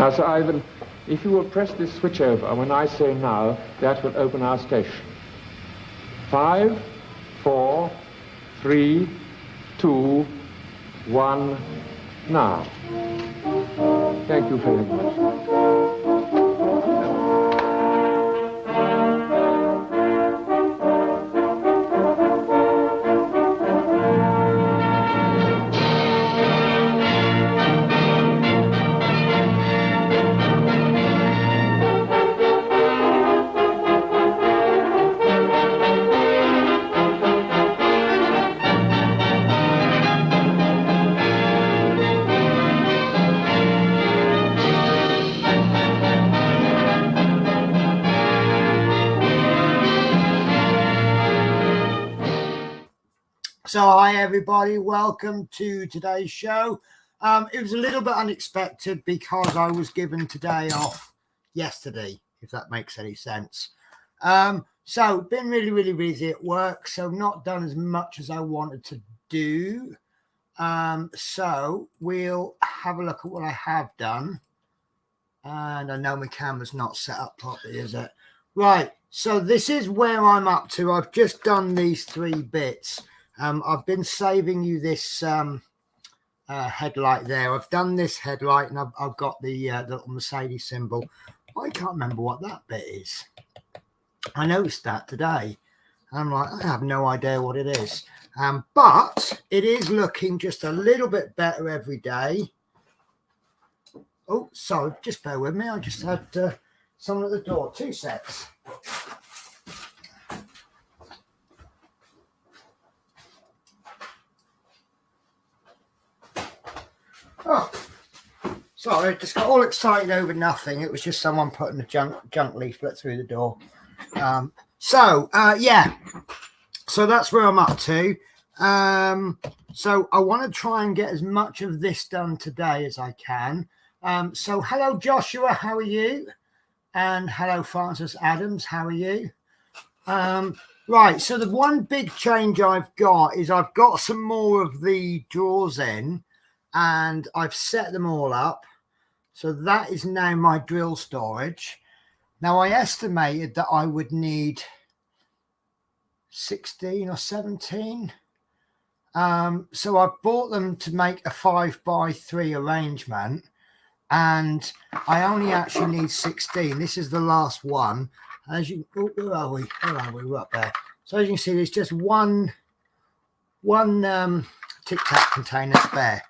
Now, Sir Ivan, if you will press this switch over, when I say now, that will open our station. 5, 4, 3, 2, 1, now. Thank you very much. So hi everybody, welcome to today's show. It was a little bit unexpected because I was given today off yesterday, if that makes any sense. So been really busy at work, so not done as much as I wanted to do. So we'll have a look at what I have done. And I know my camera's not set up properly, is it? Right, so this is where I'm up to. I've just done these 3 bits. I've been saving you this headlight there. I've done this headlight and I've got the little Mercedes symbol. I can't remember what that bit is. I noticed that today. I'm like, I have no idea what it is. But it is looking just a little bit better every day. Oh, sorry, just bear with me. I just had someone at the door. 2 secs. Oh, sorry, just got all excited over nothing. It was just someone putting a junk leaflet through the door. Yeah, so that's where I'm up to. So I want to try and get as much of this done today as I can. So hello, Joshua, how are you? And hello, Francis Adams, how are you? Right, so the one big change I've got is I've got some more of the drawers in. And I've set them all up. So that is now my drill storage. Now I estimated that I would need 16 or 17. So I bought them to make a 5x3 arrangement. And I only actually need 16. This is the last one. As you, oh, where are we? We're up there. So as you can see, there's just one Tic Tac container spare.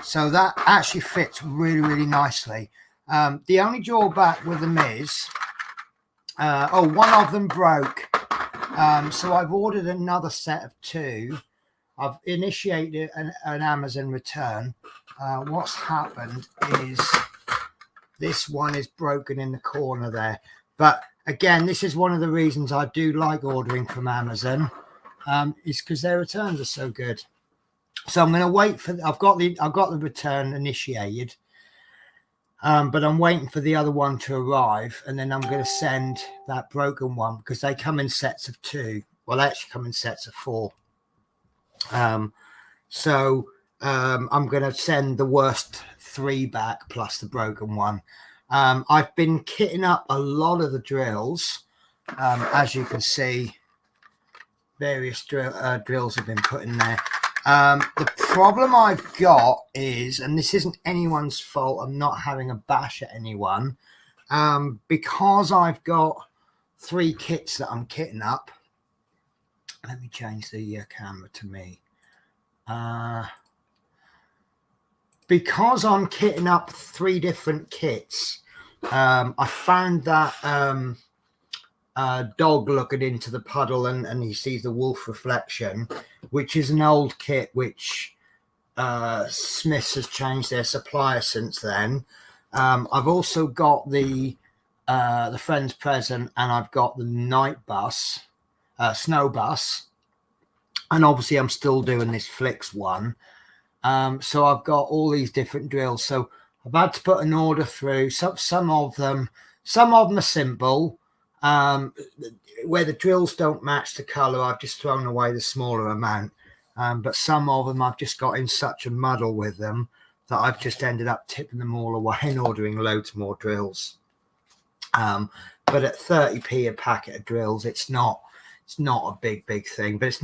So that actually fits really nicely. The only drawback with them is, one of them broke. So I've ordered another set of 2. I've initiated an Amazon return. What's happened is this one is broken in the corner there. But again, this is one of the reasons I do like ordering from Amazon, is because their returns are so good. So I'm going to wait for. I've got the return initiated, but I'm waiting for the other one to arrive, and then I'm going to send that broken one because they come in sets of 2. Well, they actually come in sets of 4. I'm going to send the worst 3 back plus the broken one. I've been kitting up a lot of the drills, as you can see. Various drills have been put in there. The problem I've got is, and this isn't anyone's fault, I'm not having a bash at anyone, because I've got 3 kits that I'm kitting up. Let me change the camera to me. Because I'm kitting up 3 different kits, I found that dog looking into the puddle and he sees the wolf reflection, which is an old kit which Smiths has changed their supplier since then. I've also got the Friends Present, and I've got the night bus, snow bus, and obviously I'm still doing this Flicks one. So I've got all these different drills. So I've had to put an order through. Some of them are simple. Where the drills don't match the color, I've just thrown away the smaller amount. But some of them I've just got in such a muddle with them that I've just ended up tipping them all away and ordering loads more drills. But at 30p a packet of drills, it's not a big thing. But it's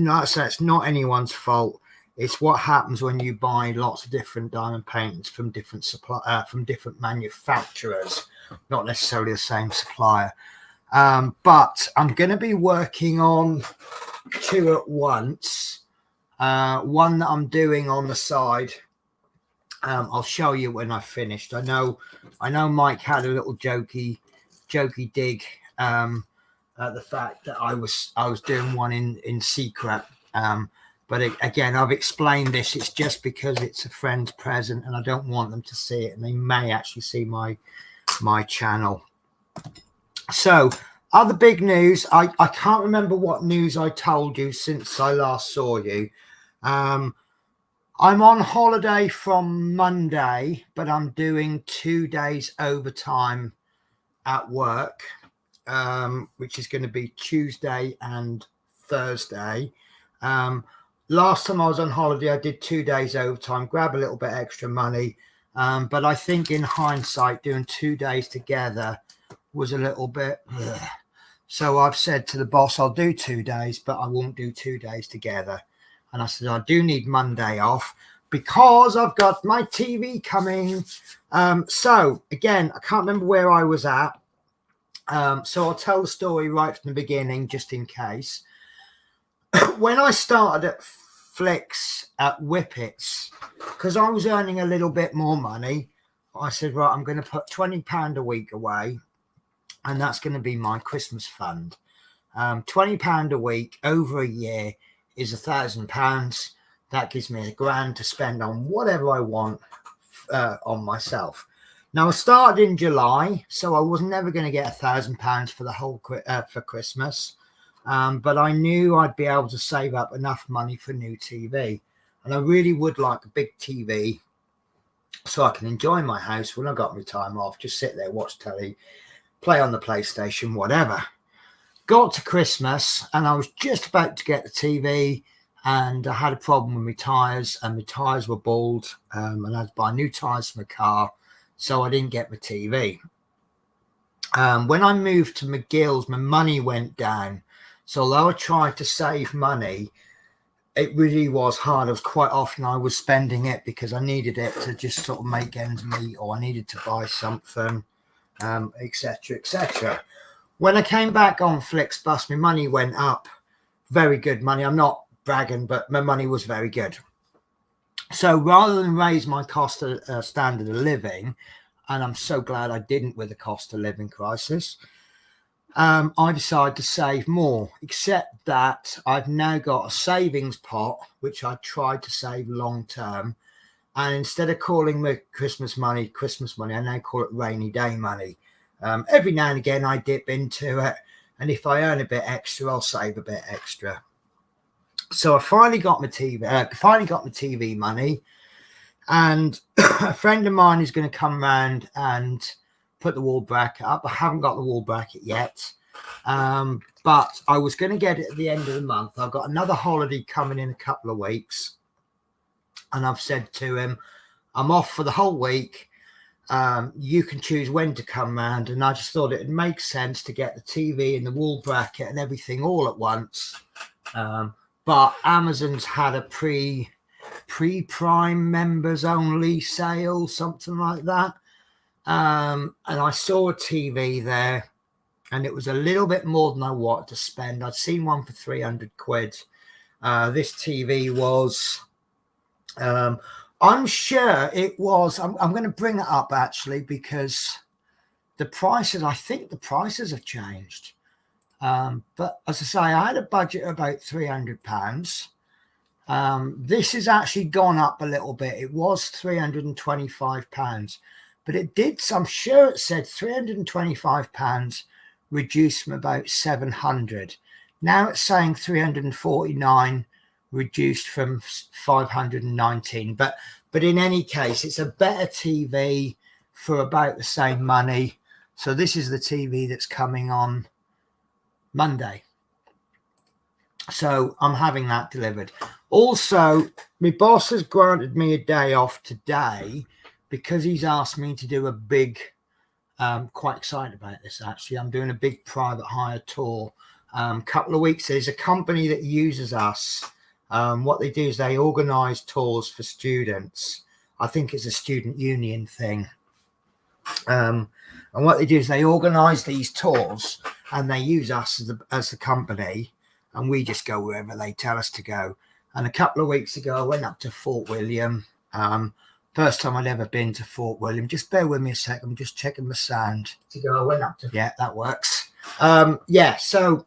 not anyone's fault. It's what happens when you buy lots of different diamond paintings from different different manufacturers, not necessarily the same supplier. But I'm going to be working on 2 at once. One that I'm doing on the side. I'll show you when I've finished. I know Mike had a little jokey dig at the fact that I was doing one in secret. But again, I've explained this. It's just because it's a friend's present and I don't want them to see it, and they may actually see my channel. So other big news, I can't remember what news I told you since I last saw you. I'm on holiday from Monday, but I'm doing 2 days overtime at work, which is going to be Tuesday and Thursday. Last time I was on holiday, I did 2 days overtime, grab a little bit extra money. But I think in hindsight, doing 2 days together was a little bit. Ugh. So I've said to the boss, I'll do 2 days, but I won't do 2 days together. And I said, I do need Monday off because I've got my TV coming. So again, I can't remember where I was at. So I'll tell the story right from the beginning, just in case. When I started at Flicks at Whippets, because I was earning a little bit more money, I said, right, I'm going to put £20 a week away, and that's going to be my Christmas fund. £20 a week over a year is £1,000. That gives me £1,000 to spend on whatever I want on myself. Now I started in July, so I was never going to get £1,000 for the whole for Christmas. But I knew I'd be able to save up enough money for new TV, and I really would like a big TV so I can enjoy my house when I got my time off, just sit there, watch telly, play on the PlayStation, whatever. Got to Christmas and I was just about to get the TV, and I had a problem with my tyres, and my tyres were bald, and I had to buy new tyres for my car, so I didn't get my TV. When I moved to McGill's, my money went down. So although I tried to save money, it really was hard. It was quite often I was spending it because I needed it to just sort of make ends meet, or I needed to buy something, etc., etc. When I came back on Flixbus, my money went up. Very good money. I'm not bragging, but my money was very good. So rather than raise my cost of standard of living, and I'm so glad I didn't with the cost of living crisis, I decided to save more, except that I've now got a savings pot, which I tried to save long term. And instead of calling my Christmas money, I now call it rainy day money. Every now and again, I dip into it. And if I earn a bit extra, I'll save a bit extra. So I finally got my TV money. And a friend of mine is going to come round and put the wall bracket up. I haven't got the wall bracket yet, but I was going to get it at the end of the month. I've got another holiday coming in a couple of weeks, and I've said to him, I'm off for the whole week. You can choose when to come round. And I just thought it would make sense to get the TV and the wall bracket and everything all at once. But Amazon's had a pre-Prime members only sale, something like that. And I saw a TV there, and it was a little bit more than I wanted to spend. I'd seen one for 300 quid. This TV was, I'm sure it was, I'm going to bring it up actually, because the prices, I think the prices have changed. But as I say, I had a budget of about £300. This has actually gone up a little bit. It was £325, but it did, I'm sure it said £325 reduced from about 700. Now it's saying 349 reduced from 519. But in any case, it's a better TV for about the same money. So this is the TV that's coming on Monday. So I'm having that delivered. Also, my boss has granted me a day off today because he's asked me to do a big, quite excited about this actually. I'm doing a big private hire tour. Couple of weeks. There's a company that uses us. What they do is they organize tours for students. I think it's a student union thing. And what they do is they organize these tours and they use us as the company, and we just go wherever they tell us to go. And a couple of weeks ago, I went up to Fort William. First time I'd ever been to Fort William. Just bear with me a second. I'm just checking the sound. I went up to. Yeah, that works. So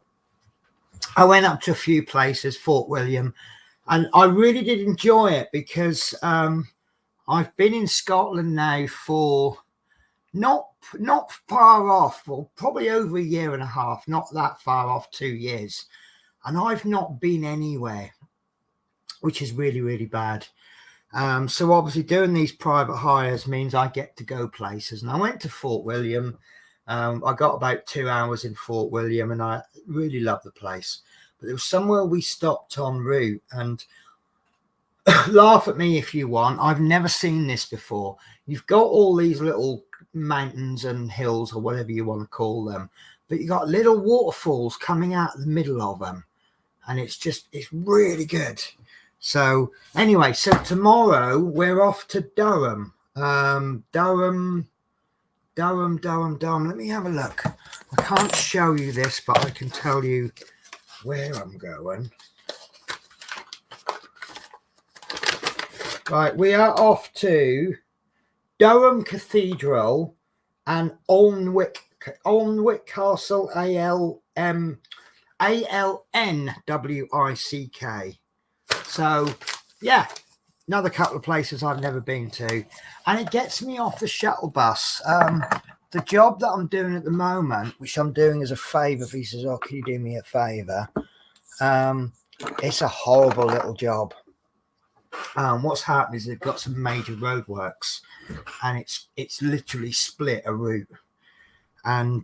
I went up to a few places, Fort William, and I really did enjoy it because I've been in Scotland now for not far off, well, probably over a year and a half, not that far off, 2 years. And I've not been anywhere, which is really, really bad. So obviously doing these private hires means I get to go places. And I went to Fort William. I got about 2 hours in Fort William and I really loved the place. But there was somewhere we stopped en route, and laugh at me if you want, I've never seen this before. You've got all these little mountains and hills or whatever you want to call them, but you got little waterfalls coming out of the middle of them, and it's really good. So anyway, so tomorrow we're off to Durham. Durham. Let me have a look. I can't show you this, but I can tell you where I'm going. Right, we are off to Durham Cathedral and Alnwick Castle, Alnwick. So, yeah, another couple of places I've never been to. And it gets me off the shuttle bus. The job that I'm doing at the moment, which I'm doing as a favour, if he says, oh, can you do me a favour? It's a horrible little job. What's happened is they've got some major roadworks, and it's literally split a route, and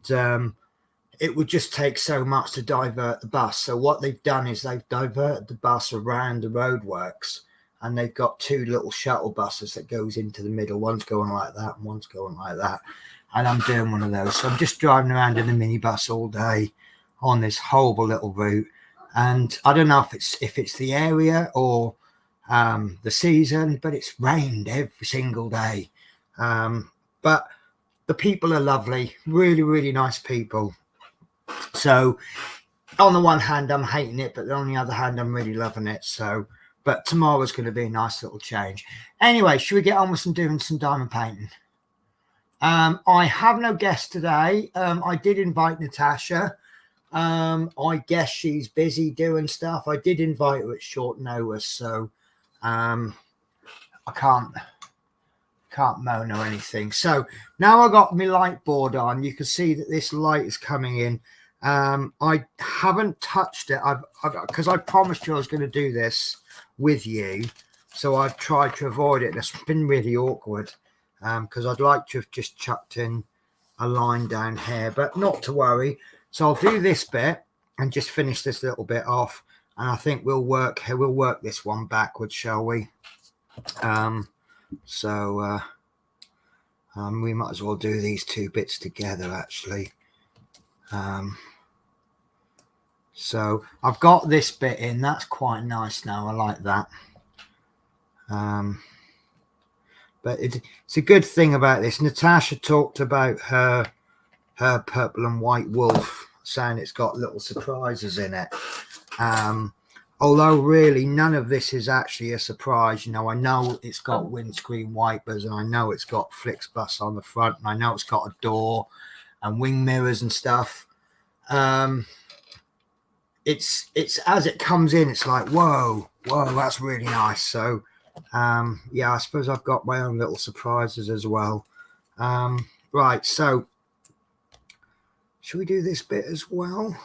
it would just take so much to divert the bus. So what they've done is they've diverted the bus around the roadworks, and they've got 2 little shuttle buses that goes into the middle. One's going like that and one's going like that, and I'm doing one of those. So I'm just driving around in a minibus all day on this horrible little route, and I don't know if it's the area or the season, but it's rained every single day. But the people are lovely, really, really nice people. So on the one hand, I'm hating it, but on the other hand, I'm really loving it. So, but tomorrow's going to be a nice little change. Anyway, should we get on with doing some diamond painting? I have no guest today. I did invite Natasha. I guess she's busy doing stuff. I did invite her at short notice, so I can't moan or anything. So now I got my light board on. You can see that this light is coming in. I haven't touched it. Because I promised you I was going to do this with you, so I've tried to avoid it. It's been really awkward because I'd like to have just chucked in a line down here, but not to worry. So I'll do this bit and just finish this little bit off. And I think we'll work this one backwards, shall we? We might as well do these 2 bits together, actually. So I've got this bit in. That's quite nice now. I like that. But it's a good thing about this. Natasha talked about her purple and white wolf, saying it's got little surprises in it. Although really none of this is actually a surprise. You know, I know it's got windscreen wipers, and I know it's got Flixbus on the front, and I know it's got a door and wing mirrors and stuff. It's as it comes in, it's like, whoa, that's really nice. So yeah, I suppose I've got my own little surprises as well. Right, so should we do this bit as well?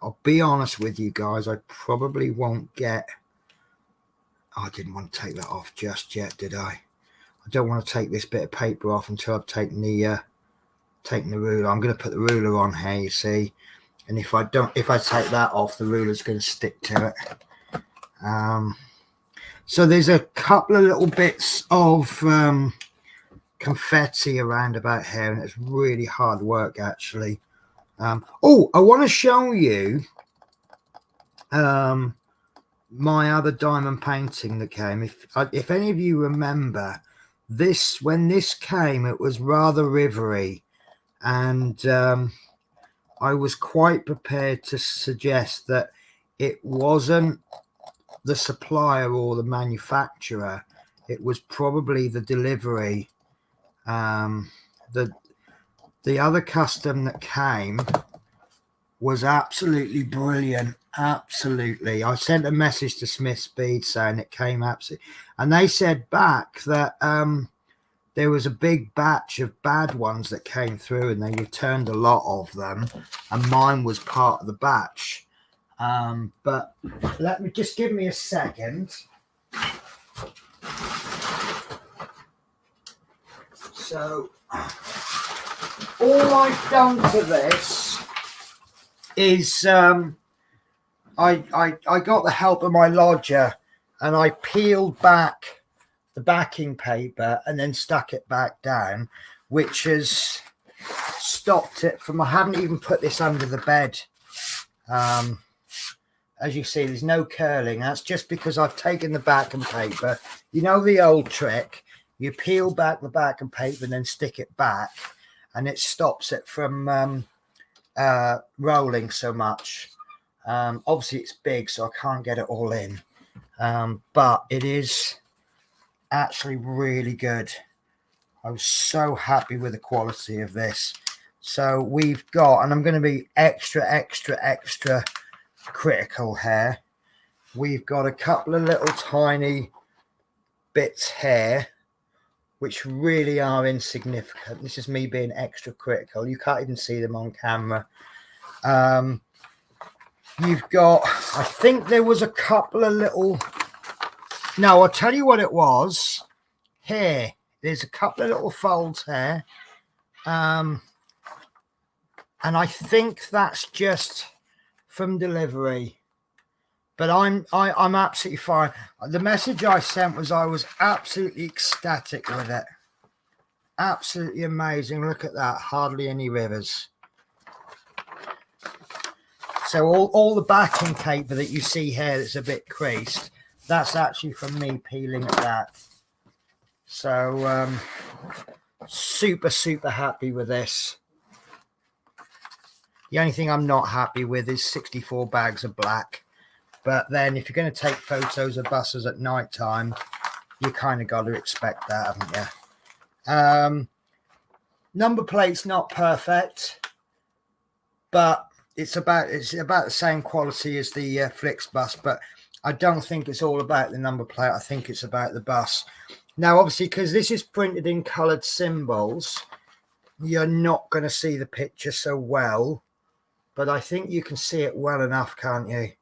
I'll be honest with you guys, I probably won't get... I didn't want to take that off just yet, did I? I don't want to take this bit of paper off until I've taken the ruler. I'm going to put the ruler on here, you see. And if I take that off, the ruler's going to stick to it. So there's a couple of little bits of confetti around about here, and it's really hard work actually. Oh, I want to show you my other diamond painting that came. If any of you remember this, when this came, it was rather rivery, and I was quite prepared to suggest that it wasn't the supplier or the manufacturer, it was probably the delivery. The other custom that came was absolutely brilliant. Absolutely. I sent a message to Smith Speed saying it came absolutely, and they said back that there was a big batch of bad ones that came through and they returned a lot of them, and mine was part of the batch. But let me just give me a second. So all I've done to this is I got the help of my lodger, and I peeled back the backing paper and then stuck it back down, which has stopped it from, I haven't even put this under the bed. As you see, there's no curling. That's just because I've taken the backing paper. You know the old trick, you peel back the backing paper and then stick it back, and it stops it from rolling so much. Obviously it's big, so I can't get it all in, but it is actually really good. I was so happy with the quality of this. So we've got, and I'm going to be extra critical here, we've got a couple of little tiny bits here which really are insignificant. This is me being extra critical. You can't even see them on camera. You've got, I think there was a couple of little, no, I'll tell you what it was. Here, there's a couple of little folds here. And I think that's just from delivery. But I'm absolutely fine. The message I sent was I was absolutely ecstatic with it. Absolutely amazing. Look at that. Hardly any rivers. So all the backing paper that you see here that's a bit creased, that's actually from me peeling at that. So super happy with this. The only thing I'm not happy with is 64 bags of black. But then if you're going to take photos of buses at night time, you kind of got to expect that, haven't you? Number plate's not perfect, but it's about the same quality as the Flixbus, but I don't think it's all about the number plate. I think it's about the bus. Now, obviously, because this is printed in coloured symbols, you're not going to see the picture so well, but I think you can see it well enough, can't you?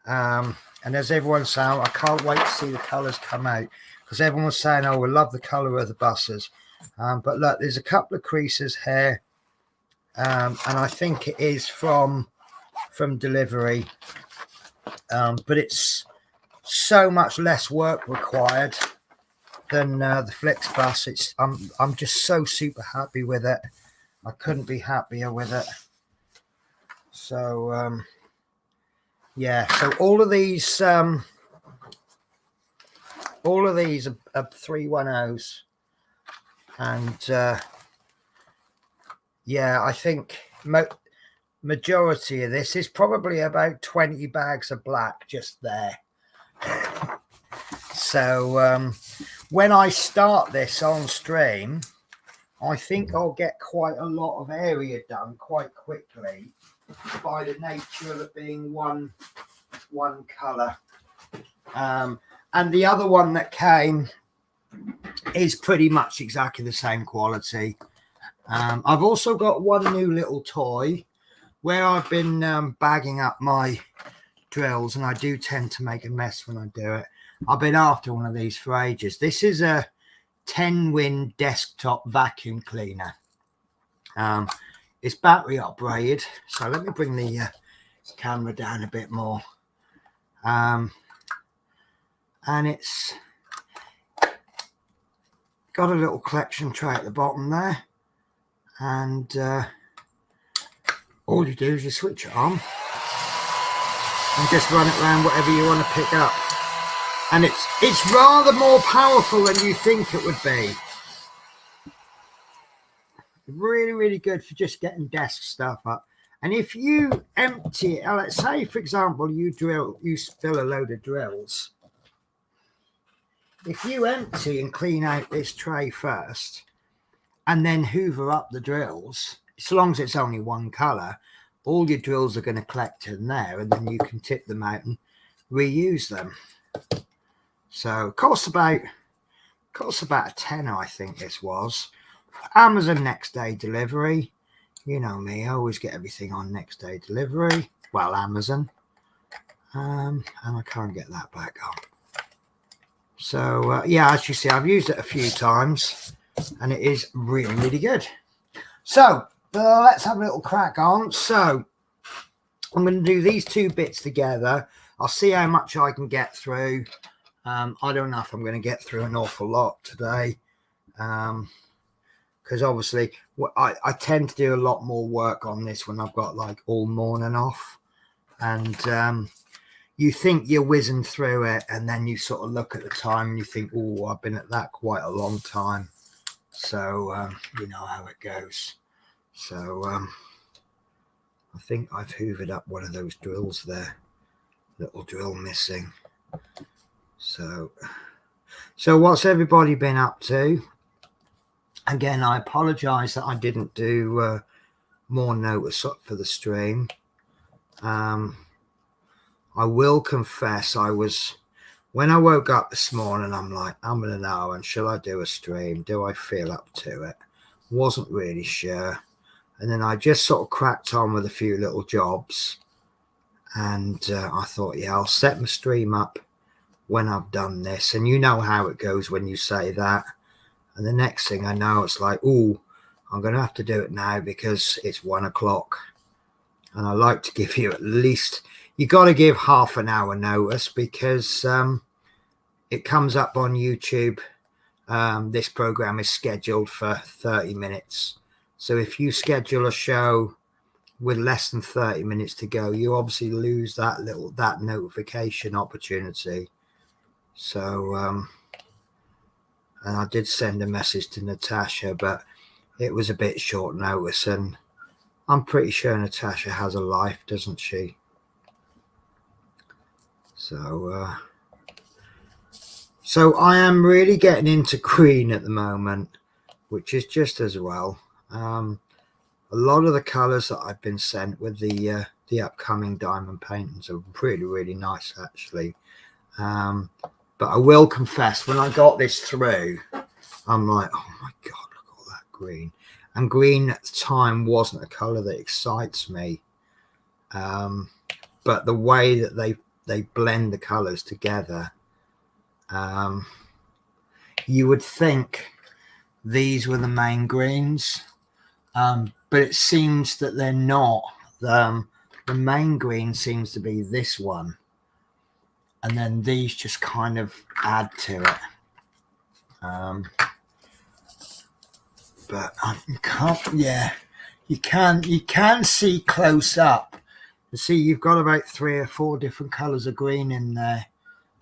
And as everyone's saying, I can't wait to see the colours come out, because everyone's saying, oh, we love the colour of the buses. But look, there's a couple of creases here, and I think it is from delivery, but it's so much less work required than the Flixbus. I'm just so super happy with it. I couldn't be happier with it. So yeah, so all of these are 310s, and yeah, I think majority of this is probably about 20 bags of black just there. So when I start this on stream, I think I'll get quite a lot of area done quite quickly by the nature of it being one colour. And the other one that came is pretty much exactly the same quality. I've also got one new little toy where I've been bagging up my drills, and I do tend to make a mess when I do it. I've been after one of these for ages. This is a 10-win desktop vacuum cleaner. It's battery operated. So let me bring the camera down a bit more. And it's got a little collection tray at the bottom there. And all you do is you switch it on and just run it around whatever you want to pick up. And it's rather more powerful than you think it would be. Really, really good for just getting desk stuff up. And if you empty it, let's say, for example, you fill a load of drills. If you empty and clean out this tray first, and then hoover up the drills, so long as it's only one colour, all your drills are going to collect in there, and then you can tip them out and reuse them. So costs about a tenner, I think this was. Amazon next day delivery. You know me, I always get everything on next day delivery. Well, Amazon. And I can't get that back on. So yeah, as you see, I've used it a few times and it is really, really good. So let's have a little crack on. So I'm going to do these two bits together. I'll see how much I can get through. I don't know if I'm going to get through an awful lot today, because obviously I tend to do a lot more work on this when I've got like all morning off, and you think you're whizzing through it, and then you sort of look at the time and you think, oh, I've been at that quite a long time. So you know how it goes. So I think I've hoovered up one of those drills there, little drill missing. So what's everybody been up to? Again, I apologize that I didn't do more notice up for the stream. I will confess, when I woke up this morning, I'm like, I'm gonna know, and shall I do a stream? Do I feel up to it? Wasn't really sure. And then I just sort of cracked on with a few little jobs, and I thought, yeah, I'll set my stream up when I've done this. And you know how it goes when you say that, and the next thing I know, it's like, oh, I'm gonna have to do it now because it's 1 o'clock. And I like to give you at least, you got to give half an hour notice, because it comes up on YouTube. This program is scheduled for 30 minutes. So if you schedule a show with less than 30 minutes to go, you obviously lose that notification opportunity. So and I did send a message to Natasha, but it was a bit short notice, and I'm pretty sure Natasha has a life, doesn't she? So I am really getting into green at the moment, which is just as well. A lot of the colours that I've been sent with the upcoming diamond paintings are really, really nice, actually. But I will confess, when I got this through, I'm like, oh my God, look at all that green. And green at the time wasn't a colour that excites me. But the way that they blend the colours together, you would think these were the main greens, but it seems that they're not. The main green seems to be this one, and then these just kind of add to it. But you can't, yeah, you can see close up. You see, you've got about 3 or 4 different colours of green in there,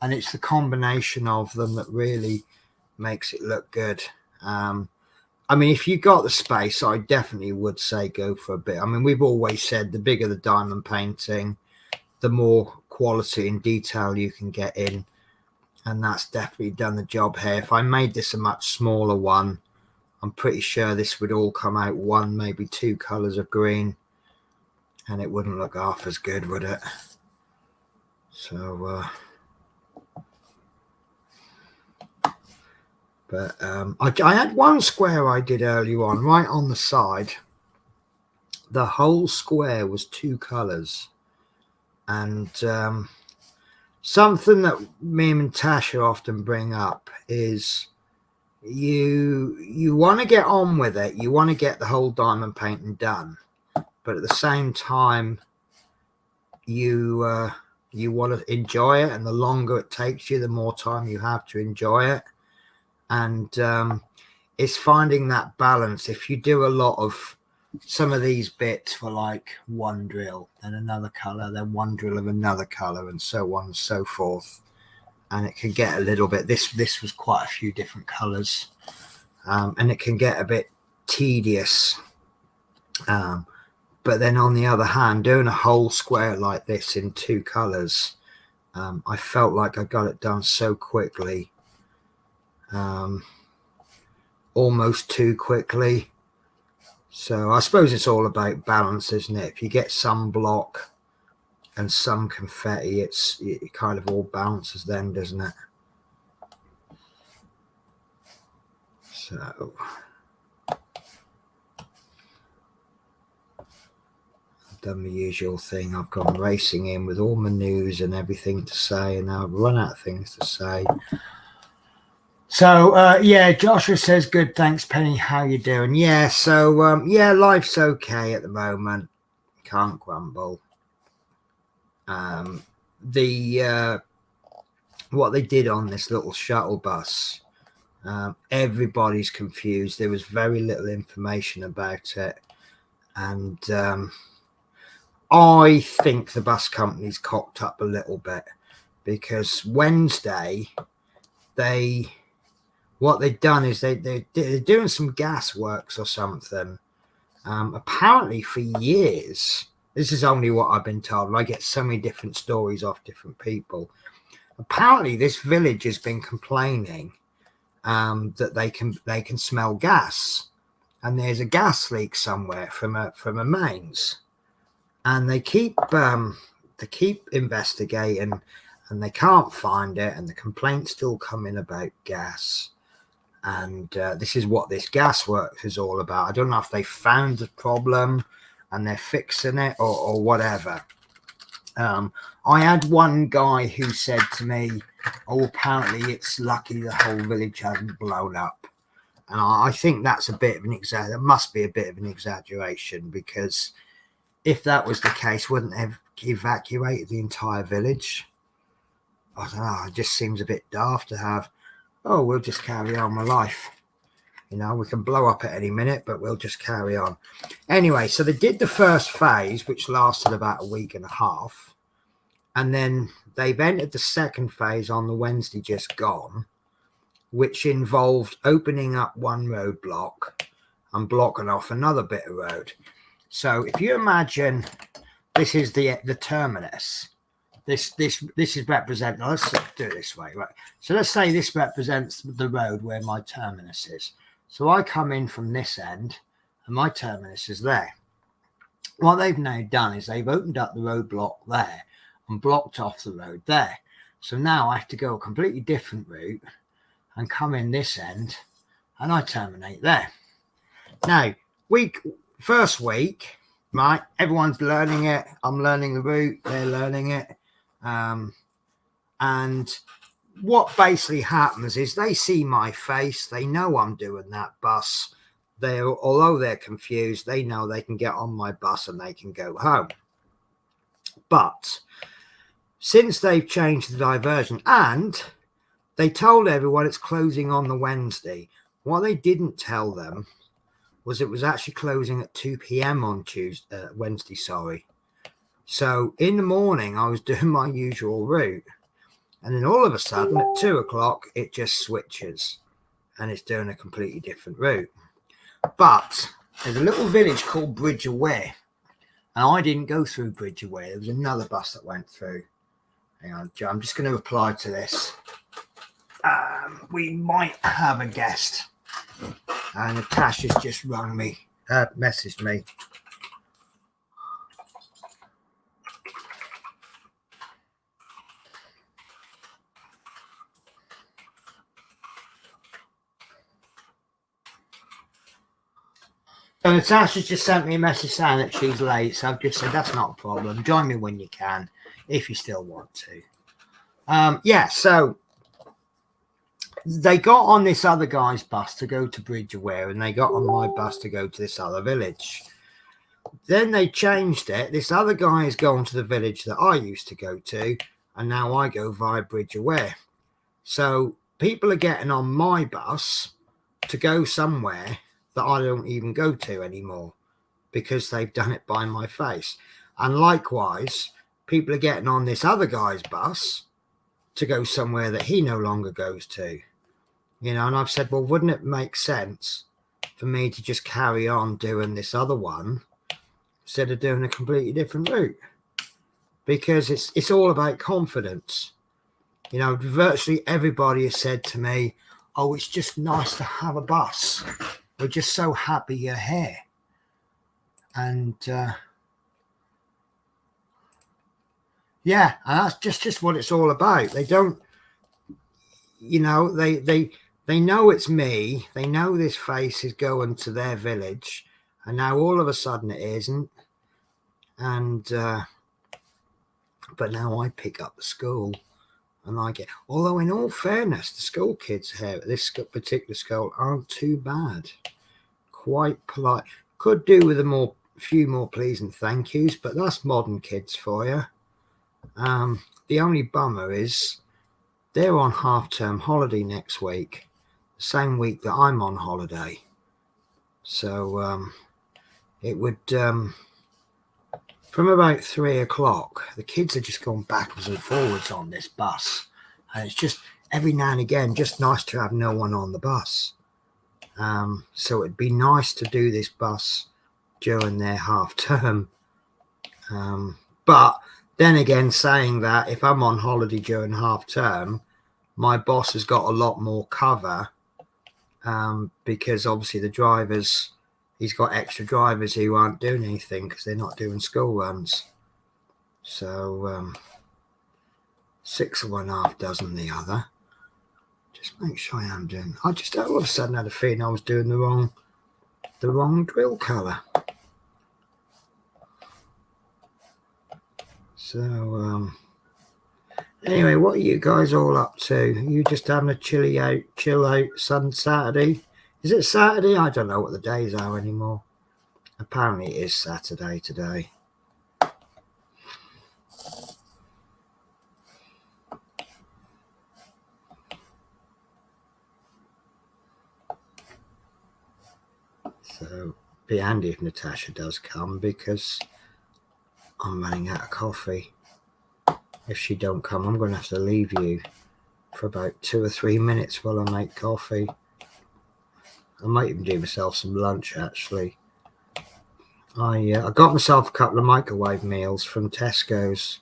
and it's the combination of them that really makes it look good. I mean, if you got the space, I definitely would say go for a bit. I mean, we've always said the bigger the diamond painting, the more quality and detail you can get in, and that's definitely done the job here. If I made this a much smaller one, I'm pretty sure this would all come out 1, maybe 2 colours of green, and it wouldn't look half as good, would it? So but I had one square I did earlier on, right on the side. The whole square was 2 colours, and something that me and Tasha often bring up is you want to get on with it. You want to get the whole diamond painting done, but at the same time, you want to enjoy it, and the longer it takes you, the more time you have to enjoy it. And it's finding that balance. If you do a lot of some of these bits for like one drill, then another color, then one drill of another color, and so on and so forth, and it can get a little bit, this was quite a few different colors, and it can get a bit tedious. But then on the other hand, doing a whole square like this in 2 colors, I felt like I got it done so quickly, almost too quickly. So I suppose it's all about balance, isn't it? If you get some block and some confetti, it kind of all balances then, doesn't it? So I've done the usual thing. I've gone racing in with all my news and everything to say, and now I've run out of things to say. So yeah, Joshua says, good, thanks, Penny, how you doing? Yeah, so yeah, life's okay at the moment, can't grumble. What they did on this little shuttle bus, everybody's confused. There was very little information about it, and I think the bus company's cocked up a little bit, because Wednesday what they've done is they're doing some gas works or something. Apparently for years, this is only what I've been told, and I get so many different stories off different people. Apparently this village has been complaining that they can smell gas, and there's a gas leak somewhere from a mains, and they keep investigating, and they can't find it, and the complaints still come in about gas. And this is what this gas works is all about. I don't know if they found the problem and they're fixing it or whatever. I had one guy who said to me, oh, apparently it's lucky the whole village hasn't blown up. And I think that's a bit of an it must be a bit of an exaggeration, because if that was the case, wouldn't they have evacuated the entire village? I don't know, it just seems a bit daft to have, oh, we'll just carry on with life. You know, we can blow up at any minute, but we'll just carry on. Anyway, so they did the first phase, which lasted about a week and a half. And then they've entered the second phase on the Wednesday just gone, which involved opening up one roadblock and blocking off another bit of road. So if you imagine this is the terminus. This is representing, let's do it this way, right? So let's say this represents the road where my terminus is. So I come in from this end and my terminus is there. What they've now done is they've opened up the roadblock there and blocked off the road there. So now I have to go a completely different route and come in this end, and I terminate there. Now, first week, right, everyone's learning it. I'm learning the route, they're learning it. And what basically happens is they see my face, they know I'm doing that bus. Although they're confused, they know they can get on my bus and they can go home. But since they've changed the diversion, and they told everyone it's closing on the Wednesday, what they didn't tell them was it was actually closing at 2 p.m. on Wednesday, sorry. So in the morning, I was doing my usual route, and then all of a sudden at 2 o'clock, it just switches and it's doing a completely different route. But there's a little village called Bdddp, and I didn't go through Bdddp. There was another bus that went through. Hang on, Joe, I'm just going to reply to this. We might have a guest. And Natasha's just rung me, messaged me. So Natasha's just sent me a message saying that she's late. So I've just said, that's not a problem. Join me when you can, if you still want to. Yeah, so they got on this other guy's bus to go to Bdddp, and they got on my bus to go to this other village. Then they changed it. This other guy has gone to the village that I used to go to, and now I go via Bridge Aware. So people are getting on my bus to go somewhere that I don't even go to anymore because they've done it by my face. And likewise, people are getting on this other guy's bus to go somewhere that he no longer goes to. You know, and I've said, well, wouldn't it make sense for me to just carry on doing this other one instead of doing a completely different route? Because it's all about confidence. You know, virtually everybody has said to me, oh, it's just nice to have a bus. We're just so happy you're here. And yeah, and that's just what it's all about. They don't, you know, they know it's me. They know this face is going to their village, and now all of a sudden it isn't. And but now I pick up the school, and I get. Although in all fairness, the school kids here at this particular school aren't too bad. Quite polite. Could do with a few more please and thank yous, but that's modern kids for you. The only bummer is they're on half-term holiday next week, the same week that I'm on holiday. So it would, from about 3 o'clock, the kids are just going backwards and forwards on this bus. And it's just every now and again, just nice to have no one on the bus. So it'd be nice to do this bus during their half-term. But then again, saying that, if I'm on holiday during half-term, my boss has got a lot more cover because obviously the drivers, he's got extra drivers who aren't doing anything because they're not doing school runs. So 6 of one, half dozen the other. Just make sure I am doing. I just all of a sudden had a feeling I was doing the wrong drill colour. So anyway, what are you guys all up to? Are you just having a chill out Saturday? Is it Saturday? I don't know what the days are anymore. Apparently it is Saturday today. So be handy if Natasha does come because I'm running out of coffee. If she don't come, I'm going to have to leave you for about 2 or 3 minutes while I make coffee. I might even do myself some lunch, actually. I got myself a couple of microwave meals from Tesco's,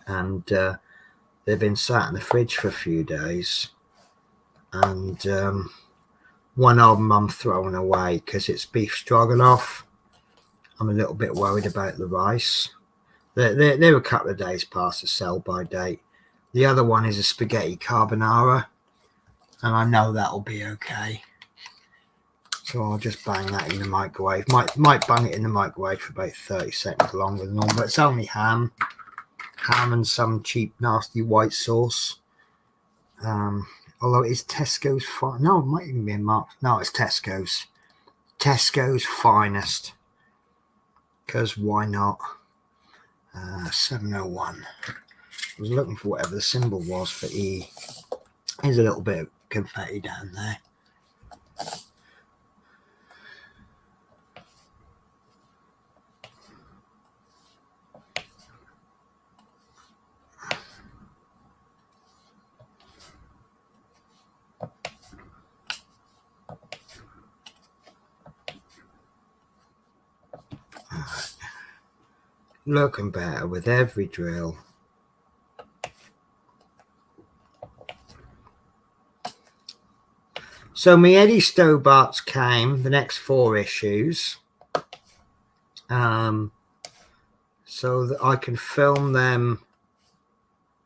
and they've been sat in the fridge for a few days. And one of them I'm throwing away because it's beef stroganoff. I'm a little bit worried about the rice. They're a couple of days past the sell-by date. The other one is a spaghetti carbonara, and I know that'll be okay. So I'll just bang that in the microwave. Might bang it in the microwave for about 30 seconds longer than normal, but it's only ham and some cheap, nasty white sauce. Although it's Tesco's no, it might even be in Marks. No, it's Tesco's. Tesco's finest. Because why not? 701. I was looking for whatever the symbol was for E. There's a little bit of confetti down there. Looking better with every drill. So my Eddie Stobarts came, the next 4 issues, so that I can film them.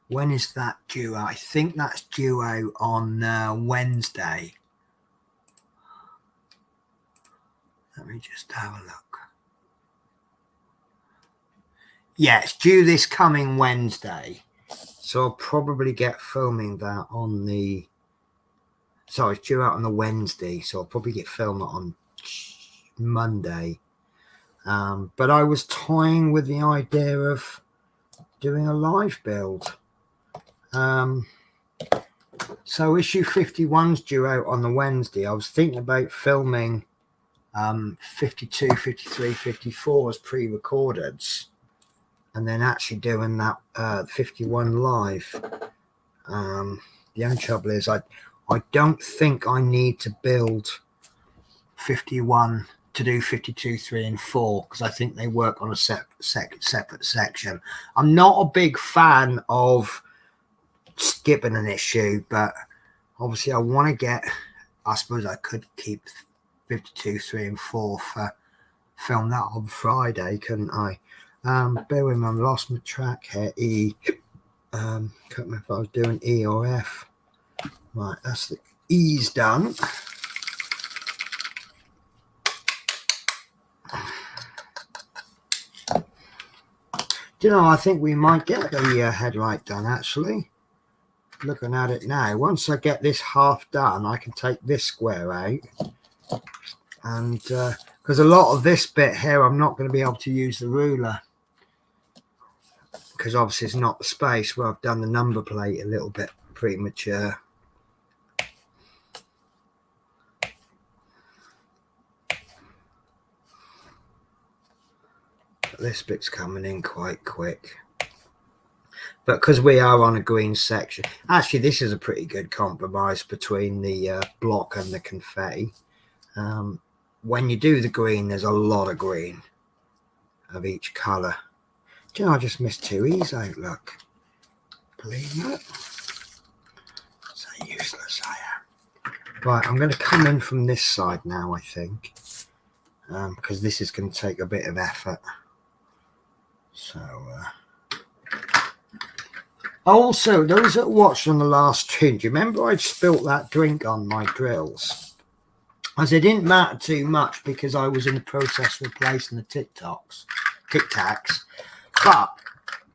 When is that due out? I think that's due out on Wednesday. Let me just have a look. Yeah, it's due this coming Wednesday. So I'll probably get filming that on the... Sorry, it's due out on the Wednesday. So I'll probably get filming it on Monday. But I was toying with the idea of doing a live build. So issue 51's due out on the Wednesday. I was thinking about filming 52, 53, 54 as pre-recordeds, and then actually doing that 51 live. The only trouble is I don't think I need to build 51 to do 52, 3 and 4, because I think they work on a separate section. I'm not a big fan of skipping an issue, but obviously I want to get, I suppose I could keep 52, 3 and 4 for film that on Friday, couldn't I? Bear with me, I've lost my track here. E. Can't remember if I was doing E or F. Right, that's the E's done. Do you know, I think we might get the headlight done, actually. Looking at it now, once I get this half done, I can take this square out. And because a lot of this bit here, I'm not going to be able to use the ruler, because obviously it's not the space where I've done the number plate a little bit premature. But this bit's coming in quite quick. But because we are on a green section, actually this is a pretty good compromise between the block and the confetti. When you do the green, there's a lot of green of each colour. Do you know, I just missed 2 E's out, look. Believe it? So useless I am. Right, I'm going to come in from this side now, I think. Because this is going to take a bit of effort. So, also, those that watched on the last stream, do you remember I spilt that drink on my drills? As it didn't matter too much because I was in the process of replacing the Tic Tacs. But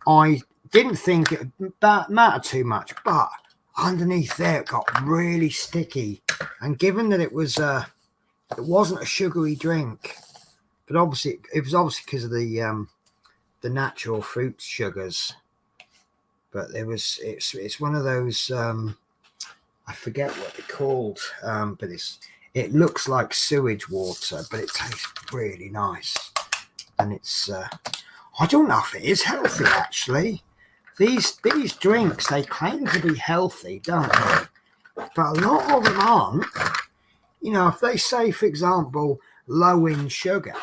I didn't think it would matter too much. But underneath there, it got really sticky. And given that it wasn't a sugary drink, but obviously it was obviously because of the natural fruit sugars. But it's one of those, I forget what they're called, but it looks like sewage water, but it tastes really nice. And it's, I don't know if it is healthy, actually. These drinks, they claim to be healthy, don't they? But a lot of them aren't. You know, if they say, for example, low in sugar,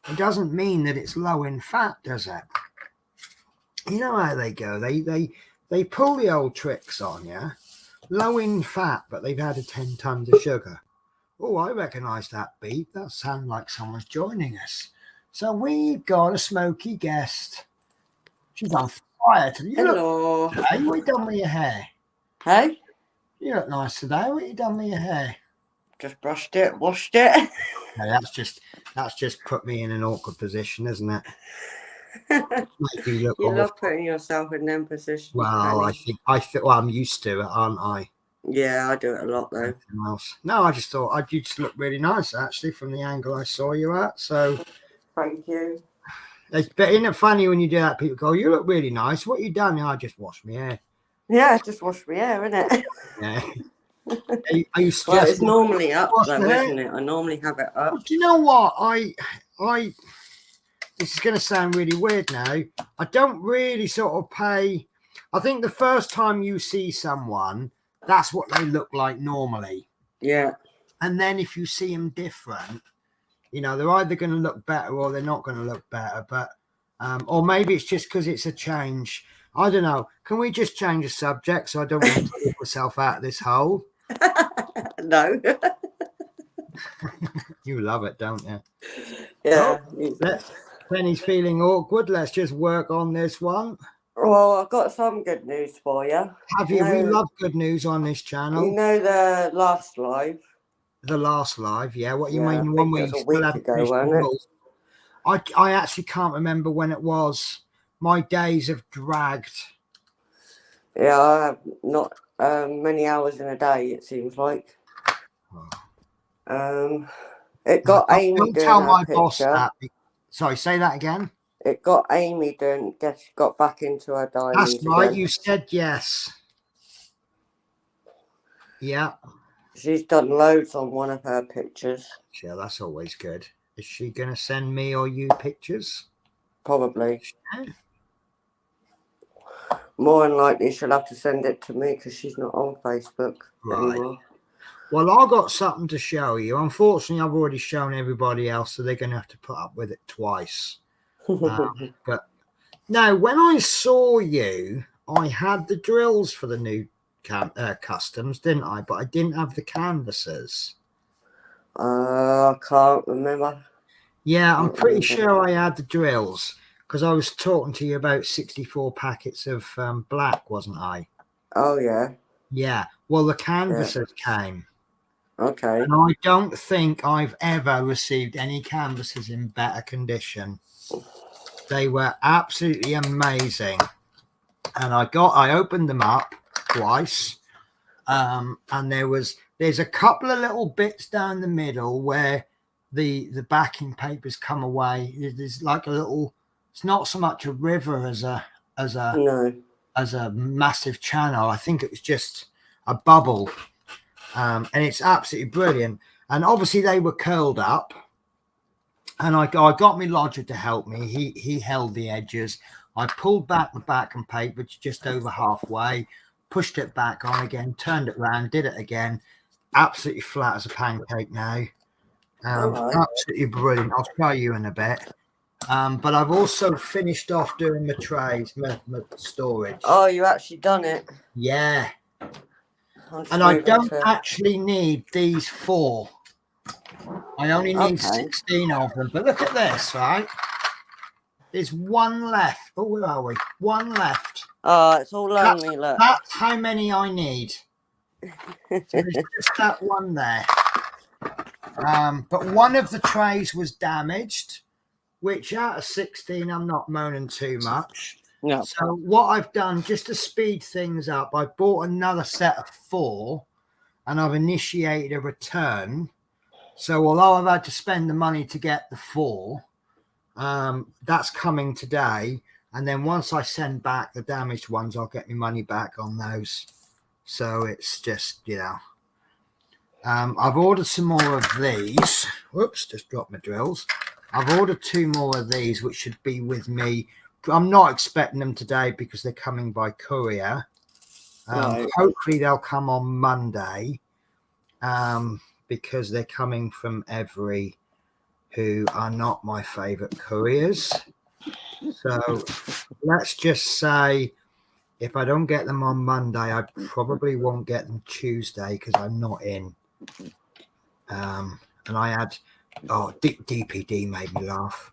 it doesn't mean that it's low in fat, does it? You know how they go. They pull the old tricks on you. Low in fat, but they've added 10 tons of sugar. Oh, I recognise that beat. That sounds like someone's joining us. So we've got a smoky guest. She's on fire today. Hello. Hey, what you done with your hair? Hey? You look nice today. What you done with your hair? Just brushed it, washed it. No, that's just put me in an awkward position, isn't it? You love putting yourself in them positions. Well, Penny. I think well, I'm used to it, aren't I? Yeah, I do it a lot though. No, I just thought you just look really nice actually from the angle I saw you at. So thank you. But isn't it funny when you do that? People go, "You look really nice. What you done?" I just washed my hair. Yeah, just washed my hair, innit? Yeah. Are you well, it's normally up though, isn't it? I normally have it up. Well, do you know what? This is going to sound really weird now. I don't really sort of pay. I think the first time you see someone, that's what they look like normally. Yeah. And then if you see them different, you know, they're either going to look better or they're not going to look better. But, or maybe it's just because it's a change. I don't know. Can we just change the subject so I don't want to get myself out of this hole? No. You love it, don't you? Yeah. Oh, Penny's feeling awkward. Let's just work on this one. Well, I've got some good news for you. Have you? We love good news on this channel. You know the last live? The last live, yeah. What you mean? I One think it was a week ago, wasn't it? I actually can't remember when it was. My days have dragged. Yeah, I have not many hours in a day, it seems like. It got Amy doing tell my picture. boss that. Sorry, say that again. It got Amy doing, got back into her diaries. That's right. Again. You said yes. Yeah. She's done loads on one of her pictures. Sure, that's always good. Is she going to send me or you pictures? Probably. Yeah. More than likely, she'll have to send it to me because she's not on Facebook anymore. Well, I've got something to show you. Unfortunately, I've already shown everybody else, so they're going to have to put up with it twice. But now, when I saw you, I had the drills for the new customs, didn't I? But I didn't have the canvases. I can't remember. Yeah, I'm pretty sure I had the drills because I was talking to you about 64 packets of black, wasn't I? Oh, yeah. Yeah. Well, the canvases came. Okay. And I don't think I've ever received any canvases in better condition. They were absolutely amazing. And I opened them up twice. And there's a couple of little bits down the middle where the backing papers come away. There's like a little, it's not so much a river as a massive channel. I think it was just a bubble. And it's absolutely brilliant. And obviously they were curled up. And I got my lodger to help me. He held the edges. I pulled back the backing paper just over halfway, pushed it back on again, turned it around, did it again. Absolutely flat as a pancake now. Absolutely brilliant. I'll show you in a bit. But I've also finished off doing my trays, my storage. Oh, you actually done it? Yeah. And I don't actually need these 4. I only need 16 of them. But look at this, right? There's one left. Oh, where are we? One left. Oh, it's all lonely, look. That's how many I need. So there's just that one there. But one of the trays was damaged, which out of 16, I'm not moaning too much. No. So what I've done, just to speed things up, I bought another set of 4, and I've initiated a return. So although I've had to spend the money to get the 4, that's coming today. And then once I send back the damaged ones, I'll get my money back on those. So it's just, I've ordered some more of these. Whoops, just dropped my drills. I've ordered 2 more of these, which should be with me. I'm not expecting them today because they're coming by courier. Hopefully they'll come on Monday because they're coming from Every, who are not my favourite couriers. So let's just say if I don't get them on Monday, I probably won't get them Tuesday because I'm not in. And I had, DPD made me laugh.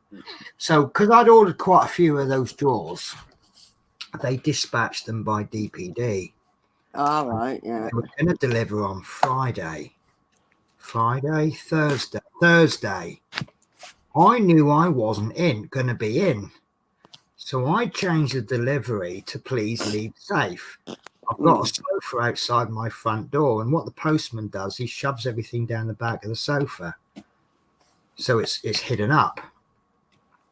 So because I'd ordered quite a few of those drawers, they dispatched them by DPD. All right, yeah. They were going to deliver on Thursday. I knew I wasn't going to be in. So I changed the delivery to please leave safe. I've got a sofa outside my front door, and what the postman does, he shoves everything down the back of the sofa. So it's hidden up.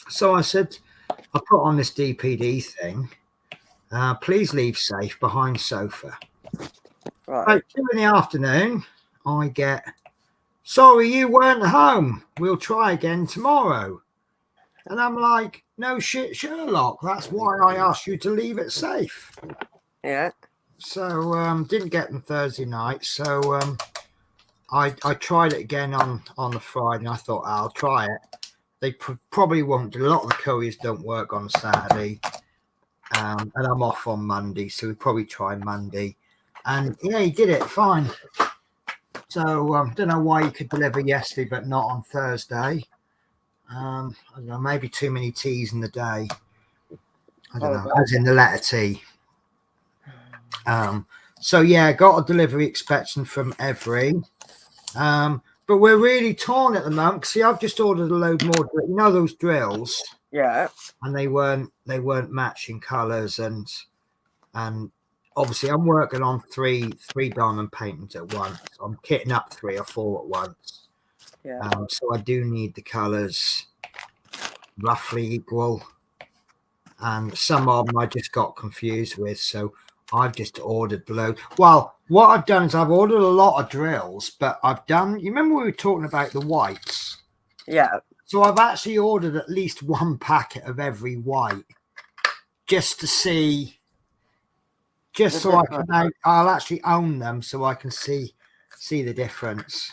So I said, I put on this DPD thing, please leave safe behind sofa. Right. About 2 in the afternoon, I get, sorry, you weren't home. We'll try again tomorrow. And I'm like, no shit, Sherlock. That's why I asked you to leave it safe. Yeah. So didn't get them Thursday night. So I tried it again on the Friday. And I thought I'll try it. They probably won't do. A lot of the couriers don't work on Saturday. And I'm off on Monday. So we probably try Monday. And yeah, he did it fine. So don't know why you could deliver yesterday, but not on Thursday. I don't know, maybe too many T's in the day. I don't know, as in the letter T. So yeah, got a delivery expecting from Every. But we're really torn at the moment. See, I've just ordered a load more. You know those drills? Yeah. And they weren't matching colours, and obviously I'm working on three diamond paintings at once. I'm kitting up 3 or 4 at once. Yeah. So I do need the colours roughly equal. And some of them I just got confused with. So I've just ordered below. Well, what I've done is I've ordered a lot of drills, but I've done, you remember we were talking about the whites? Yeah. So I've actually ordered at least one packet of every white just to see, just so I'll actually own them so I can see the difference.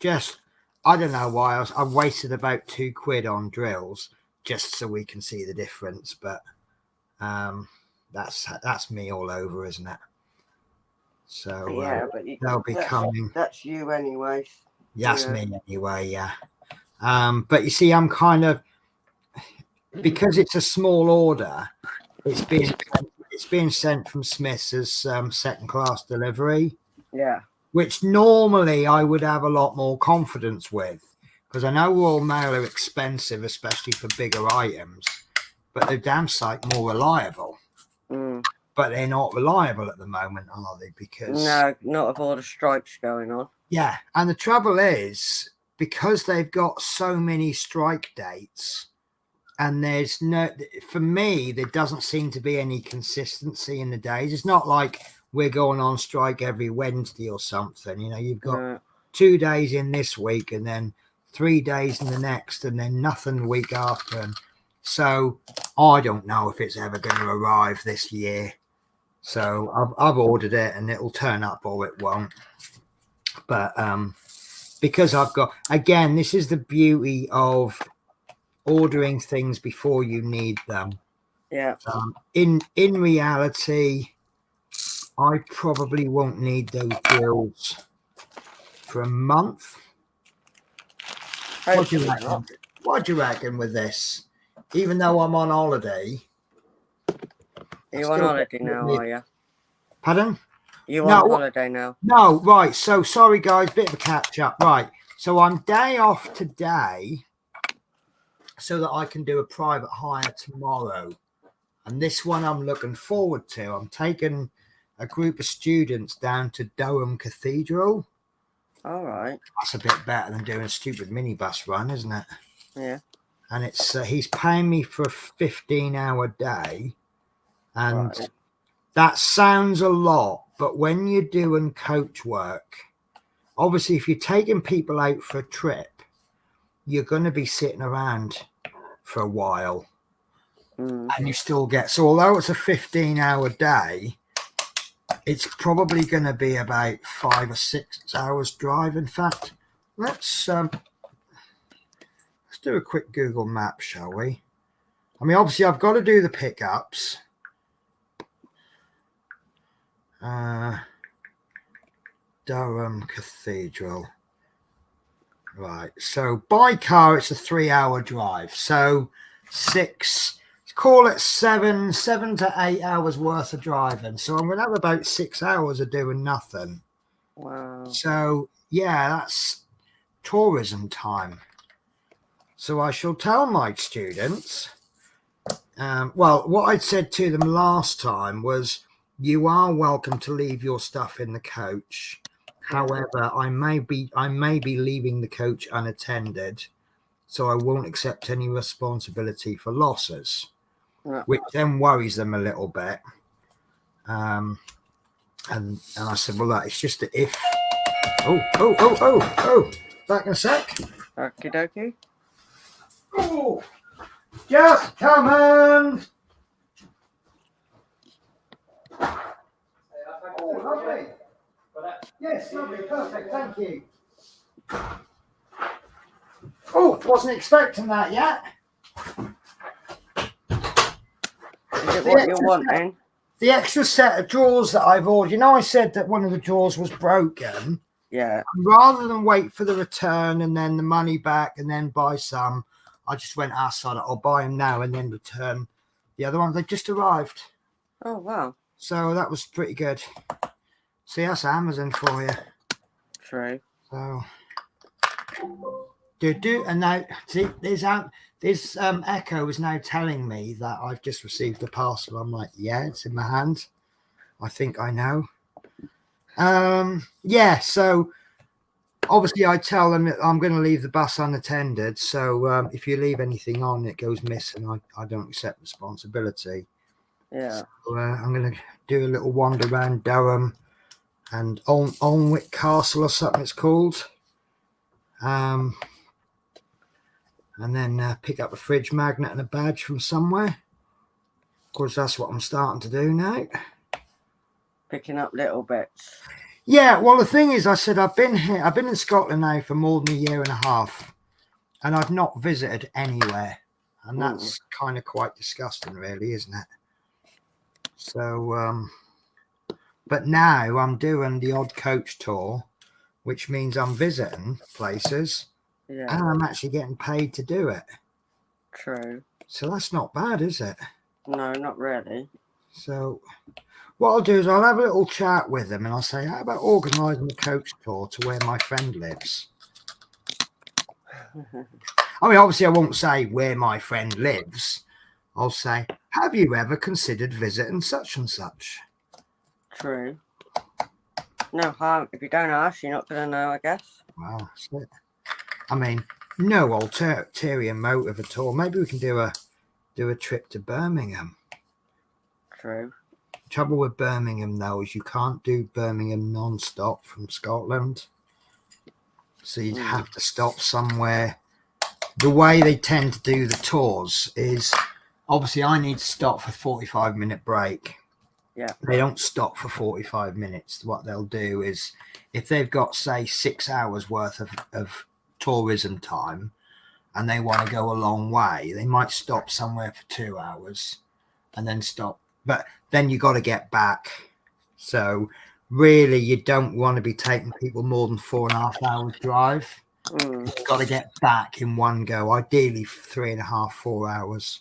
Just, I don't know why I've wasted about £2 on drills just so we can see the difference, but that's me all over, isn't it? So Yeah, but they'll be coming. That's you anyway. That's me anyway. Yeah. But you see, I'm kind of, because it's a small order. It's being sent from Smith's as second class delivery. Yeah. Which normally I would have a lot more confidence with, because I know Royal Mail are expensive, especially for bigger items, but they're damn sight more reliable. But they're not reliable at the moment, are they? Because no, not with all the strikes going on. Yeah, and the trouble is, because they've got so many strike dates, and there's no, for me, there doesn't seem to be any consistency in the days. It's not like we're going on strike every Wednesday or something. You know, you've got 2 days in this week and then 3 days in the next, and then nothing the week after. And so I don't know if it's ever going to arrive this year. So I've ordered it, and it'll turn up or it won't. But because I've got, again, this is the beauty of ordering things before you need them. Yeah. In reality, I probably won't need those drills for a month. What do you reckon? What do you reckon with this? Even though I'm on holiday. You're on holiday now, are you? Pardon? You're on holiday now. No, right. So sorry, guys. Bit of a catch up. Right. So I'm day off today, so that I can do a private hire tomorrow. And this one I'm looking forward to. I'm taking a group of students down to Durham Cathedral. All right. That's a bit better than doing a stupid minibus run, isn't it? Yeah. And it's he's paying me for a 15-hour day. And that sounds a lot, but when you're doing coach work, obviously if you're taking people out for a trip, you're going to be sitting around for a while. And you still get, so although it's a 15-hour day, it's probably going to be about 5 or 6 hours drive. In fact, let's do a quick Google map, shall we? I mean, obviously I've got to do the pickups. Durham Cathedral. Right, so by car it's a 3-hour drive. So call it 7 to 8 hours worth of driving. So I'm gonna have about 6 hours of doing nothing. Wow. So yeah, that's tourism time. So I shall tell my students, well, what I'd said to them last time was, you are welcome to leave your stuff in the coach. However, I may be leaving the coach unattended, so I won't accept any responsibility for losses, which then worries them a little bit. And I said, well, that it's just that if. Oh! Back in a sec. Okie dokie. Oh, just coming. Oh, lovely. Yes, lovely, perfect, thank you. Oh, wasn't expecting that yet. Is it what you're wanting? The extra set of drawers that I've ordered, you know, I said that one of the drawers was broken. Yeah. And rather than wait for the return and then the money back and then buy some, I just went, sod it, I'll buy them now and then return the other ones. They just arrived. Oh, wow. So that was pretty good. See, that's Amazon for you. True. So, and now see, there's Echo is now telling me that I've just received a parcel. I'm like, yeah, it's in my hand. I think I know. Yeah. So obviously I tell them that I'm going to leave the bus unattended. So if you leave anything on, it goes missing. I don't accept responsibility. Yeah. So, I'm going to do a little wander around Durham and Alnwick Castle or something it's called. And then pick up a fridge magnet and a badge from somewhere. Of course, that's what I'm starting to do now. Picking up little bits. Yeah, well, the thing is, I said I've been here. I've been in Scotland now for more than a year and a half, and I've not visited anywhere, and that's kind of quite disgusting, really, isn't it? So, but now I'm doing the odd coach tour, which means I'm visiting places, and I'm actually getting paid to do it. True. So that's not bad, is it? No, not really. So what I'll do is I'll have a little chat with them and I'll say, how about organising a coach tour to where my friend lives? I mean, obviously I won't say where my friend lives. I'll say, have you ever considered visiting such and such? True. No harm. If you don't ask, you're not going to know, I guess. Well, that's it. I mean, no ulterior motive at all. Maybe we can do a trip to Birmingham. True. Trouble with Birmingham though is you can't do Birmingham non-stop from Scotland, so you'd have to stop somewhere. The way they tend to do the tours is obviously I need to stop for 45-minute break. Yeah. They don't stop for 45 minutes. What they'll do is if they've got say 6 hours worth of tourism time and they want to go a long way, they might stop somewhere for 2 hours and then stop. But then you got to get back. So really, you don't want to be taking people more than 4.5 hours drive. You've got to get back in one go, ideally 3.5, 4 hours.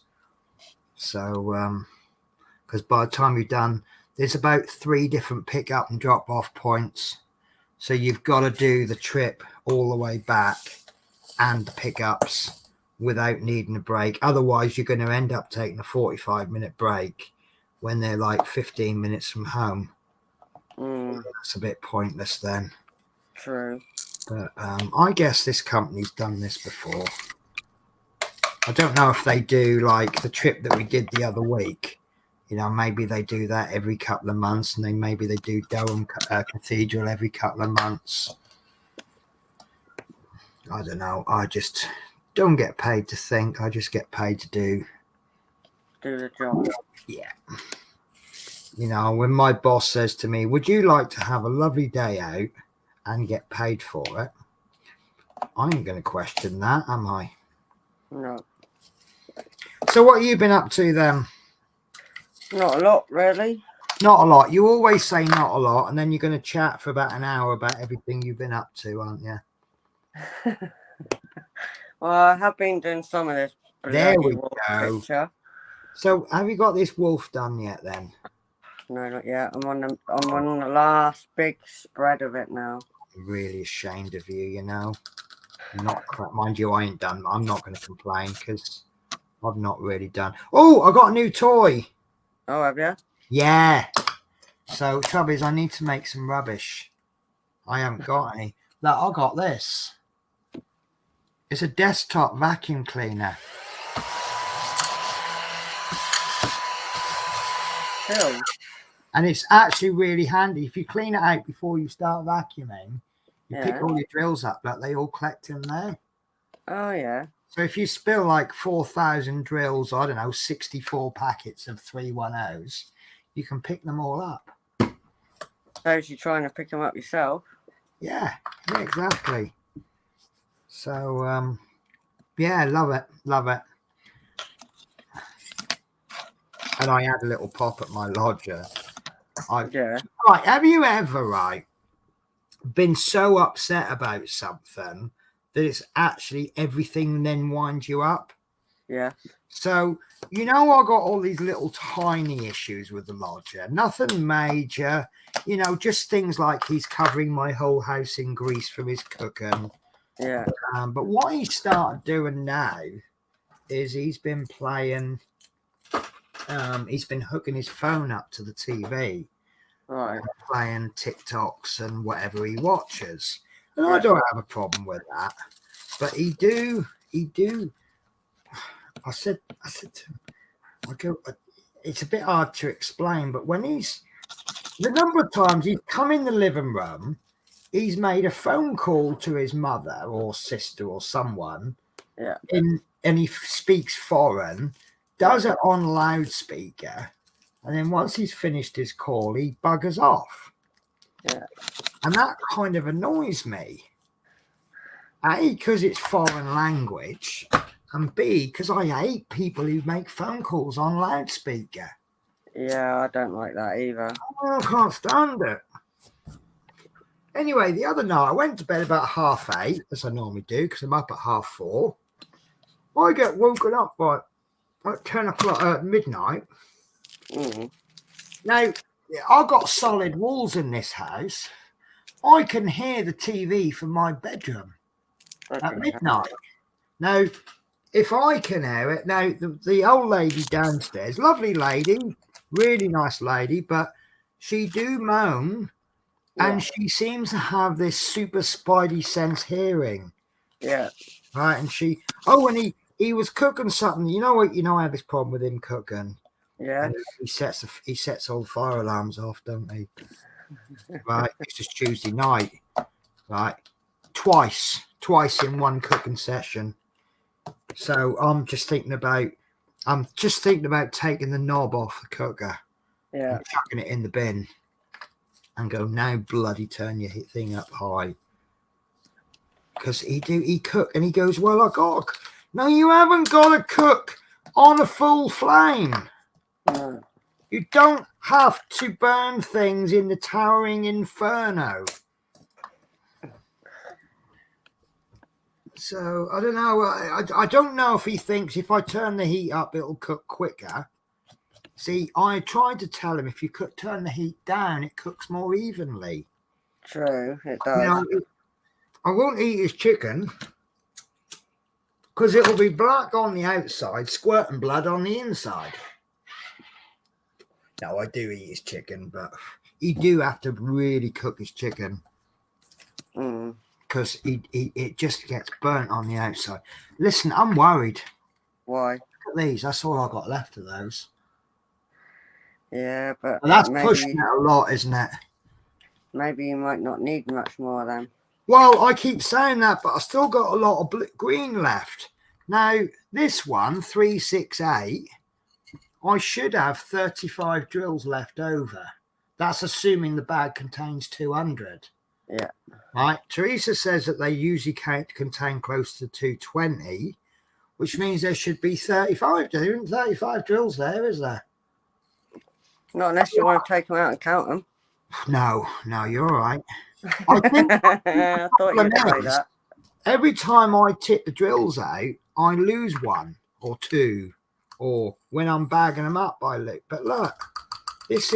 So, because by the time you're done, there's about 3 different pick up and drop off points. So you've got to do the trip all the way back and the pickups without needing a break. Otherwise, you're going to end up taking a 45-minute break when they're like 15 minutes from home. That's a bit pointless then. True. But I guess this company's done this before. I don't know if they do like the trip that we did the other week. You know, maybe they do that every couple of months, and then maybe they do Durham Cathedral every couple of months. I don't know. I just don't get paid to think. I just get paid to do the job. Yeah. You know, when my boss says to me, would you like to have a lovely day out and get paid for it? I ain't going to question that, am I? No. So what have you been up to then? Not a lot, really. Not a lot. You always say not a lot, and then you're going to chat for about an hour about everything you've been up to, aren't you? Well, I have been doing some of this. There we Wolf go. Picture. So have you got this wolf done yet then? No, not yet. I'm on the last big spread of it now. I'm really ashamed of you, you know. Not crap. Mind you, I ain't done. I'm not going to complain because I've not really done. Oh, I got a new toy. Oh, have you? Yeah. So trouble is I need to make some rubbish. I haven't got any. Look, I got this. It's a desktop vacuum cleaner. Cool. And it's actually really handy. If you clean it out before you start vacuuming, you pick all your drills up, like they all collect in there. Oh, yeah. So if you spill like 4,000 drills, I don't know, 64 packets of 310s, you can pick them all up. So you're trying to pick them up yourself? Yeah, exactly. So, yeah, love it. And I had a little pop at my lodger. Yeah. Right, have you ever, been so upset about something that it's actually everything then winds you up? Yeah. So, you know, I got all these little tiny issues with the lodger. Nothing major, you know, just things like he's covering my whole house in grease from his cooking. Yeah. But what he started doing now is he's been playing, he's been hooking his phone up to the TV. Right. Playing TikToks and whatever he watches. And I don't have a problem with that. But he do. I said to him, I go, it's a bit hard to explain, but when the number of times he's come in the living room, he's made a phone call to his mother or sister or someone, and he speaks foreign, does it on loudspeaker, and then once he's finished his call, he buggers off. Yeah. And that kind of annoys me. A, because it's foreign language, and B, because I hate people who make phone calls on loudspeaker. Yeah, I don't like that either. I can't stand it. Anyway, the other night I went to bed about 8:30, as I normally do, because I'm up at 4:30. I get woken up by like 10 o'clock at midnight. Now, I've got solid walls in this house. I can hear the TV from my bedroom at midnight. Now, if I can hear it, now the old lady downstairs, lovely lady, really nice lady, but she do moan, and she seems to have this super spidey sense hearing. Yeah. Right, and and he was cooking something. You know I have this problem with him cooking. Yeah. He sets all the fire alarms off, don't he? Right, it's just Tuesday night. Right, twice in one cooking session. So I'm just thinking about taking the knob off the cooker, and chucking it in the bin, and go, now bloody turn your thing up high. Because he cook, and he goes, well, no, you haven't got to cook on a full flame. No. You don't have to burn things in the towering inferno. So I don't know. I don't know if he thinks if I turn the heat up, it'll cook quicker. See, I tried to tell him if you could turn the heat down, it cooks more evenly. True, it does. I won't eat his chicken because it'll be black on the outside, squirting blood on the inside. No, I do eat his chicken, but he do have to really cook his chicken because it just gets burnt on the outside. Listen, I'm worried. Why? Look at these. That's all I got left of those. Yeah, but and that's pushing it a lot, isn't it? Maybe you might not need much more then. Well, I keep saying that, but I still got a lot of green left. Now, this one, 368, I should have 35 drills left over. That's assuming the bag contains 200. Yeah. Right. Teresa says that they usually contain close to 220, which means there should be 35. There isn't 35 drills there, is there? Not unless you want to take them out and count them. No, you're all right. I think I thought you'd say that. Every time I tip the drills out, I lose one or two, or when I'm bagging them up, I look. But look, that's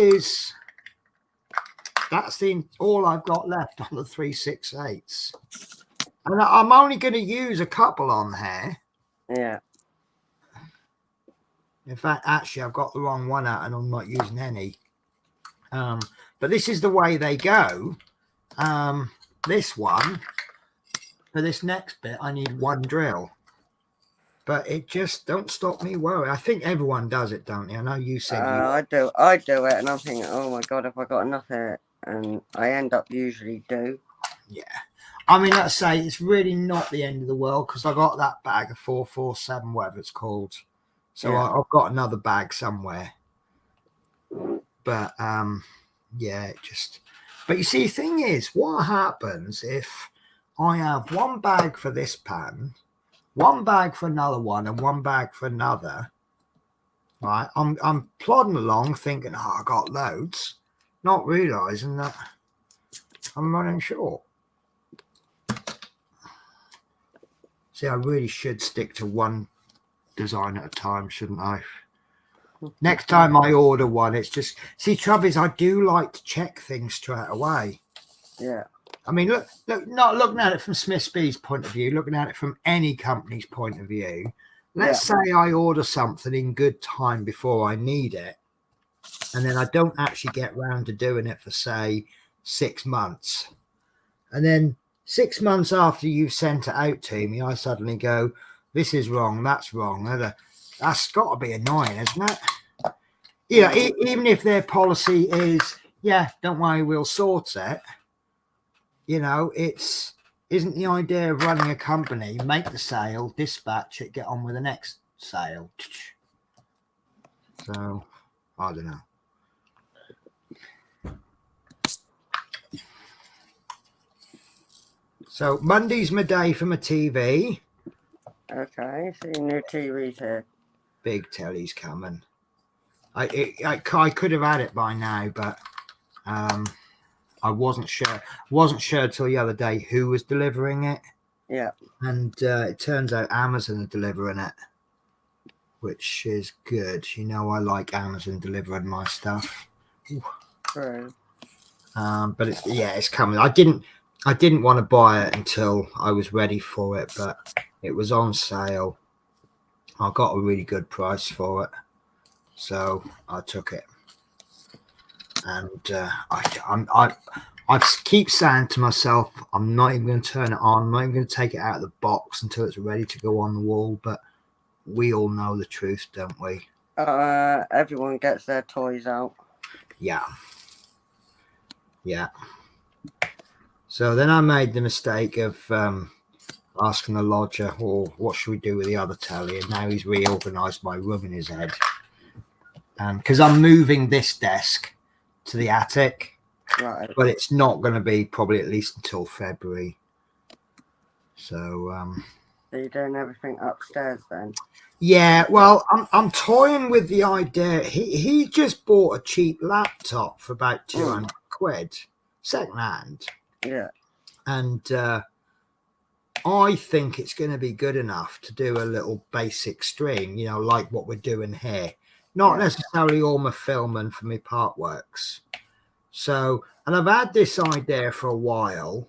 all I've got left on the 368s, and I'm only going to use a couple on here. Yeah. In fact, actually, I've got the wrong one out, and I'm not using any. But this is the way they go. This one, for this next bit, I need one drill. But it just don't stop me worrying. I think everyone does it, don't they? I know you said I do it, and I'm thinking, oh my god, have I got enough here? And I end up usually do. Yeah. I mean, let's say it's really not the end of the world because I got that bag of 447, whatever it's called. So yeah. I've got another bag somewhere. But yeah, it just. But you see, the thing is, what happens if I have one bag for this pan, one bag for another one, and one bag for another? Right, I'm plodding along, thinking, oh, I got loads, not realizing that I'm running short. See, I really should stick to one design at a time, shouldn't I? Next time I order one, it's just... See, trouble is, I do like to check things straight away. Yeah. I mean, look, not looking at it from Smith Speed's point of view, looking at it from any company's point of view. Let's say I order something in good time before I need it, and then I don't actually get round to doing it for, say, 6 months. And then 6 months after you've sent it out to me, I suddenly go, this is wrong, that's wrong. That's got to be annoying, isn't it? Yeah, even if their policy is, yeah, don't worry, we'll sort it. You know, isn't the idea of running a company, make the sale, dispatch it, get on with the next sale. So, I don't know. So, Monday's my day for my TV. Okay, so your new TV's here. Big telly's coming. I could have had it by now, but I wasn't sure. Wasn't sure till the other day who was delivering it. Yeah. And it turns out Amazon are delivering it, which is good. You know, I like Amazon delivering my stuff. True. But it's coming. I didn't want to buy it until I was ready for it, but it was on sale. I got a really good price for it, so I took it. And I keep saying to myself, I'm not even going to turn it on. I'm not even going to take it out of the box until it's ready to go on the wall. But we all know the truth, don't we? Everyone gets their toys out. Yeah. So then I made the mistake of asking the lodger, "Well, what should we do with the other telly?" And now he's reorganised my room in his head. Because I'm moving this desk to the attic, Right. but it's not going to be probably at least until February. So So you're doing everything upstairs then? yeah, well, I'm toying with the idea. He just bought a cheap laptop for about 200 quid, second hand. Yeah. And I think it's going to be good enough to do a little basic stream, you know, like what we're doing here. Not necessarily all my filming for my part works. So, and I've had this idea for a while.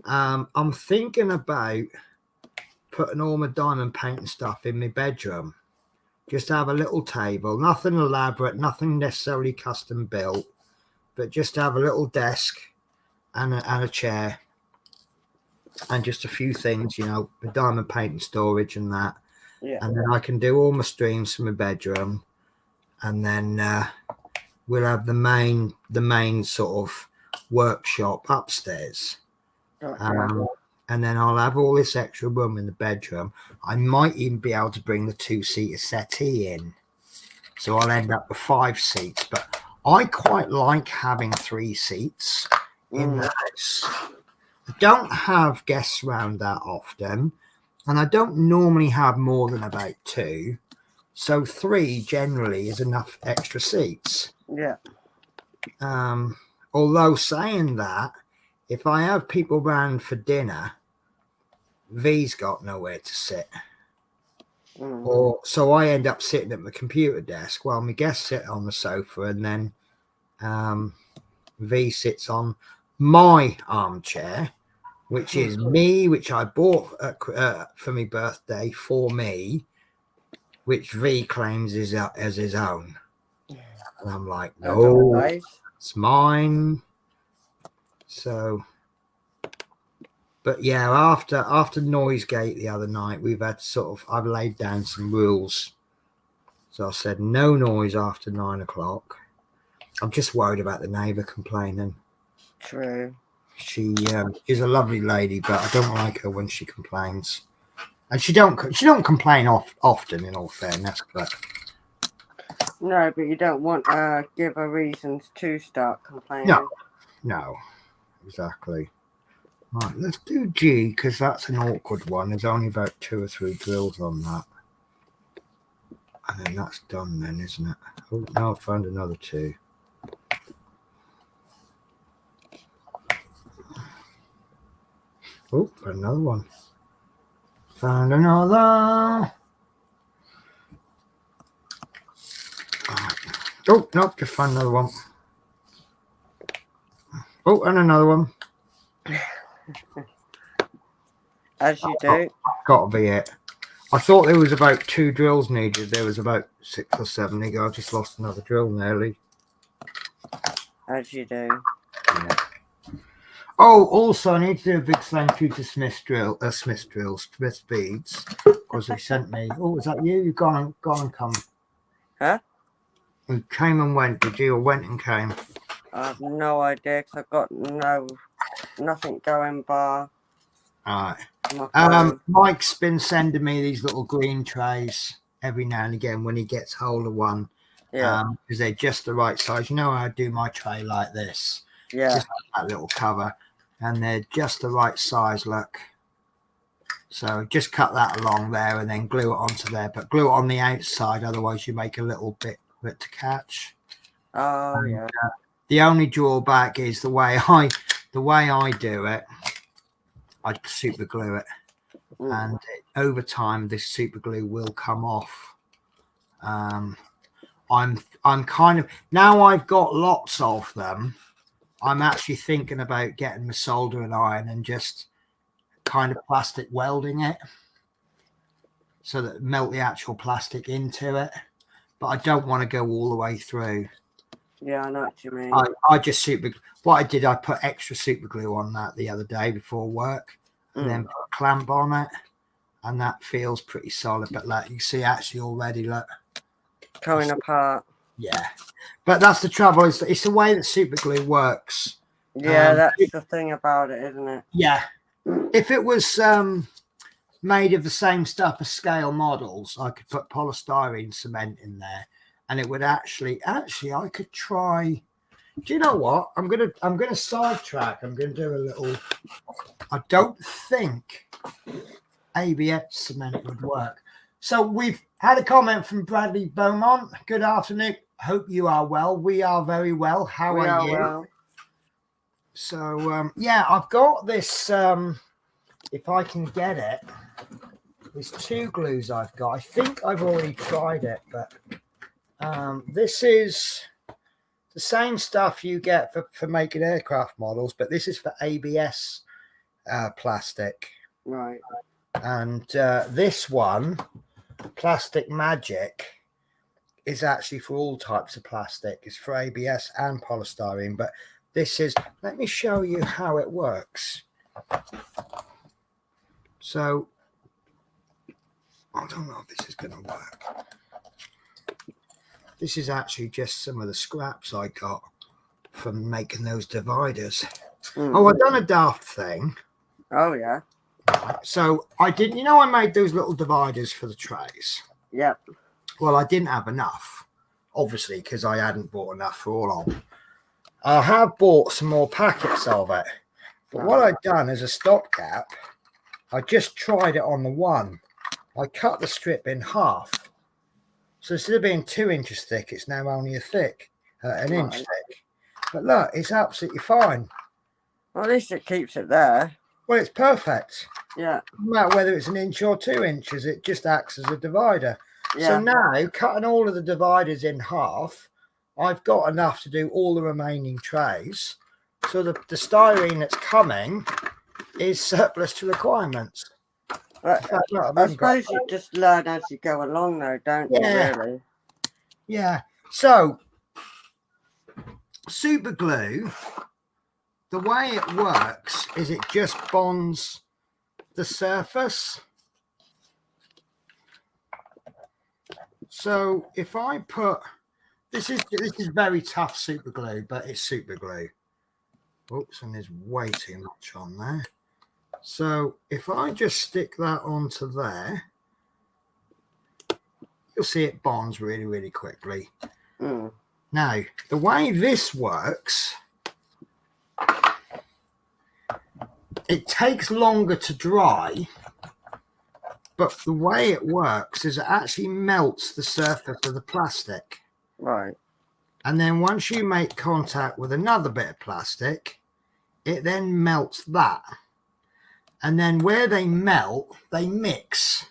I'm thinking about putting all my diamond painting stuff in my bedroom. Just have a little table, nothing elaborate, nothing necessarily custom built, but just have a little desk and a chair and just a few things, you know, the diamond painting storage and that. Yeah. And then I can do all my streams from my bedroom, and then we'll have the main sort of workshop upstairs. And then I'll have all this extra room in the bedroom. I might even be able to bring the 2-seater settee in, so I'll end up with 5 seats. But I quite like having 3 seats in the house. I don't have guests around that often, and I don't normally have more than about 2. So 3 generally is enough extra seats. Yeah. Although saying that, if I have people round for dinner, V's got nowhere to sit. Or so I end up sitting at my computer desk while my guests sit on the sofa, and then V sits on my armchair, which is me, which I bought for my birthday for me, which V claims is as his own. And I'm like, no, it's mine. So, but yeah, after Noisegate the other night, we've had I've laid down some rules. So I said no noise after 9 o'clock. I'm just worried about the neighbour complaining. True. She is a lovely lady, but I don't like her when she complains. And she don't complain often, in all fairness, but no, but you don't want to give her reasons to start complaining. No, exactly. Right, let's do G, because that's an awkward one. There's only about 2 or 3 drills on that. And then that's done then, isn't it? Oh, now I found another 2. Oh, another one. Found another. Oh, no, just found another one. Oh, and another one. As you do. Got to be it. I thought there was about 2 drills needed. There was about 6 or 7. I just lost another drill nearly. As you do. Yeah. Oh, also, I need to do a big thank you to Smith Beads, because they sent me. Oh, was that you? You've gone and come. Huh? You came and went, did you? Or went and came? I have no idea because I've got nothing going bar All my right. phone. Mike's been sending me these little green trays every now and again when he gets hold of one. Yeah. Because they're just the right size. You know how I do my tray like this? Yeah. Just like that little cover. And they're just the right size, look. So just cut that along there and then glue it onto there. But glue it on the outside, otherwise you make a little bit of it to catch. Oh, And, yeah. the only drawback is the way I do it. I super glue it. And over time this super glue will come off. I'm kind of, now I've got lots of them, I'm actually thinking about getting the soldering iron and just kind of plastic welding it so that melt the actual plastic into it, but I don't want to go all the way through. Yeah, I know what you mean. I just what I did, I put extra super glue on that the other day before work and then put a clamp on it, and that feels pretty solid. But like you see actually already, look, Coming apart. Yeah, but that's the trouble. It's the way that super glue works. Yeah, that's the thing about it, isn't it? Yeah, if it was made of the same stuff as scale models, I could put polystyrene cement in there, and it would actually I could try. Do you know what? I'm gonna sidetrack. I'm gonna do a little. I don't think ABS cement would work. So we've had a comment from Bradley Beaumont. Good afternoon. Hope you are well. We are very well. How are you? Well. So yeah, I've got this. If I can get it, there's two glues I've got. I think I've already tried it, but this is the same stuff you get for making aircraft models, but this is for ABS plastic. Right. And this one, Plastic Magic, is actually for all types of plastic. It's for ABS and polystyrene, but this is, let me show you how it works. So I don't know if this is going to work. This is actually just some of the scraps I got from making those dividers. Oh, I've done a daft thing. Oh, yeah. So I didn't, I made those little dividers for the trays. Yep. Well, I didn't have enough, obviously, because I hadn't bought enough for all of them. I have bought some more packets of it. But what I've done as a stopgap, I just tried it on the one. I cut the strip in half. So instead of being 2 inches thick, it's now only an inch thick. But look, it's absolutely fine. Well, at least it keeps it there. Well, it's perfect. Yeah. No matter whether it's 1 inch or 2 inches, it just acts as a divider. Yeah. So now, cutting all of the dividers in half, I've got enough to do all the remaining trays. So the styrene that's coming is surplus to requirements. But I suppose you just learn as you go along, though, don't you, really? Yeah. So, super glue, the way it works is it just bonds the surface. So if I put, this is very tough super glue, but it's super glue. Oops, and there's way too much on there. So if I just stick that onto there, you'll see it bonds really, really quickly. Now, the way this works, it takes longer to dry, but the way it works is it actually melts the surface of the plastic. Right. And then once you make contact with another bit of plastic, it then melts that. And then where they melt, they mix.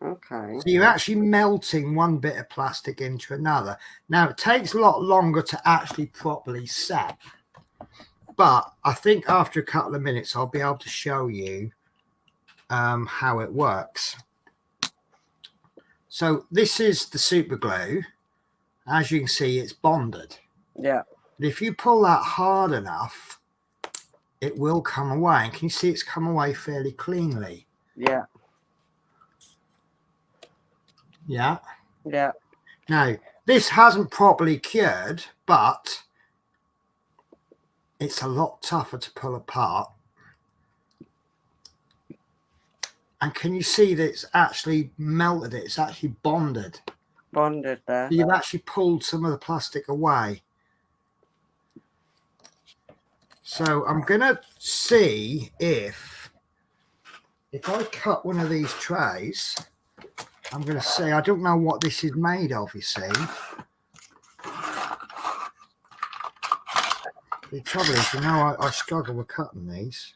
Okay. So you're actually melting one bit of plastic into another. Now, it takes a lot longer to actually properly set. But I think after a couple of minutes, I'll be able to show you how it works. So this is the super glue. As you can see, it's bonded. Yeah. But if you pull that hard enough, it will come away. And can you see it's come away fairly cleanly? Yeah. Yeah. Yeah. Now, this hasn't properly cured, but it's a lot tougher to pull apart. And can you see that it's actually melted it? It's actually bonded. Bonded there. You've actually pulled some of the plastic away. So I'm going to see if I cut one of these trays, I'm going to see, I don't know what this is made of, you see. The trouble is, you know, I struggle with cutting these.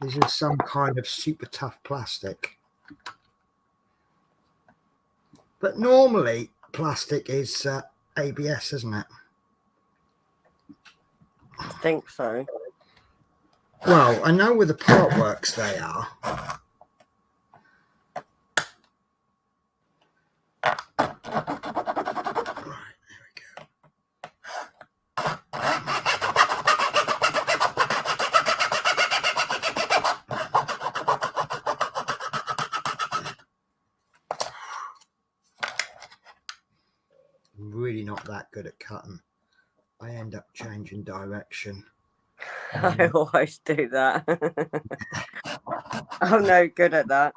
These are some kind of super tough plastic. But normally, plastic is ABS, isn't it? I think so. Well, I know with the part works they are. Right, there we go. I'm really not that good at cutting. I end up changing direction. I always do that. I'm no good at that.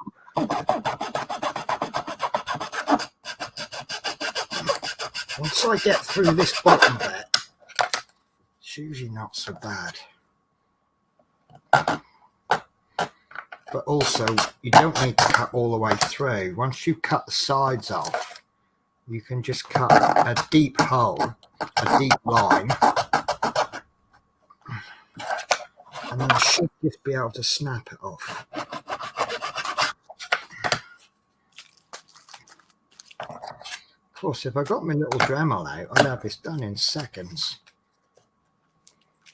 Once I get through this bottom bit, it's usually not so bad. But also, you don't need to cut all the way through. Once you cut the sides off, you can just cut a deep hole, a deep line, and then you should just be able to snap it off. Of course, if I got my little Dremel out, I'd have this done in seconds.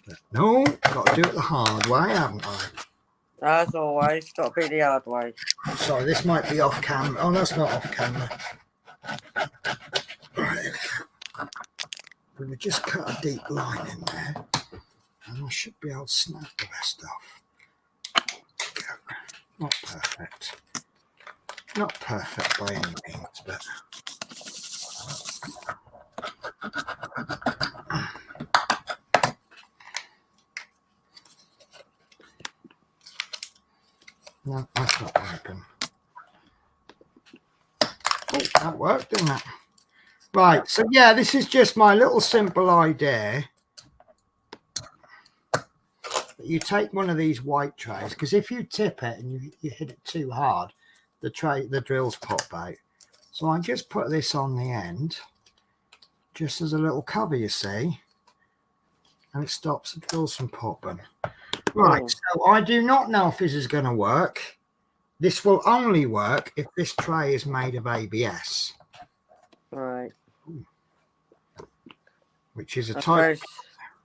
But no, got to do it the hard way, haven't I? As always, got to be the hard way. Sorry, this might be off camera. Oh, that's not off camera. Right. We would just cut a deep line in there, and I should be able to snap the rest off. Not perfect. Not perfect by any means, but no, that's not working. Oh, that worked, didn't it? Right, so yeah, this is just my little simple idea. You take one of these white trays, because if you tip it and you hit it too hard, the drills pop out. So I just put this on the end, just as a little cover, you see, and it stops the drills from popping. Right, so I do not know if this is going to work. This will only work if this tray is made of ABS. Right. Which is a I type. suppose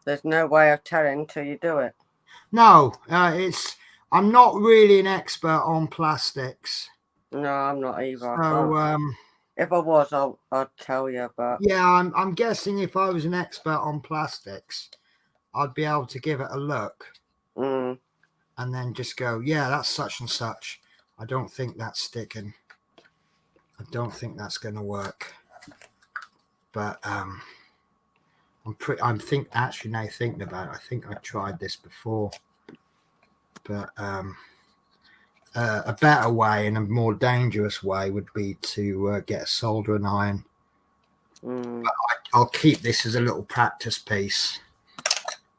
there's no way of telling until you do it. No, I'm not really an expert on plastics. No, I'm not either. So, if I was, I'd tell you. But yeah, I'm guessing if I was an expert on plastics, I'd be able to give it a look and then just go, yeah, that's such and such. I don't think that's sticking. I don't think that's going to work. But actually now thinking about it, I think I tried this before. But a better way and a more dangerous way would be to get a soldering iron. But I'll keep this as a little practice piece.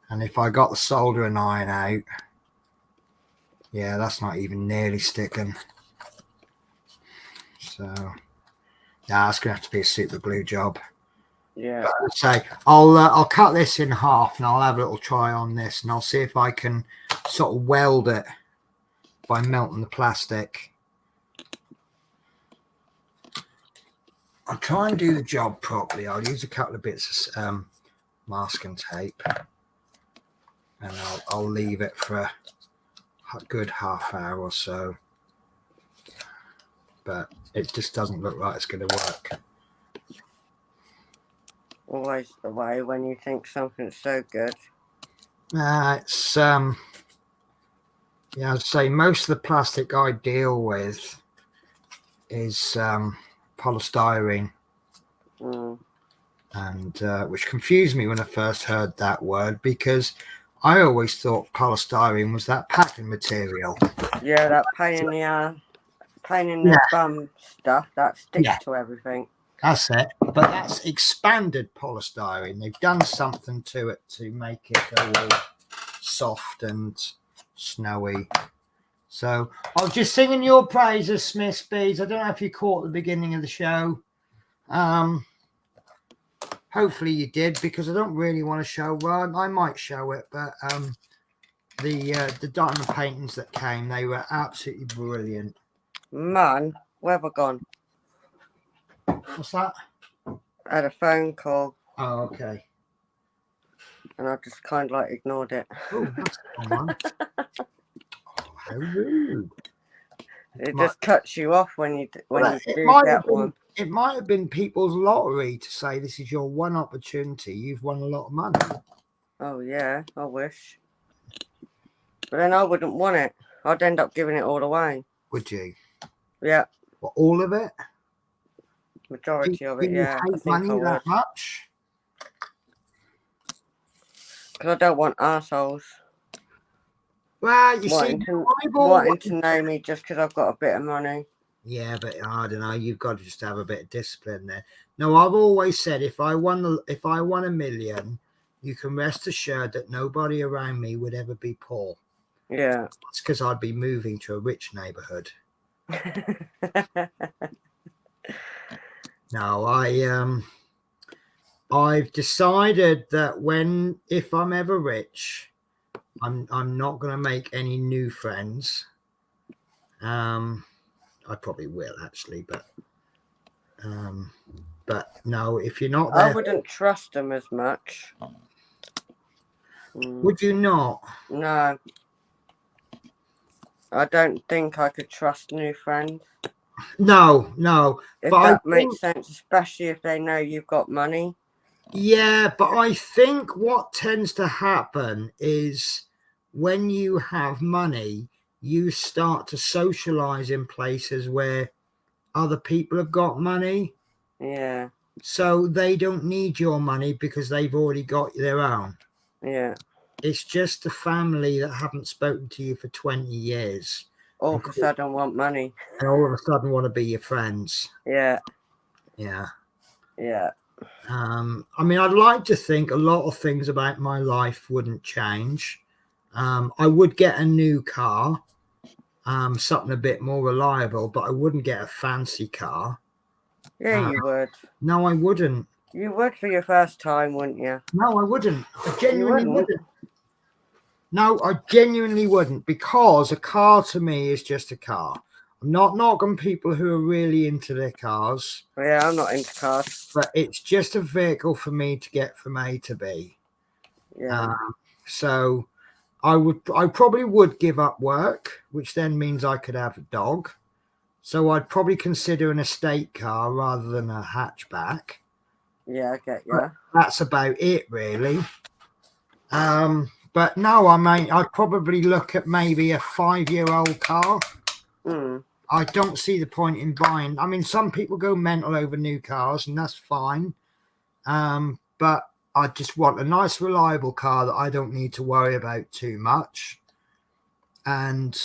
And if I got the soldering iron out, yeah, that's not even nearly sticking. So, yeah, that's going to have to be a super glue job. yeah. But I'd say I'll cut this in half and I'll have a little try on this and I'll see if I can sort of weld it by melting the plastic. I'll try and do the job properly. I'll use a couple of bits of masking tape and I'll leave it for a good half hour or so. But it just doesn't look like it's going to work. always the way when you think something's so good. It's yeah, I'd say most of the plastic I deal with is polystyrene, and which confused me when I first heard that word, because I always thought polystyrene was that packing material. Yeah, that pain in the bum stuff that sticks to everything. That's it. But that's expanded polystyrene. They've done something to it to make it go all soft and snowy. So I was just singing your praises, Smith's Beads. I don't know if you caught the beginning of the show. Hopefully you did, because I don't really want to show. Well, I might show it, but the diamond paintings that came, they were absolutely brilliant. Man, where have I gone? What's that? I had a phone call. Oh, okay. And I just kind of like ignored it. Oh, that's fun. Oh, how rude. It just cuts you off when you do get one. It might have been people's lottery to say this is your one opportunity. You've won a lot of money. Oh, yeah, I wish. But then I wouldn't want it. I'd end up giving it all away. Would you? Yeah. What, all of it? Majority of it, yeah. You hate money that much? Because I don't want arseholes. Well, you wanting to know me just because I've got a bit of money. Yeah, but I don't know. You've got to just have a bit of discipline there. No, I've always said if I won $1 million, you can rest assured that nobody around me would ever be poor. Yeah, it's because I'd be moving to a rich neighborhood. No, I've decided that if I'm ever rich, I'm not going to make any new friends. I probably will actually, but no, if you're not there, I wouldn't trust them as much. Would you not? No, I don't think I could trust new friends. No. If that makes sense, especially if they know you've got money. Yeah, but I think what tends to happen is when you have money, you start to socialize in places where other people have got money. Yeah. So they don't need your money because they've already got their own. Yeah. It's just the family that haven't spoken to you for 20 years. All of a sudden want money. And all of a sudden want to be your friends. Yeah. Yeah. Yeah. I mean, I'd like to think a lot of things about my life wouldn't change. I would get a new car, something a bit more reliable, but I wouldn't get a fancy car. Yeah, you would. No, I wouldn't. You would for your first time, wouldn't you? No, I wouldn't. I genuinely wouldn't. No, I genuinely wouldn't, because a car to me is just a car. I'm not knocking people who are really into their cars. Yeah, I'm not into cars. But it's just a vehicle for me to get from A to B. Yeah. So I probably would give up work, which then means I could have a dog. So I'd probably consider an estate car rather than a hatchback. Yeah, I get you. But that's about it, really. But no, I'd probably look at maybe a 5-year-old car. I don't see the point in buying. I mean, some people go mental over new cars, and that's fine. But I just want a nice, reliable car that I don't need to worry about too much. And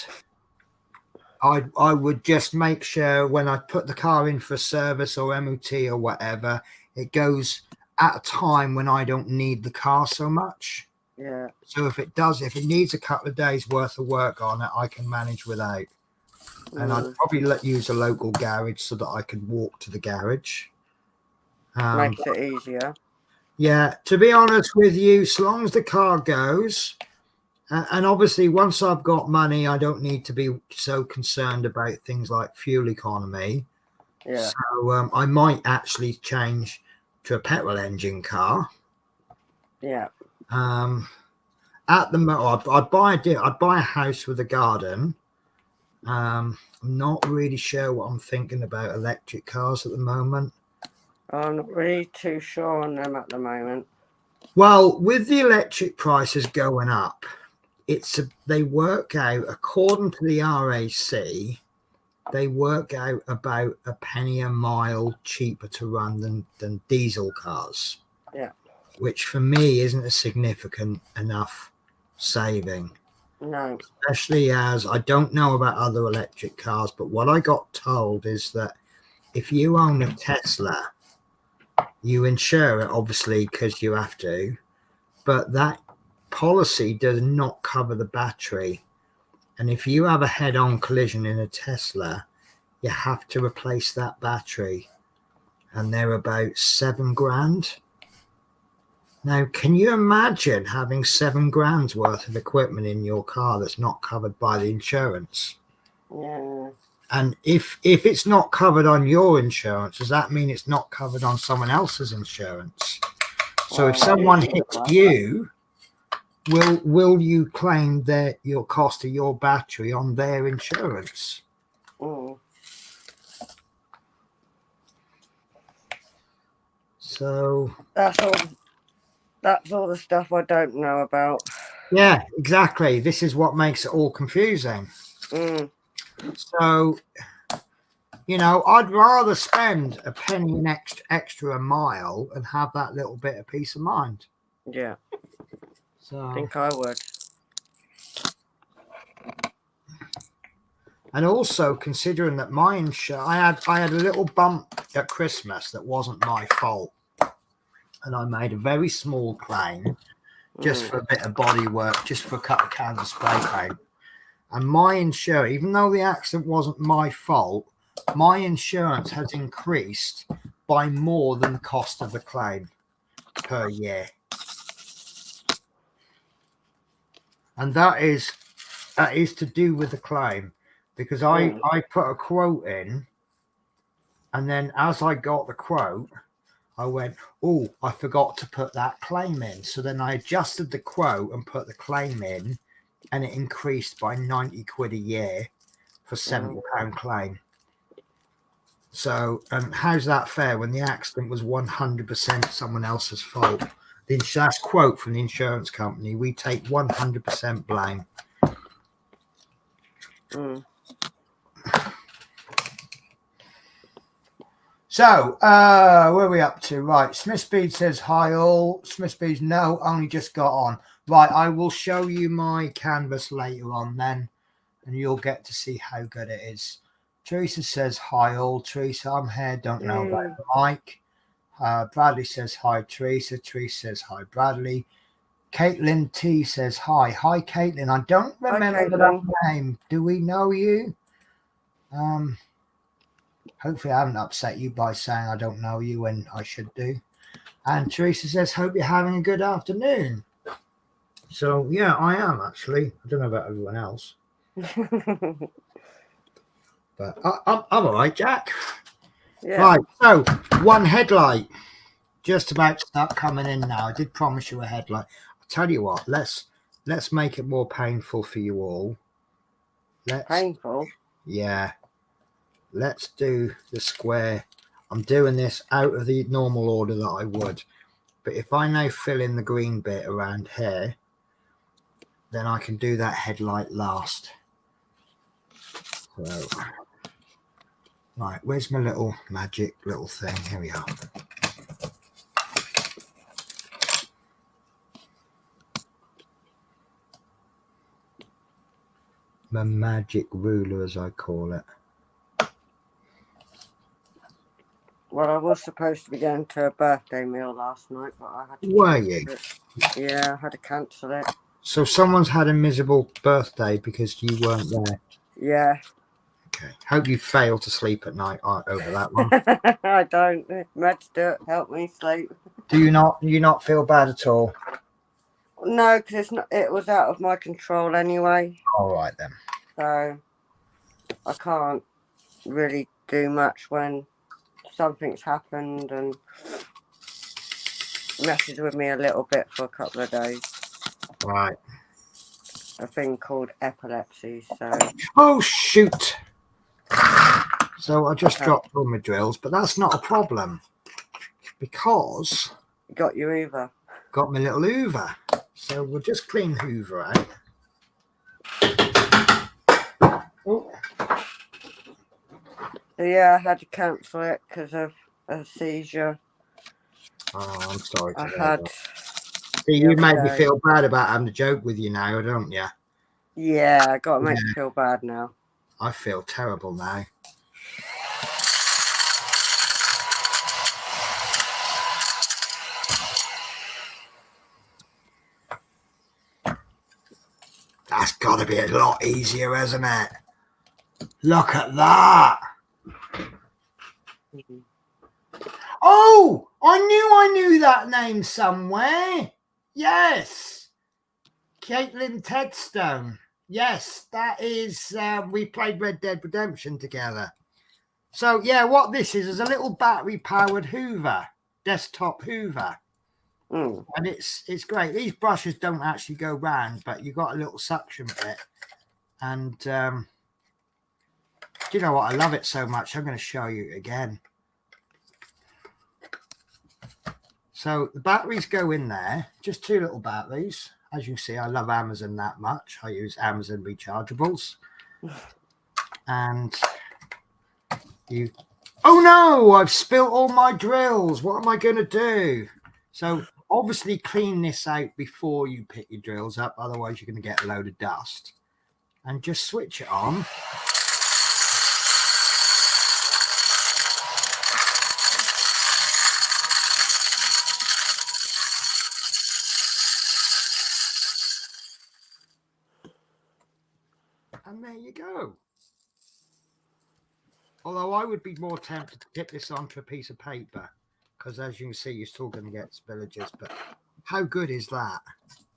I would just make sure when I put the car in for service or MOT or whatever, it goes at a time when I don't need the car so much. Yeah. So if it needs a couple of days worth of work on it, I can manage without. And I'd probably use a local garage so that I could walk to the garage. Makes it easier. Yeah, to be honest with you, as long as the car goes, and obviously once I've got money, I don't need to be so concerned about things like fuel economy. Yeah. So I might actually change to a petrol engine car. Yeah. At the moment, I'd buy a house with a garden. I'm not really sure what I'm thinking about electric cars at the moment. I'm not really too sure on them at the moment. Well, with the electric prices going up, they work out, according to the RAC, they work out about a penny a mile cheaper to run than diesel cars. Yeah. Which for me isn't a significant enough saving. No. Especially as I don't know about other electric cars, but what I got told is that if you own a Tesla, you insure it, obviously, because you have to, but that policy does not cover the battery. And if you have a head-on collision in a Tesla, you have to replace that battery. And they're about $7,000. Now, can you imagine having $7,000 worth of equipment in your car that's not covered by the insurance? Yeah. And if it's not covered on your insurance, does that mean it's not covered on someone else's insurance? So if someone hits you, will you claim your cost of your battery on their insurance? Mm. So That's all the stuff I don't know about. Yeah, exactly. This is what makes it all confusing. Mm. So, I'd rather spend a penny an extra a mile and have that little bit of peace of mind. Yeah. So I think I would. And also considering that my insurance, I had a little bump at Christmas that wasn't my fault, and I made a very small claim just for a bit of body work, just for a couple of cans of spray paint. And my insurance, even though the accident wasn't my fault, my insurance has increased by more than the cost of the claim per year. And that is to do with the claim, because I put a quote in, and then as I got the quote, I went, oh, I forgot to put that claim in. So then I adjusted the quote and put the claim in, and it increased by 90 quid a year for £70 claim. So how's that fair when the accident was 100% someone else's fault? That's quote from the insurance company. We take 100% blame. Mm. So, where are we up to? Right, Smithspeed says, hi all. Smithspeed's no, only just got on. Right, I will show you my canvas later on then, and you'll get to see how good it is. Teresa says, hi all. Teresa, I'm here, don't know about Mike. Bradley says, hi Teresa. Teresa says, hi Bradley. Caitlin T says, hi. Hi Caitlin, I don't remember that name. Do we know you? Hopefully I haven't upset you by saying I don't know you when I should do. And Teresa says, hope you're having a good afternoon. So, yeah, I am actually. I don't know about everyone else. But I'm all right, Jack. Yeah. Right, so one headlight. Just about to start coming in now. I did promise you a headlight. I'll tell you what, let's make it more painful for you all. Painful? Yeah. Let's do the square. I'm doing this out of the normal order that I would. But if I now fill in the green bit around here, then I can do that headlight last. So, right, where's my little magic little thing? Here we are. My magic ruler, as I call it. Well, I was supposed to be going to a birthday meal last night, but I had to cancel it. Yeah, I had to cancel it. So someone's had a miserable birthday because you weren't there? Yeah. Okay. Hope you fail to sleep at night over that one. I don't. Meds do help me sleep. Do you not feel bad at all? No, because it was out of my control anyway. All right then. So I can't really do much when something's happened and messes with me a little bit for a couple of days. Right. A thing called epilepsy. So. Oh shoot! So I just dropped all my drills, but that's not a problem. because You got your Hoover. got my little Hoover. So we'll just clean Hoover out. Oh. So yeah, I had to cancel it because of a seizure. Oh, I'm sorry to I hear had. that. See, the you other made me day. feel bad about having to joke with you now, don't you? Yeah, I got to make Yeah. you feel bad now. I feel terrible now. That's got to be a lot easier, hasn't it? Look at that. Mhm. Oh, I knew that name somewhere. Yes. Caitlin Tedstone. Yes, that is, we played Red Dead Redemption together. So, yeah, what this is a little battery-powered Hoover, desktop Hoover. Mm. And it's great. These brushes don't actually go round, but you've got a little suction bit. And do you know what? I love it so much. I'm going to show you again. So the batteries go in there, just 2 little batteries. As you can see, I love Amazon that much. I use Amazon rechargeables. And you... Oh no, I've spilt all my drills. What am I going to do? So obviously clean this out before you pick your drills up. Otherwise you're going to get a load of dust. And just switch it on. And there you go. Although I would be more tempted to tip this onto a piece of paper, because as you can see, you're still going to get spillages. But how good is that?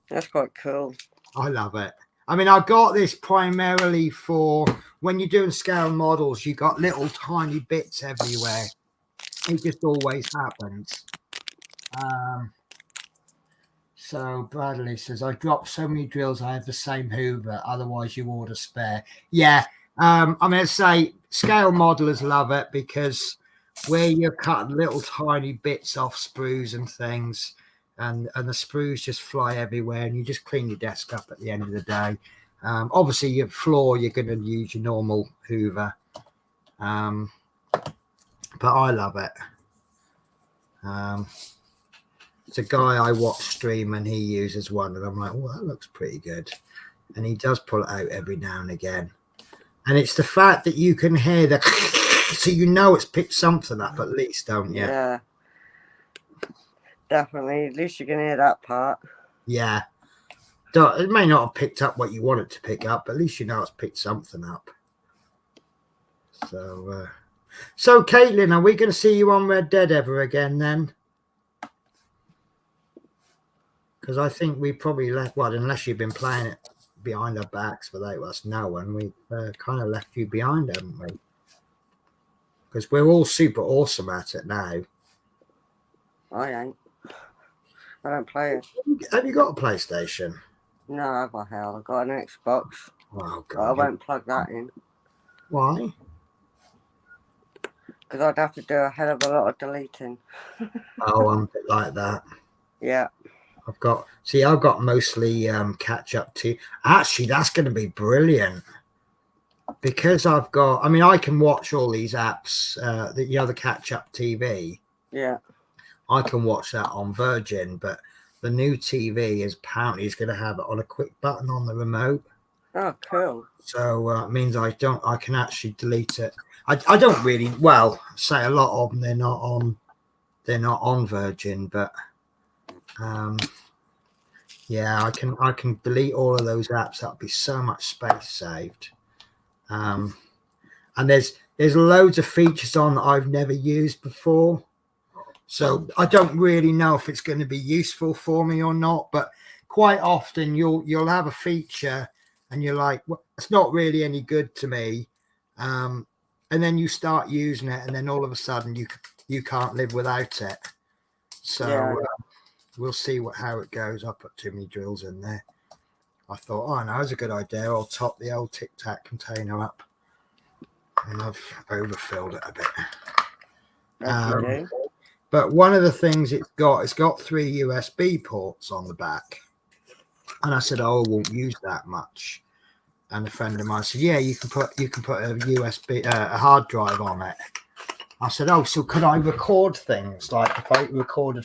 That's quite cool. I love it. I mean, I got this primarily for when you're doing scale models, you got little tiny bits everywhere. It just always happens. So Bradley says, I dropped so many drills, I have the same Hoover. Otherwise, you order spare. Yeah. I'm going to say scale modelers love it because where you're cutting little tiny bits off sprues and things, and the sprues just fly everywhere, and you just clean your desk up at the end of the day. Obviously, your floor, you're going to use your normal Hoover. But I love it. It's a guy I watch stream and he uses one, and I'm like, well, that looks pretty good. And he does pull it out every now and again. And it's the fact that you can hear the so you know it's picked something up at least, don't you? Yeah. Definitely. At least you can hear that part. Yeah. It may not have picked up what you want it to pick up, but at least you know it's picked something up. So, Caitlin, are we going to see you on Red Dead ever again then? Because I think we probably left, well, unless you've been playing it behind our backs without us knowing, we've kind of left you behind, haven't we? Because we're all super awesome at it now. I ain't. I don't play it. Have you got a PlayStation? No, what the hell? I've got an Xbox. Oh, But I God. won't plug that in. Why? Because I'd have to do a hell of a lot of deleting. Oh, I'm a bit like that. Yeah. I've got mostly catch up to. Actually, that's going to be brilliant because I can watch all these apps. The catch up TV. Yeah. I can watch that on Virgin, but the new TV is apparently going to have it on a quick button on the remote. Oh, cool. So it means I can actually delete it. I don't really, well, say a lot of them they're not on Virgin, but yeah, I can delete all of those apps. That'll be so much space saved. And there's loads of features on that I've never used before. So I don't really know if it's going to be useful for me or not, but quite often you'll have a feature and you're like, well, it's not really any good to me. And then you start using it, and then all of a sudden you can't live without it. So Yeah. We'll see how it goes. I put too many drills in there. I thought, oh no, that's a good idea. I'll top the old Tic Tac container up, and I've overfilled it a bit. But one of the things it's got 3 USB ports on the back. And I said, oh, I won't use that much. And a friend of mine said, yeah, you can put a USB, a hard drive on it. I said, oh, so could I record things? Like if I recorded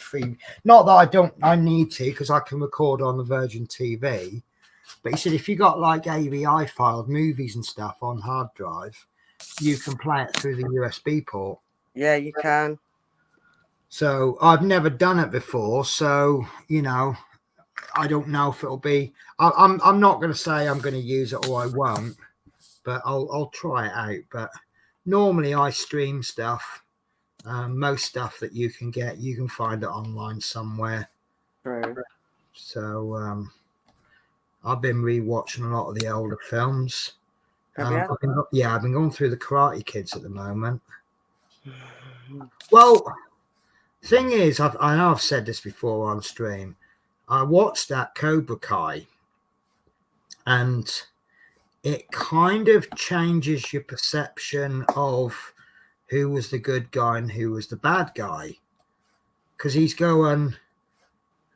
not that I need to, because I can record on the Virgin TV. But he said, if you got like AVI filed movies and stuff on hard drive, you can play it through the USB port. Yeah, you can. So I've never done it before. So, you know, I don't know if it'll be, I'm not going to say I'm going to use it or I won't, but I'll try it out. But normally I stream stuff. Most stuff that you can get, you can find it online somewhere. True. So I've been rewatching a lot of the older films. I've been going through the Karate Kids at the moment. Well, thing is, I know I've said this before on stream. I watched that Cobra Kai, and it kind of changes your perception of who was the good guy and who was the bad guy. Because he's going,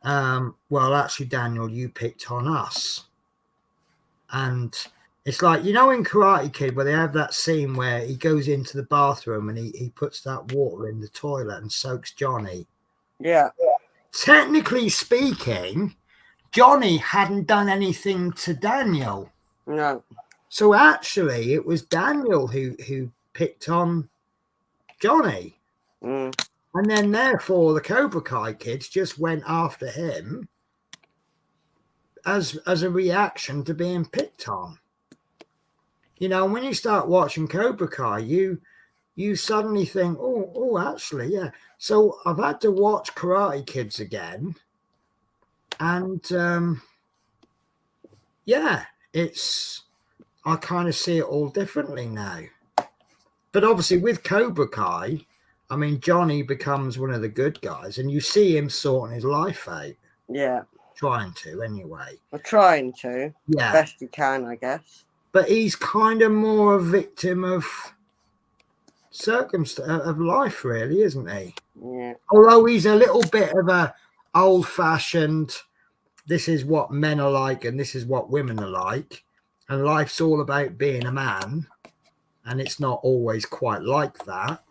well, actually, Daniel, you picked on us. And it's like, you know, in Karate Kid, where they have that scene where he goes into the bathroom and he puts that water in the toilet and soaks Johnny. Yeah. Technically speaking, Johnny hadn't done anything to Daniel. No. So actually, it was Daniel who picked on Johnny. Mm. And then therefore the Cobra Kai kids just went after him as a reaction to being picked on. You know, when you start watching Cobra Kai, you suddenly think, oh, actually, yeah. So I've had to watch Karate Kids again. And yeah, I kind of see it all differently now. But obviously with Cobra Kai, I mean, Johnny becomes one of the good guys and you see him sorting his life out. Yeah. Trying to, anyway. We're trying to. Yeah. Best he can, I guess. But he's kind of more a victim of of life, really, isn't he? Yeah. Although he's a little bit of a old-fashioned, this is what men are like and this is what women are like. And life's all about being a man. And it's not always quite like that.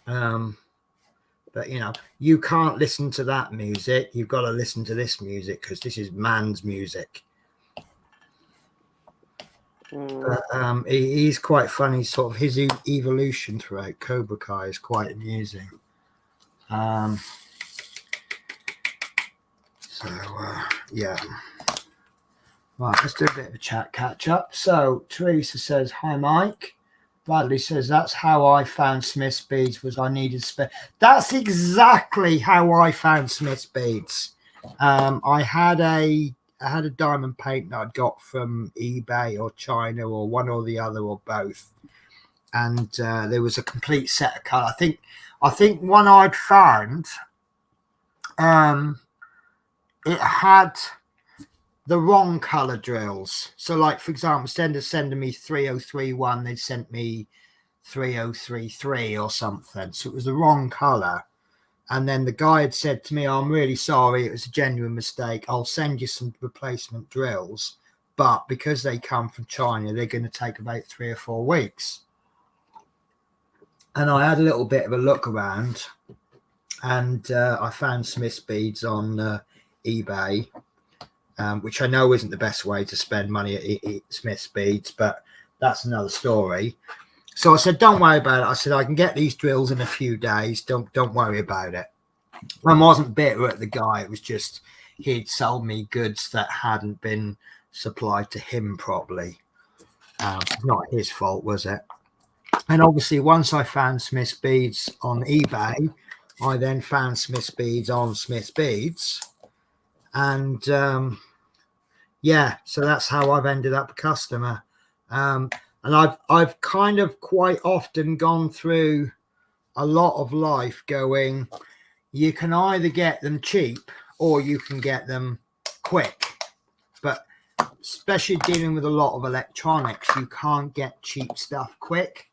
But, you know, you can't listen to that music. You've got to listen to this music because this is man's music. But, he's quite funny. Sort of his evolution throughout Cobra Kai is quite amusing. Yeah. Right, let's do a bit of a chat catch up. So Teresa says, hi, Mike. Bradley says, that's how I found Smith's beads, was I needed spare. That's exactly how I found Smith's beads. I had a diamond paint that I'd got from eBay or China or one or the other or both. And there was a complete set of color. I think one I'd found, it had the wrong color drills. So like, for example, instead of sending me 3031, they sent me 3033 or something. So it was the wrong color. And then the guy had said to me, oh, I'm really sorry, it was a genuine mistake. I'll send you some replacement drills. But because they come from China, they're going to take about 3 or 4 weeks. And I had a little bit of a look around and I found Smith's beads on eBay. Which I know isn't the best way to spend money at Smith's beads, but that's another story. So I said, don't worry about it. I said, I can get these drills in a few days. Don't worry about it. I wasn't bitter at the guy. It was just he'd sold me goods that hadn't been supplied to him properly. Not his fault, was it? And obviously, once I found Smith's beads on eBay, I then found Smith's beads on Smith's beads. And yeah, so that's how I've ended up a customer. And I've kind of quite often gone through a lot of life going, you can either get them cheap or you can get them quick. But especially dealing with a lot of electronics, you can't get cheap stuff quick.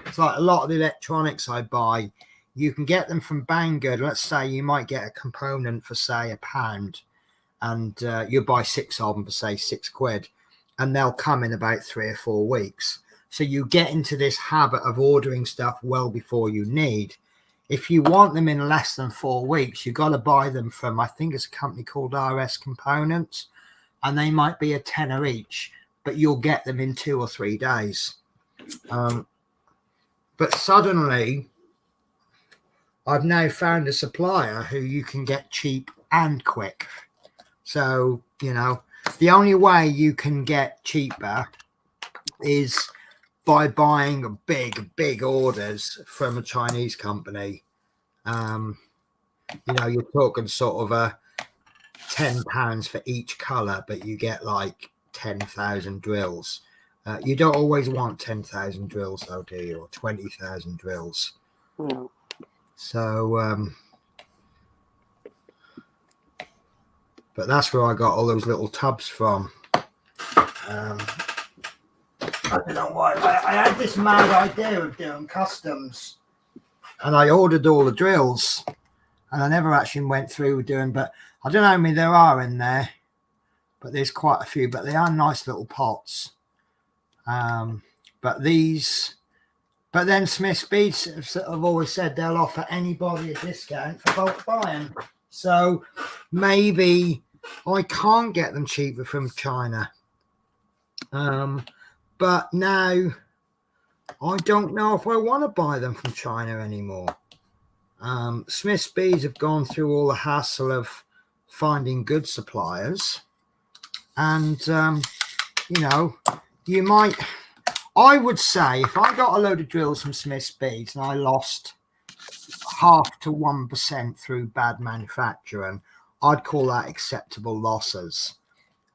It's like a lot of the electronics I buy, you can get them from Banggood. Let's say you might get a component for, say, £1, and you buy 6 of them for, say, £6, and they'll come in about 3 or 4 weeks. So you get into this habit of ordering stuff well before you need. If you want them in less than 4 weeks, you've got to buy them from, I think it's a company called RS Components, and they might be a tenner each, but you'll get them in 2 or 3 days. But suddenly, I've now found a supplier who you can get cheap and quick. So, you know, the only way you can get cheaper is by buying big orders from a Chinese company. You know, you're talking sort of a £10 for each color, but you get like 10,000 drills. You don't always want 10,000 drills, though, do you? Or 20,000 drills. No. So, but that's where I got all those little tubs from. I don't know why. I had this mad idea of doing customs, and I ordered all the drills, and I never actually went through doing. But I don't know how many there are in there, but there's quite a few. But they are nice little pots. But then Smith Speeds have always said they'll offer anybody a discount for bulk buying. So maybe I can't get them cheaper from China. But now I don't know if I want to buy them from China anymore. Smith Speeds have gone through all the hassle of finding good suppliers. And, you know, you might... I would say if I got a load of drills from Smith Speeds and I lost 0.5 to 1% through bad manufacturing, I'd call that acceptable losses.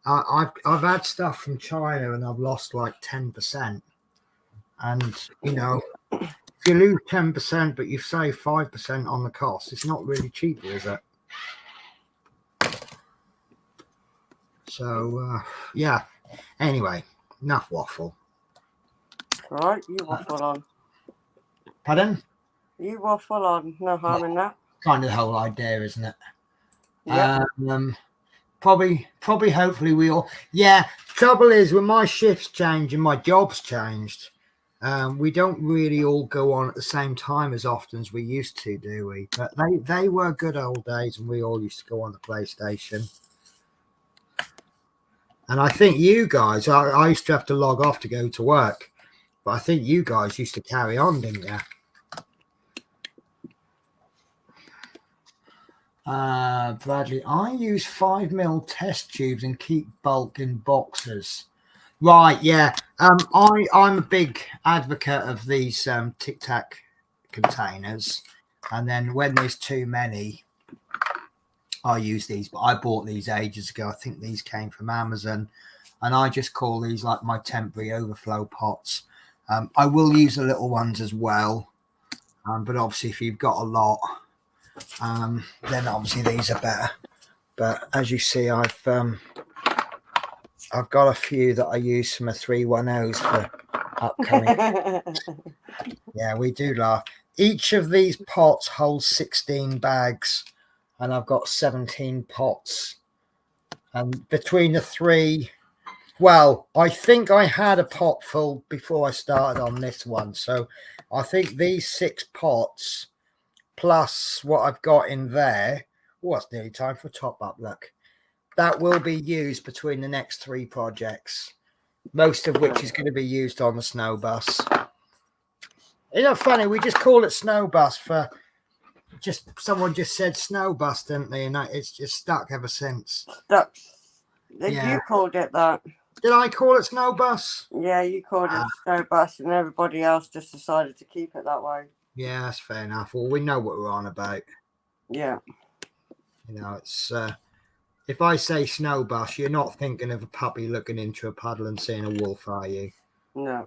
I've had stuff from China and I've lost like 10%. And, you know, if you lose 10% but you save 5% on the cost, it's not really cheap, is it? So, yeah. Anyway, enough waffle. Right, you waffle on. Pardon? You waffle on. No harm in that. Kind of the whole idea, isn't it? Yeah. Probably, hopefully we all... Yeah, trouble is when my shift's changed and my job's changed, we don't really all go on at the same time as often as we used to, do we? But they were good old days and we all used to go on the PlayStation. And I think you guys... I used to have to log off to go to work. But I think you guys used to carry on, didn't you? Bradley, I use 5mm test tubes and keep bulk in boxes. Right, yeah. I'm a big advocate of these Tic Tac containers. And then when there's too many, I use these. But I bought these ages ago. I think these came from Amazon. And I just call these like my temporary overflow pots. I will use the little ones as well, but obviously if you've got a lot, then obviously these are better. But as you see, I've got a few that I use from a 310s for upcoming. Yeah, we do laugh. Each of these pots holds 16 bags, and I've got 17 pots. And between the three... Well, I think I had a pot full before I started on this one. So I think these 6 pots plus what I've got in there. Oh, it's nearly time for a top up, look. That will be used between the next 3 projects, most of which is going to be used on the snow bus. Isn't it funny? We just call it snow bus for just someone just said snow bus, didn't they? And it's just stuck ever since. Stuck. Yeah. You called it that. Did I call it snow bus? Yeah, you called it snow bus, and everybody else just decided to keep it that way. Yeah, that's fair enough. Well, we know what we're on about. Yeah. You know, it's if I say snow bus, you're not thinking of a puppy looking into a puddle and seeing a wolf, are you? No.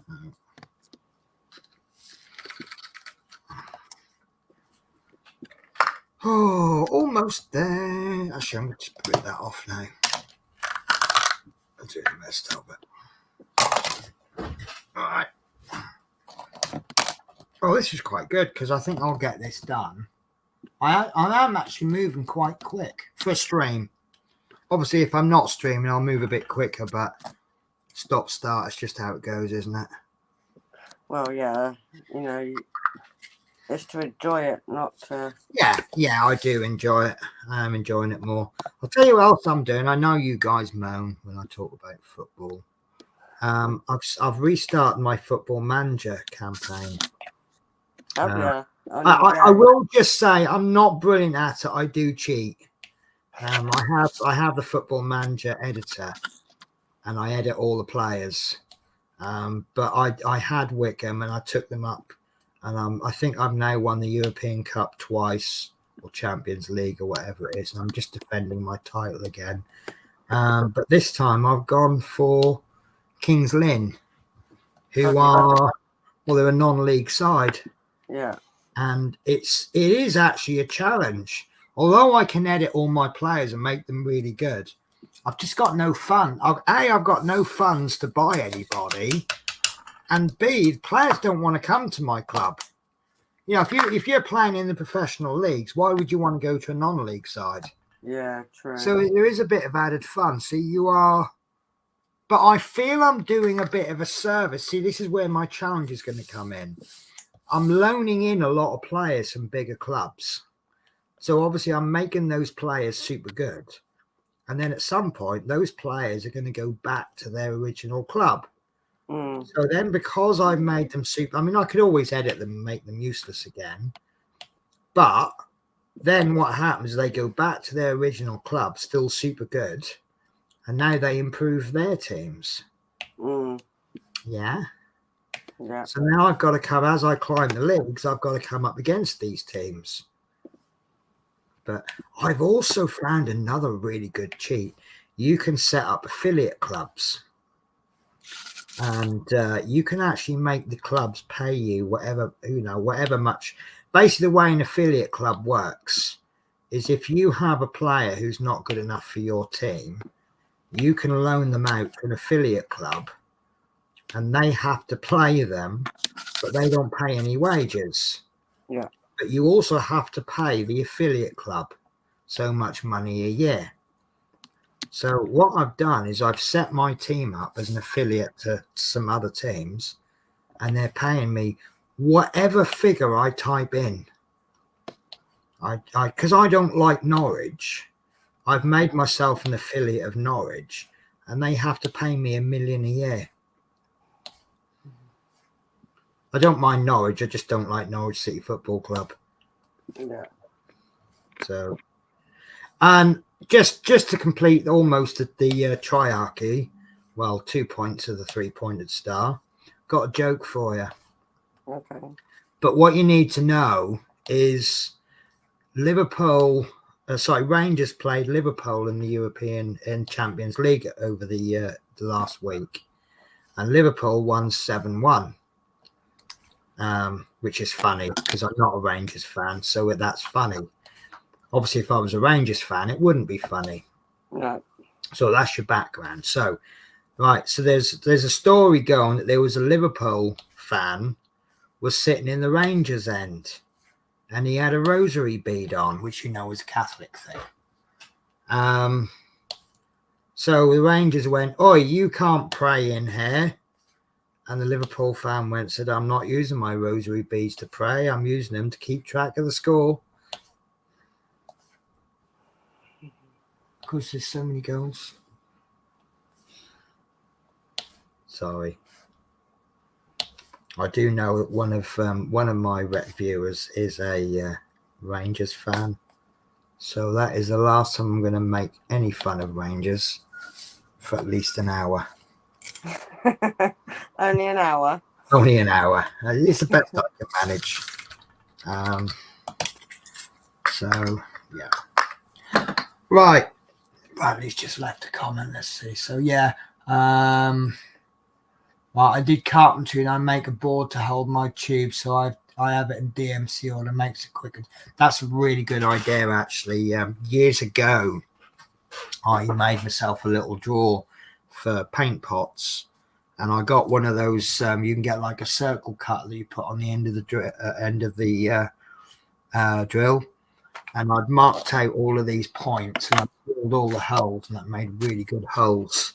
No. Oh, almost there. Actually, I'm going to put that off now. I'll do the rest of it. All right. Well, this is quite good because I think I'll get this done. I am actually moving quite quick for a stream. Obviously, if I'm not streaming, I'll move a bit quicker, but stop start is just how it goes, isn't it? Well, yeah, you know, it's to enjoy it, not to. Yeah, I do enjoy it. I am enjoying it more. I'll tell you what else I'm doing. I know you guys moan when I talk about football. I've restarted my Football Manager campaign. Oh, yeah. I will just say I'm not brilliant at it. I do cheat. I have the Football Manager editor, and I edit all the players. But I had Wickham, and I took them up, and I think I've now won the European Cup twice, or Champions League, or whatever it is, and I'm just defending my title again. But this time I've gone for Kings Lynn, who they're a non-league side. Yeah. And it is actually a challenge. Although I can edit all my players and make them really good, I've just got no fun. I've got no funds to buy anybody, and B, the players don't want to come to my club. You know, if you're playing in the professional leagues, why would you want to go to a non-league side? Yeah, true. So there is a bit of added fun. So you are, but I feel I'm doing a bit of a service. See, this is where my challenge is going to come in. I'm loaning in a lot of players from bigger clubs. So obviously I'm making those players super good. And then at some point, those players are going to go back to their original club. So then because I've made them super, I mean, I could always edit them and make them useless again. But then what happens is they go back to their original club, still super good. And now they improve their teams. Yeah. Yeah. So now I've got to come, as I climb the leagues, I've got to come up against these teams. But I've also found another really good cheat. You can set up affiliate clubs. And you can actually make the clubs pay you whatever much. Basically, the way an affiliate club works is if you have a player who's not good enough for your team, you can loan them out to an affiliate club. And they have to play them, but they don't pay any wages. Yeah. But you also have to pay the affiliate club so much money a year. So what I've done is I've set my team up as an affiliate to some other teams, and they're paying me whatever figure I type in. Because I don't like Norwich, I've made myself an affiliate of Norwich, and they have to pay me $1 million a year. I don't mind Norwich. I just don't like Norwich City Football Club. Yeah. So, and just to complete almost the triarchy, well, 2 points of the 3-pointed star, got a joke for you. Okay. But what you need to know is Rangers played Liverpool in the European Champions League over the last week, and Liverpool won 7-1. Which is funny because I'm not a Rangers fan, so that's funny. Obviously, if I was a Rangers fan, it wouldn't be funny. No. So that's your background. So, right, so there's a story going that there was a Liverpool fan was sitting in the Rangers end, and he had a rosary bead on, which is a Catholic thing. So the Rangers went, "Oi, you can't pray in here." And the Liverpool fan said, "I'm not using my rosary beads to pray. I'm using them to keep track of the score." Of course, there's so many goals. Sorry. I do know that one of my rep viewers is a Rangers fan. So that is the last time I'm going to make any fun of Rangers for at least an hour. Only an hour. Only an hour. It's the best I can manage. So yeah. Right. Bradley's just left a comment. Let's see. So yeah. Well, I did carpentry and I make a board to hold my tube, so I have it in DMC order, makes it quicker. That's a really good idea, actually. Years ago, I made myself a little drawer for paint pots. and I got one of those. You can get like a circle cut that you put on the end of the drill, and I'd marked out all of these points and I drilled all the holes, and that made really good holes.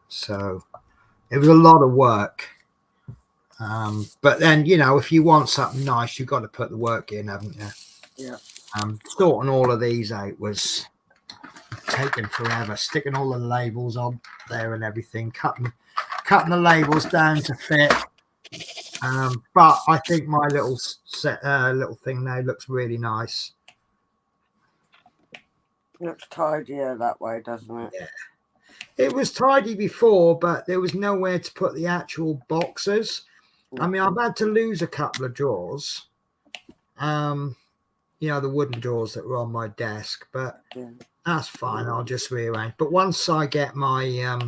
So it was a lot of work. But then, you know, if you want something nice, you've got to put the work in, haven't you? Yeah. Sorting all of these out was taking forever. Sticking all the labels on there and everything, cutting the labels down to fit. But I think my little thing now looks really nice. Looks tidier that way, doesn't it? Yeah. It was tidy before, but there was nowhere to put the actual boxes. I mean, I've had to lose a couple of drawers. You know, the wooden drawers that were on my desk, but that's fine. I'll just rearrange. But once I get my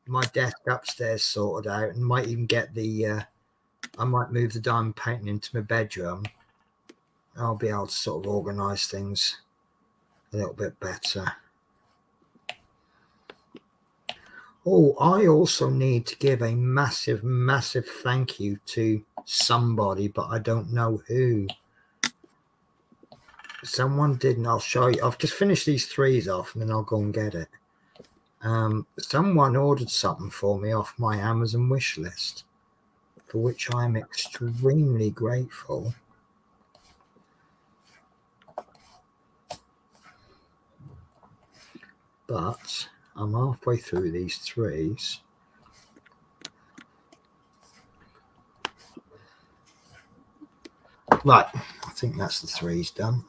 my desk upstairs sorted out, and might even get the I might move the diamond painting into my bedroom, I'll be able to sort of organize things a little bit better. Oh, I also need to give a massive, massive thank you to somebody, but I don't know who. Someone didn't. I'll show you. I've just finished these 3s off, and then I'll go and get it. Someone ordered something for me off my Amazon wish list, for which I am extremely grateful. But I'm halfway through these 3s. Right, I think that's the 3s done.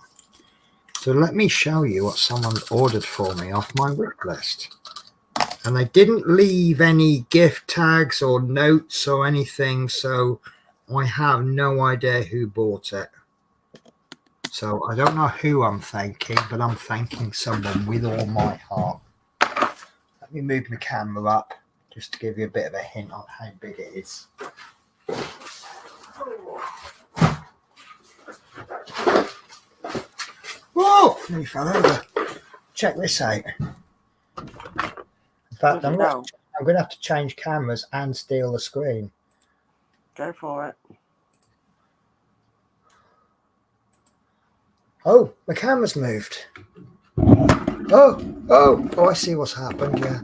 So let me show you what someone ordered for me off my wish list. And they didn't leave any gift tags or notes or anything, so I have no idea who bought it. So I don't know who I'm thanking, but I'm thanking someone with all my heart. Let me move my camera up just to give you a bit of a hint on how big it is. Whoa! Nearly fell over. Check this out. In fact, I'm going to have to change cameras and steal the screen. Go for it. Oh, the camera's moved. Oh, I see what's happened. Yeah.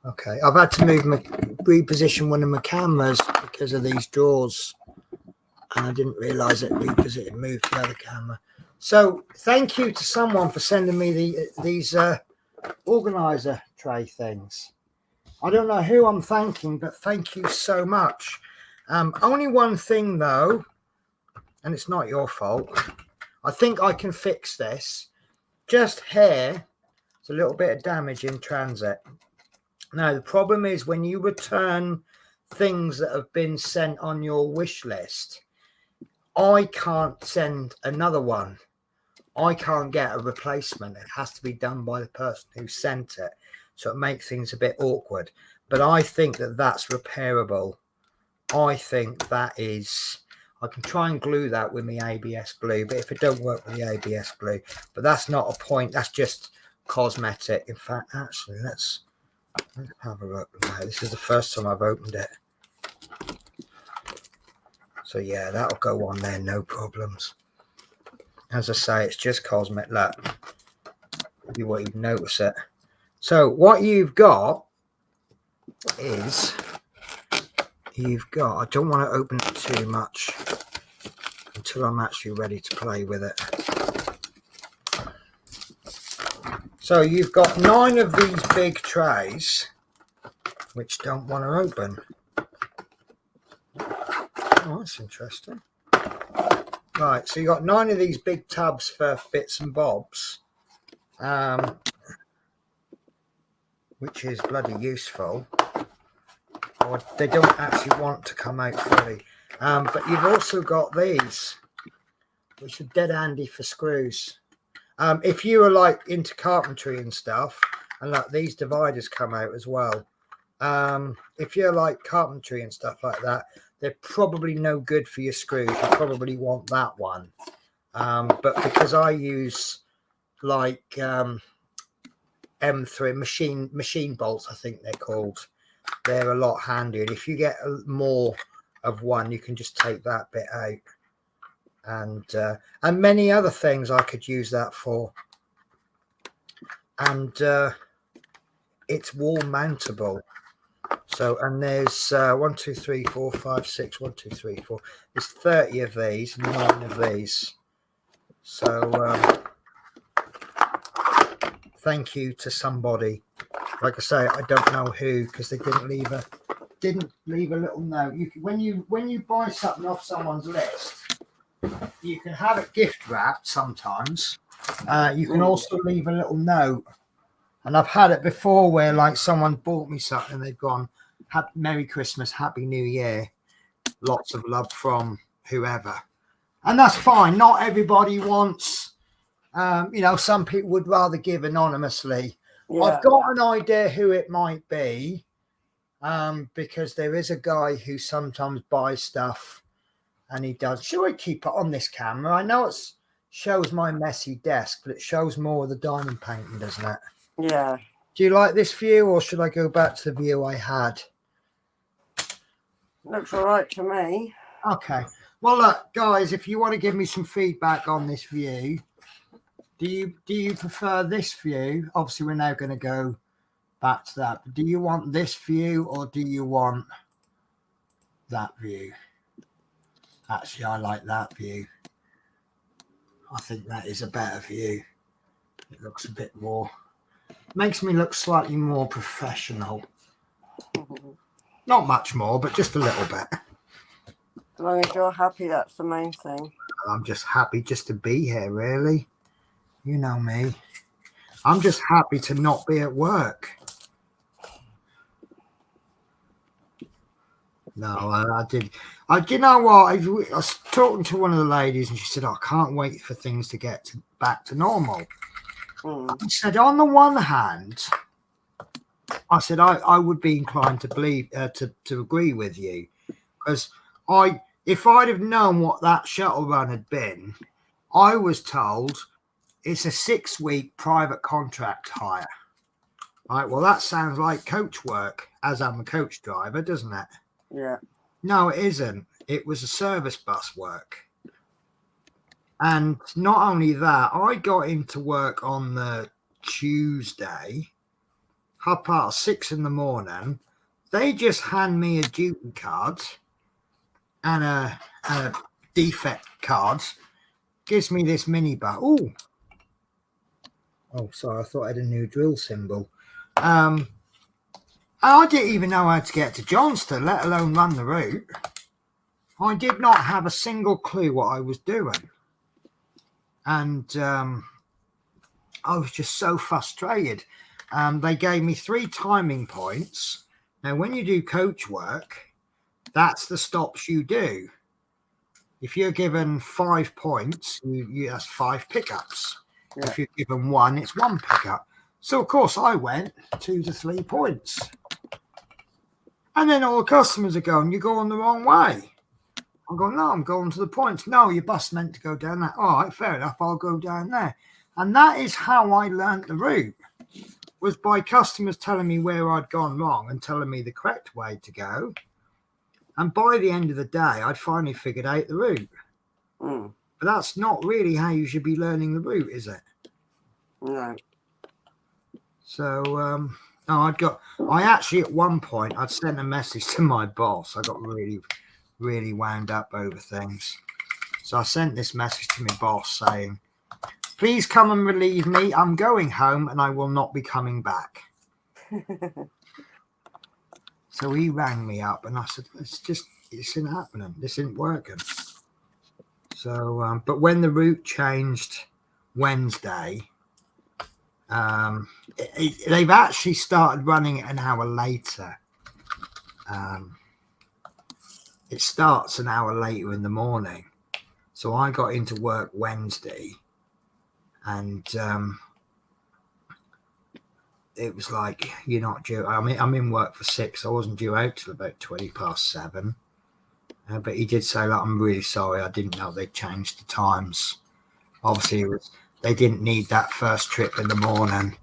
Okay. I've had to reposition one of my cameras because of these drawers. And I didn't realise it moved the other camera. So thank you to someone for sending me these organizer tray things. I don't know who I'm thanking, but thank you so much. Only one thing though, and it's not your fault. I think I can fix this. Just here, it's a little bit of damage in transit. Now the problem is when you return things that have been sent on your wish list, I can't send another one. I can't get a replacement. It has to be done by the person who sent it. So it makes things a bit awkward. But I think that that's repairable. I think that is... I can try and glue that with my ABS glue. But if it don't work with the ABS glue... But that's not a point. That's just cosmetic. In fact, actually, let's have a look now. This is the first time I've opened it. So yeah, that'll go on there, no problems. As I say, it's just cosmetic. Look, you won't even notice it. So what you've got is, I don't want to open it too much until I'm actually ready to play with it. So you've got 9 of these big trays, which don't want to open. Oh, that's interesting. Right, so you got 9 of these big tubs for bits and bobs, which is bloody useful. Or they don't actually want to come out fully. But you've also got these, which are dead handy for screws. If you are like into carpentry and stuff, and like these dividers come out as well. If you're like carpentry and stuff like that, they're probably no good for your screws. You probably want that one. But because I use like M3 machine bolts, I think they're called. they're a lot handier. And if you get more of one, you can just take that bit out, and many other things I could use that for. And it's wall mountable. So, and there's 1, 2, 3, 4, 5, 6, 1, 2, 3, 4. There's 30 of these, 9 of these. So, thank you to somebody. Like I say, I don't know who, because they didn't leave a little note. When you buy something off someone's list, you can have it gift wrapped sometimes. You can also leave a little note. And I've had it before where like someone bought me something and they've gone, Merry Christmas, Happy New Year, lots of love from whoever. And that's fine. Not everybody wants, some people would rather give anonymously. Yeah. I've got an idea who it might be, because there is a guy who sometimes buys stuff and he does. Should I keep it on this camera? I know it shows my messy desk, but it shows more of the diamond painting, doesn't it? Yeah. Do you like this view, or should I go back to the view I had? Looks all right to me. Okay. Well, look, guys, if you want to give me some feedback on this view, do you prefer this view? Obviously, we're now going to go back to that. But do you want this view, or do you want that view? Actually, I like that view. I think that is a better view. It looks a bit more... Makes me look slightly more professional. Not much more, but just a little bit. As long as you're happy, that's the main thing. I'm just happy just to be here, really. You know me. I'm just happy to not be at work. No, I did. You know what? I was talking to one of the ladies and she said, I can't wait for things to get back to normal. I said, on the one hand, I said I would be inclined to believe to agree with you, because if I'd have known what that shuttle run had been, I was told it's a 6-week private contract hire. Right, well, that sounds like coach work, as I'm a coach driver, doesn't it? Yeah. No, it isn't. It was a service bus work. And not only that, I got into work on the Tuesday, 6:30 in the morning. They just hand me a duty card and a defect card. Gives me this mini bus. Oh, sorry, I thought I had a new drill symbol. I didn't even know how to get to Johnston, let alone run the route. I did not have a single clue what I was doing. And I was just so frustrated. They gave me 3 timing points. Now, when you do coach work, that's the stops you do. If you're given 5 points, that's 5 pickups. Yeah. If you're given 1, it's 1 pickup. So, of course, I went 2 to 3 points. And then all the customers are going, you're going the wrong way. I'm going, no, I'm going to the points. No, your bus meant to go down there. All right, fair enough, I'll go down there. And that is how I learnt the route, was by customers telling me where I'd gone wrong and telling me the correct way to go. And by the end of the day, I'd finally figured out the route. But that's not really how you should be learning the route, is it? No. So, I actually, at one point, I'd sent a message to my boss. I got really wound up over things. So I sent this message to my boss saying, please come and relieve me. I'm going home and I will not be coming back. So he rang me up and I said, it's isn't happening. This isn't working. So, but when the route changed Wednesday, they've actually started running it an hour later. It starts an hour later in the morning. So I got into work Wednesday and it was like, you're not due. I mean, I'm in work for 6. I wasn't due out till about 7:20. But he did say, like, I'm really sorry. I didn't know they changed the times. Obviously, they didn't need that first trip in the morning.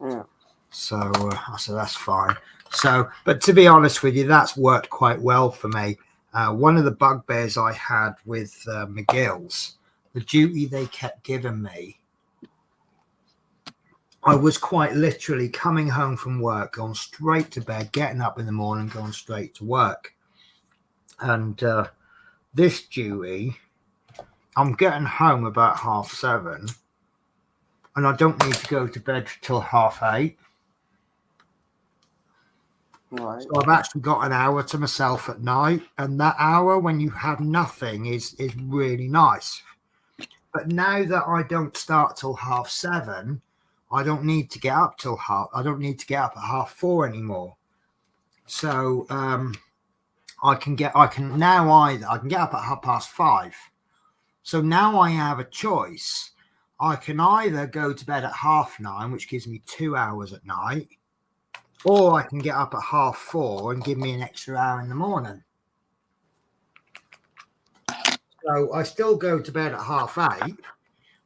Yeah. So I said, that's fine. So, but to be honest with you, that's worked quite well for me. One of the bugbears I had with McGill's, the duty they kept giving me, I was quite literally coming home from work, going straight to bed, getting up in the morning, going straight to work. And this duty, I'm getting home about 7:30, and I don't need to go to bed till 8:30. Right. So I've actually got an hour to myself at night, and that hour when you have nothing is really nice. But now that I don't start till 7:30, I don't need to get up till I don't need to get up at 4:30 anymore. So I can get up at 5:30. So now I have a choice. I can either go to bed at 9:30, which gives me 2 hours at night, or I can get up at 4:30 and give me an extra hour in the morning. So I still go to bed at 8:30.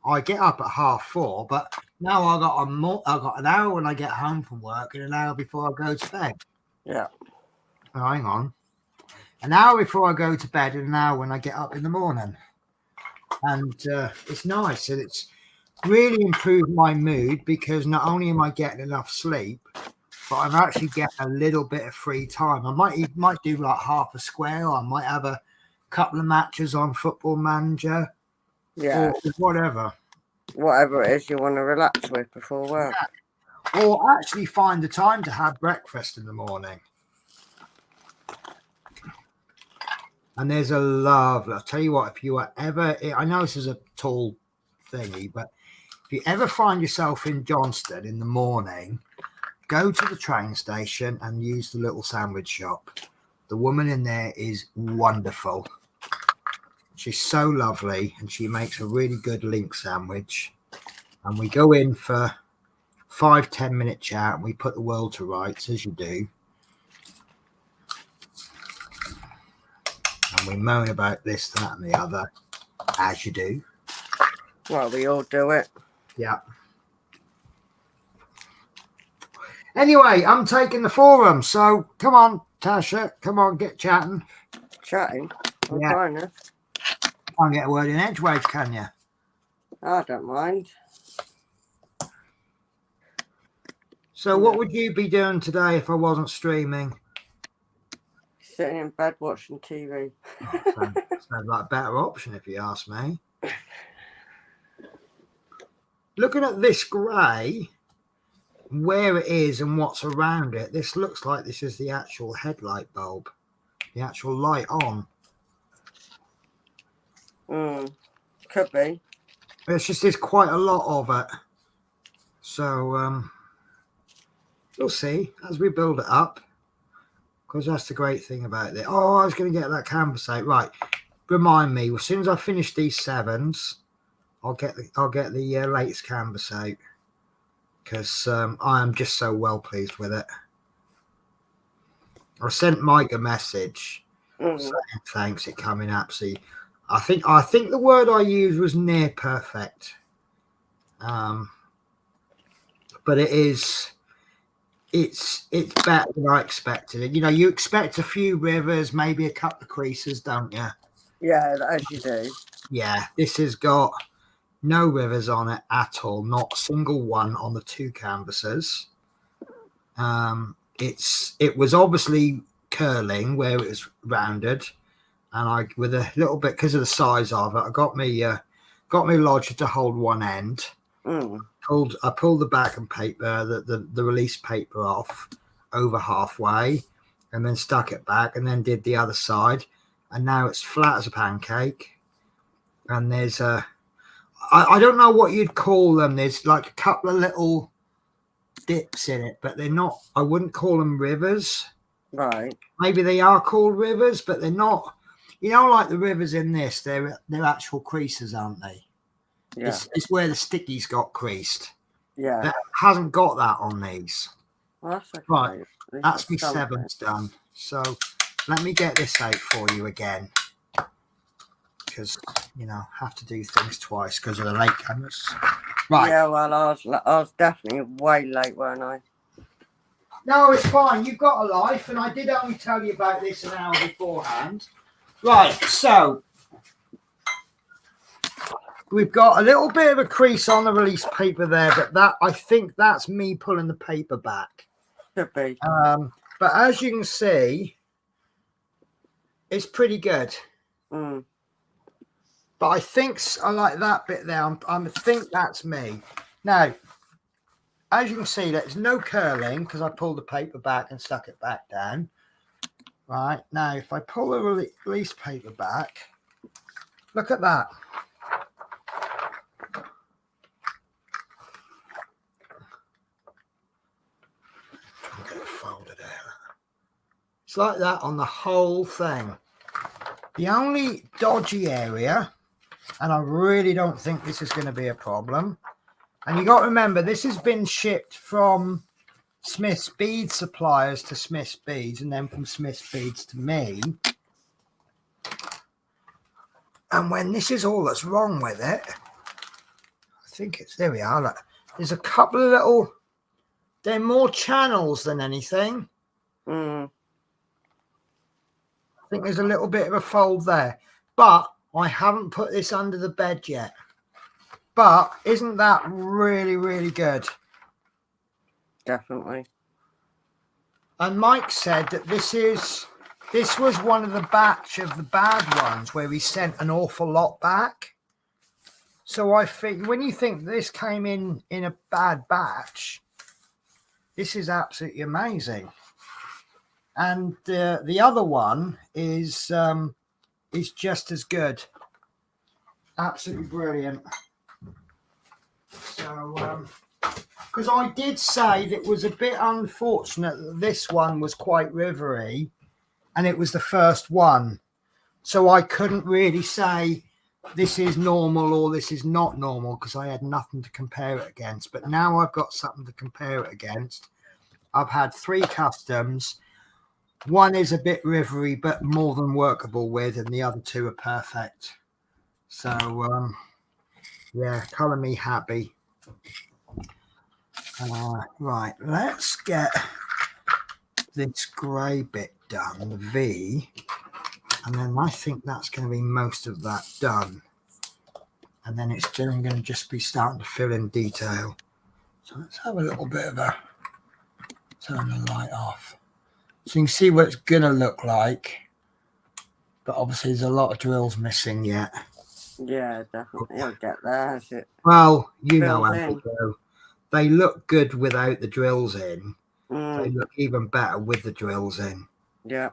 I get up at 4:30, but now I got an hour when I get home from work and an hour before I go to bed. Yeah. Oh, hang on. An hour before I go to bed and an hour when I get up in the morning. And it's nice, and it's really improved my mood because not only am I getting enough sleep, but I'm actually getting a little bit of free time. I might do like half a square, or I might have a couple of matches on Football Manager, Yeah. or whatever. Whatever it is you want to relax with before work. Yeah. Or actually find the time to have breakfast in the morning. And there's a lovely, I'll tell you what, if you are ever, I know this is a tall thingy, but if you ever find yourself in Johnston in the morning, go to the train station and use the little sandwich shop. The woman in there is wonderful. She's so lovely, and she makes a really good link sandwich. And we go in for 5-10 minute chat, and we put the world to rights, as you do. And we moan about this, that, and the other, as you do. Well, we all do it. Yeah. Anyway, I'm taking the forum, so come on, Tasha, come on, get chatting. Chatting? I'm Yeah. fine enough. Can't get a word in edgeways, can you? I don't mind. So what would you be doing today if I wasn't streaming? Sitting in bed watching TV. Sounds like a better option if you ask me. Looking at this grey, where it is and what's around it, this looks like this is the actual headlight bulb, the actual light on. Could be. It's just there's quite a lot of it. So we'll see as we build it up, because that's the great thing about it. Oh, I was going to get that canvas out. Right, remind me, as soon as I finish these 7s, I'll get the latest canvas out, because I am just so well pleased with it. I sent Mike a message saying thanks. It coming absolutely. I think the word I used was near perfect. But it's better than I expected it. You know, you expect a few rivers, maybe a couple of creases, don't you? Yeah, as you do. Yeah, this has got no rivers on it at all, not a single one on the 2 canvases. It was obviously curling where it was rounded, and I, with a little bit, because of the size of it, I got me lodger to hold one end. I pulled the backing paper, the release paper off over halfway, and then stuck it back, and then did the other side, and now it's flat as a pancake. And there's I don't know what you'd call them. There's like a couple of little dips in it, but they're not. I wouldn't call them rivers. Right. Maybe they are called rivers, but they're not. You know, like the rivers in this, they're actual creases, aren't they? Yeah. It's where the stickies got creased. Yeah. It hasn't got that on these. Well, that's okay. Right. That's me 7s done. So let me get this out for you again, because you know, have to do things twice because of the late comers. Right. Yeah. Well, I was definitely way late, weren't I? No, it's fine. You've got a life, and I did only tell you about this an hour beforehand. Right, so we've got a little bit of a crease on the release paper there, but that I think that's me pulling the paper back. Could be. But as you can see, it's pretty good. Mm. But I think I like that bit there. I think that's me. Now, as you can see, there's no curling because I pulled the paper back and stuck it back down. Right, now if I pull the release paper back, look at that. Get it folded out. It's like that on the whole thing. The only dodgy area, and I really don't think this is going to be a problem, and you got to remember this has been shipped from Smith's bead suppliers to Smith's beads, and then from Smith's beads to me. And when this is all that's wrong with it, I think it's, there we are. Look, there's a couple of little, they're more channels than anything. Mm. I think there's a little bit of a fold there, but I haven't put this under the bed yet. But isn't that really, really good? Definitely. And Mike said that this was one of the batch of the bad ones where we sent an awful lot back. So I think when you think this came in a bad batch, this is absolutely amazing. And the other one is just as good. Absolutely brilliant. So, because I did say that it was a bit unfortunate that this one was quite rivery, and it was the first one. So I couldn't really say this is normal or this is not normal because I had nothing to compare it against. But now I've got something to compare it against. I've had 3 customs. One is a bit rivery, but more than workable with, and the other 2 are perfect. So, yeah, colour me happy. Right, let's get this grey bit done, the V, and then I think that's going to be most of that done. And then it's going to just be starting to fill in detail. So let's have a little bit of a turn the light off. So you can see what it's going to look like. But obviously there's a lot of drills missing yet. Yeah, definitely. I'll get there. As it Well, you know how in. they go. They look good without the drills in. Mm. They look even better with the drills in. Yeah.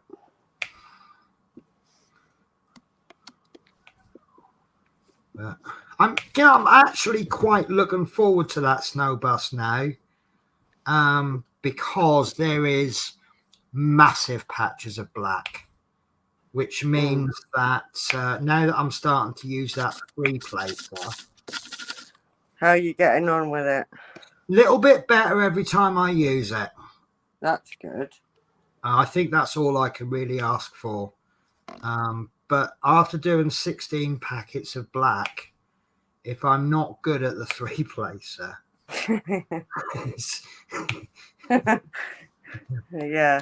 But I'm actually quite looking forward to that snow bus now, because there is massive patches of black, which means that now that I'm starting to use that 3-plater. How are you getting on with it? Little bit better every time I use it. That's good. I think that's all I can really ask for. But after doing 16 packets of black, if I'm not good at the 3-placer, Yeah.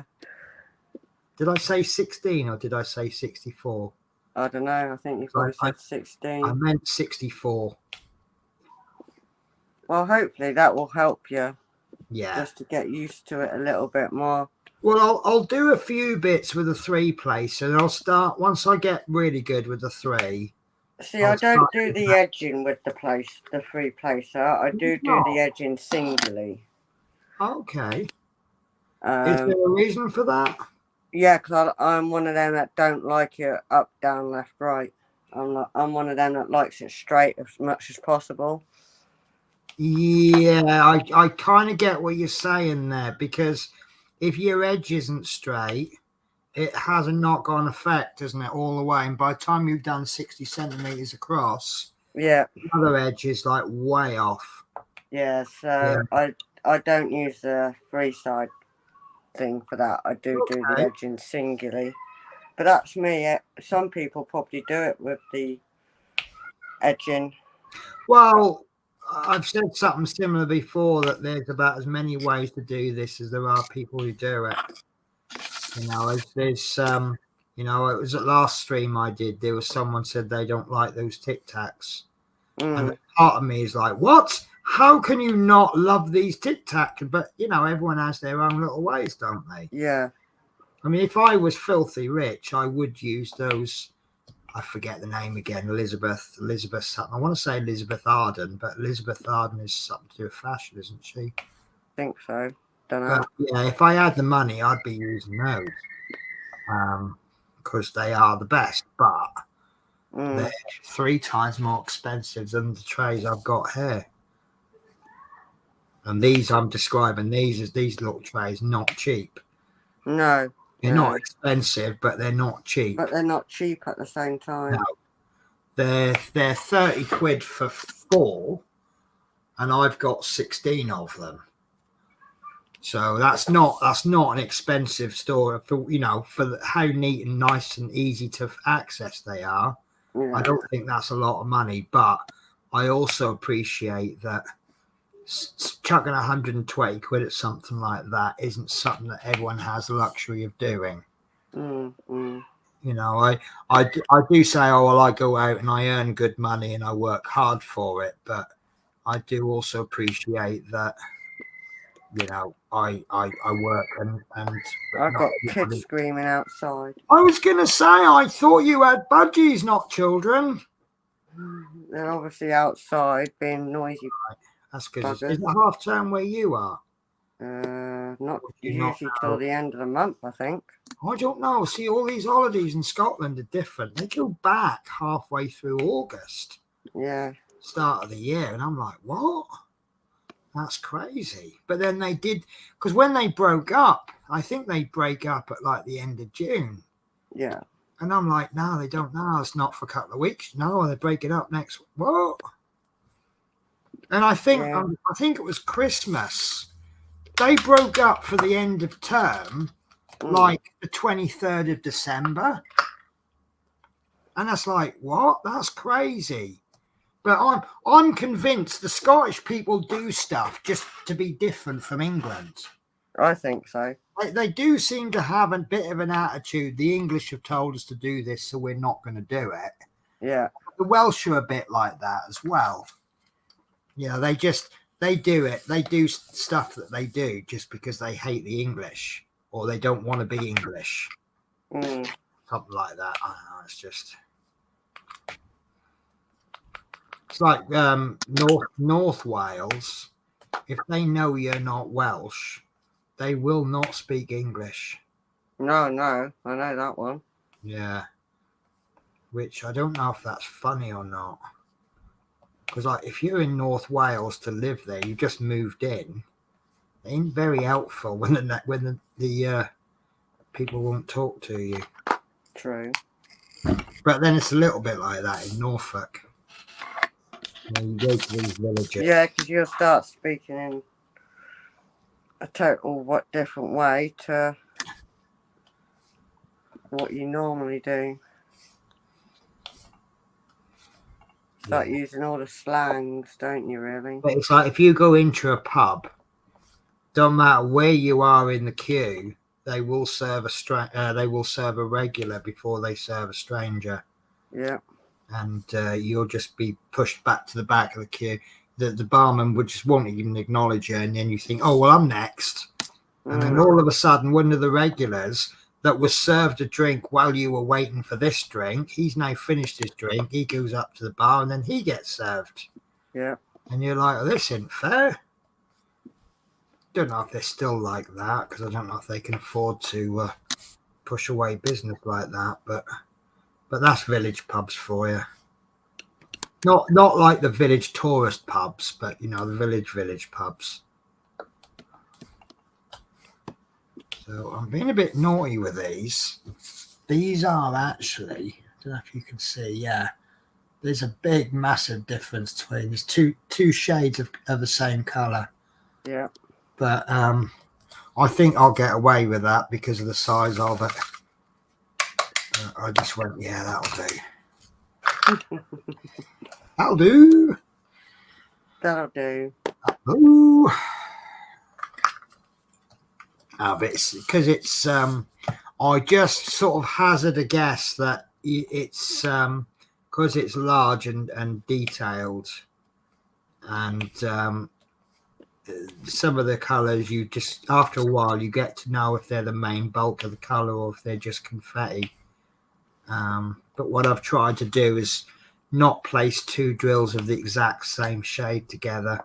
Did I say 16 or did I say 64? I don't know. I think you probably said 16. I meant 64. Well, hopefully that will help you. Yeah. Just to get used to it a little bit more. Well, I'll do a few bits with a 3-placer, and I'll start once I get really good with the 3. See, I don't do the edging with the 3-placer. I do the edging singly. Okay. Is there a reason for that? Yeah, because I'm one of them that don't like it up, down, left, right. I'm one of them that likes it straight as much as possible. Yeah, I kind of get what you're saying there, because if your edge isn't straight, it has a knock-on effect, doesn't it, all the way? And by the time you've done 60 centimeters across, yeah, the other edge is like way off. Yeah, so yeah. I don't use the 3-side thing for that. I do the edging singly, but that's me. Some people probably do it with the edging. Well, I've said something similar before, that there's about as many ways to do this as there are people who do it. You know, there's you know, it was at last stream I did. There was someone said they don't like those Tic Tacs, and part of me is like, what? How can you not love these Tic Tacs? But you know, everyone has their own little ways, don't they? Yeah. I mean, if I was filthy rich, I would use those. I forget the name again. Elizabeth something. I want to say Elizabeth Arden, but Elizabeth Arden is something to do with fashion, isn't she? Think so. Don't know. But yeah, if I had the money, I'd be using those, because they are the best. But they're 3 times more expensive than the trays I've got here. And these I'm describing these as these little trays, not cheap. No. They're not expensive, but they're not cheap. But they're not cheap at the same time. No. They're 30 quid for 4, and I've got 16 of them. So that's not an expensive store for, you know, for how neat and nice and easy to access they are. Yeah. I don't think that's a lot of money, but I also appreciate that chucking 120 quid at something like that isn't something that everyone has the luxury of doing. You know, I do say, oh well, I go out and I earn good money and I work hard for it, but I do also appreciate that, you know, I work and I've got kids screaming outside. I was gonna say, I thought you had budgies, not children. They're obviously outside being noisy. Right. That's good. Is it half term where you are? Not usually till the end of the month, I think. I don't know. See, all these holidays in Scotland are different. They go back halfway through August. Yeah. Start of the year, and I'm like, what? That's crazy. But then they did, because when they broke up, I think they break up at like the end of June. Yeah. And I'm like, no, they don't. No, it's not for a couple of weeks. No, they break it up next. What? And I think it was Christmas. They broke up for the end of term, like the 23rd of December. And that's like, what? That's crazy. But I'm convinced the Scottish people do stuff just to be different from England. I think so. They do seem to have a bit of an attitude. The English have told us to do this, so we're not going to do it. Yeah. The Welsh are a bit like that as well. You know, they do it. They do stuff that they do just because they hate the English or they don't want to be English. Something like that. I don't know. It's like North Wales. If they know you're not Welsh, they will not speak English. No, I know that one. Yeah. Which I don't know if that's funny or not. Because like, if you're in North Wales to live there, you just moved in. It ain't very helpful when the people won't talk to you. True. But then it's a little bit like that in Norfolk. When you go to these villages. Yeah, because you'll start speaking in a total different way to what you normally do. Start using all the slangs, don't you, really? But it's like if you go into a pub, don't matter where you are in the queue, they will serve a regular before they serve a stranger. Yeah. And you'll just be pushed back to the back of the queue. The barman won't even acknowledge you, and then you think, oh well, I'm next. And then all of a sudden, one of the regulars that was served a drink while you were waiting for this drink, he's now finished his drink. He goes up to the bar and then he gets served. Yeah. And you're like, oh, this isn't fair. Don't know if they're still like that, because I don't know if they can afford to push away business like that. But that's village pubs for you. Not like the village tourist pubs, but you know, the village pubs. So I'm being a bit naughty with these. These are actually, I don't know if you can see, yeah. There's a big, massive difference between these two shades of the same colour. Yeah. But I think I'll get away with that because of the size of it. I just went, yeah, that'll do. That'll do. That'll do. Ooh. But it's because it's I just sort of hazard a guess that it's because it's large and detailed, and some of the colors you just after a while you get to know if they're the main bulk of the color or if they're just confetti. But what I've tried to do is not place two drills of the exact same shade together.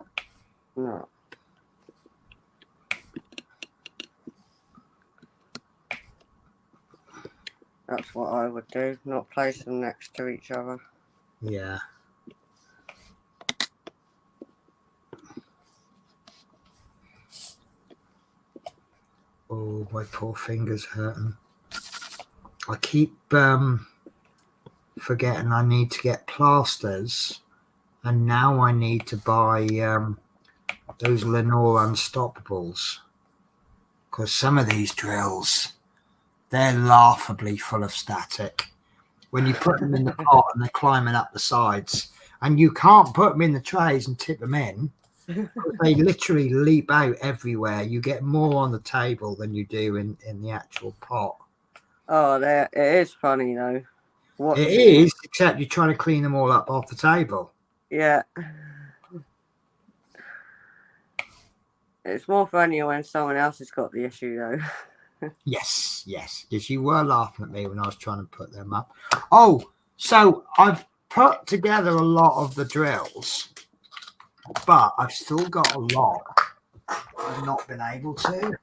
No. That's what I would do, not place them next to each other. Yeah. Oh, my poor fingers hurting. I keep forgetting I need to get plasters, and now I need to buy those Lenore Unstoppables, because some of these drills, they're laughably full of static. When you put them in the pot and they're climbing up the sides, and you can't put them in the trays and tip them in, they literally leap out everywhere. You get more on the table than you do in the actual pot. Oh, it is funny though. It is, except you're trying to clean them all up off the table. Yeah. It's more funny when someone else has got the issue though. Yes, because you were laughing at me when I was trying to put them up. Oh, so I've put together a lot of the drills, but I've still got a lot I've not been able to.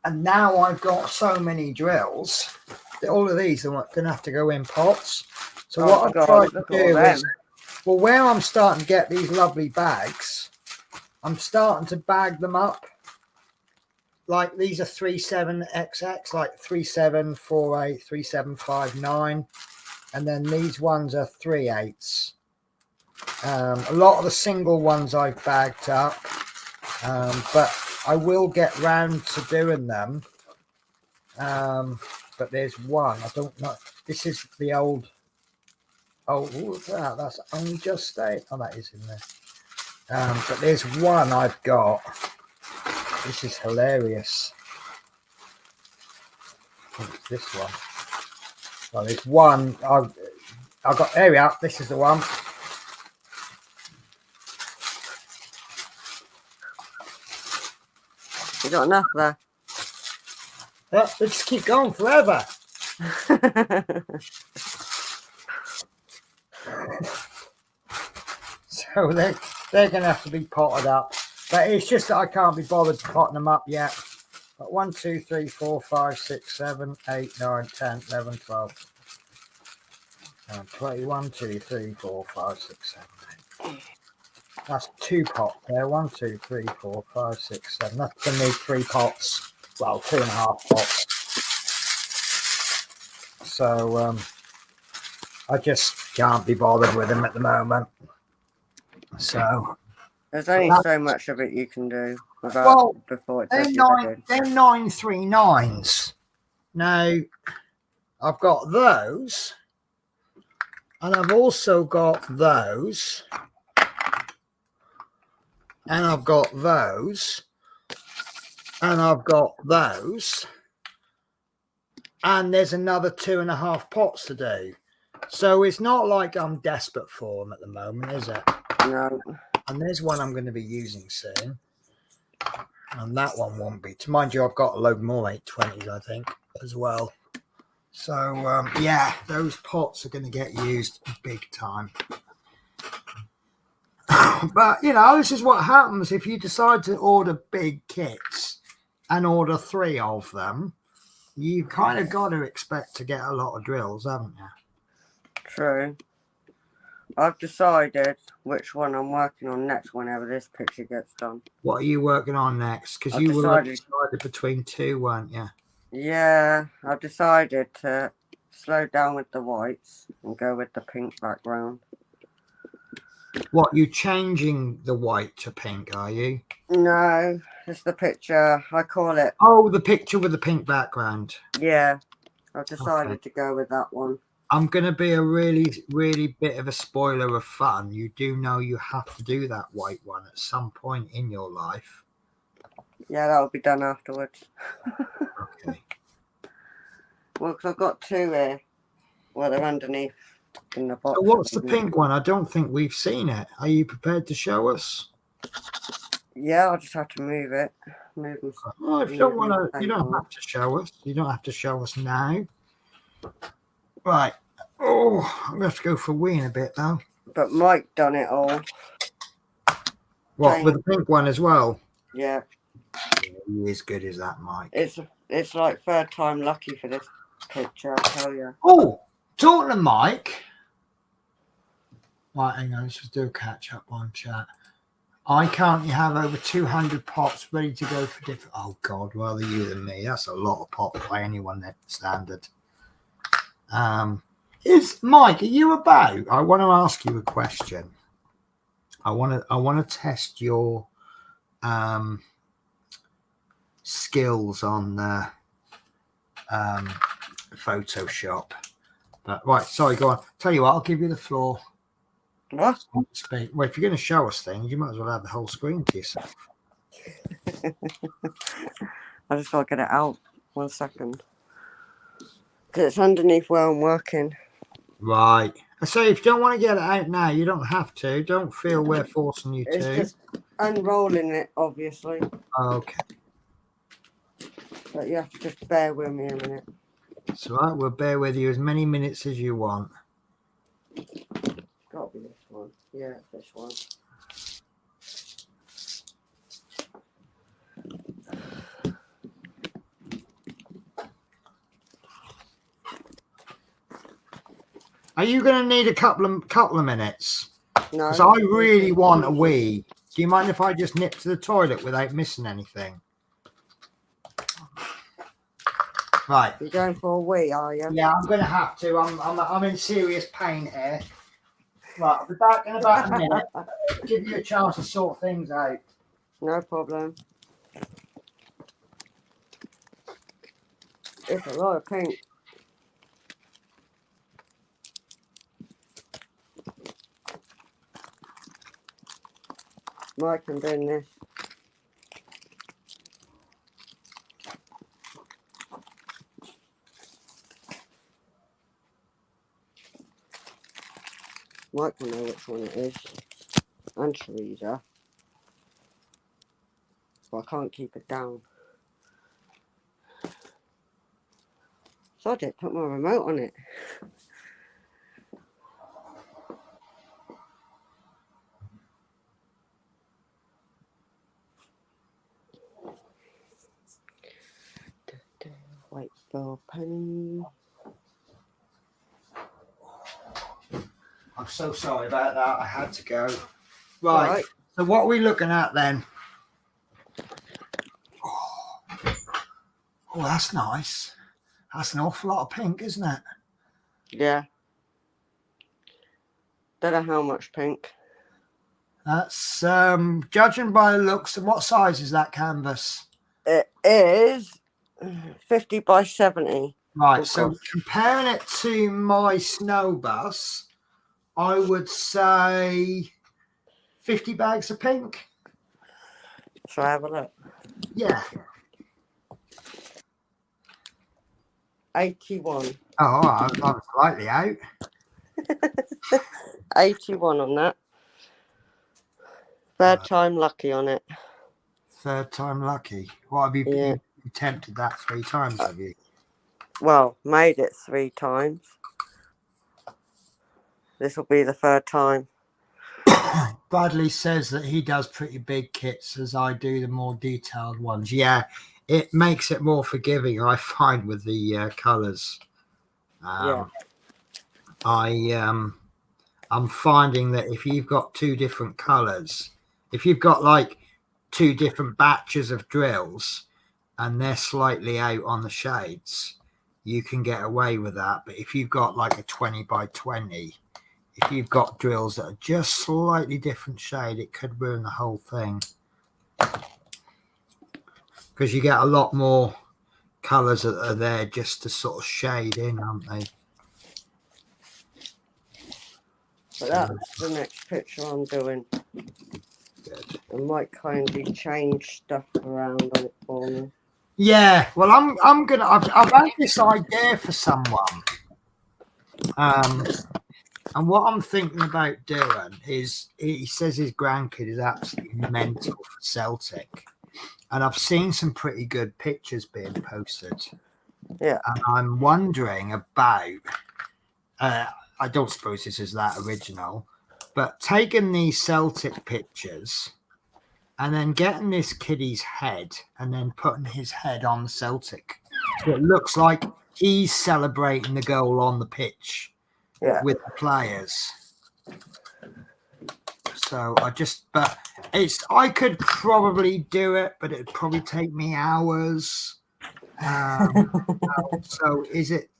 And now I've got so many drills that all of these are going to have to go in pots. So what I've tried to do is, well, where I'm starting to get these lovely bags, I'm starting to bag them up. Like these are 37XX, like 3748, 3759. And then these ones are 38s. A lot of the single ones I've bagged up, but I will get round to doing them. But there's one, I don't know. This is the old. Oh, that's only just stayed. Oh, that is in there. But there's one I've got. This is hilarious. What's this one? Well, there's one I've got. There we are. This is the one. You got enough there? Yeah, they just keep going forever. So they're going to have to be potted up. But it's just that I can't be bothered potting them up yet. But 1, 2, 3, 4, 5, 6, 7, 8, 9, 10, 11, 12, 21, 2, 3, 4, 5, 6, 7, 8. That's 2 pots there. 1, 2, 3, 4, 5, 6, 7. That's going to need 3 pots. Well, 2.5 pots. So I just can't be bothered with them at the moment. So there's only so much of it you can do before it's saturated. They're 939s. Now I've got those, and I've also got those, and I've got those, and I've got those, and there's another 2.5 pots to do. So it's not like I'm desperate for them at the moment, is it? No. And there's one I'm going to be using soon. And that one won't be. To mind you, I've got a load more 820s, I think, as well. So, yeah, those pots are going to get used big time. But, you know, this is what happens if you decide to order big kits and order 3 of them. You kind of got to expect to get a lot of drills, haven't you? True. I've decided which one I'm working on next whenever this picture gets done. What are you working on next? Because you were decided between 2, weren't you? Yeah, I've decided to slow down with the whites and go with the pink background. What, you changing the white to pink, are you? No, it's the picture. I call it. Oh, the picture with the pink background. Yeah, I've decided to go with that one. I'm going to be a really bit of a spoiler of fun. You do know you have to do that white one at some point in your life. Yeah, that'll be done afterwards. Okay. Well, because I've got two here. Well, they're underneath in the box. So what's the pink one? I don't think we've seen it. Are you prepared to show us? Yeah, I'll just have to move it. Move them. Oh, if you don't want to, you don't have to show us. You don't have to show us now. Right. Oh, I'm going to have to go for a wee in a bit though. But Mike done it all. What, with the pink one as well? Yeah. He is good as that, Mike. It's like third time lucky for this picture, I tell you. Oh, talking to Mike. Right, hang on, let's just do a catch up on chat. I currently have over 200 pots ready to go for different. Oh God, rather you than me. That's a lot of pot by anyone that standard. Is Mike? Are you about? I want to ask you a question. I want to test your skills on Photoshop. But right, sorry, go on. Tell you what, I'll give you the floor. What? Well, if you're going to show us things, you might as well have the whole screen to yourself. I just want to get it out. 1 second. Because it's underneath where I'm working. Right. I say if you don't want to get it out now, you don't have to. Don't feel we're forcing you to. It's just unrolling it, obviously. Okay. But you have to just bear with me a minute. It's all right. We'll bear with you as many minutes as you want. Got to be this one. Yeah, this one. Are you going to need a couple of minutes? No. Because I really want a wee. Do you mind if I just nip to the toilet without missing anything? Right. You're going for a wee, are you? Yeah, I'm going to have to. I'm in serious pain here. Right, I'll be back in about a minute. Give you a chance to sort things out. No problem. It's a lot of pink. Mike, I'm doing this. Mike will know which one it is. And Teresa. But I can't keep it down. Sod it, put my remote on it. Wait for Penny. I'm so sorry about that. I had to go. Right. So what are we looking at then? Oh, that's nice. That's an awful lot of pink, isn't it? Yeah. Don't know how much pink. That's judging by the looks. And what size is that canvas? It is 50 by 70. Right. So comparing it to my snow bus, I would say 50 bags of pink. Shall I have a look? Yeah. 81. Oh, I'm slightly out. 81 on that. Third time lucky on it. Third time lucky. What have you Yeah. you attempted that 3 times, have you? Well, made it 3 times. This will be the 3rd time. Bradley says that he does pretty big kits as I do the more detailed ones. Yeah, it makes it more forgiving, I find, with the colours. Yeah. I'm finding that if you've got 2 different colours, if you've got like 2 different batches of drills and they're slightly out on the shades, you can get away with that. But if you've got like a 20 by 20, if you've got drills that are just slightly different shade, it could ruin the whole thing. Because you get a lot more colours that are there just to sort of shade in, aren't they? But that's the next picture I'm doing. Good. I might kindly change stuff around on it for me. Yeah, well, I've had this idea for someone. And what I'm thinking about doing is, he says his grandkid is absolutely mental for Celtic. And I've seen some pretty good pictures being posted. Yeah. And I'm wondering about, I don't suppose this is that original, but taking these Celtic pictures and then getting this kiddie's head and then putting his head on the Celtic. So it looks like he's celebrating the goal on the pitch with the players. So I could probably do it, but it'd probably take me hours. So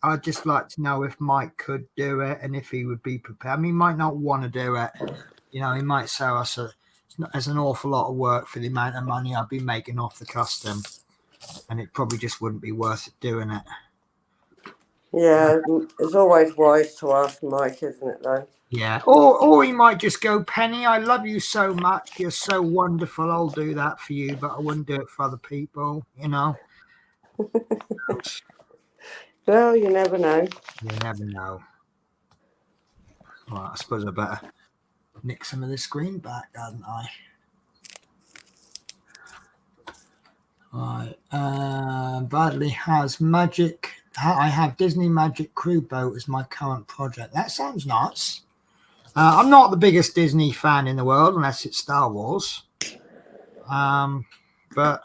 I'd just like to know if Mike could do it and if he would be prepared. I mean, he might not want to do it. He might say it's an awful lot of work for the amount of money I'd be making off the custom, and it probably just wouldn't be worth it doing it. Yeah, it's always wise to ask Mike, isn't it, though? Yeah, or he might just go, Penny, I love you so much. You're so wonderful. I'll do that for you, but I wouldn't do it for other people, Well, you never know. You never know. Well, I suppose I better nick some of this green back, hadn't I? Right. Bradley has Magic. I have Disney Magic Crew Boat as my current project. That sounds nice. I'm not the biggest Disney fan in the world, unless it's Star Wars. But,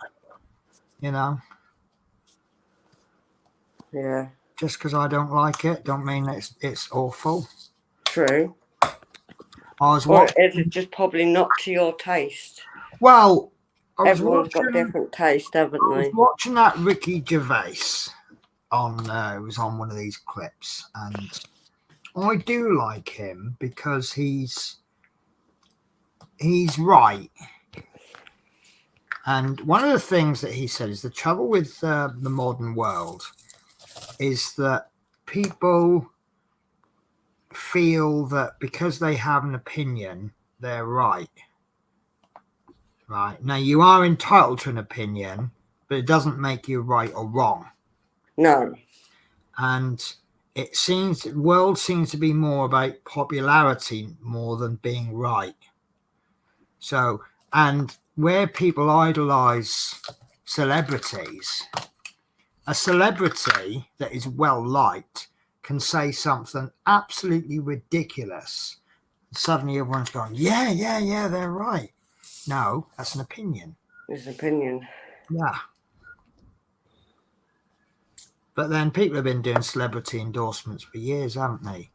Yeah. Just because I don't like it, don't mean it's awful. True. Or is it just probably not to your taste? Well, everyone's got different taste, haven't they? I was watching that Ricky Gervais it was on one of these clips, and I do like him because he's right. And one of the things that he said is the trouble with the modern world is that people feel that because they have an opinion, they're right. Right. Now, you are entitled to an opinion, but it doesn't make you right or wrong. No. And the world seems to be more about popularity more than being right. So, and where people idolize celebrities, a celebrity that is well liked can say something absolutely ridiculous. Suddenly everyone's going, yeah, they're right. No, that's an opinion. It's an opinion. Yeah. But then people have been doing celebrity endorsements for years, haven't they?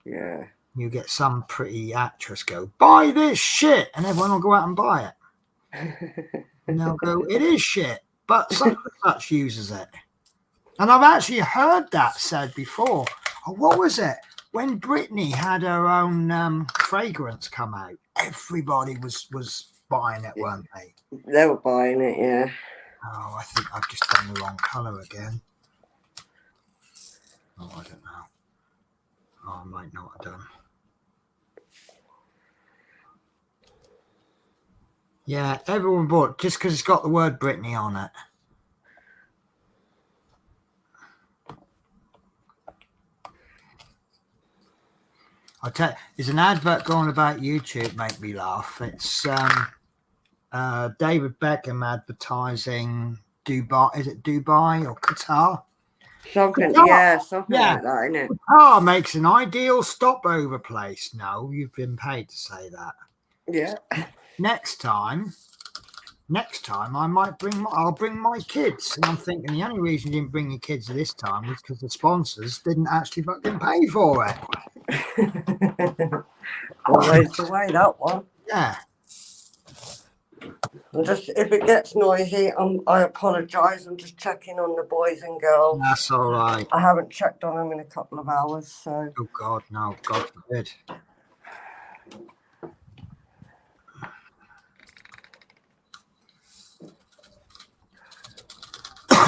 Yeah. You get some pretty actress go, buy this shit, and everyone will go out and buy it. And they'll go, it is shit, but such uses it. And I've actually heard that said before. Oh, what was it? When Britney had her own fragrance come out, everybody was buying it, weren't they? They were buying it, yeah. Oh, I think I've just done the wrong colour again. Oh, I don't know. Oh, I might not have done. Yeah, everyone bought just because it's got the word Britney on it. I'll tell you, there's an advert going about YouTube, make me laugh. It's David Beckham advertising Dubai. Is it Dubai or Qatar? Something Qatar. Like that, isn't it? Qatar makes an ideal stopover place. No, you've been paid to say that. Yeah. Next time I'll bring my kids. And I'm thinking the only reason you didn't bring your kids this time was because the sponsors didn't actually fucking pay for it. Always the way, that one. Yeah. If it gets noisy, I apologise. I'm just checking on the boys and girls. That's all right. I haven't checked on them in a couple of hours, so. Oh God, no! God forbid.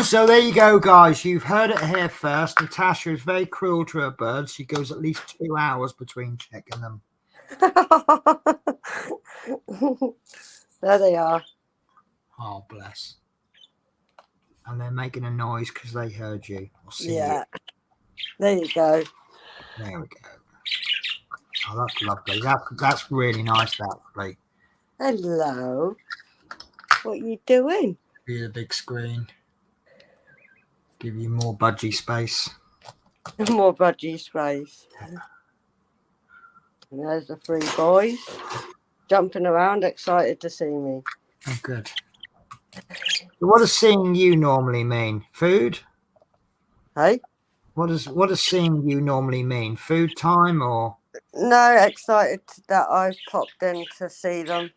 So there you go, guys. You've heard it here first. Natasha is very cruel to her birds. She goes at least 2 hours between checking them. There they are. Oh, bless. And they're making a noise because they heard you. Or see Yeah. There you go. you. There we go. Oh, that's lovely. That's really nice, actually. Hello. What you doing? Be the big screen. Give you more budgie space. More budgie space. And there's the 3 boys jumping around, excited to see me. Oh, good. What does seeing you normally mean? Food? Hey? What does seeing you normally mean? Food time or? No, excited that I've popped in to see them.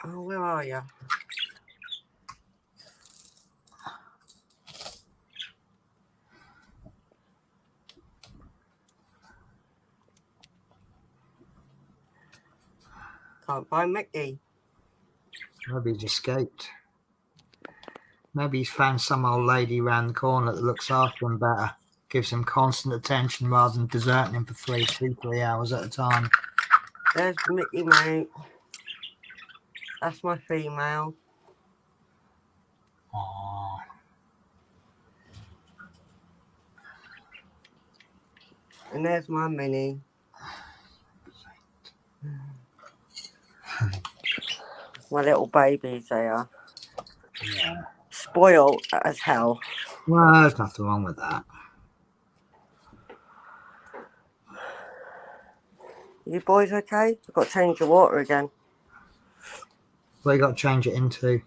Oh, where are you? Can't find Mickey. Maybe he's escaped. Maybe he's found some old lady round the corner that looks after him better, gives him constant attention rather than deserting him for 3 hours at a time. There's Mickey, mate. That's my female. Oh. And there's my Minnie. My little babies, they are. Yeah. Spoiled as hell. Well, there's nothing wrong with that. You boys okay? I've got to change the water again. What you got to change it into?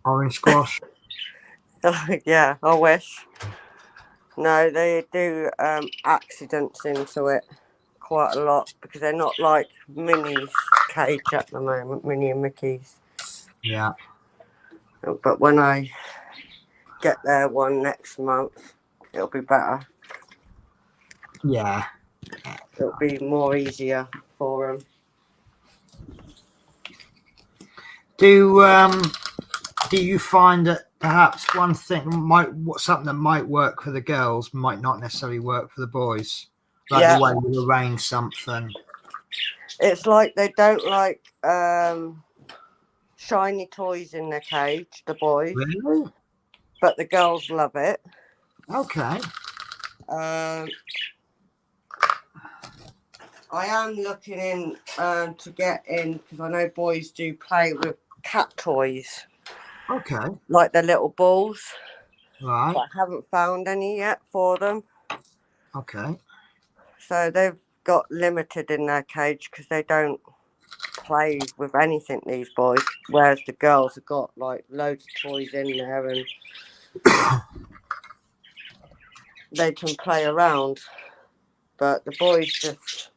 Orange squash? Yeah, I wish. No, they do accidents into it quite a lot because they're not like Minnie's cage at the moment, Minnie and Mickey's. Yeah. But when I get their one next month, it'll be better. Yeah. It'll be more easier for them. Do you find that perhaps something that might work for the girls might not necessarily work for the boys? Like Yeah. the way you arrange something. It's like they don't like shiny toys in their cage, the boys. Really? But the girls love it. Okay. I am looking in to get in because I know boys do play with cat toys. Okay. Like the little balls. Right. But I haven't found any yet for them. Okay. So they've got limited in their cage because they don't play with anything, these boys. Whereas the girls have got like loads of toys in there and they can play around. But the boys just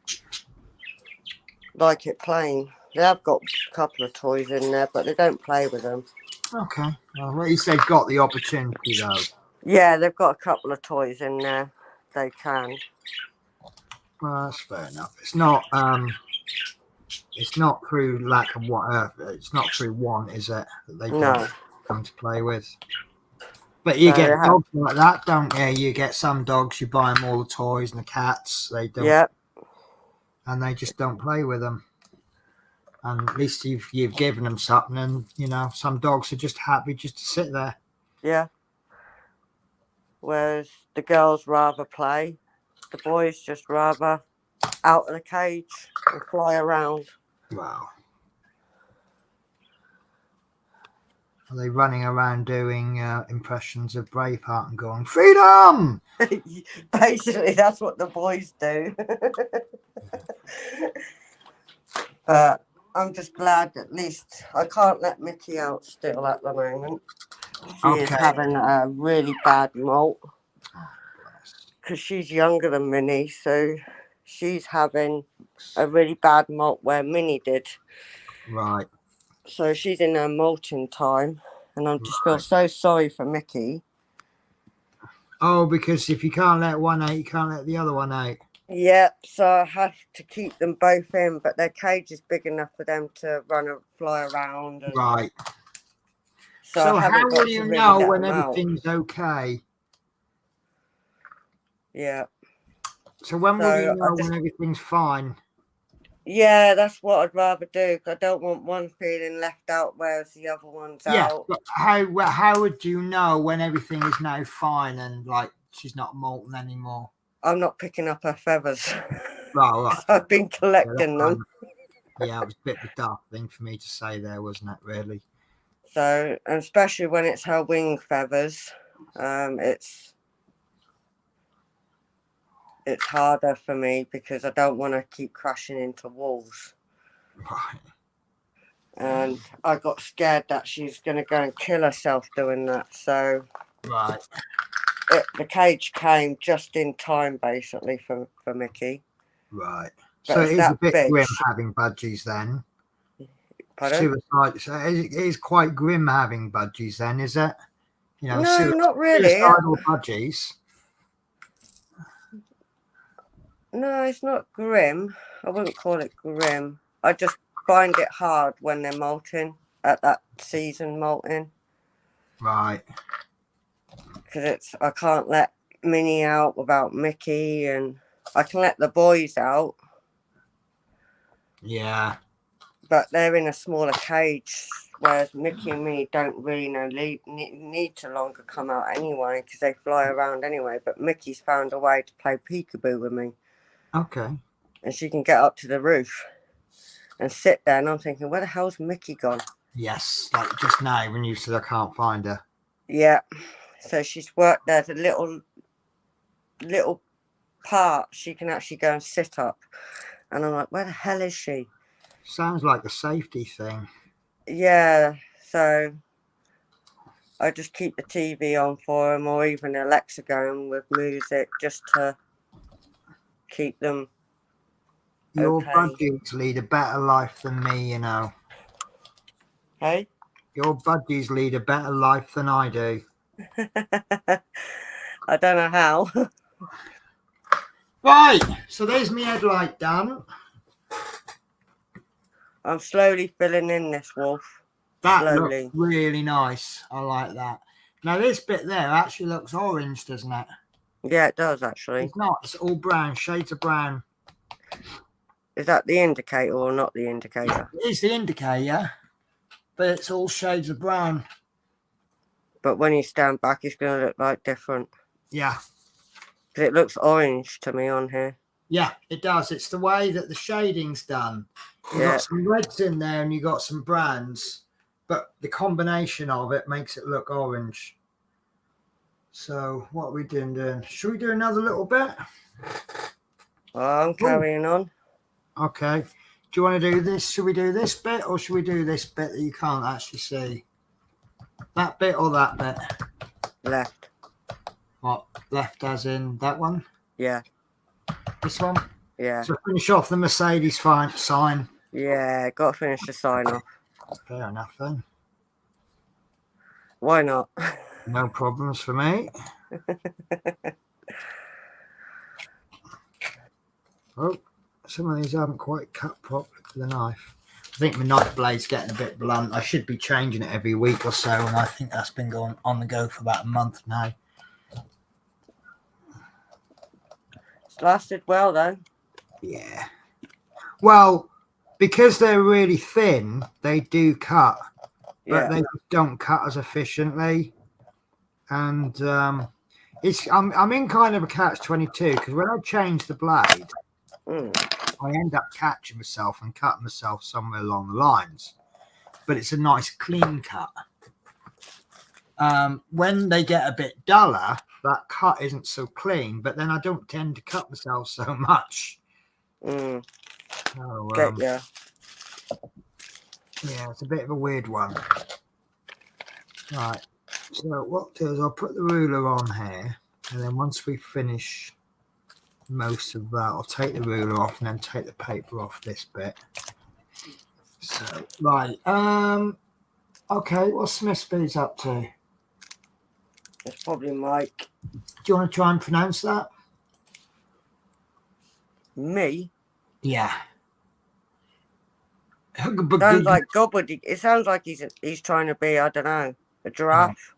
like it plain. They have got a couple of toys in there, but they don't play with them. Okay. Well, at least they've got the opportunity, though. Yeah, they've got a couple of toys in there. They can. Well, that's fair enough. It's not through lack of what. It's not through want, is it? That they don't come to play with. But you get dogs like that, don't you? You get some dogs, you buy them all the toys and the cats. They don't. Yeah. And they just don't play with them. And at least you've given them something, and some dogs are just happy just to sit there. Yeah. Whereas the girls rather play, the boys just rather out of the cage and fly around. Wow. Are they running around doing impressions of Braveheart and going, freedom? Basically, that's what the boys do. But I'm just glad at least I can't let Mickey out still at the moment. She is having a really bad molt because she's younger than Minnie, so she's having a really bad molt where Minnie did. Right. So she's in her molting time, and I just feel so sorry for Mickey. Oh, because if you can't let one out, you can't let the other one out. Yep, so I have to keep them both in, but their cage is big enough for them to run and fly around. And right. So I how haven't got will to you really know let when them out. everything's okay? Yeah. So when will you So know when everything's fine? yeah, that's what I'd rather do. I don't want one feeling left out whereas the other one's out. But how would you know when everything is now fine and like she's not molten anymore? I'm not picking up her feathers. Right. I've been collecting them. Yeah, it was a bit of a dark thing for me to say there, wasn't it, really? So, and especially when it's her wing feathers, it's harder for me because I don't want to keep crashing into walls. Right. And I got scared that she's going to go and kill herself doing that. So, Right. the cage came just in time, basically, for Mickey. Right. But So it's it is a that bit big. grim having budgies then. Pardon? Suicide. So it is quite grim having budgies then, is it? You know, No, not really. suicidal budgies. No, it's not grim. I wouldn't call it grim. I just find it hard when they're molting at that season molting. Right. Because I can't let Minnie out without Mickey, and I can let the boys out. Yeah. But they're in a smaller cage, whereas Mickey and Minnie don't really need to longer come out anyway, because they fly around anyway. But Mickey's found a way to play peekaboo with me. Okay. And she can get up to the roof and sit there, and I'm thinking, where the hell's Mickey gone? Yes, like just now when you said I can't find her. Yeah. So she's worked there's a little part she can actually go and sit up. And I'm like, where the hell is she? Sounds like a safety thing. Yeah. So I just keep the TV on for them, or even Alexa going with music, just to keep them Your okay. budgies lead a better life than me, you know. Hey? Your budgies lead a better life than I do. I don't know how. Right, so there's my headlight done. I'm slowly filling in this wolf. That slowly. looks really nice. I like that. Now this bit there actually looks orange, doesn't it? Yeah, it does actually. It's not. It's all brown, shades of brown. Is that the indicator or not the indicator? It is the indicator, but it's all shades of brown. But when you stand back, it's going to look like different. Yeah. Because it looks orange to me on here. Yeah, it does. It's the way that the shading's done. You've got some reds in there and you've got some browns, but the combination of it makes it look orange. So what are we doing? Should we do another little bit? I'm carrying on. Okay. Do you want to do this? Should we do this bit or should we do this bit that you can't actually see? That bit or that bit? Left. What? Left as in that one? Yeah. This one? Yeah. So finish off the Mercedes sign. Yeah, got to finish the sign off. Fair enough then. Why not? No problems for me. Oh, some of these haven't quite cut properly with the knife. I think my knife blade's getting a bit blunt. I should be changing it every week or so, and I think that's been going on the go for about a month now. It's lasted well though. Yeah. Well, because they're really thin, they do cut, but they don't cut as efficiently. And I'm in kind of a catch-22 because when I change the blade, I end up catching myself and cutting myself somewhere along the lines. But it's a nice clean cut. When they get a bit duller, that cut isn't so clean, but then I don't tend to cut myself so much. So, yeah, it's a bit of a weird one. Right. So what I'll do is I'll put the ruler on here, and then once we finish most of that, I'll take the ruler off and then take the paper off this bit. So right, okay, what's Smith Speed's up to? It's probably Mike. Do you want to try and pronounce that? Me? Yeah. Sounds like gobbledygook. It sounds like he's trying to be, I don't know. A giraffe?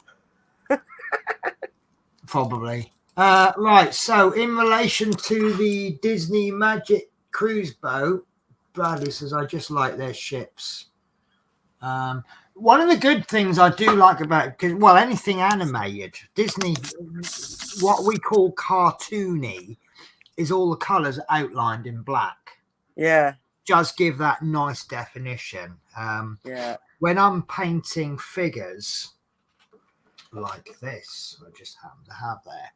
Probably. Right, so in relation to the Disney Magic cruise boat, Bradley says, I just like their ships. One of the good things I do like about, because, well, anything animated, Disney, what we call cartoony, is all the colours outlined in black. Yeah. Just give that nice definition. Yeah. When I'm painting figures like this, I just happen to have there,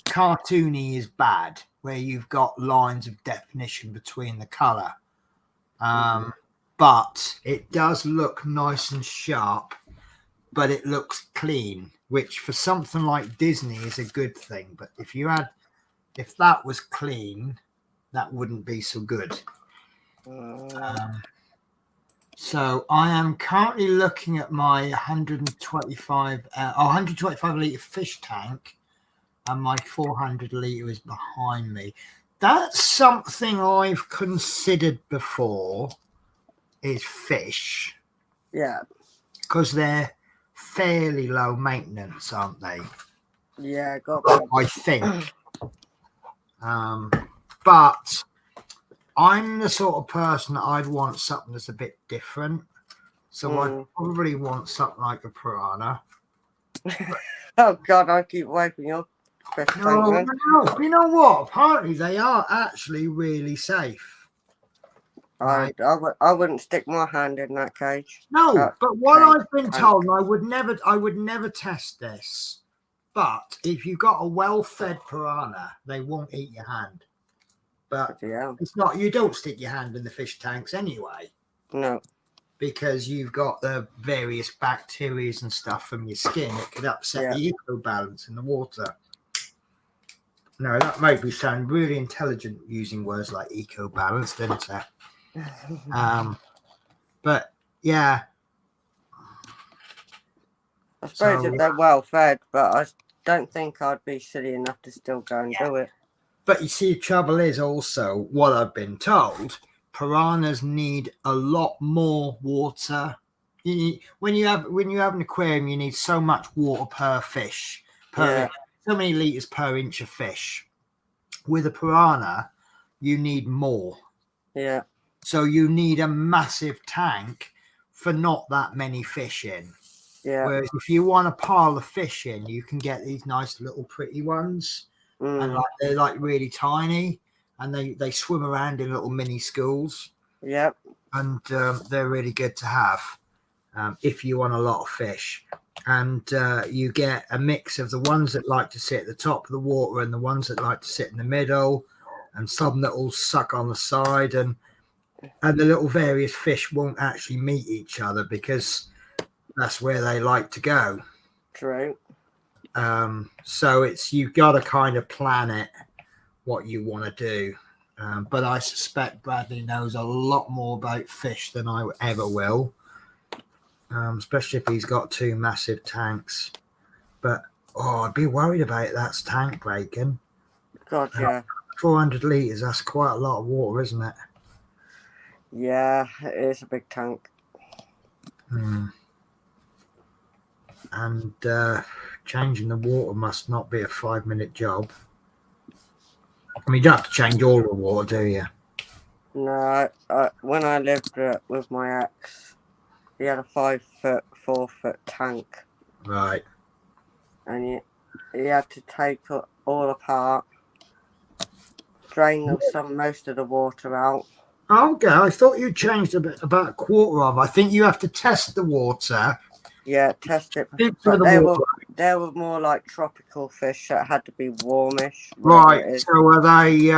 cartoony is bad, where you've got lines of definition between the colour. But it does look nice and sharp, but it looks clean, which for something like Disney is a good thing. But if that was clean, that wouldn't be so good. So I am currently looking at my 125 litre fish tank, and my 400 litre is behind me. That's something I've considered before, is fish. Yeah. Because they're fairly low maintenance, aren't they? Yeah, I think. But I'm the sort of person that I'd want something that's a bit different. So I'd probably want something like a piranha. Oh, God, I keep wiping up. No. You know what? Apparently they are actually really safe. Right? I wouldn't stick my hand in that cage. No, but what I've been told, and I would never test this, but if you've got a well-fed piranha, they won't eat your hand. But it's not, you don't stick your hand in the fish tanks anyway. No. Because you've got the various bacteria and stuff from your skin that could upset the eco balance in the water. No, that made me sound really intelligent using words like eco balance, didn't it? But yeah, I suppose if they're well fed, but I don't think I'd be silly enough to still go and do it. But you see, the trouble is also what I've been told: piranhas need a lot more water. When you have an aquarium, you need so much water per fish, so many liters per inch of fish. With a piranha, you need more. Yeah. So you need a massive tank for not that many fish in. Yeah. Whereas if you want a pile of fish in, you can get these nice little pretty ones, and they're like really tiny, and they swim around in little mini schools. Yep. And they're really good to have if you want a lot of fish. And you get a mix of the ones that like to sit at the top of the water and the ones that like to sit in the middle, and some that will suck on the side, and the little various fish won't actually meet each other because that's where they like to go. True. So you've got to kind of plan it what you want to do. But I suspect Bradley knows a lot more about fish than I ever will, especially if he's got two massive tanks. But I'd be worried about that's tank breaking. God, yeah. 400 litres, that's quite a lot of water, isn't it? Yeah, it is a big tank. And changing the water must not be a 5-minute job. I mean, you don't have to change all the water, do you? No, when I lived with my ex, he had a 5-foot, 4-foot tank. Right. And he had to take it all apart, drain most of the water out. Okay, I thought you changed about a quarter of. I think you have to test the water. Yeah, test it. But they were more like tropical fish that had to be warmish. Right. So are they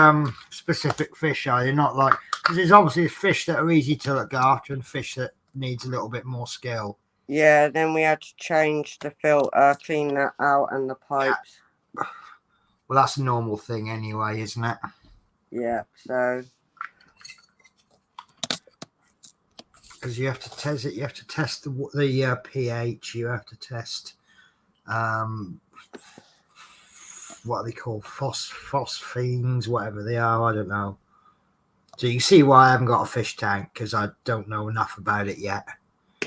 specific fish? Are they not like? Because there's obviously fish that are easy to look after and fish that needs a little bit more skill. Yeah. Then we had to change the filter, clean that out, and the pipes. Yeah. Well, that's a normal thing anyway, isn't it? Yeah. So. Because you have to test it, you have to test the pH, you have to test what are they called, phosphenes, whatever they are, I don't know. So you see why I haven't got a fish tank, because I don't know enough about it yet.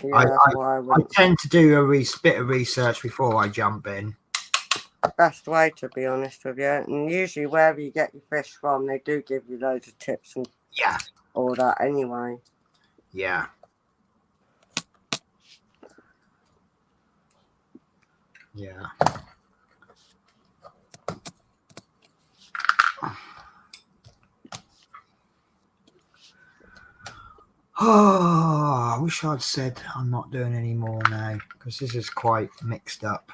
Yeah, that's why I tend to do a bit of research before I jump in. Best way, to be honest with you. And usually wherever you get your fish from, they do give you loads of tips and all that anyway. Yeah. Yeah. Oh, I wish I'd said I'm not doing any more now, because this is quite mixed up.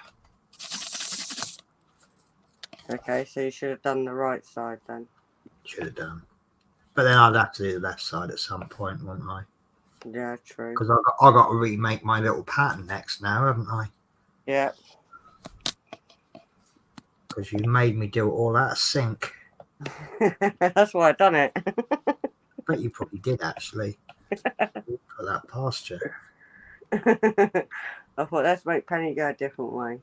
Okay, so you should have done the right side then. Should have done. But then I'd have to do the left side at some point, wouldn't I? Yeah, true. Because I got to remake my little pattern next now, haven't I? Yeah. Because you made me do all that sync. That's why I done it. But you probably did actually. For that pasture. I thought let's make Penny go a different way.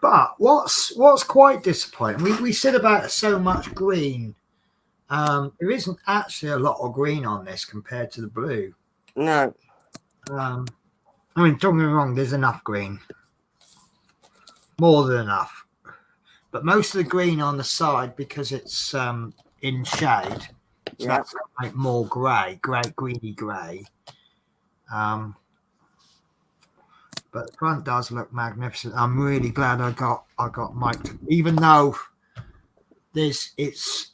But what's quite disappointing, we said about so much green. There isn't actually a lot of green on this compared to the blue. No. I mean, don't get me wrong, there's enough green. More than enough. But most of the green on the side, because it's in shade, so that's like more grey, greeny grey. But the front does look magnificent. I'm really glad I got Mike, even though it's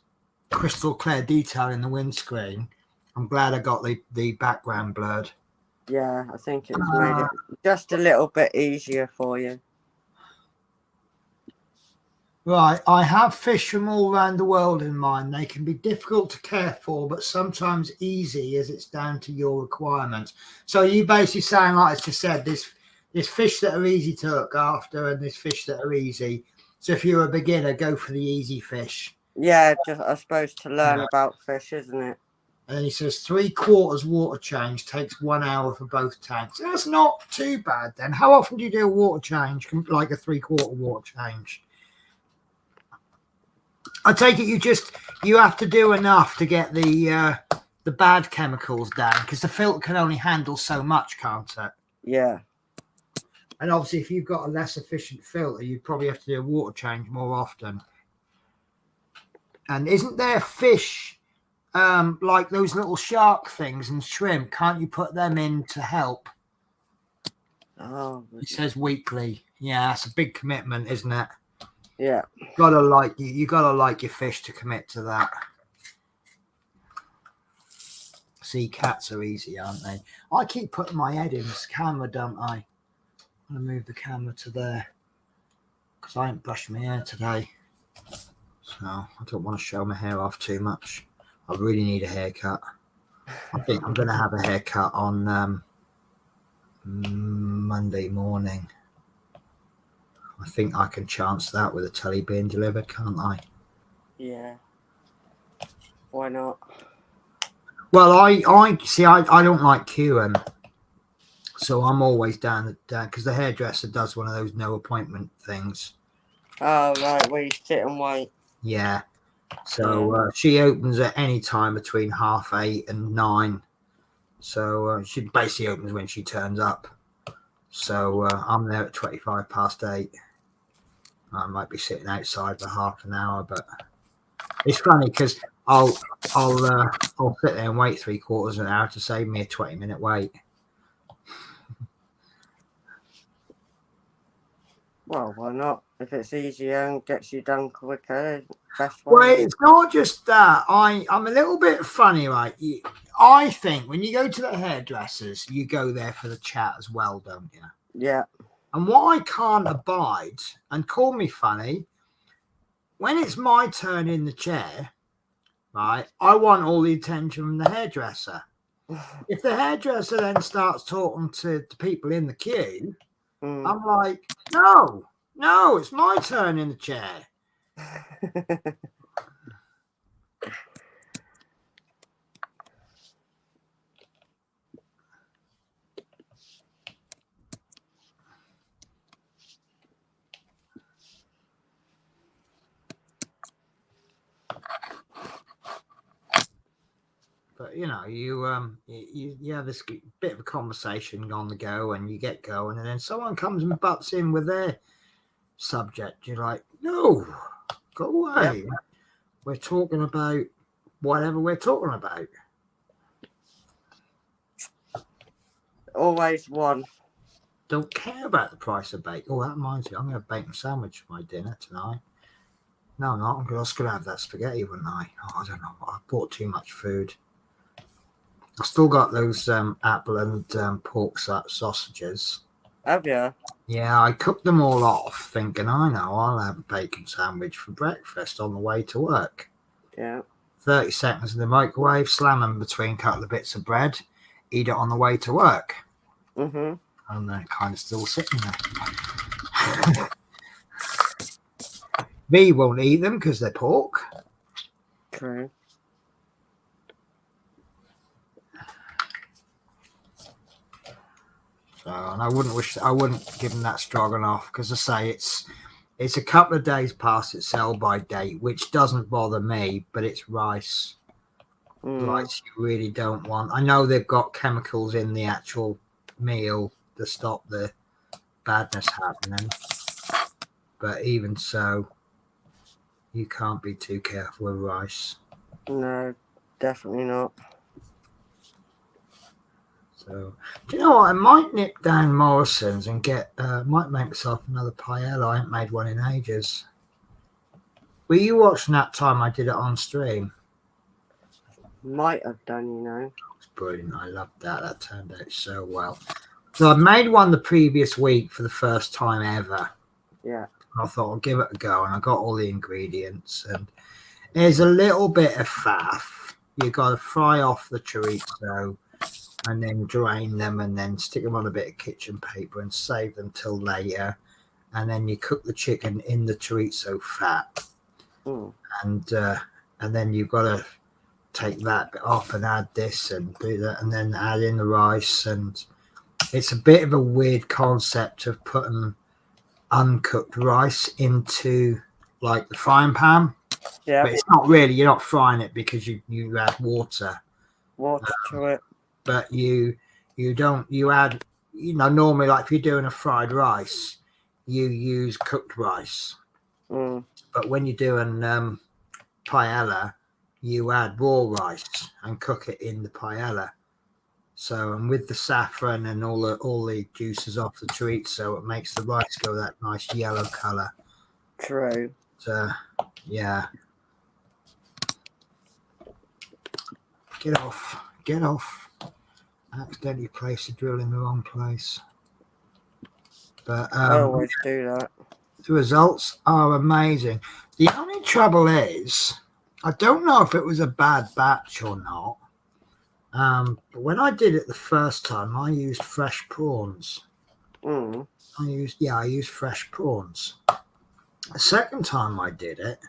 crystal clear detail in the windscreen. I'm glad I got the background blurred. Yeah, I think it's made it just a little bit easier for you. Right, I have fish from all around the world in mind. They can be difficult to care for, but sometimes easy as it's down to your requirements. So you basically saying, like I just said, there's fish that are easy to look after and there's fish that are easy. So if you're a beginner, go for the easy fish. Yeah, just I suppose to learn about fish, isn't it? And he says 3/4 water change takes 1 hour for both tanks. That's not too bad then. How often do you do a water change, like a 3/4 water change? I take it you have to do enough to get the bad chemicals down, because the filter can only handle so much, can't it? Yeah. And obviously, if you've got a less efficient filter, you probably have to do a water change more often. And isn't there fish like those little shark things and shrimp? Can't you put them in to help? Oh, it says weekly. Yeah, that's a big commitment, isn't it? Yeah. You gotta like your fish to commit to that. See, cats are easy, aren't they? I keep putting my head in this camera, don't I? I'm gonna move the camera to there because I ain't brushed my hair today, so I don't want to show my hair off too much. I really need a haircut. I think I'm gonna have a haircut on Monday morning. I think I can chance that with a telly being delivered, can't I? Yeah. Why not? Well, I see. I don't like queuing, so I'm always down because the hairdresser does one of those no appointment things. Oh right, where you sit and wait. Yeah. So she opens at any time between 8:30 and 9. So she basically opens when she turns up. So I'm there at 8:25. I might be sitting outside for half an hour, but it's funny because I'll sit there and wait 3/4 of an hour to save me a 20-minute wait. Well, why not? If it's easier and gets you done quicker, best way. Well, it's not just that. I'm a little bit funny, right? I think when you go to the hairdressers, you go there for the chat as well, don't you? Yeah. And what I can't abide, and call me funny, when it's my turn in the chair, right, I want all the attention from the hairdresser. If the hairdresser then starts talking to the people in the queue, I'm like, no, it's my turn in the chair. But you know, you have this bit of a conversation on the go, and you get going, and then someone comes and butts in with their subject. You're like, no, go away. Yep. We're talking about whatever we're talking about. Always one. Don't care about the price of bacon. Oh, that reminds me, I'm going to have bacon sandwich for my dinner tonight. No, I'm not. I'm just going to have that spaghetti, wouldn't I? Oh, I don't know. I bought too much food. I still got those apple and pork sausages. Have you? Yeah, I cooked them all off, thinking, I know, I'll have a bacon sandwich for breakfast on the way to work. Yeah. 30 seconds in the microwave, slam them between a couple of bits of bread, eat it on the way to work. Mm-hmm. And they're kind of still sitting there. V won't eat them because they're pork. True. So, and I wouldn't give them that stroganoff because I say it's a couple of days past its sell-by date, which doesn't bother me, but it's rice. Rice you really don't want. I know they've got chemicals in the actual meal to stop the badness happening, but even so, you can't be too careful with rice. No, definitely not. So, do you know what? I might nip down Morrison's and might make myself another paella. I haven't made one in ages. Were you watching that time I did it on stream? Might have done, you know. It was brilliant. I loved that. That turned out so well. So I made one the previous week for the first time ever. Yeah. I thought I'll give it a go, and I got all the ingredients. And there's a little bit of faff. You got to fry off the chorizo, and then drain them, and then stick them on a bit of kitchen paper and save them till later. And then you cook the chicken in the chorizo fat, and then you've got to take that bit off and add this and do that, and then add in the rice. And it's a bit of a weird concept of putting uncooked rice into like the frying pan. Yeah, but it's not really. You're not frying it because you add water to it. But you add, normally, like if you're doing a fried rice, you use cooked rice. But when you're doing paella, you add raw rice and cook it in the paella. So, and with the saffron and all the juices off the chorizo, it makes the rice go that nice yellow color. True. So, yeah. Get off. I accidentally placed the drill in the wrong place. But I always do that. The results are amazing. The only trouble is, I don't know if it was a bad batch or not. But when I did it the first time, I used fresh prawns. I used fresh prawns. The second time I did it,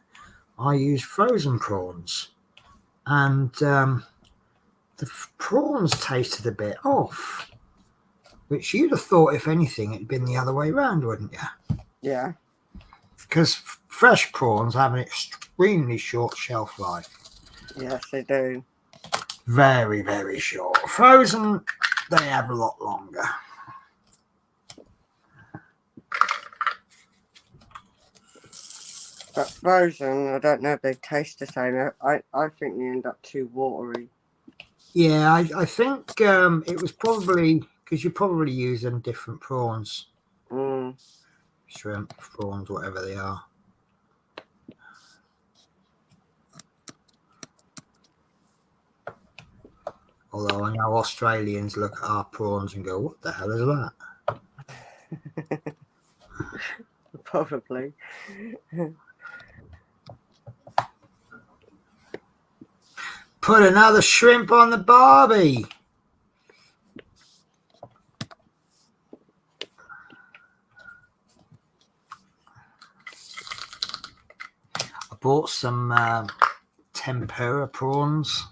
I used frozen prawns. And the prawns tasted a bit off, which you'd have thought, if anything, it'd been the other way around, wouldn't you? Yeah. Because fresh prawns have an extremely short shelf life. Yes, they do. Very, very short. Frozen, they have a lot longer. But frozen, I don't know if they taste the same. I think they end up too watery. Yeah, I think it was probably because you're probably using different prawns. Shrimp, prawns, whatever they are. Although I know Australians look at our prawns and go, what the hell is that? Probably. Put another shrimp on the barbie. I bought some tempura prawns.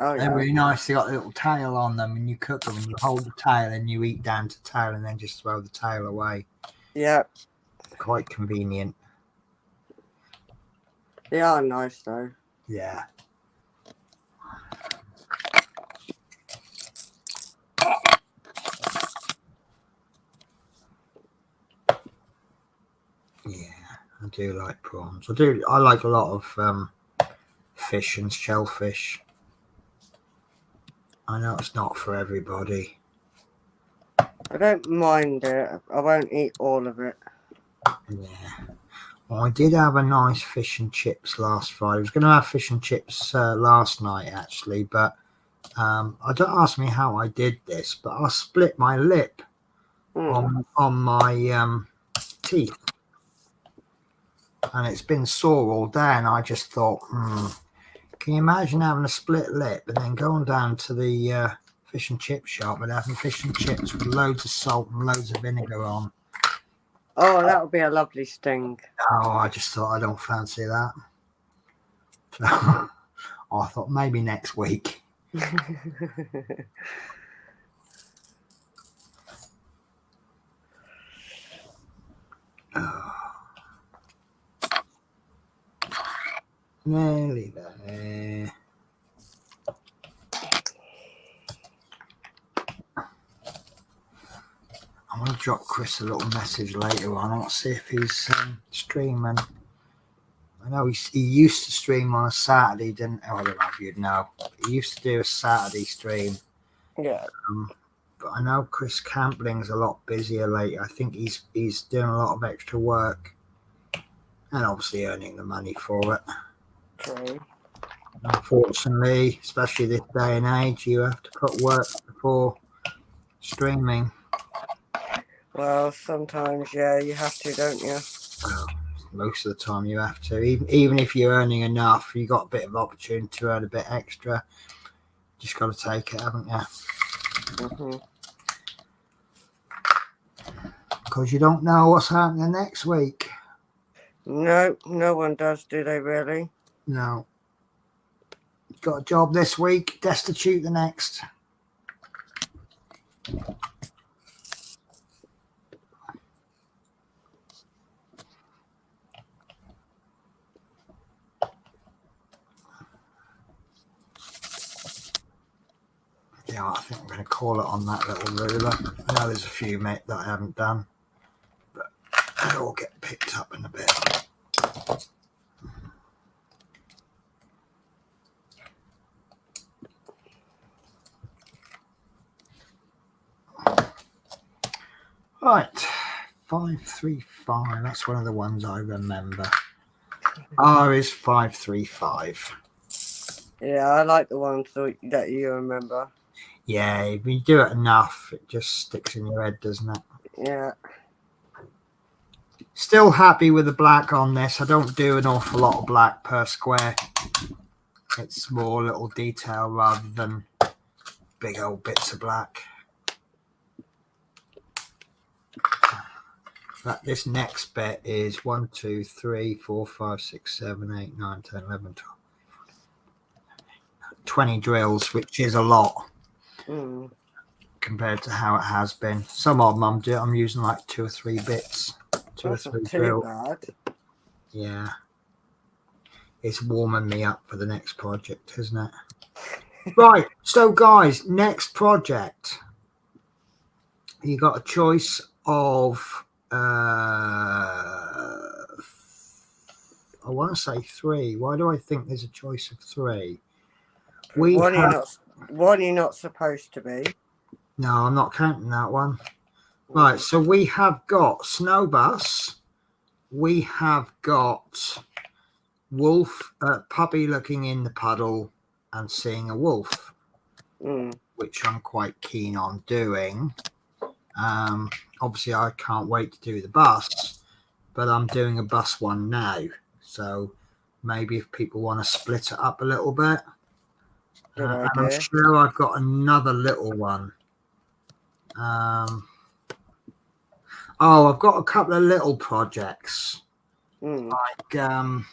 Oh, yeah. They're really nice. They got a little tail on them, and you cook them, and you hold the tail, and you eat down to tail, and then just throw the tail away. Yeah. Quite convenient. They are nice, though. Yeah. do like prawns. I like a lot of fish and shellfish. I know it's not for everybody. I don't mind it. I won't eat all of it. Yeah. Well, I did have a nice fish and chips last Friday. I was going to have fish and chips last night, actually, but I don't ask me how I did this, but I split my lip on my teeth, and it's been sore all day. And I just thought, can you imagine having a split lip and then going down to the fish and chip shop and having fish and chips with loads of salt and loads of vinegar on? Oh, that would be a lovely sting. Oh, I just thought I don't fancy that. So I thought maybe next week. Nearly there. I'm going to drop Chris a little message later on. I want to see if he's streaming. I know he used to stream on a Saturday, didn't he? I don't know if you'd know. He used to do a Saturday stream. Yeah. But I know Chris Campling's a lot busier lately. I think he's doing a lot of extra work and obviously earning the money for it. True. Unfortunately, especially this day and age, you have to put work before streaming. Well, sometimes, yeah, you have to, don't you? Well, most of the time you have to. Even if you're earning enough, you got a bit of opportunity to earn a bit extra. Just got to take it, haven't you? Because you don't know what's happening next week. No, no one does, do they really? No. Got a job this week, destitute the next. Yeah, I think I'm going to call it on that little ruler. I know there's a few, mate, that I haven't done, but they'll all get picked up in a bit. Right, 535. That's one of the ones I remember. R is 535. Yeah, I like the ones that you remember. Yeah, if you do it enough, it just sticks in your head, doesn't it? Yeah. Still happy with the black on this. I don't do an awful lot of black per square. It's more little detail rather than big old bits of black. But this next bit is 1, 2, 3, 4, 5, 6, 7, 8, 9, 10, 11, 12, 20 drills, which is a lot compared to how it has been. Some of them I'm using like 2 or 3 bits. That's not too bad. Yeah. It's warming me up for the next project, isn't it? Right. So, guys, next project. You got a choice of, I want to say 3. Why do I think there's a choice of 3? One you're not supposed to be. No, I'm not counting that one. Right, so we have got Snowbus. We have got Wolf, puppy looking in the puddle and seeing a wolf, which I'm quite keen on doing. Obviously, I can't wait to do the bus, but I'm doing a bus one now. So maybe if people want to split it up a little bit. And I'm sure I've got another little one. I've got a couple of little projects. Like, I've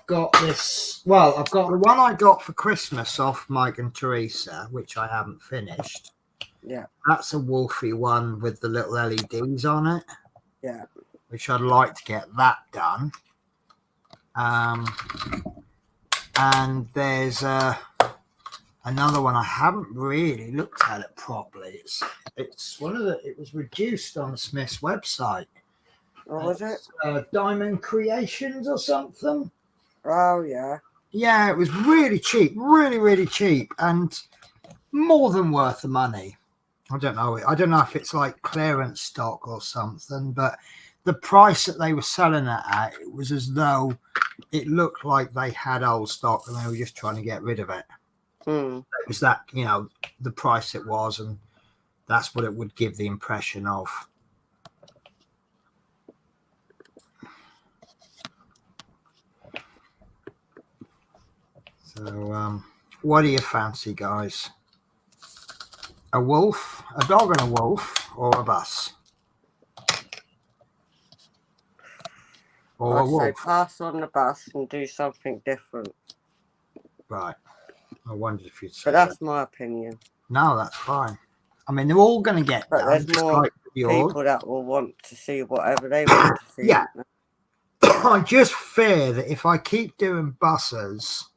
got this. Well, I've got the one I got for Christmas off Mike and Teresa, which I haven't finished. Yeah. That's a wolfy one with the little LEDs on it. Yeah. Which I'd like to get that done. And there's another one I haven't really looked at it properly. It's one of the. It was reduced on the Smith's website. What was it? Diamond Creations or something. Oh, yeah. Yeah, it was really cheap, really, really cheap, and more than worth the money. I don't know if it's like clearance stock or something, but the price that they were selling it at, it was as though it looked like they had old stock and they were just trying to get rid of it. It was that, the price it was, and that's what it would give the impression of. So, what do you fancy, guys? A wolf, a dog and a wolf, or a bus? Or a I'd say wolf? pass on the bus and do something different. Right. I wondered if you'd say But that's that. my opinion. No, that's fine. I mean, they're all going to get But done. there's more people that will want to see whatever they want to see. Yeah. I just fear that if I keep doing buses,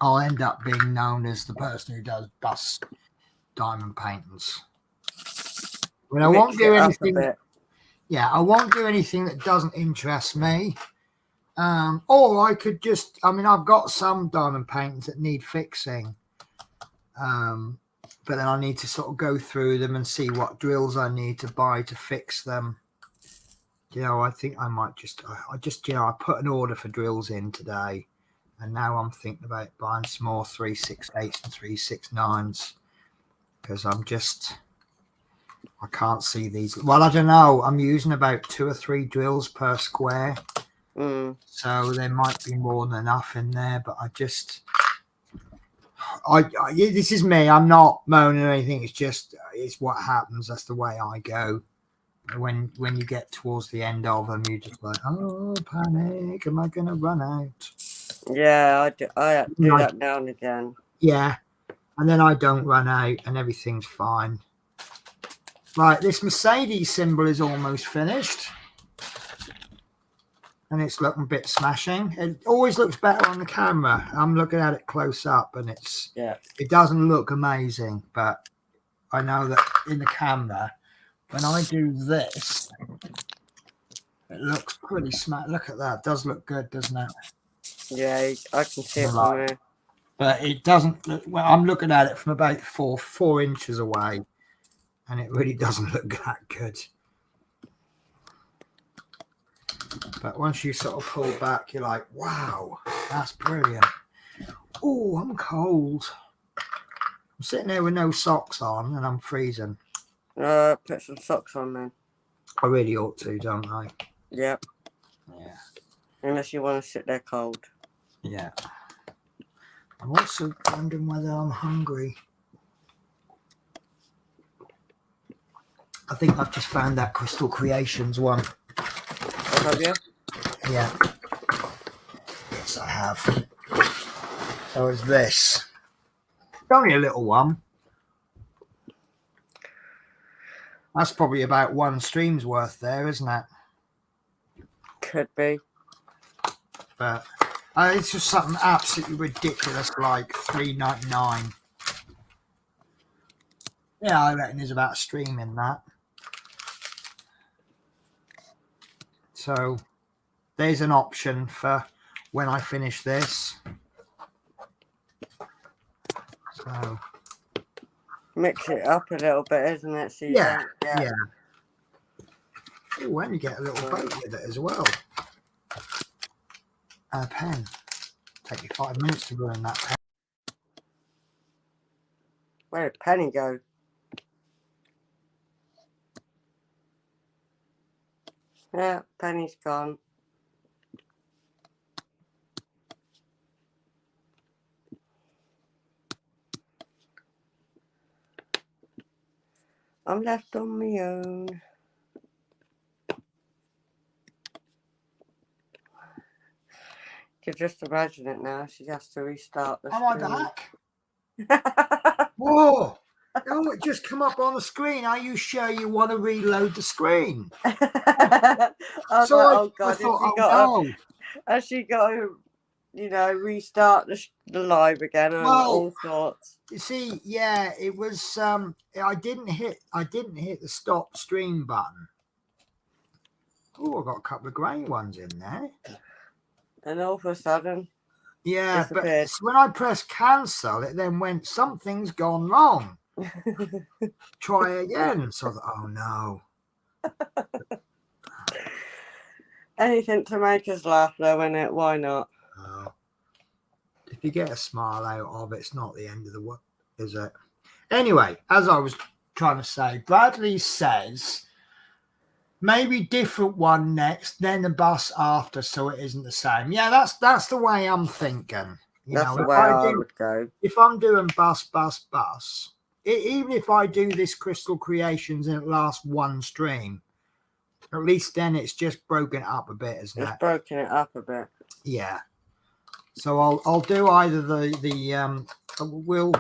I'll end up being known as the person who does bus diamond paintings. I mean, I won't do anything. Yeah, I won't do anything that doesn't interest me. Or I could just, I've got some diamond paintings that need fixing. But then I need to sort of go through them and see what drills I need to buy to fix them. I think I might I put an order for drills in today, and now I'm thinking about buying some more 368s and 369s because I can't see these. Well, I don't know. I'm using about 2 or 3 drills per square. So there might be more than enough in there, but this is me. I'm not moaning or anything. It's what happens. That's the way I go. When you get towards the end of them, you're just like, oh, panic. Am I going to run out? Yeah, I do that now and again. Yeah. And then I don't run out and everything's fine. Right. This Mercedes symbol is almost finished. And it's looking a bit smashing. It always looks better on the camera. I'm looking at it close up and it doesn't look amazing, but I know that in the camera, when I do this, it looks pretty smart. Look at that. It does look good, doesn't it? Yeah, I can see it from here. But it doesn't look, well, I'm looking at it from about 4 inches away, and it really doesn't look that good. But once you sort of pull back, you're like, wow, that's brilliant. Oh, I'm cold. I'm sitting there with no socks on, and I'm freezing. Put some socks on, man. I really ought to, don't I? Yep. Yeah. Unless you want to sit there cold. Yeah. I'm also wondering whether I'm hungry. I think I've just found that Crystal Creations one. Oh, have you? Yeah. Yes, I have. So is this. It's only a little one. That's probably about 1 stream's worth there, isn't it? Could be. But it's just something absolutely ridiculous, like $3.99. Yeah, I reckon there's about a stream in that. So there's an option for when I finish this. So mix it up a little bit, isn't it? So you don't get... Yeah. Oh, and you get a little boat with it as well. And a pen. Take you 5 minutes to ruin that pen. Where did Penny go? Yeah, Penny's gone. I'm left on my own. You can just imagine it now. She has to restart the screen. Am I back? Whoa! Oh, it just come up on the screen. Are you sure you want to reload the screen? I was so like, oh God, has she got to, restart the live again and all sorts. You see, yeah, it was. I didn't hit the stop stream button. Oh, I've got a couple of grey ones in there. And all of a sudden, yeah, but when I pressed cancel, it then went, something's gone wrong. Try again. So I thought, oh no. Anything to make us laugh, though, innit? Why not? Oh. If you get a smile out of it, it's not the end of the world, is it? Anyway, as I was trying to say, Bradley says maybe different one next, then the bus after, so it isn't the same. Yeah, that's the way I'm thinking. That's the way I would go. If I'm doing bus, even if I do this Crystal Creations and it lasts one stream, at least then it's just broken it up a bit, isn't it? It's broken it up a bit. Yeah. So I'll do either we'll.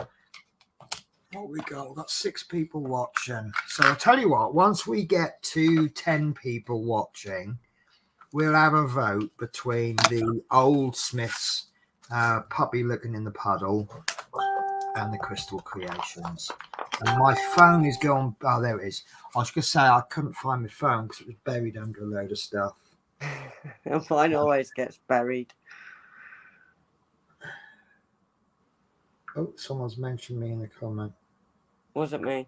What we got? We've got 6 people watching. So I'll tell you what. Once we get to 10 people watching, we'll have a vote between the old Smiths, puppy looking in the puddle, and the Crystal Creations. And my phone is going. Oh, there it is. I was going to say I couldn't find my phone because it was buried under a load of stuff. And mine always gets buried. Oh, someone's mentioned me in the comment. Was it me?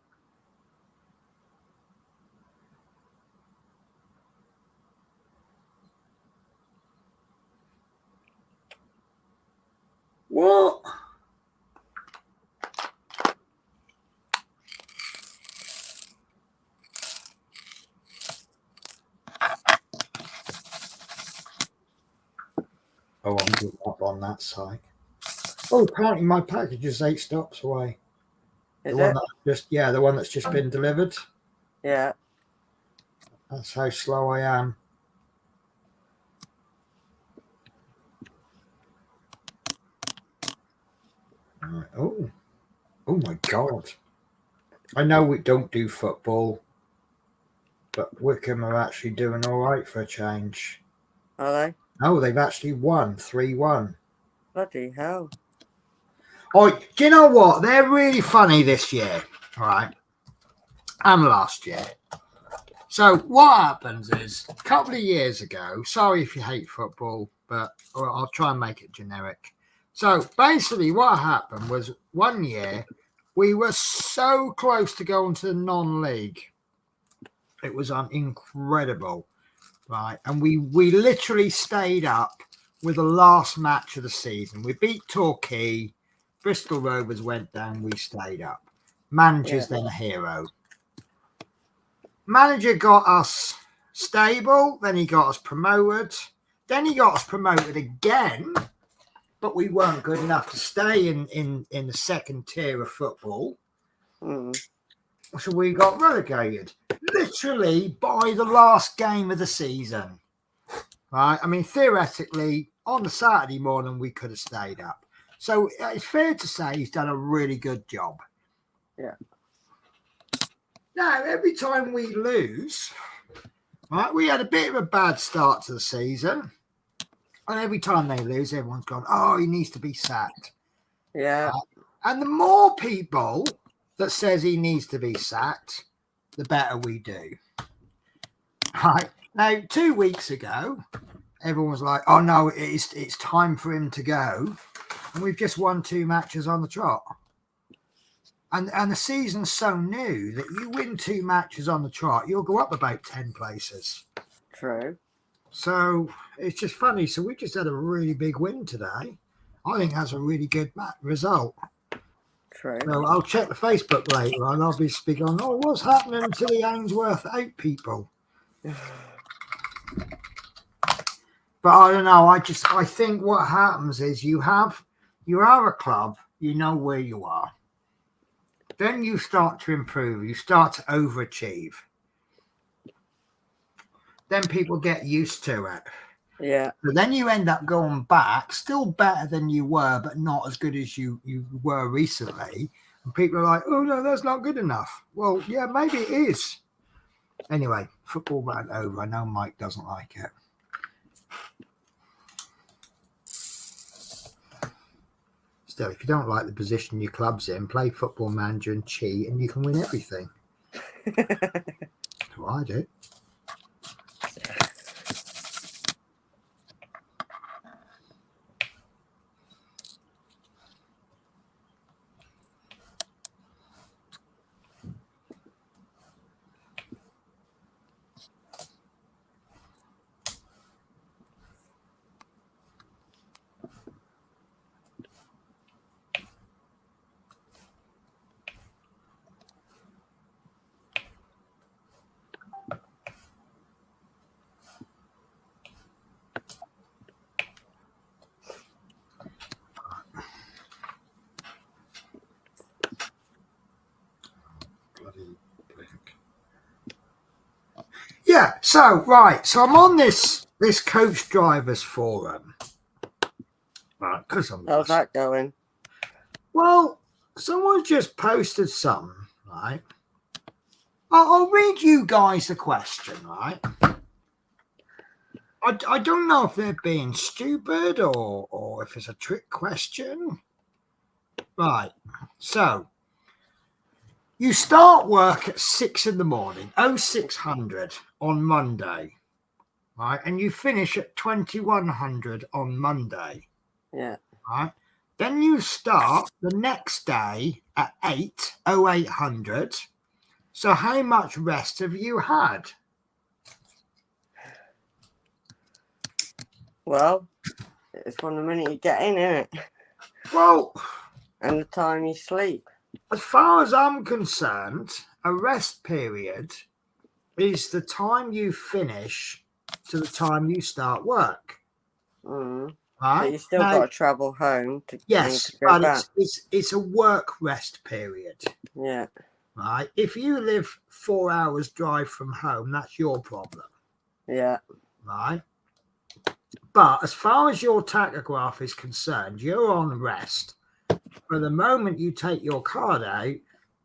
What? Oh, I'm giving up on that side. Oh, apparently my package is 8 stops away. Is the one it? The one that's just been delivered. Yeah. That's how slow I am. Right. Oh my God. I know we don't do football, but Wickham are actually doing all right for a change. Are they? Oh, they've actually won 3-1. Bloody hell. Oh, do you know what? They're really funny this year, right? And last year. So what happens is, a couple of years ago, sorry if you hate football, but I'll try and make it generic. So basically what happened was one year we were so close to going to the non-league. It was incredible, right? And we literally stayed up with the last match of the season. We beat Torquay. Bristol Rovers went down. We stayed up. Manager's then a hero. Manager got us stable. Then he got us promoted. Then he got us promoted again. But we weren't good enough to stay in the second tier of football. So we got relegated. Literally by the last game of the season. Right? I mean, theoretically, on the Saturday morning, we could have stayed up. So it's fair to say he's done a really good job. Yeah. Now, every time we lose, right, we had a bit of a bad start to the season. And every time they lose, everyone's gone, oh, he needs to be sacked. Yeah. And the more people that says he needs to be sacked, the better we do. Right. Now, 2 weeks ago, everyone was like, oh, no, it's time for him to go. And we've just won 2 matches on the trot. And the season's so new that you win 2 matches on the trot, you'll go up about 10 places. True. So it's just funny. So we just had a really big win today. I think that's a really good result. True. So I'll check the Facebook later and I'll be speaking on, oh, what's happening to the Ainsworth 8 people? But I don't know. I think what happens is you have a club, you know where you are. Then you start to improve. You start to overachieve. Then people get used to it. Yeah. But then you end up going back, still better than you were, but not as good as you were recently. And people are like, oh, no, that's not good enough. Well, yeah, maybe it is. Anyway, football ran over. I know Mike doesn't like it. Still, if you don't like the position your club's in, play Football Manager and cheat, and you can win everything. That's what I do. Yeah. So so I'm on this coach drivers forum, right? Because I'm. How's that going? Well, someone just posted something, right? I'll read you guys the question, right? I don't know if they're being stupid or if it's a trick question. Right. So you start work at 6 in the morning, 0600 on Monday, right? And you finish at 2100 on Monday. Yeah. Right. Then you start the next day at 0800. So how much rest have you had? Well, it's from the minute you get in, isn't it? Well, And the time you sleep. as far as I'm concerned, a rest period is the time you finish to the time you start work. Mm. Right? But you still Now, got to travel home to, yes, to go but back. it's a work rest period. Yeah. Right? If you live 4 hours drive from home, that's your problem. Yeah. Right? But as far as your tachograph is concerned, you're on rest from the moment you take your card out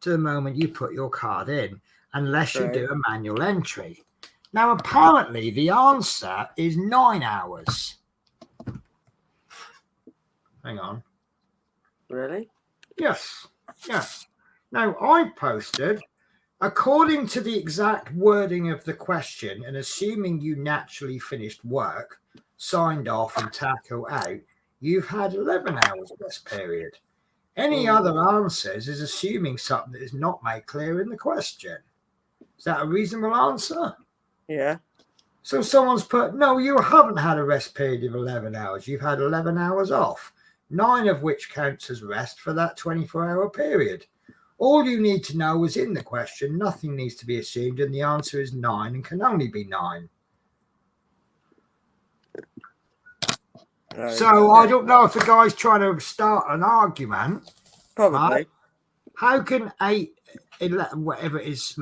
to the moment you put your card in, unless you do a manual entry. Now, apparently, the answer is 9 hours. Hang on. Really? Yes. Yes. Now, I posted, according to the exact wording of the question, and assuming you naturally finished work, signed off, and tackle out, you've had 11 hours rest period. Any other answers is assuming something that is not made clear in the question. Is that a reasonable answer? Yeah. So someone's put, no, you haven't had a rest period of 11 hours. You've had 11 hours off, 9 of which counts as rest for that 24-hour period. All you need to know is in the question. Nothing needs to be assumed, and the answer is 9 and can only be 9. So I don't know if the guy's trying to start an argument. Probably. Right? How can 8, 11, whatever it is,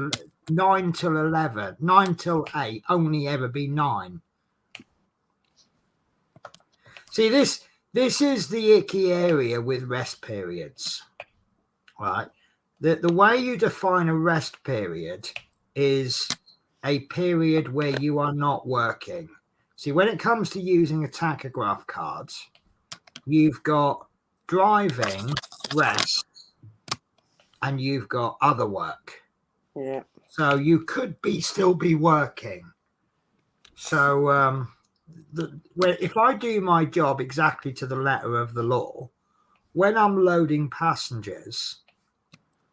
9 till 11, 9 till 8 only ever be 9? See, this is the icky area with rest periods, right? The way you define a rest period is a period where you are not working. See, when it comes to using a tachograph card, you've got driving, rest, and you've got other work. Yeah. So you could still be working. So if I do my job exactly to the letter of the law, when I'm loading passengers,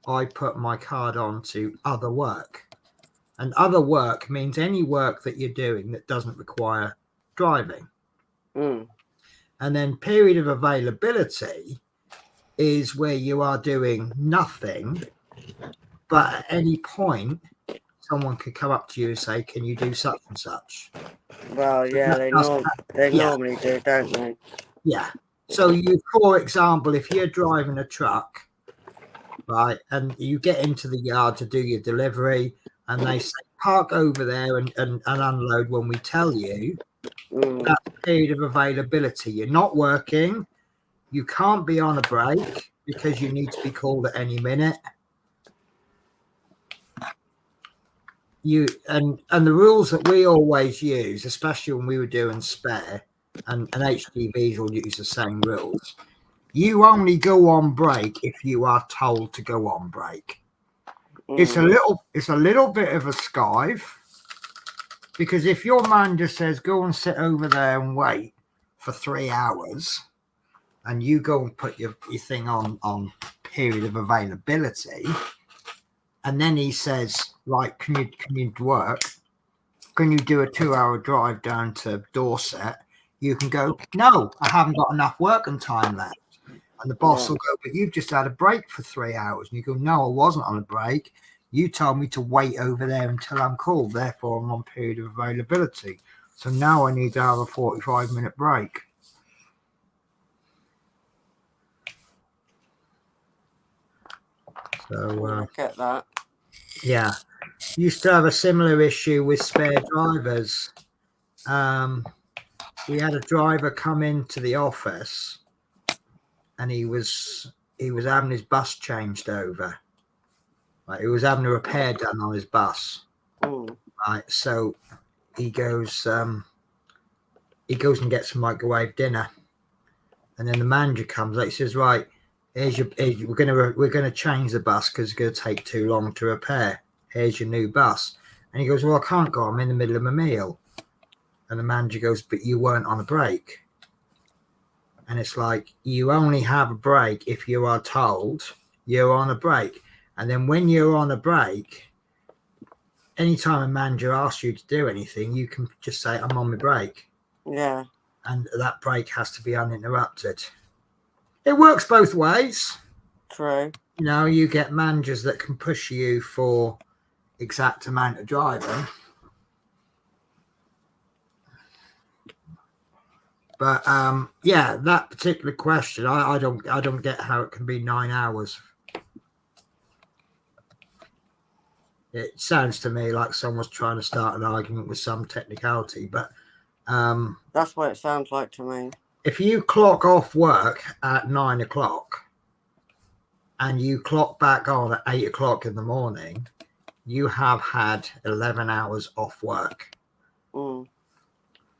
I put my card on to other work. And other work means any work that you're doing that doesn't require driving. Mm. And then period of availability is where you are doing nothing, but at any point, someone could come up to you and say, can you do such and such? Well, yeah, they normally do, don't they? Yeah. So you, for example, if you're driving a truck, right, and you get into the yard to do your delivery, and they say, park over there and unload when we tell you, that's the period of availability. You're not working. You can't be on a break because you need to be called at any minute. And the rules that we always use, especially when we were doing spare, and HGVs will use the same rules. You only go on break if you are told to go on break. It's a little bit of a skive, because if your man just says go and sit over there and wait for 3 hours, and you go and put your thing on period of availability, and then he says, like, can you work? Can you do a 2-hour drive down to Dorset? You can go, no, I haven't got enough working time left. And the boss will go, but you've just had a break for 3 hours. And you go, no, I wasn't on a break. You told me to wait over there until I'm called. Therefore, I'm on period of availability. So now I need to have a 45-minute break. So I get that. yeah. used to have a similar issue with spare drivers. We had a driver come into the office, and he was having his bus changed over. Like, he was having a repair done on his bus. Right, so he goes and gets some microwave dinner, and then the manager comes. Like, he says, "Right, we're gonna change the bus because it's gonna take too long to repair. Here's your new bus." And he goes, "Well, I can't go. I'm in the middle of a meal." And the manager goes, "But you weren't on a break." And it's like, you only have a break if you are told you're on a break. And then when you're on a break, anytime a manager asks you to do anything, you can just say, "I'm on my break." Yeah. And that break has to be uninterrupted. It works both ways. True. You know, you get managers that can push you for exact amount of driving. But yeah, that particular question, I don't get how it can be 9 hours. It sounds to me like someone's trying to start an argument with some technicality, but that's what it sounds like to me. If you clock off work at 9 o'clock and you clock back on at 8 o'clock in the morning, you have had 11 hours off work,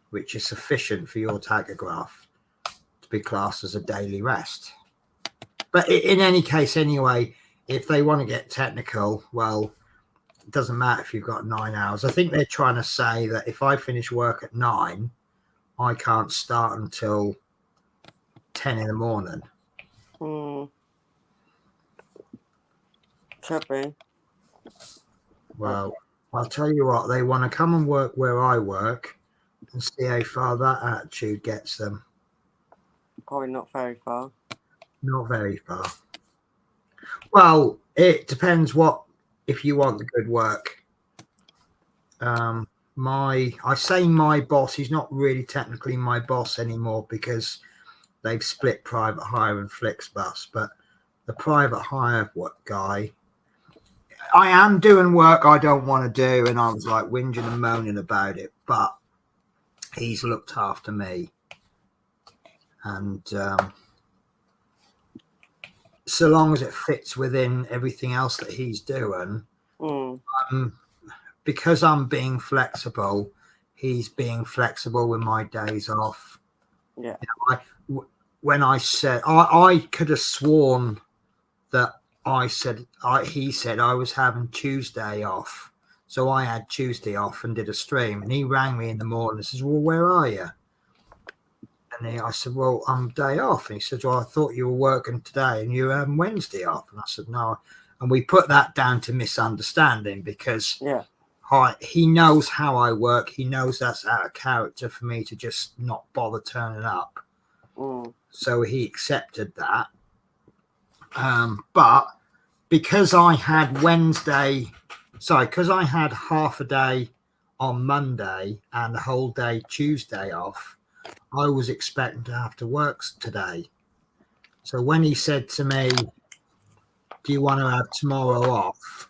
which is sufficient for your tachograph to be classed as a daily rest. But in any case, anyway, if they want to get technical, well, it doesn't matter if you've got 9 hours. I think they're trying to say that if I finish work at 9, I can't start until 10 in the morning. Could be. Well, I'll tell you what, they want to come and work where I work and see how far that attitude gets them. Probably not very far. Not very far. Well, it depends if you want the good work. I say my boss, he's not really technically my boss anymore because they've split private hire and Flixbus, but the private hire guy, I am doing work I don't want to do, and I was like whinging and moaning about it, but he's looked after me. And so long as it fits within everything else that he's doing, because I'm being flexible, he's being flexible with my days off. Yeah. You know, when I said, I could have sworn that he said I was having Tuesday off. So I had Tuesday off and did a stream, and he rang me in the morning and says, "Well, where are you?" And I said, "Well, I'm day off." And he said, "Well, I thought you were working today and you were having Wednesday off." And I said, "No." And we put that down to misunderstanding because he knows how I work. He knows that's out of character for me to just not bother turning up. So he accepted that. But because I had because I had half a day on Monday and the whole day Tuesday off, I was expecting to have to work today. So when he said to me, "Do you want to have tomorrow off?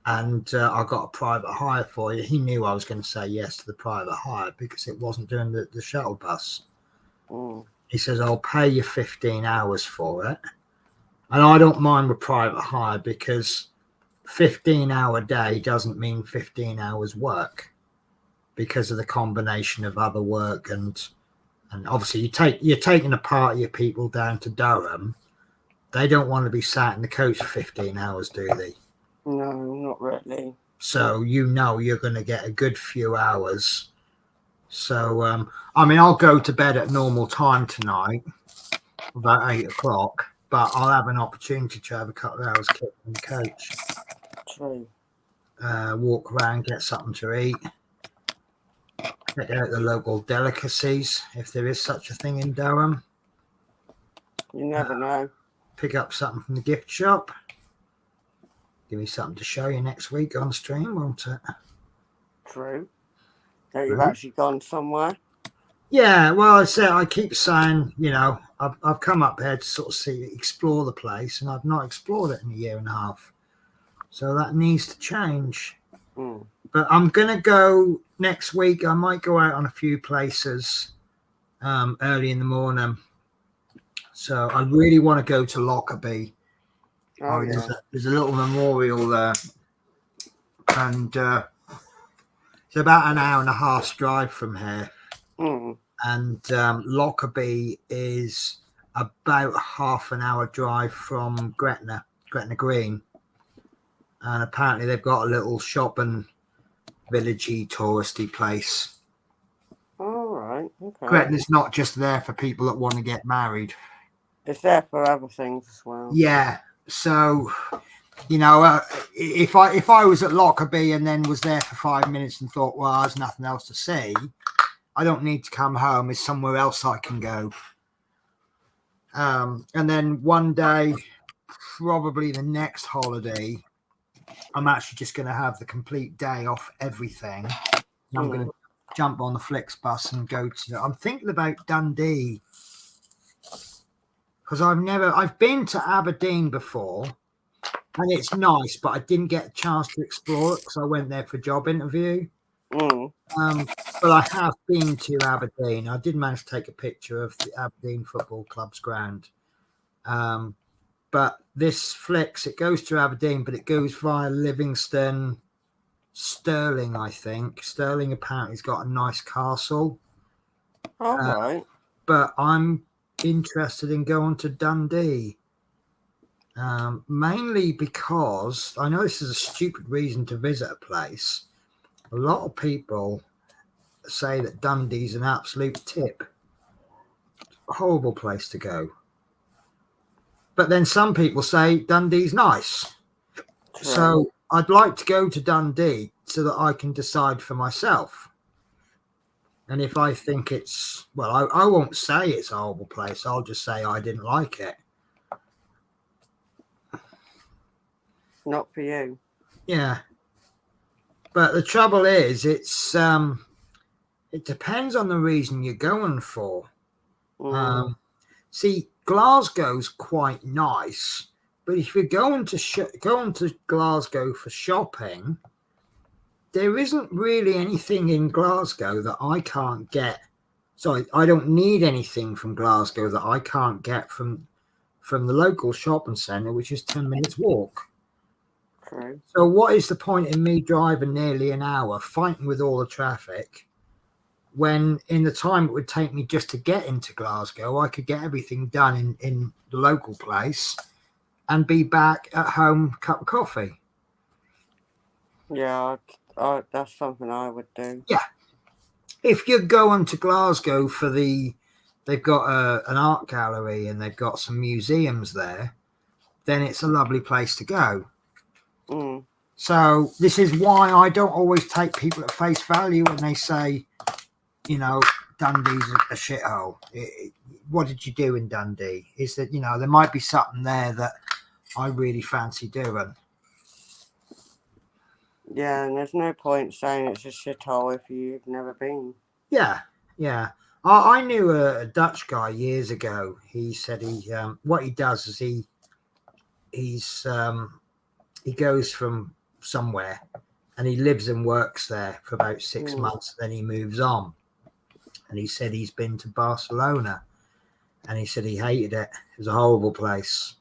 And I got a private hire for you," he knew I was going to say yes to the private hire because it wasn't doing the shuttle bus. He says, "I'll pay you 15 hours for it." And I don't mind with private hire because 15-hour day doesn't mean 15 hours work because of the combination of other work and obviously you're taking a part of your people down to Durham. They don't want to be sat in the coach for 15 hours, do they? No, not really. So you're going to get a good few hours. So I'll go to bed at normal time tonight, about 8 o'clock. But I'll have an opportunity to have a couple of hours kept in the coach. True. Walk around, get something to eat. Check out the local delicacies, if there is such a thing in Durham. You never know. Pick up something from the gift shop. Give me something to show you next week on stream, won't it? True. That you've actually gone somewhere. Yeah, well, I keep saying, I've come up here to sort of explore the place, and I've not explored it in a year and a half. So that needs to change. But I'm going to go next week. I might go out on a few places early in the morning. So I really want to go to Lockerbie. Oh, yeah. There's a little memorial there. And it's about an hour and a half's drive from here. And Lockerbie is about half an hour drive from Gretna Green. And apparently they've got a little shopping villagey touristy place. All right. Okay. Gretna's not just there for people that want to get married. It's there for other things as well. Yeah. So, you know, if I was at Lockerbie and then was there for 5 minutes and thought, well, there's nothing else to see, I don't need to come home. There's somewhere else I can go. And then one day, probably the next holiday, I'm actually just going to have the complete day off everything. And I'm going to jump on the Flixbus and go to. I'm thinking about Dundee because I've been to Aberdeen before, and it's nice, but I didn't get a chance to explore it because I went there for a job interview. But I have been to Aberdeen. I did manage to take a picture of the Aberdeen Football Club's ground. But this Flix, it goes to Aberdeen, but it goes via Livingston, Stirling, I think. Stirling apparently has got a nice castle. All right. But I'm interested in going to Dundee. Mainly because I know this is a stupid reason to visit a place. A lot of people say that Dundee's an absolute tip. A horrible place to go. But then some people say Dundee's nice. True. So I'd like to go to Dundee so that I can decide for myself. And if I think it's, well, I won't say it's a horrible place. I'll just say I didn't like it. Not for you. Yeah. But the trouble is, it depends on the reason you're going for. See, Glasgow's quite nice, but if you're going to Glasgow for shopping, there isn't really anything in Glasgow that I can't get. Sorry, I don't need anything from Glasgow that I can't get from the local shopping centre, which is 10 minutes walk. Okay. So what is the point in me driving nearly an hour, fighting with all the traffic, when in the time it would take me just to get into Glasgow, I could get everything done in the local place and be back at home, cup of coffee. Yeah, that's something I would do. Yeah. If you're going to Glasgow for they've got an art gallery and they've got some museums there, then it's a lovely place to go. So this is why I don't always take people at face value when they say, you know, Dundee's a shithole. What did you do in Dundee? Is that, you know, there might be something there that I really fancy doing. Yeah, and there's no point saying it's a shithole if you've never been. Yeah. I knew a Dutch guy years ago. He said what he does is he goes from somewhere and he lives and works there for about 6 months. Then he moves on. And he said he's been to Barcelona and he said he hated it. It was a horrible place.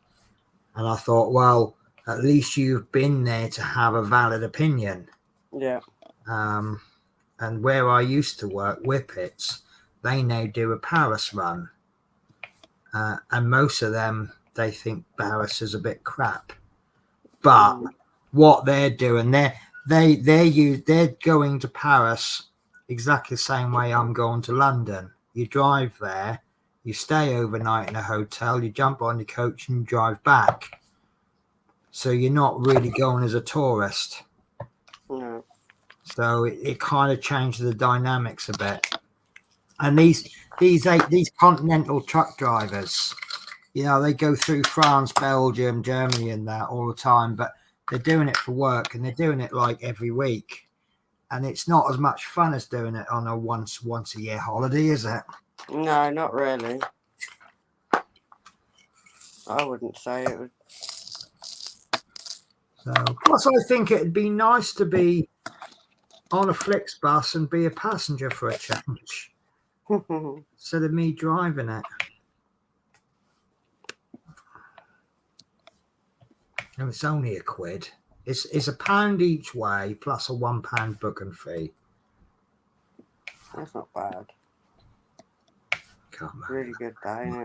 And I thought, well, at least you've been there to have a valid opinion. Yeah. And where I used to work, Whippets, they now do a Paris run. And most of them, they think Paris is a bit crap. But what they're doing, they're going to Paris exactly the same way I'm going to London. You drive there, you stay overnight in a hotel, you jump on the coach and drive back. So you're not really going as a tourist. No. So it kind of changed the dynamics a bit. And these continental truck drivers, you know, they go through France, Belgium, Germany and that all the time, but they're doing it for work and they're doing it like every week. And it's not as much fun as doing it on a once a year holiday, is it? No, not really. I wouldn't say it would. So, plus I think it'd be nice to be on a Flixbus and be a passenger for a change instead of me driving it. And it's only £1. It's £1 each way plus a £1 booking fee. That's not bad. Really good day, isn't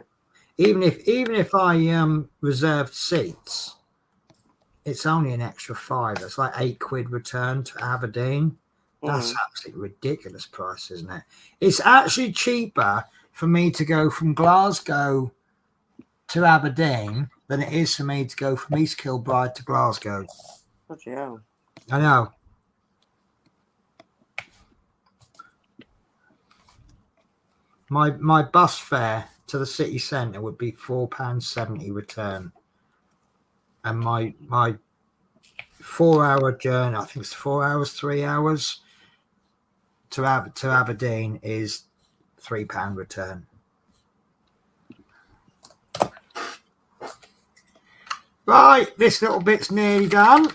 it? Even if I reserved seats, it's only an extra £5. It's like £8 return to Aberdeen. That's absolutely ridiculous price, isn't it? It's actually cheaper for me to go from Glasgow to Aberdeen than it is for me to go from East Kilbride to Glasgow. Bloody hell. I know. My bus fare to the city centre would be £4.70 return. And my 4-hour journey, I think it's 4 hours, 3 hours to Aberdeen is £3 return. Right, this little bit's nearly done.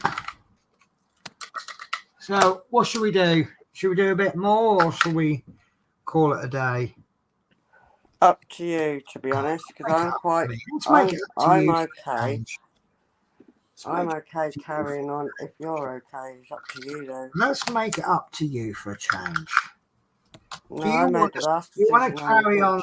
So what should we do? Should we do a bit more or should we call it a day? Up to you, to be honest, because I'm okay. I'm okay carrying on. If you're okay, it's up to you though. Let's make it up to you for a change. No, I made the last decision. You want to carry on?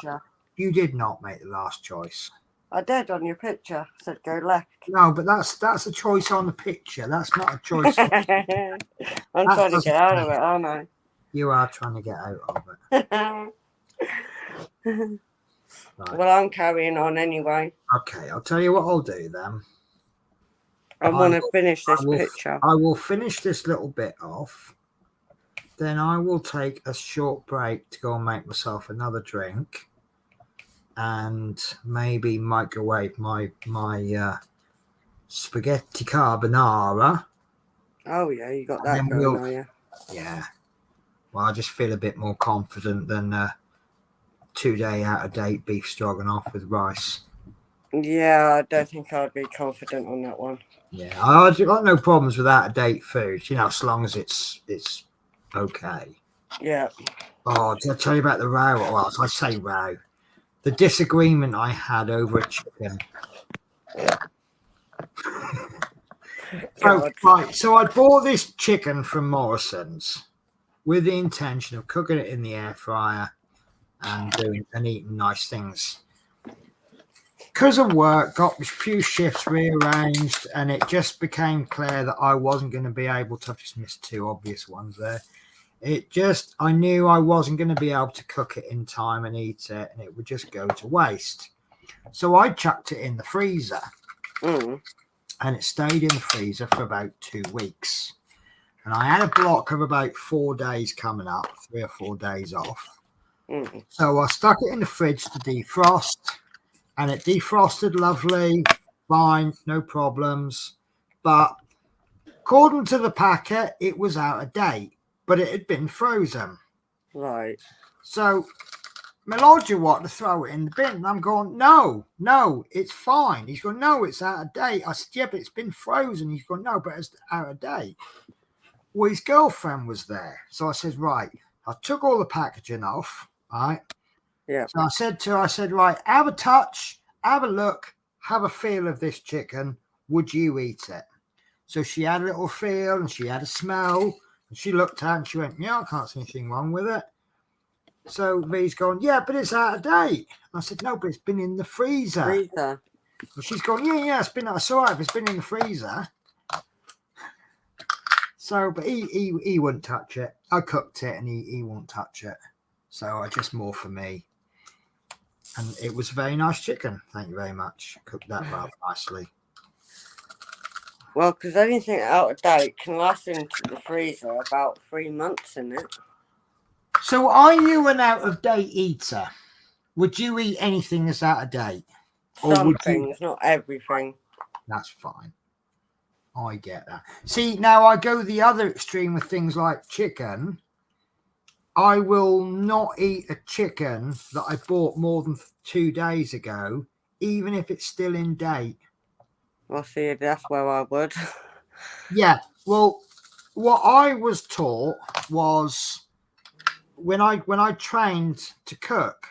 You did not make the last choice. I did on your picture. I said go left. No, but that's a choice on the picture. That's not a choice. I'm trying to get out of it, aren't I? You are trying to get out of it. Right. Well, I'm carrying on anyway. Okay, I'll tell you what I'll do then. I want to finish this picture. I will finish this little bit off. Then I will take a short break to go and make myself another drink. And maybe microwave my spaghetti carbonara. Oh, yeah, you got that going, are you? Yeah. Well, I just feel a bit more confident than 2-day out-of-date beef stroganoff with rice. Yeah, I don't think I'd be confident on that one. Yeah, I've got no problems with out-of-date food, as long as it's okay. Yeah. Oh, did I tell you about the row? Well, I say row. The disagreement I had over a chicken. So I bought this chicken from Morrison's with the intention of cooking it in the air fryer and eating nice things. Because of work, got a few shifts rearranged, and it just became clear that I wasn't going to be able to. I've just missed 2 obvious ones there. I knew I wasn't going to be able to cook it in time and eat it, and it would just go to waste. So I chucked it in the freezer, and it stayed in the freezer for about 2 weeks. And I had a block of about 4 days coming up, 3 or 4 days off. So I stuck it in the fridge to defrost, and it defrosted lovely, fine, no problems. But according to the packet, it was out of date. But it had been frozen. Right. So my lodger wanted to throw it in the bin. And I'm going, no, it's fine. He's going, no, it's out of date. I said, yeah, but it's been frozen. He's going, no, but it's out of date. Well, his girlfriend was there. So I said, right. I took all the packaging off, right? Yeah. So I said, right, have a touch, have a look, have a feel of this chicken. Would you eat it? So she had a little feel and she had a smell. And she looked at it and she went, yeah, I can't see anything wrong with it. So V's going, yeah, but it's out of date. I said, no, but it's been in the freezer. Well, she's going, yeah, it's all right if it's been in the freezer. So, but he wouldn't touch it. I cooked it and he won't touch it. So I just more for me. And it was a very nice chicken. Thank you very much. Cooked that rather nicely. Well, because anything out of date can last into the freezer about 3 months, isn't it? So are you an out of date eater? Would you eat anything that's out of date? Some things, not everything. That's fine. I get that. See, now I go the other extreme with things like chicken. I will not eat a chicken that I bought more than 2 days ago, even if it's still in date. Well, see, that's where I would. Yeah, well, what I was taught was when I trained to cook,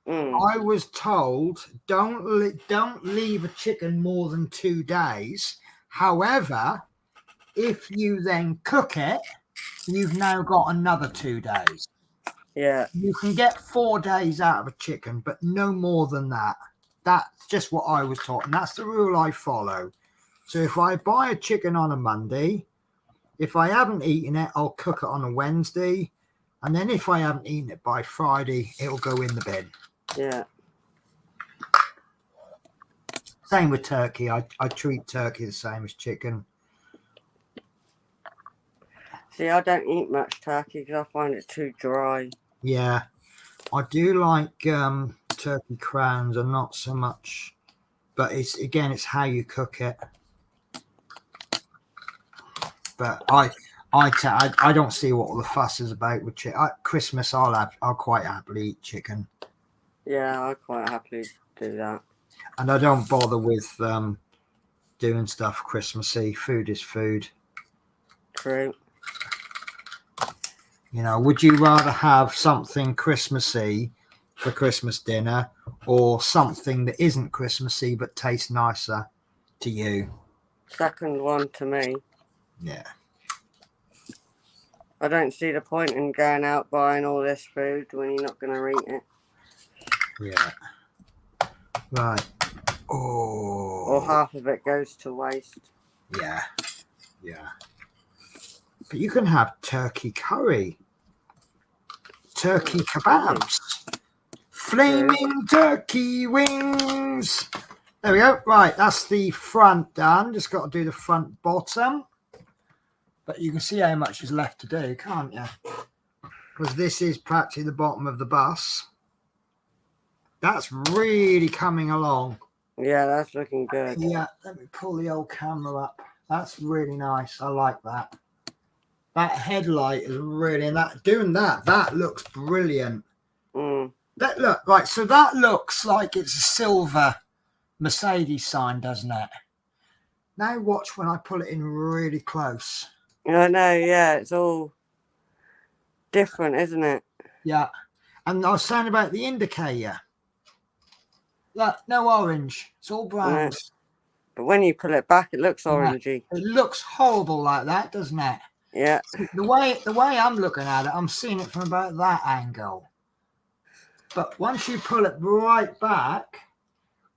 I was told don't leave a chicken more than 2 days. However, if you then cook it, you've now got another 2 days. Yeah. You can get 4 days out of a chicken, but no more than that. That's just what I was taught, and that's the rule I follow. So if I buy a chicken on a Monday, if I haven't eaten it, I'll cook it on a Wednesday. And then if I haven't eaten it by Friday, it'll go in the bin. Yeah. Same with turkey. I treat turkey the same as chicken. See, I don't eat much turkey because I find it too dry. Yeah. I do like turkey crowns and not so much. But it's how you cook it. But I don't see what all the fuss is about with chicken. Christmas, I'll quite happily eat chicken. Yeah, I quite happily do that. And I don't bother with doing stuff Christmassy. Food is food. True. You know, would you rather have something Christmassy for Christmas dinner or something that isn't Christmassy but tastes nicer to you? Second one to me. Yeah. I don't see the point in going out buying all this food when you're not going to eat it. Yeah. Right. Oh. Or half of it goes to waste. Yeah. Yeah. But you can have turkey curry, turkey kebabs, flaming turkey wings. There we go. Right, that's the front done. Just got to do the front bottom. But you can see how much is left to do, can't you? Because this is practically the bottom of the bus. That's really coming along. Yeah, that's looking good. Yeah, let me pull the old camera up. That's really nice. I like that. That headlight is really, and that looks brilliant. That look right. So that looks like it's a silver Mercedes sign, doesn't it? Now watch when I pull it in really close. I know, yeah, it's all different, isn't it? Yeah. And I was saying about the indicator. Look, no orange. It's all brown. Yeah. But when you pull it back, it looks orangey. It looks horrible like that, doesn't it? Yeah. The way I'm looking at it, I'm seeing it from about that angle. But once you pull it right back,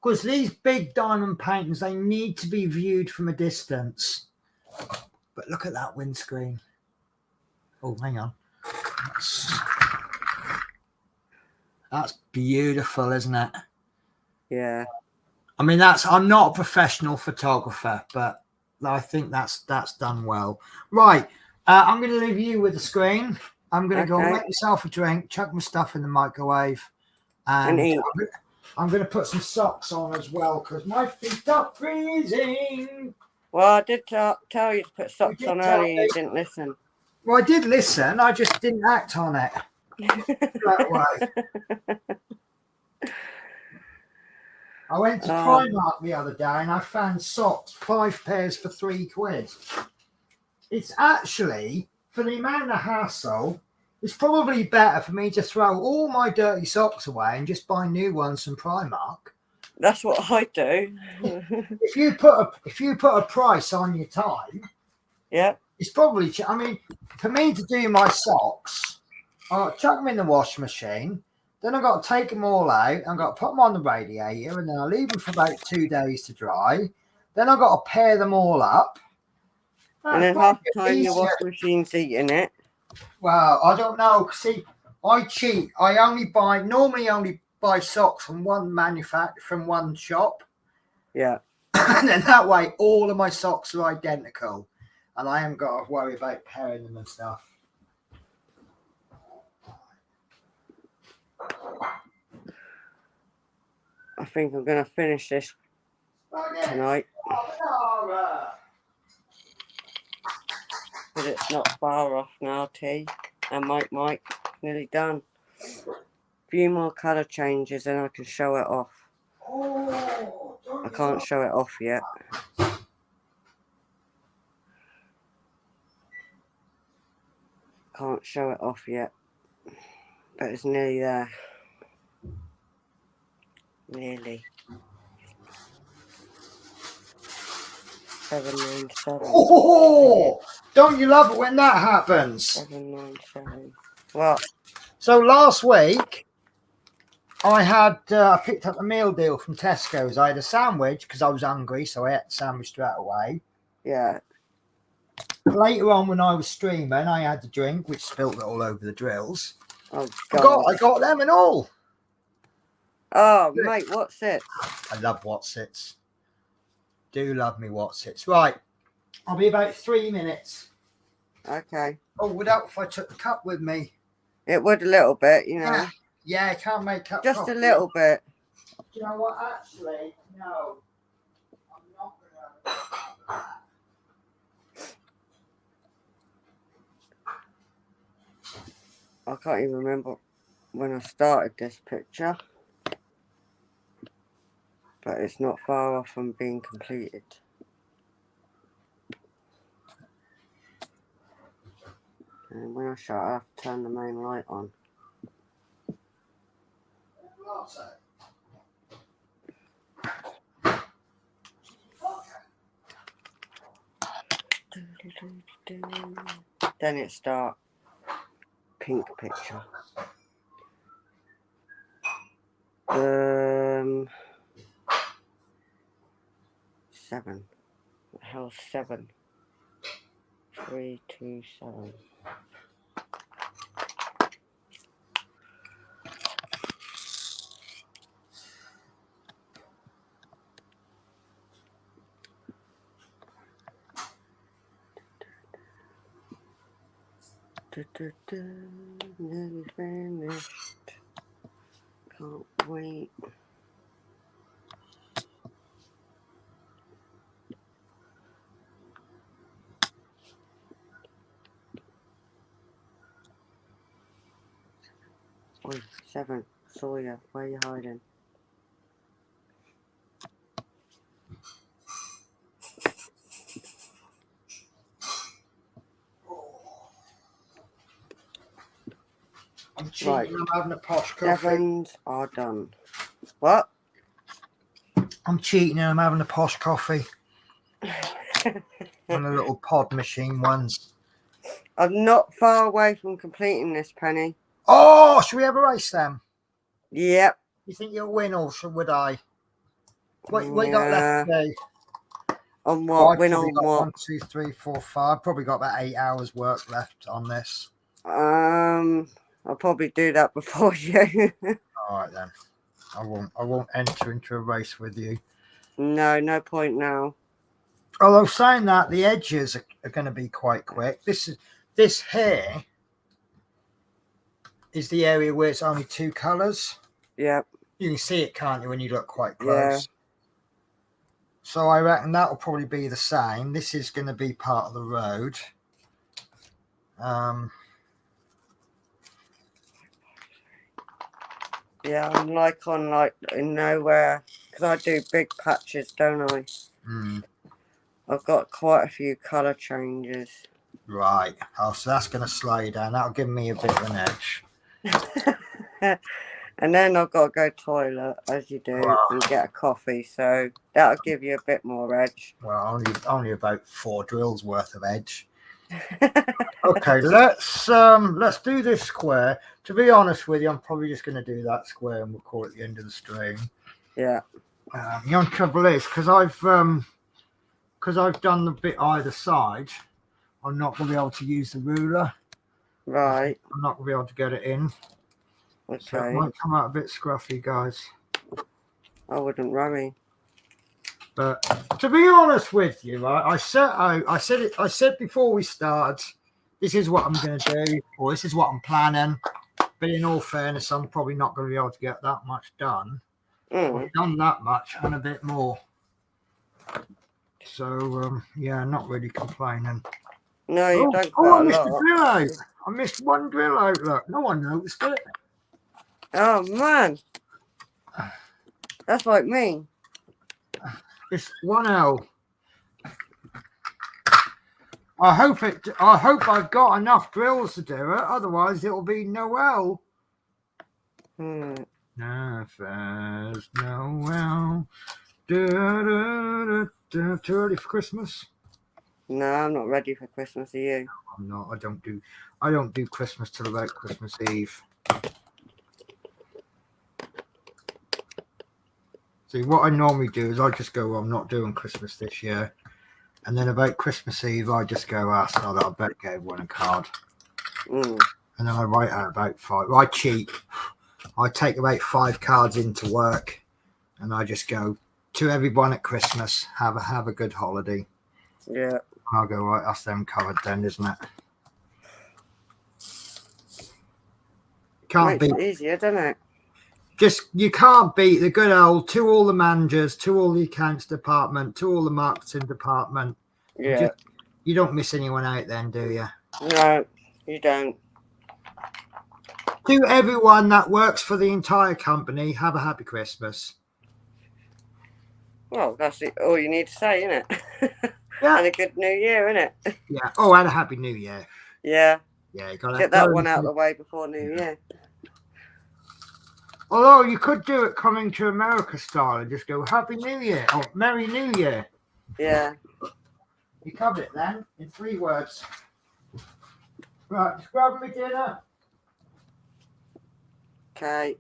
because these big diamond paintings, they need to be viewed from a distance. But look at that windscreen. Oh, hang on. That's beautiful, isn't it? Yeah. I mean, I'm not a professional photographer, but I think that's done well. Right. I'm going to leave you with the screen. I'm going to go make myself a drink, chuck my stuff in the microwave, and eat. I'm going to put some socks on as well because my feet are freezing. Well, I did tell you to put socks on earlier. You didn't listen. Well, I did listen. I just didn't act on it that way. I went to Primark the other day and I found socks, 5 pairs for £3. It's actually, for the amount of hassle, it's probably better for me to throw all my dirty socks away and just buy new ones from Primark. That's what I do. If you put a price on your time, yeah, it's probably. I mean, for me to do my socks, I chuck them in the washing machine. Then I've got to take them all out. I've got to put them on the radiator, and then I leave them for about 2 days to dry. Then I've got to pair them all up. And then half the time your washing machine's eating it. Well, I don't know. See, I cheat. I normally only buy socks from from one shop. Yeah. And then that way, all of my socks are identical, and I haven't got to worry about pairing them and stuff. I think I'm going to finish this tonight. But it's not far off now, T. And Mike, nearly done. Few more colour changes and I can show it off. I can't show it off yet. Can't show it off yet, but it's nearly there. Nearly. 797. Oh, don't you love it when that happens? 797. What? So last week, I picked up a meal deal from Tesco's. I had a sandwich because I was hungry, so I ate the sandwich straight away. Yeah. Later on, when I was streaming, I had the drink, which spilled it all over the drills. Oh, God. I got them and all. Oh, mate, what's it? I love Watsits. Do love me Watsits. Right. I'll be about 3 minutes. Okay. Oh, would help if I took the cup with me. It would a little bit, you know. Yeah, I can't make cup Just coffee. a little bit. Do you know what? Actually, no. I'm not going to. I can't even remember when I started this picture. But it's not far off from being completed. And when I shut, I have to turn the main light on. Then it starts. Pink picture. 7. What the hell's 7? 3, 2, 7. Nearly finished. Can't wait. Oi, 7. Sawyer, where are you hiding? I'm cheating. Right. I'm having a posh coffee. 7s are done. What? I'm cheating and I'm having a posh coffee. On the little pod machine ones. I'm not far away from completing this, Penny. Oh, should we have a race then? Yep. You think you'll win or would I? What you got left to do? On what? Win on what? 1, 2, 3, 4, 5. Probably got about 8 hours work left on this. I'll probably do that before you. All right then. I won't enter into a race with you. No point now. Although saying that, the edges are going to be quite quick. This here is the area where it's only 2 colours. Yep. You can see it, can't you, when you look quite close? Yeah. So I reckon that will probably be the same. This is going to be part of the road. Yeah, I'm in nowhere because I do big patches, don't I? I've got quite a few colour changes. Right. Oh, so that's going to slow you down. That'll give me a bit of an edge. And then I've got to go toilet, as you do, and get a coffee. So that'll give you a bit more edge. Well, only about 4 drills worth of edge. Okay, let's do this square. To be honest with you, I'm probably just going to do that square, and we'll call it the end of the stream. Yeah. The only trouble is because I've done the bit either side, I'm not going to be able to use the ruler. Right. I'm not going to be able to get it in. Okay. So it might come out a bit scruffy, guys. I wouldn't worry. But to be honest with you, I said before we start, this is what I'm going to do, or this is what I'm planning. But in all fairness, I'm probably not going to be able to get that much done. I've done that much and a bit more. So yeah, not really complaining. No, you don't. I missed a drill out. I missed one drill out. Look, no one noticed it. Oh man, that's like me. It's 1L. I hope I've got enough drills to do it. Otherwise, it'll be Noel. Nothing's Noel. Too early for Christmas. No, I'm not ready for Christmas. Are you? I'm not. I don't do Christmas till about Christmas Eve. See, what I normally do is I just go, well, I'm not doing Christmas this year. And then about Christmas Eve, I just go, so that I better get everyone a card. And then I write out about 5. I cheat. I take about 5 cards into work, and I just go to everyone at Christmas. Have a good holiday. Yeah. I'll go, right, that's them covered then, isn't it? Can't Makes beat it easier, doesn't it? You can't beat the good old to all the managers, to all the accounts department, to all the marketing department. Yeah. You don't miss anyone out then, do you? No, you don't. To everyone that works for the entire company, have a happy Christmas. Well, that's it. All you need to say, isn't it? Yeah. And a good New Year, isn't it? Yeah. Oh, and a happy New Year. Yeah. Yeah. You gotta get that one out of the way before New Year. Although you could do it coming to America style and just go Happy New Year or Merry New Year. Yeah. You covered it then in 3 words. Right, just grab me dinner. Okay.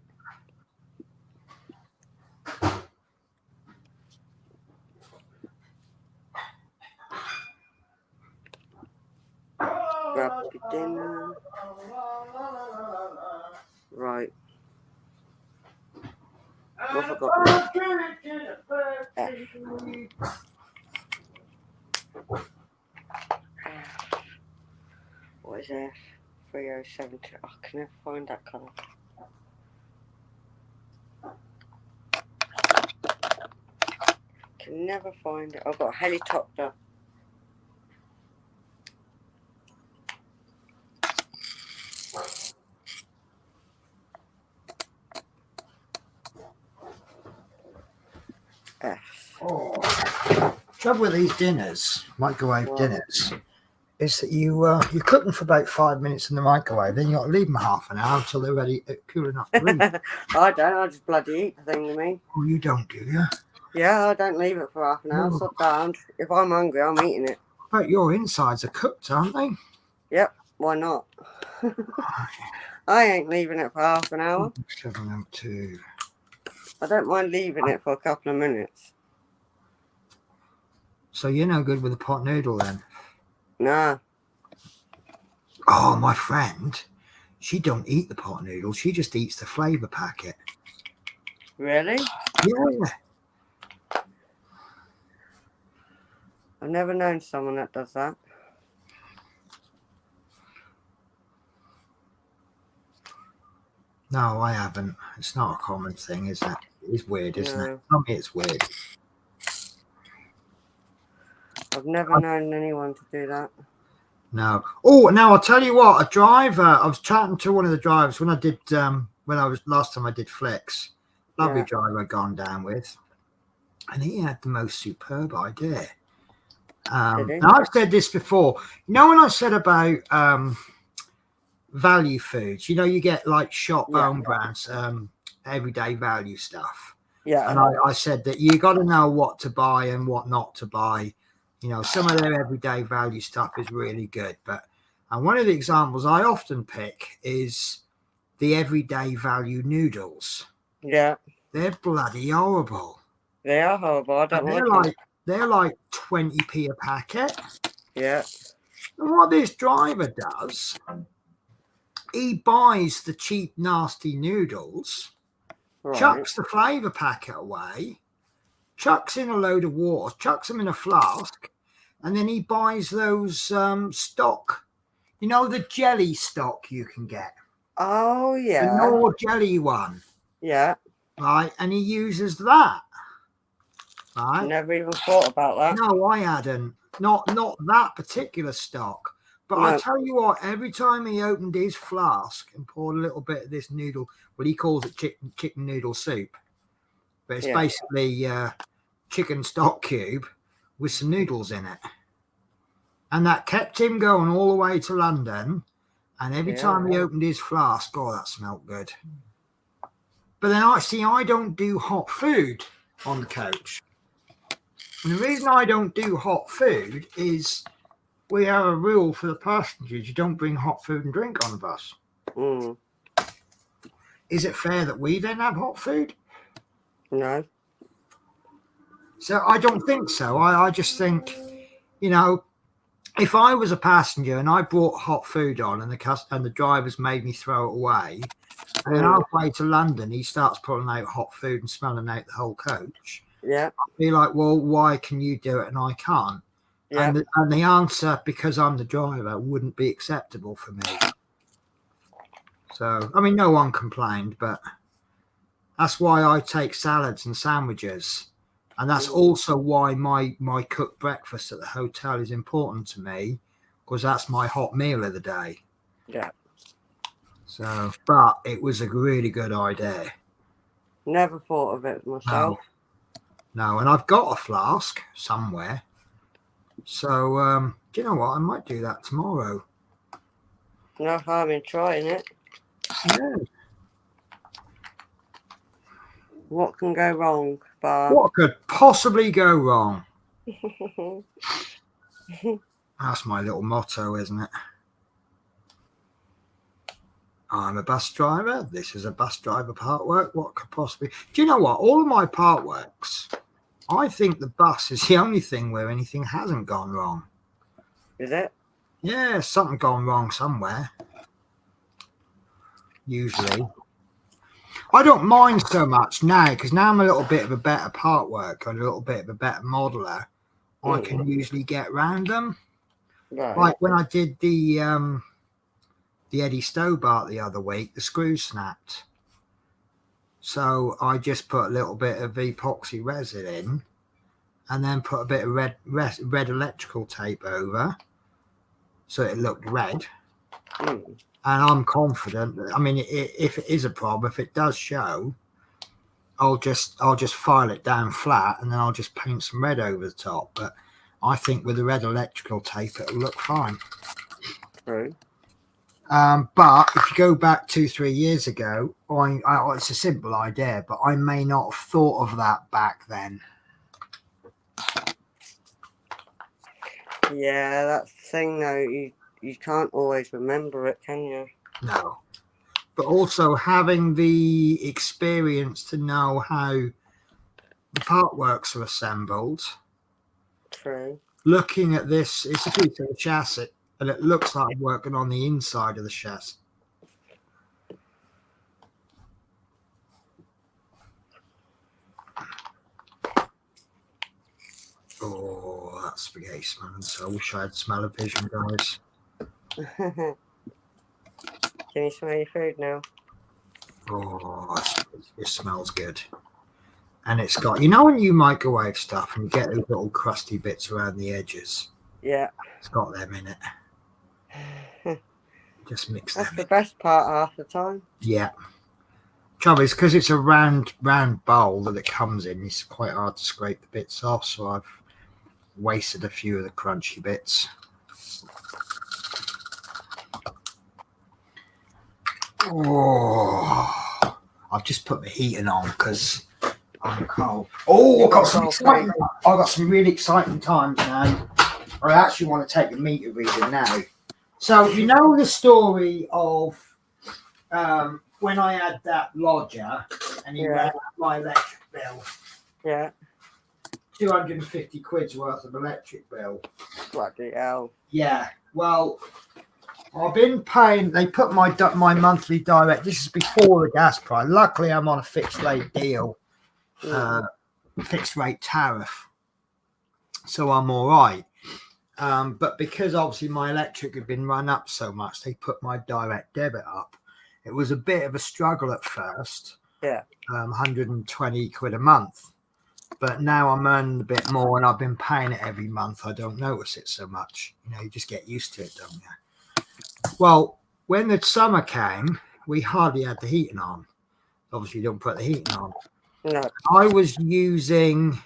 Grab your dinner. Right. What have I got now? What is F? 3072. I can never find that colour. Can never find it. I've got a helicopter. F. Oh. Trouble with these dinners, microwave dinners, is that you cook them for about 5 minutes in the microwave, then you got to leave them half an hour until they're ready, cool enough to eat. I don't. I just bloody eat the thing, you mean? Oh, you don't, do you? Yeah, I don't leave it for half an hour. No. So down. If I'm hungry, I'm eating it. But your insides are cooked, aren't they? Yep. Why not? I ain't leaving it for half an hour. 702. I don't mind leaving it for a couple of minutes. So you're no good with a pot noodle then? Nah. Oh, my friend, she don't eat the pot noodle. She just eats the flavour packet. Really? Yeah. I've never known someone that does that. No, I haven't. It's not a common thing, is it? It's weird, isn't it? Tell me it's weird. I've never known anyone to do that. No. Oh, now I'll tell you what. A driver. I was chatting to one of the drivers when I did. Last time I did Flex. Lovely driver I'd gone down with, and he had the most superb idea. Now I've said this before. You know when I said about value foods, you get like shop own brands, everyday value stuff. Yeah. And I said that you got to know what to buy and what not to buy. Some of their everyday value stuff is really good. And one of the examples I often pick is the everyday value noodles. Yeah. They're bloody horrible. They are horrible. I don't like them. They're like 20p a packet. Yeah. And what this driver does, he buys the cheap, nasty noodles, chucks the flavour packet away, chucks in a load of water, chucks them in a flask, and then he buys those stock, the jelly stock you can get. Oh, yeah. The Knorr jelly one. Yeah. Right, and he uses that. Right. Never even thought about that. No, I hadn't. Not that particular stock. But I tell you what, every time he opened his flask and poured a little bit of this noodle, well, he calls it chicken noodle soup. But it's basically chicken stock cube with some noodles in it. And that kept him going all the way to London. And every time he opened his flask, oh, that smelled good. But then I don't do hot food on the coach. And the reason I don't do hot food is we have a rule for the passengers: you don't bring hot food and drink on the bus. Mm. Is it fair that we then have hot food? No. So I don't think so. I just think, you know, if I was a passenger and I brought hot food on and the drivers made me throw it away, and then halfway to London he starts pulling out hot food and smelling out the whole coach. Yeah. I'd be like, well, why can you do it and I can't? Yeah. And the answer, because I'm the driver, wouldn't be acceptable for me. So, I mean, no one complained, but that's why I take salads and sandwiches. And that's also why my cooked breakfast at the hotel is important to me, because that's my hot meal of the day. Yeah. So, but it was a really good idea. Never thought of it myself. No, and I've got a flask somewhere. So, do you know what? I might do that tomorrow. No harm in trying it. Yeah. What can go wrong, Bob? What could possibly go wrong? That's my little motto, isn't it? I'm a bus driver. This is a bus driver part work. What could possibly... Do you know what? All of my part works, I think the bus is the only thing where anything hasn't gone wrong. Is it? Yeah, something gone wrong somewhere. Usually. I don't mind so much now, because now I'm a little bit of a better part worker, a little bit of a better modeler. I can usually get around them. Right. Like when I did the Eddie Stobart the other week, the screw snapped. So I just put a little bit of epoxy resin in and then put a bit of red electrical tape over so it looked red. And I'm confident that, I mean, if it is a problem, if it does show, I'll just file it down flat and then I'll just paint some red over the top. But I think with the red electrical tape, it'll look fine. True. But if you go back 2-3 years ago, it's a simple idea, but I may not have thought of that back then. Yeah, that's the thing though. You can't always remember it, can you? No. But also having the experience to know how the part works are assembled. True. Looking at this, it's a piece of the chassis, and it looks like I'm working on the inside of the chassis. Oh, that spaghetti smelling. So I wish I had smell-o-vision, guys. Can you smell your food now? Oh, it smells good. And it's got, you know when you microwave stuff and you get those little crusty bits around the edges? Yeah. It's got them in it. Just mix them. That's the best part half the time. Yeah. Trouble is, because it's a round bowl that it comes in, it's quite hard to scrape the bits off, so I've wasted a few of the crunchy bits. Oh, I've just put the heating on because I'm cold. Oh, I've got some really exciting times now. I actually want to take the meter reading now. So you know the story of when I had that lodger and he ran my electric bill. Yeah. 250 quid's worth of electric bill. Bloody hell. Yeah. Well, I've been paying. They put my monthly direct. This is before the gas price. Luckily, I'm on a fixed rate deal, fixed rate tariff, so I'm all right. But because obviously my electric had been run up so much, they put my direct debit up. It was a bit of a struggle at first. Yeah. 120 quid a month. But now I'm earning a bit more and I've been paying it every month. I don't notice it so much. You know, you just get used to it, don't you? Well, when the summer came, we hardly had the heating on. Obviously, you don't put the heating on. No. I was using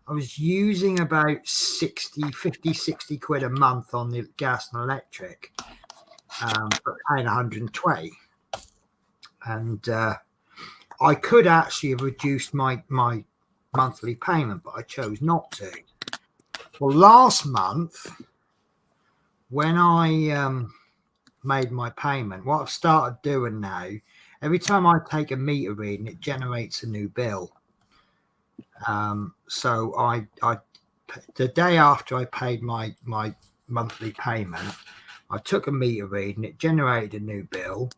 I was using about 50, 60 quid a month on the gas and electric, but paying 120. And I could actually have reduced my monthly payment, but I chose not to. Well, last month, when I made my payment, what I've started doing now, every time I take a meter reading, it generates a new bill. So I the day after I paid my monthly payment, I took a meter reading, it generated a new bill,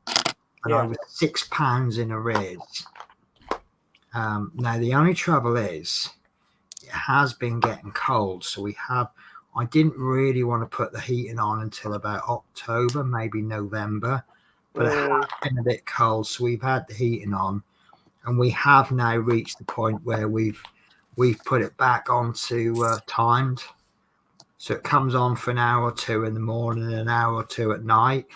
and I was £6 in arrears. Now the only trouble is it has been getting cold, so I didn't really want to put the heating on until about October, maybe November, but it has been a bit cold, so we've had the heating on, and we have now reached the point where we've put it back onto timed, so it comes on for an hour or two in the morning and an hour or two at night.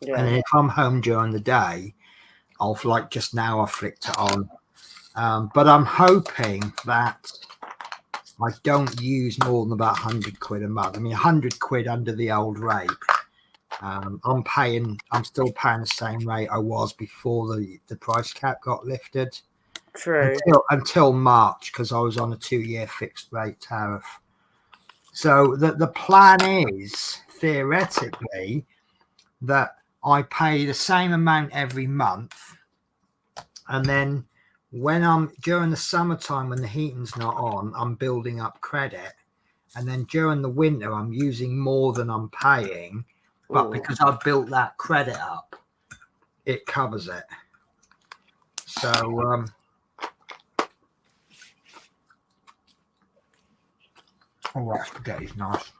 And if I'm home during the day, I'll, like just now, I flicked it on. But I'm hoping that I don't use more than about 100 quid a month. I mean, 100 quid under the old rate. I'm still paying the same rate I was before the price cap got lifted. True. Until March, because I was on a 2-year fixed rate tariff. So the plan is theoretically that I pay the same amount every month, and then when I'm during the summertime when the heating's not on, I'm building up credit, and then during the winter I'm using more than I'm paying, but because I've built that credit up, it covers it. So that spaghetti's nice.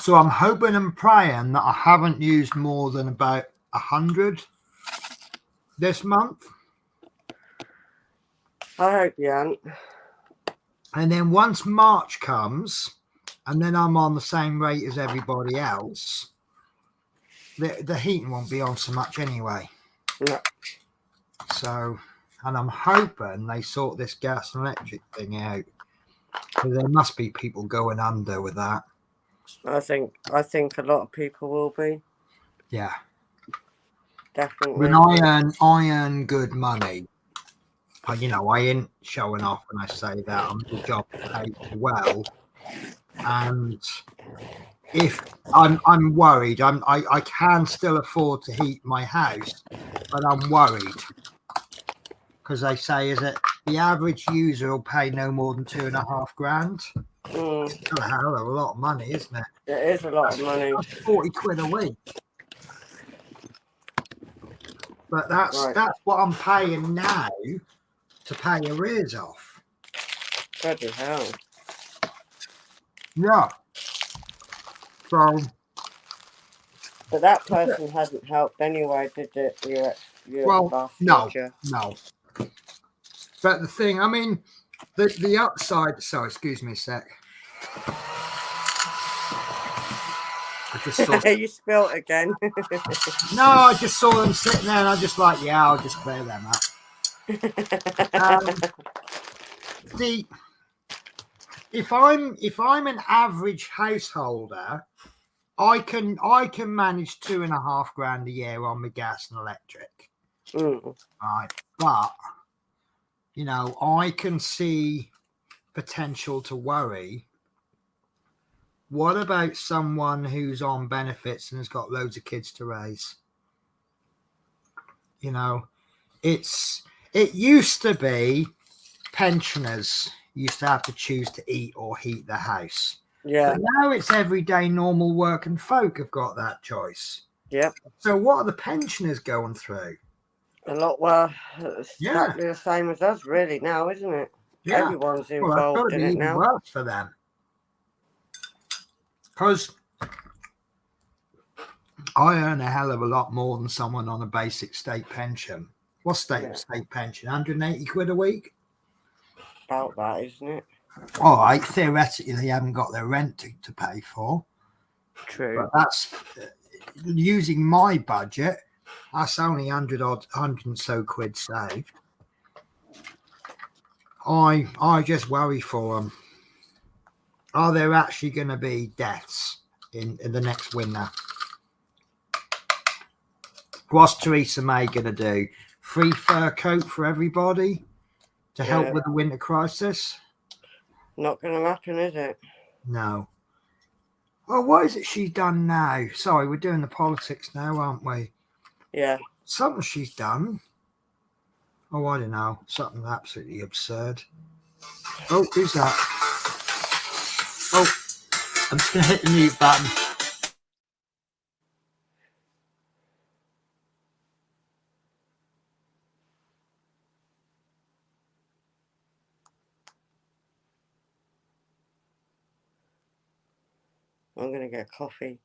So I'm hoping and praying that I haven't used more than about 100 this month. I hope you haven't. And then once March comes, and then I'm on the same rate as everybody else, the heating won't be on so much anyway. No. So, and I'm hoping they sort this gas and electric thing out. There must be people going under with that. I think a lot of people will be. Yeah. Definitely. When I earn good money, I ain't showing off when I say that. I'm the job paid well, and if I'm worried, I can still afford to heat my house, but I'm worried because they say is that the average user will pay no more than $2,500. It's a hell of a lot of money, isn't it? It is a lot of money. That's 40 quid a week. But that's what I'm paying now to pay arrears off. Bloody hell. Yeah. So. But that person hasn't helped anyway, did it? No. But the thing, I mean, the upside. Sorry, excuse me a sec. I just saw. You spilt again. No, I just saw them sitting there, and I just like, yeah, I'll just clear them up. If I'm an average householder, I can manage $2,500 a year on my gas and electric. Right, but I can see potential to worry. What about someone who's on benefits and has got loads of kids to raise? It used to be pensioners used to have to choose to eat or heat the house. Yeah. But now it's everyday normal working folk have got that choice. Yep. So what are the pensioners going through? A lot exactly the same as us really now, isn't it? Yeah. Everyone's involved in it now. Worse for them. Because I earn a hell of a lot more than someone on a basic state pension. What's state pension? 180 quid a week? About that, isn't it? All right, theoretically, they haven't got their rent to pay for. True. But that's using my budget. That's only 100 and so quid saved. I just worry for them. Are there actually going to be deaths in the next winter? What's Theresa May going to do? Free fur coat for everybody to help with the winter crisis? Not going to happen, is it? No. Oh, what is it she's done now? Sorry, we're doing the politics now, aren't we? Yeah. Something she's done. Oh, I don't know. Something absolutely absurd. Oh, who's that? Oh, I'm just going to hit the mute button. I'm going to get coffee.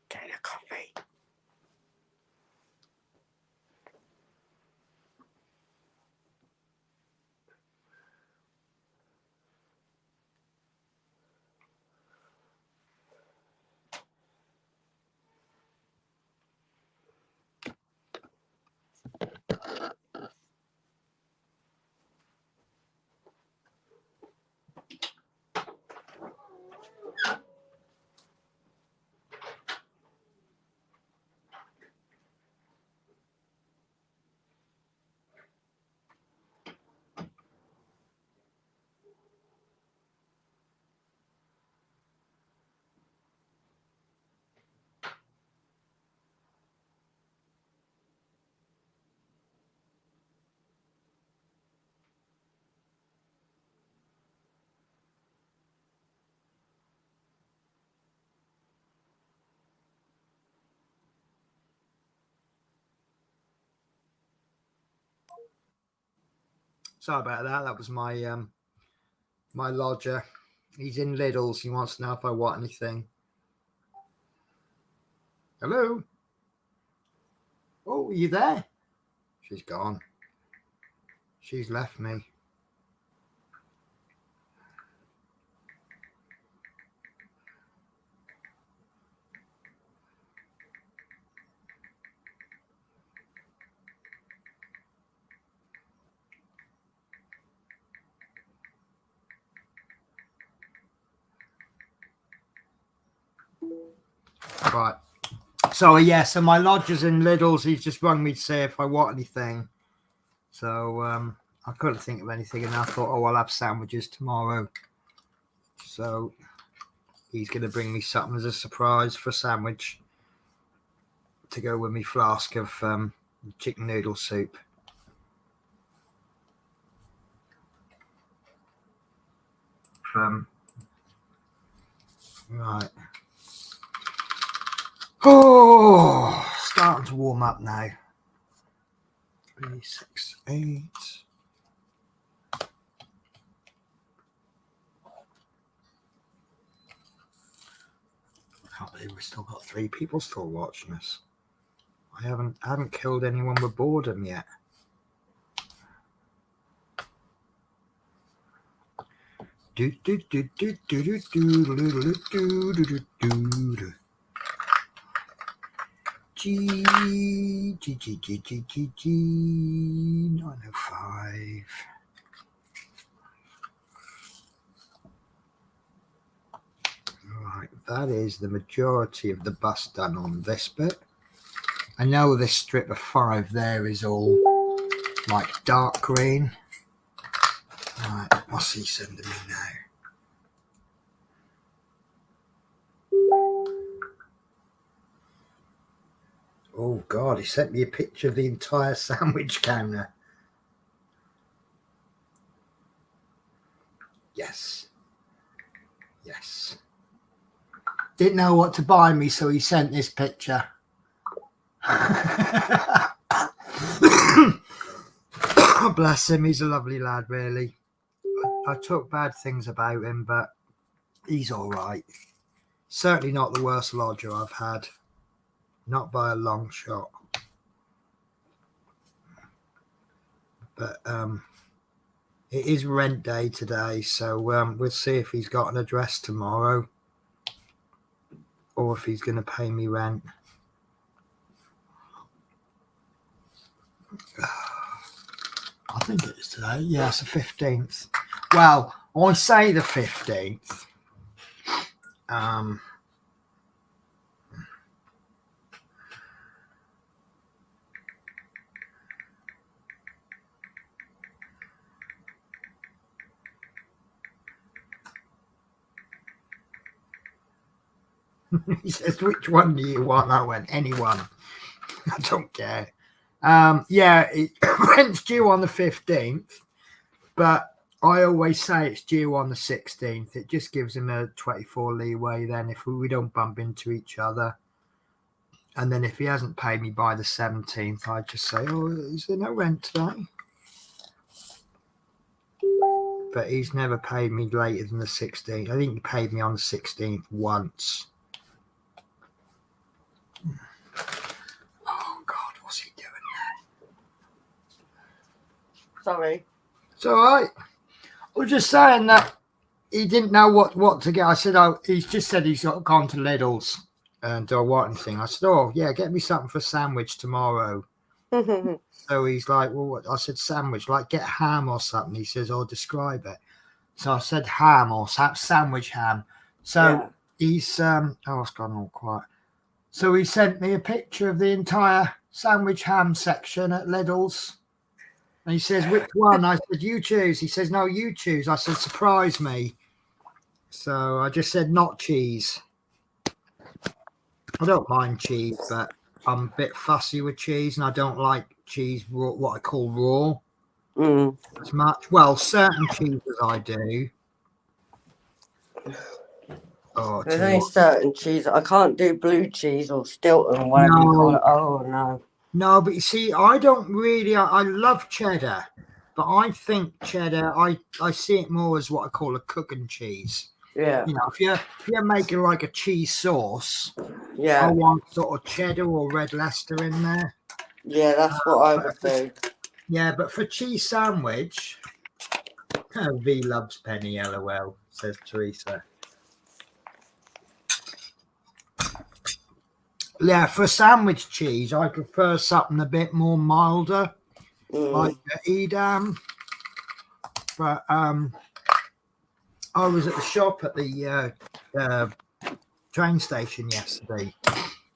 Get a coffee. Sorry about that. That was my my lodger. He's in Lidl's. He wants to know if I want anything. Hello? Oh, are you there? She's gone. She's left me. Right. So so my lodger's in Lidl's. He's just rung me to say if I want anything. So I couldn't think of anything, and I thought, oh, I'll have sandwiches tomorrow. So he's going to bring me something as a surprise for a sandwich to go with my flask of chicken noodle soup. Right. Oh, starting to warm up now. 3, 6, 8. I can't believe we've still got 3 people still watching us. I haven't killed anyone with boredom yet. Do do do do do do do do do do do. G 905. Right, that is the majority of the bus done on this bit. I know this strip of 5 there is all like dark green. Right, what's he sending me now? Oh God, he sent me a picture of the entire sandwich counter. Yes. Yes. Didn't know what to buy me, so he sent this picture. Bless him, he's a lovely lad, really. I took bad things about him, but he's all right. Certainly not the worst lodger I've had. Not by a long shot. But it is rent day today, so we'll see if he's got an address tomorrow or if he's going to pay me rent. think it is today. Yeah, it's the 15th. Well, I say the 15th. He says, which one do you want? I went, anyone. I don't care. Rent's due on the 15th, but I always say it's due on the 16th. It just gives him a 24 leeway then if we don't bump into each other. And then if he hasn't paid me by the 17th, I just say, oh, is there no rent today? But he's never paid me later than the 16th. I think he paid me on the 16th once. Oh, God, what's he doing there? Sorry. It's all right. I was just saying that he didn't know what to get. I said, he's just said he's gone to Lidl's and do I want anything? I said, oh, yeah, get me something for a sandwich tomorrow. So he's like, well, what? I said, sandwich, like get ham or something. He says, oh, describe it. So I said ham or sandwich ham. So he's, it's gone all quiet. So he sent me a picture of the entire sandwich ham section at Lidl's. And he says, which one? I said, you choose. He says, no, you choose. I said, surprise me. So I just said, not cheese. I don't mind cheese, but I'm a bit fussy with cheese, and I don't like cheese raw, what I call raw, as much. Well, certain cheeses I do. Oh, there's only certain cheese. I can't do blue cheese or Stilton, whatever you call it. Oh, no. No, but you see, I don't really. I love cheddar, but I think cheddar. I see it more as what I call a cooking cheese. Yeah. You know, if you're making like a cheese sauce, yeah, I want sort of cheddar or red Leicester in there. Yeah, that's what I would do. Yeah, but for cheese sandwich, V loves penny. LOL, says Teresa. Yeah, for sandwich cheese, I prefer something a bit more milder, like Edam. But I was at the shop at the train station yesterday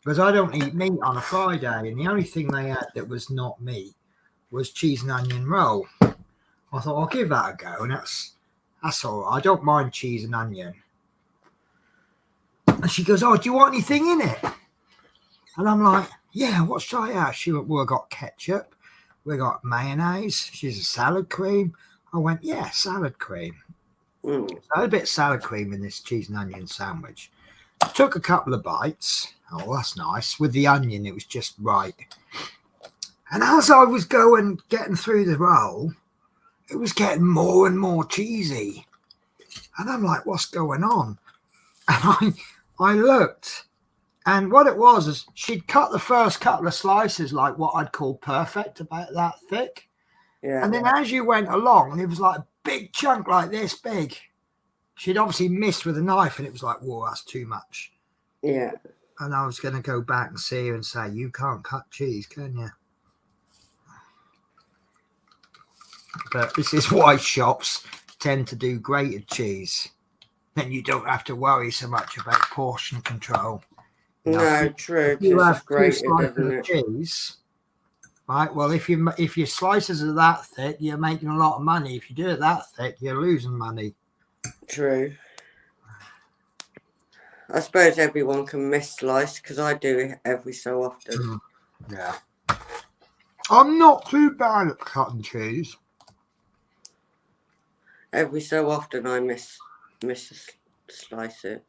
because I don't eat meat on a Friday, and the only thing they had that was not meat was cheese and onion roll. I thought I'll give that a go, and that's all right. I don't mind cheese and onion. And she goes, "Oh, do you want anything in it?" And I'm like, "Yeah, what should I have?" She went, "Well, I got ketchup, we got mayonnaise." She's a salad cream. I went, "Yeah, salad cream." So I had a bit of salad cream in this cheese and onion sandwich. Took a couple of bites. Oh, that's nice. With the onion, it was just right. And as I was getting through the roll, it was getting more and more cheesy. And I'm like, what's going on? And I looked, and what it was is she'd cut the first couple of slices like what I'd call perfect, about that thick. Yeah. And then as you went along, it was like a big chunk like this big. She'd obviously missed with a knife, and it was like, whoa, that's too much. Yeah. And I was going to go back and see her and say, you can't cut cheese, can you? But this is why shops tend to do grated cheese. Then you don't have to worry so much about portion control. No, true. You have grated, isn't it? Cheese, right? Well, if your slices are that thick, you're making a lot of money. If you do it that thick, you're losing money. True. I suppose everyone can miss-slice because I do it every so often. Yeah. I'm not too bad at cutting cheese. Every so often I slice it.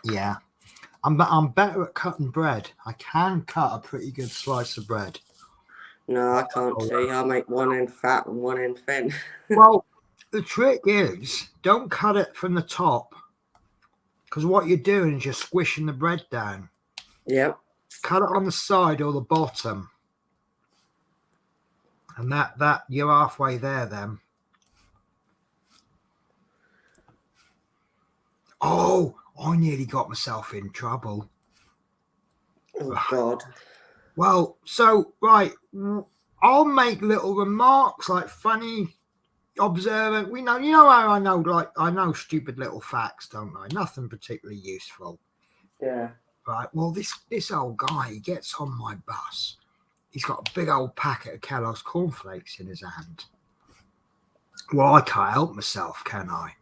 Yeah. I'm better at cutting bread. I can cut a pretty good slice of bread. No, I can't see. I make one end fat and one end thin. Well, the trick is don't cut it from the top, because what you're doing is you're squishing the bread down. Yep. Cut it on the side or the bottom. And that you're halfway there then. Oh, I nearly got myself in trouble. Oh, God. Well, so, right, I'll make little remarks like funny, observant. You know how I know, like I know stupid little facts, don't I? Nothing particularly useful. Yeah. Right. Well, this old guy, he gets on my bus. He's got a big old packet of Kellogg's cornflakes in his hand. Well, I can't help myself, can I?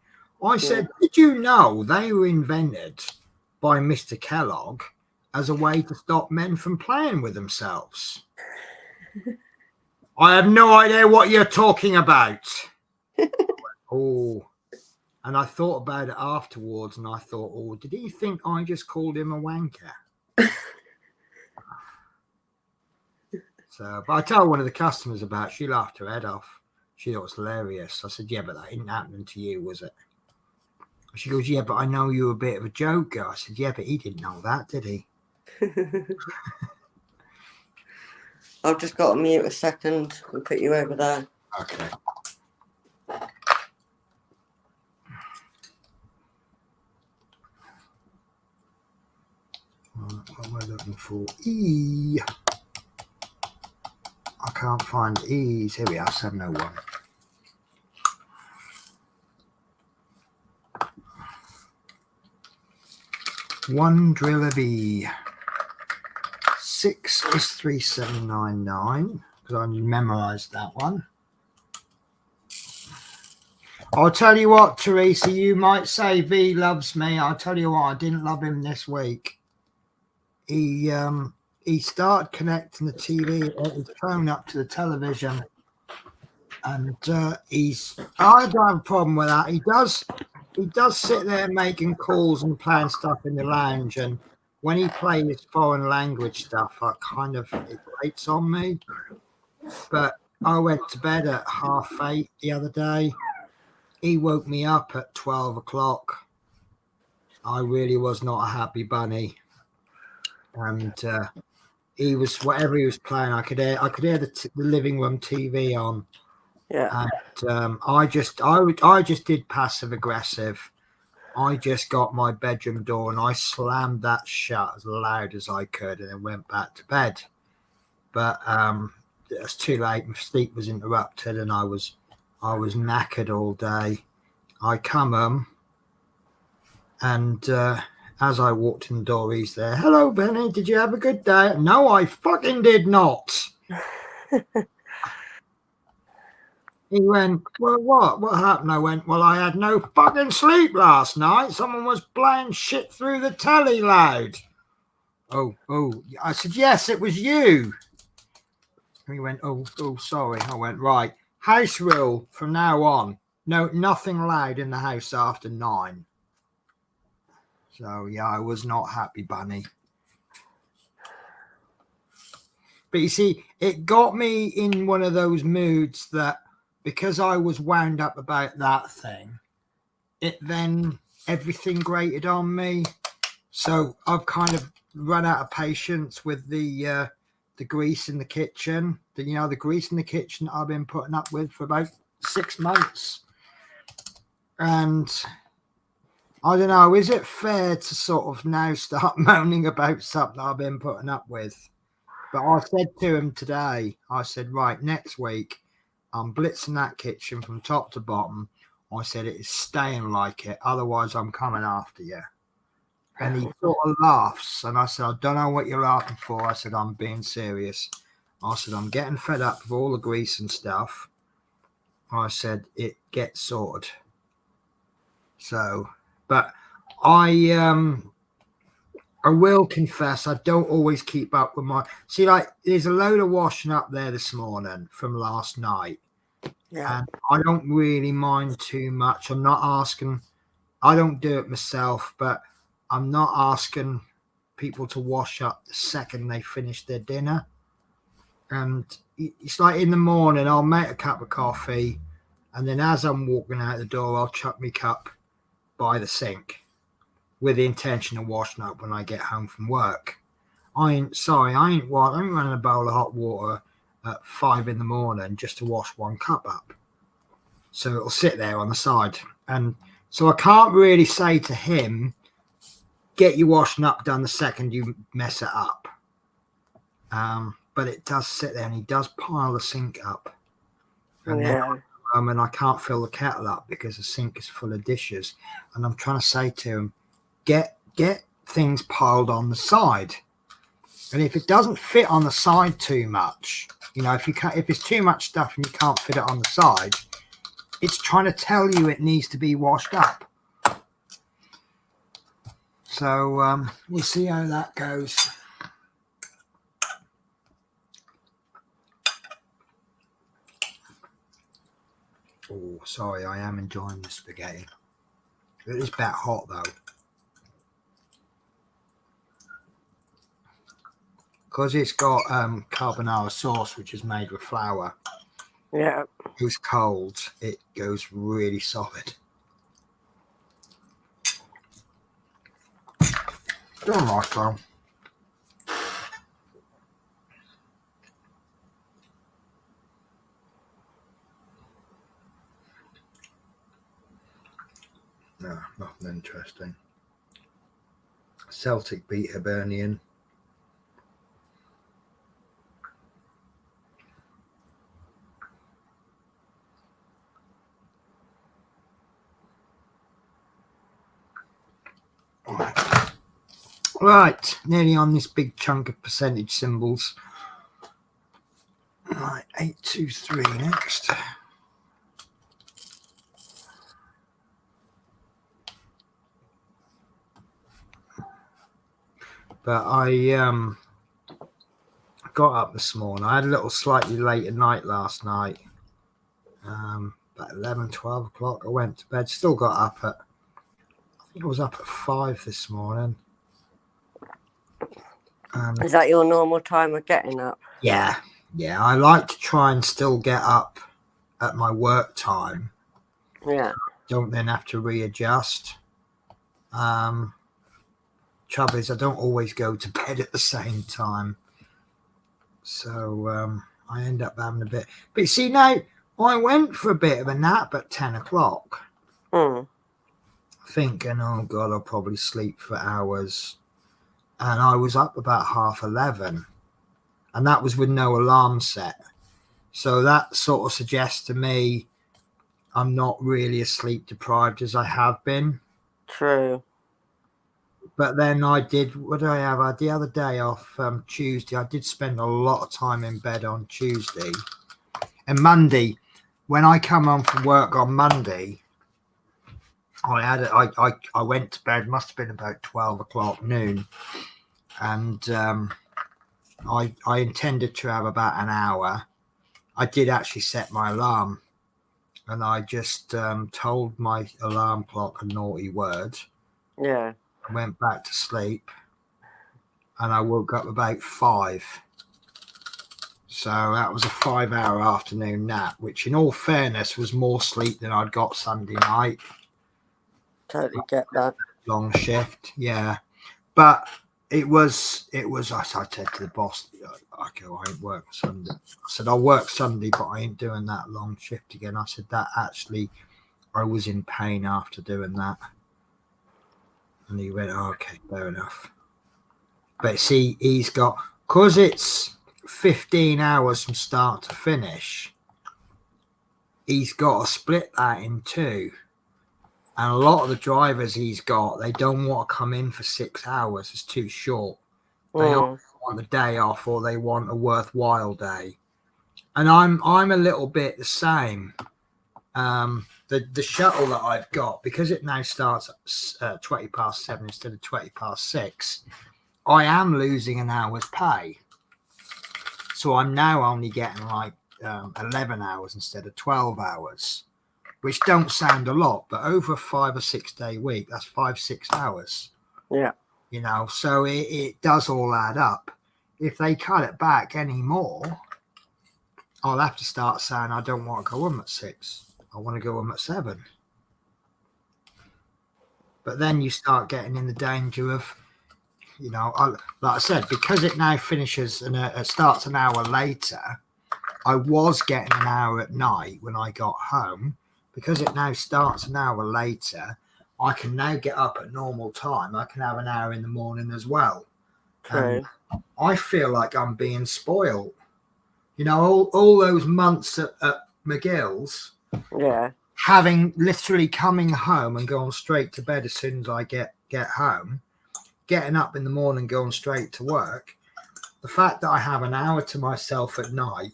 I said, did you know they were invented by Mr. Kellogg as a way to stop men from playing with themselves? I have no idea what you're talking about. Oh, and I thought about it afterwards, and I thought, oh, did he think I just called him a wanker? So, but I told one of the customers about it. She laughed her head off. She thought it was hilarious. I said, yeah, but that ain't happening to you, was it? She goes, yeah, but I know you were a bit of a joker. I said, yeah, but he didn't know that, did he? I've just got to mute a second and put you over there. Okay. What am I looking for? E. I can't find E's. Here we are, 701. One drill of E. 6 is 3799 because I memorized that one. I'll tell you what, Teresa, you might say V loves me. I'll tell you what, I didn't love him this week. He started connecting the TV, his phone up to the television, and I don't have a problem with that. He does sit there making calls and playing stuff in the lounge, and when he plays foreign language stuff, it grates on me. But I went to bed at 8:30 the other day. He woke me up at 12 o'clock. I really was not a happy bunny. And he was, whatever he was playing, I could hear the living room TV on. Yeah. And I just did passive aggressive. I just got my bedroom door and I slammed that shut as loud as I could and then went back to bed. But it was too late. My sleep was interrupted and I was knackered all day. I come home and as I walked in the door, he's there. Hello, Benny. Did you have a good day? No, I fucking did not. He went, well, what? What happened? I went, well, I had no fucking sleep last night. Someone was playing shit through the telly loud. Oh. I said, yes, it was you. And he went, oh, sorry. I went, right. House rule from now on. No, nothing loud in the house after 9. So, yeah, I was not happy, Bunny. But you see, it got me in one of those moods that because I was wound up about that thing, everything grated on me. So I've kind of run out of patience with the grease in the kitchen. The grease in the kitchen I've been putting up with for about 6 months. And I don't know, is it fair to sort of now start moaning about something I've been putting up with? But I said to him today, I said, right, next week, I'm blitzing that kitchen from top to bottom. I said, it is staying like it. Otherwise, I'm coming after you. And he sort of laughs. And I said, I don't know what you're laughing for. I said, I'm being serious. I said, I'm getting fed up with all the grease and stuff. I said, it gets sorted. So, but I will confess, I don't always keep up with there's a load of washing up there this morning from last night. Yeah. And I don't really mind too much. I'm not asking, I don't do it myself, but I'm not asking people to wash up the second they finish their dinner. And it's like in the morning, I'll make a cup of coffee. And then as I'm walking out the door, I'll chuck my cup by the sink with the intention of washing up when I get home from work. I ain't running a bowl of hot water at 5 a.m. just to wash one cup up. So it'll sit there on the side. And so I can't really say to him, get your washing up done the second you mess it up. but it does sit there, and he does pile the sink up. And Yeah. then I can't fill the kettle up because the sink is full of dishes. And I'm trying to say to him, get things piled on the side. And if it doesn't fit on the side too much, you know, if it's too much stuff and you can't fit it on the side, it's trying to tell you it needs to be washed up. So we'll see how that goes. Oh, sorry, I am enjoying the spaghetti. It is a bit hot though. Because it's got carbonara sauce, which is made with flour. Yeah. If it's cold, it goes really solid. Don't like though. No, nothing interesting. Celtic beat Hibernian. Right, nearly on this big chunk of percentage symbols. Right, 823 next. But I got up this morning. I had a little slightly later night last night. About 11, 12 o'clock I went to bed. Still got up at, I think I was up at 5 this morning. Is that your normal time of getting up? Yeah. I like to try and still get up at my work time. Yeah. Don't then have to readjust. Trouble is, I don't always go to bed at the same time. So I end up having a bit. But you see, now I went for a bit of a nap at 10 o'clock. Thinking, oh God, I'll probably sleep for hours. And I was up about 11:30. And that was with no alarm set. So that sort of suggests to me I'm not really as sleep deprived as I have been. True. But then I did, what did I have? I had the other day off, Tuesday. I did spend a lot of time in bed on Tuesday. And Monday, when I come home from work on Monday, I went to bed, must have been about 12 o'clock noon. And I intended to have about an hour. I did actually set my alarm. And I just told my alarm clock a naughty word. Yeah. I went back to sleep. And I woke up about 5. So that was a 5-hour afternoon nap, which in all fairness was more sleep than I'd got Sunday night. Totally get that. Long shift, yeah. But it was I said to the boss, I ain't working Sunday. I said, I'll work Sunday, but I ain't doing that long shift again. I said, that actually, I was in pain after doing that. And he went, oh, okay, fair enough. But see, he's got, because it's 15 hours from start to finish, he's got to split that in 2. And a lot of the drivers he's got, they don't want to come in for 6 hours. It's too short. They either want the day off or they want a worthwhile day. And I'm a little bit the same. The shuttle that I've got, because it now starts at 20 past 7 instead of 20 past 6, I am losing an hour's pay. So I'm now only getting like 11 hours instead of 12 hours. Which don't sound a lot, but over a 5 or 6 day week, that's 5-6 hours. Yeah. You know, so it does all add up. If they cut it back anymore, I'll have to start saying I don't want to go home at 6. I want to go home at 7. But then you start getting in the danger of, you know, like I said, because it now finishes and it starts an hour later, I was getting an hour at night when I got home. Because it now starts an hour later, I can now get up at normal time. I can have an hour in the morning as well. True. I feel like I'm being spoiled. You know, all those months at McGill's, having literally coming home and going straight to bed as soon as I get home, getting up in the morning, going straight to work. The fact that I have an hour to myself at night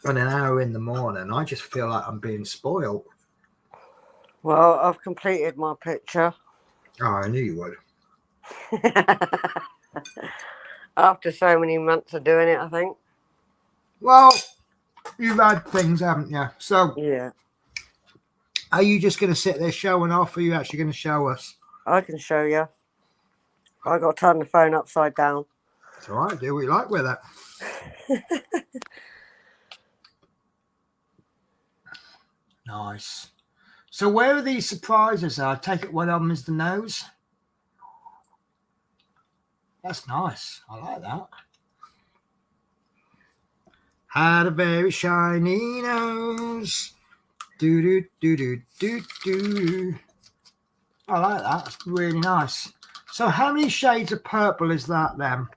and an hour in the morning, I just feel like I'm being spoiled. Well, I've completed my picture. Oh, I knew you would. After so many months of doing it, I think. Well, you've had things, haven't you? So, yeah. Are you just going to sit there showing off, or are you actually going to show us? I can show you. I got to turn the phone upside down. It's all right. Do what you like with it. Nice. So where are these surprises? I take it one of them is the nose. That's nice. I like that. Had a very shiny nose. Do do do do do do. I like that. That's really nice. So how many shades of purple is that then?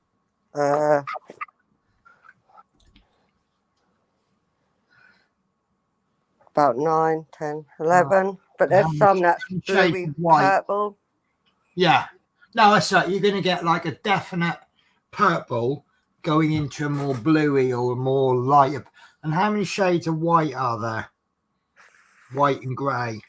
About 9, 10, 11. But there's some that's bluey purple. Yeah. No, that's right. You're going to get like a definite purple going into a more bluey or a more lighter. And how many shades of white are there? White and grey.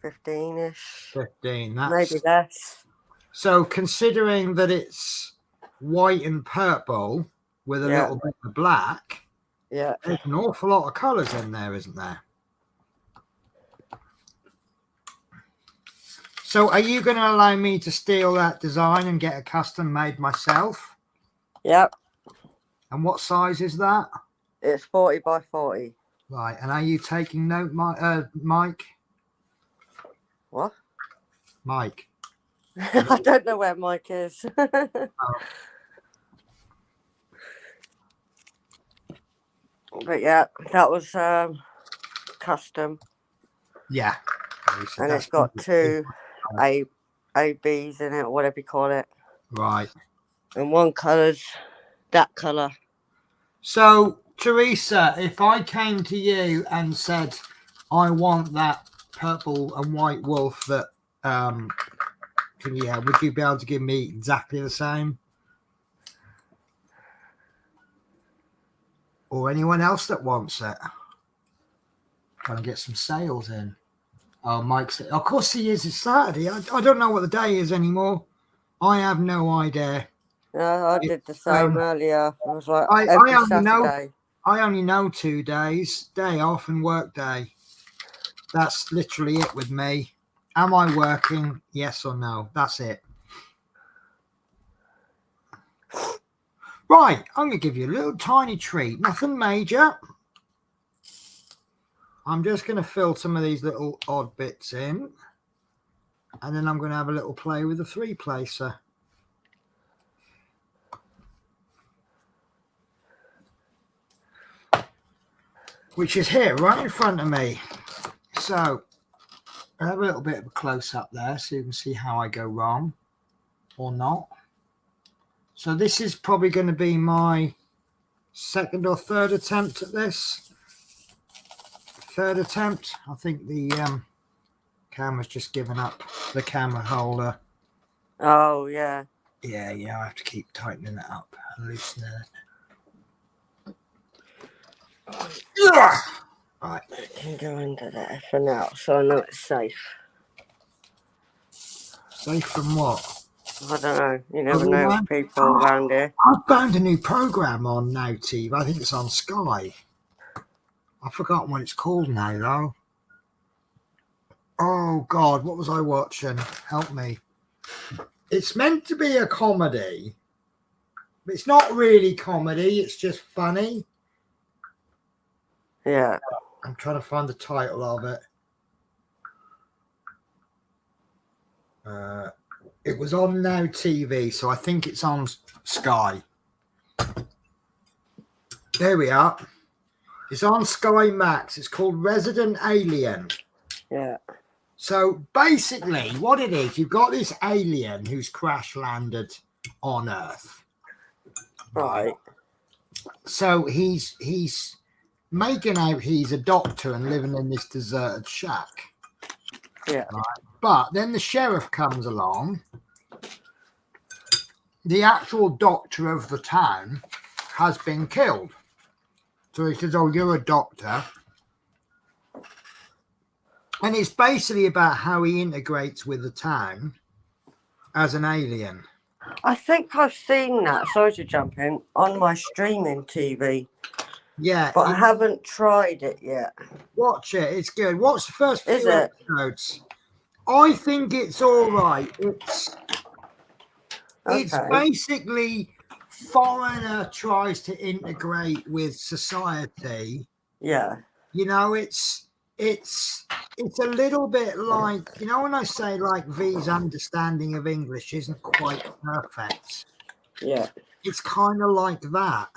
$15-ish. 15. Maybe less. So considering that it's white and purple with a little bit of black, there's an awful lot of colours in there, isn't there? So are you going to allow me to steal that design and get a custom made myself? Yep. And what size is that? It's 40 by 40. Right. And are you taking note, Mike? What? Mike. I don't know where Mike is. But yeah, that was custom. Yeah. And it's got two ABs in it, or whatever you call it. Right. And one colour's that colour. So, Teresa, if I came to you and said, I want that purple and white wolf that, would you be able to give me exactly the same? Or anyone else that wants it? Trying to get some sales in. Oh, Mike said, of course he is. It's Saturday. I don't know what the day is anymore. I have no idea. I did the same earlier. I was like, I only know 2 days, day off and work day. That's literally it with me. Am I working? Yes or no? That's it. Right, I'm going to give you a little tiny treat. Nothing major. I'm just going to fill some of these little odd bits in. And then I'm going to have a little play with the 3-placer. Which is here, right in front of me. So, I have a little bit of a close-up there so you can see how I go wrong or not. So this is probably going to be my second or third attempt at this. Third attempt. I think the camera's just given up the camera holder. Oh, yeah. Yeah, I have to keep tightening it up and loosening it. Yeah. Right. I can go under there for now, so I know it's safe. Safe from what? I don't know. You never know with people around here. I've found a new program on now, TV. I think it's on Sky. I've forgotten what it's called now, though. Oh, God, what was I watching? Help me. It's meant to be a comedy. But it's not really comedy. It's just funny. Yeah. I'm trying to find the title of it. It was on Now TV, so I think it's on Sky. There we are. It's on Sky Max. It's called Resident Alien. Yeah. So basically, what it is, you've got this alien who's crash landed on Earth. Right. So he's making out he's a doctor and living in this deserted shack. Yeah. Right? But then the sheriff comes along. The actual doctor of the town has been killed. So he says, "Oh, you're a doctor." And it's basically about how he integrates with the town as an alien. I think I've seen that, sorry to jump in, on my streaming TV. Yeah. But I haven't tried it yet. Watch it. It's good. Watch the first few Is it? episodes. I think it's all right. It's basically foreigner tries to integrate with society. Yeah. You know, it's a little bit like, you know, when I say like V's understanding of English isn't quite perfect. Yeah. It's kind of like that.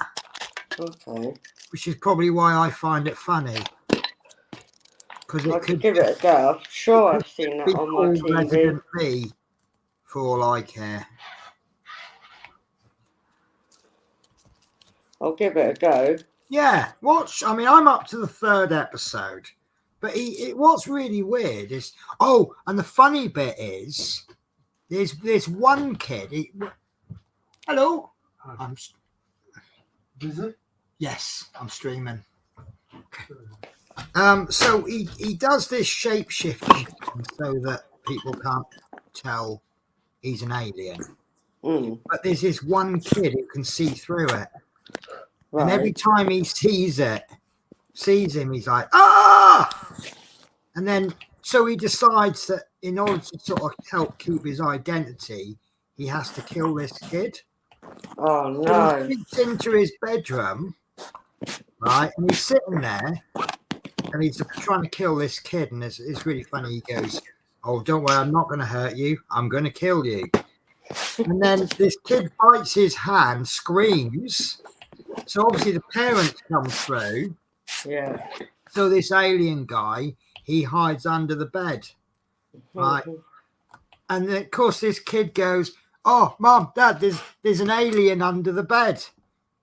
Okay. Which is probably why I find it funny. Because it could give it a go. I'm sure I've seen that on my TV. Resident V, for all I care. I'll give it a go. Yeah, watch. I mean, I'm up to the 3rd episode, but what's really weird is, and the funny bit is, there's one kid. Hello. Is it? Yes, I'm streaming. Okay. So he does this shape shifting so that people can't tell he's an alien. But there's this one kid who can see through it. Right. And every time he sees him, he's like, ah! And then, so he decides that in order to sort of help keep his identity, he has to kill this kid. Oh, no. So he sneaks into his bedroom, right? And he's sitting there, and he's trying to kill this kid. And it's really funny. He goes, "Oh, don't worry, I'm not going to hurt you. I'm going to kill you." And then this kid bites his hand, screams. So obviously the parents come through. Yeah. So this alien guy, he hides under the bed, right? And then, of course, this kid goes, "Oh, Mom, Dad, there's an alien under the bed."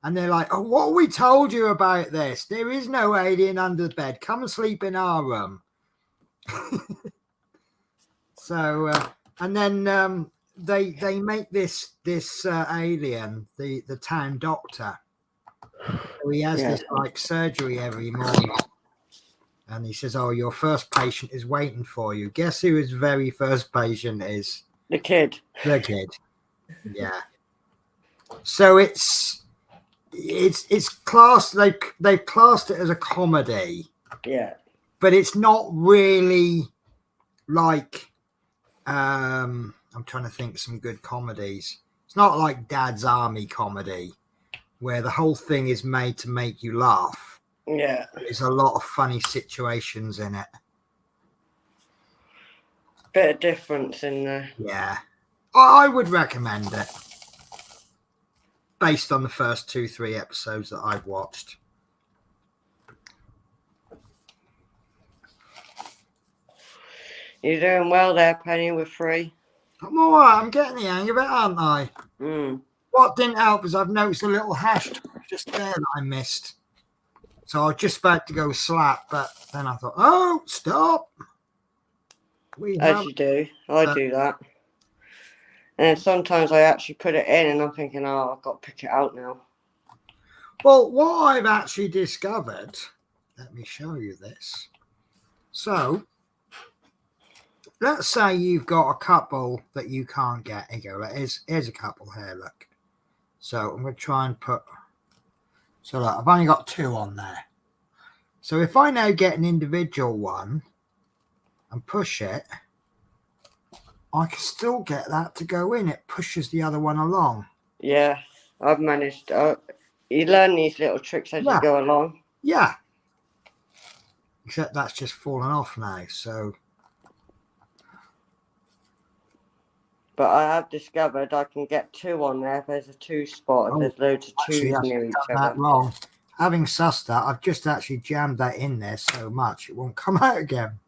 And they're like, "Oh, what we told you about this? There is no alien under the bed. Come and sleep in our room." So, and then they make this alien the town doctor. So he has this like surgery every morning, and he says, "Oh, your first patient is waiting for you." Guess who his very first patient is? The kid. The kid. Yeah. So it's classed. They've classed it as a comedy. Yeah. But it's not really like. I'm trying to think of some good comedies. It's not like Dad's Army comedy, where the whole thing is made to make you laugh. Yeah. There's a lot of funny situations in it. Bit of difference in there. Yeah. I would recommend it. Based on the first 2-3 episodes that I've watched. You're doing well there, Penny, with 3. I'm all right. I'm getting the hang of it, aren't I? What didn't help is I've noticed a little hashtag just there that I missed. So I was just about to go slap, but then I thought, oh, stop. As you do. I do that. And sometimes I actually put it in and I'm thinking, oh, I've got to pick it out now. Well, what I've actually discovered, let me show you this. So, let's say you've got a couple that you can't get. Here you go. Here's a couple here, look. So I'm going to try and put, so look, I've only got 2 on there. So if I now get an individual one and push it, I can still get that to go in. It pushes the other one along. Yeah, I've managed. You learn these little tricks as you go along. Yeah. Except that's just fallen off now, so. But I have discovered I can get 2 on there. There's a 2 spot and there's loads of 2s near each other. Wrong. having sussed that, I've just actually jammed that in there so much it won't come out again.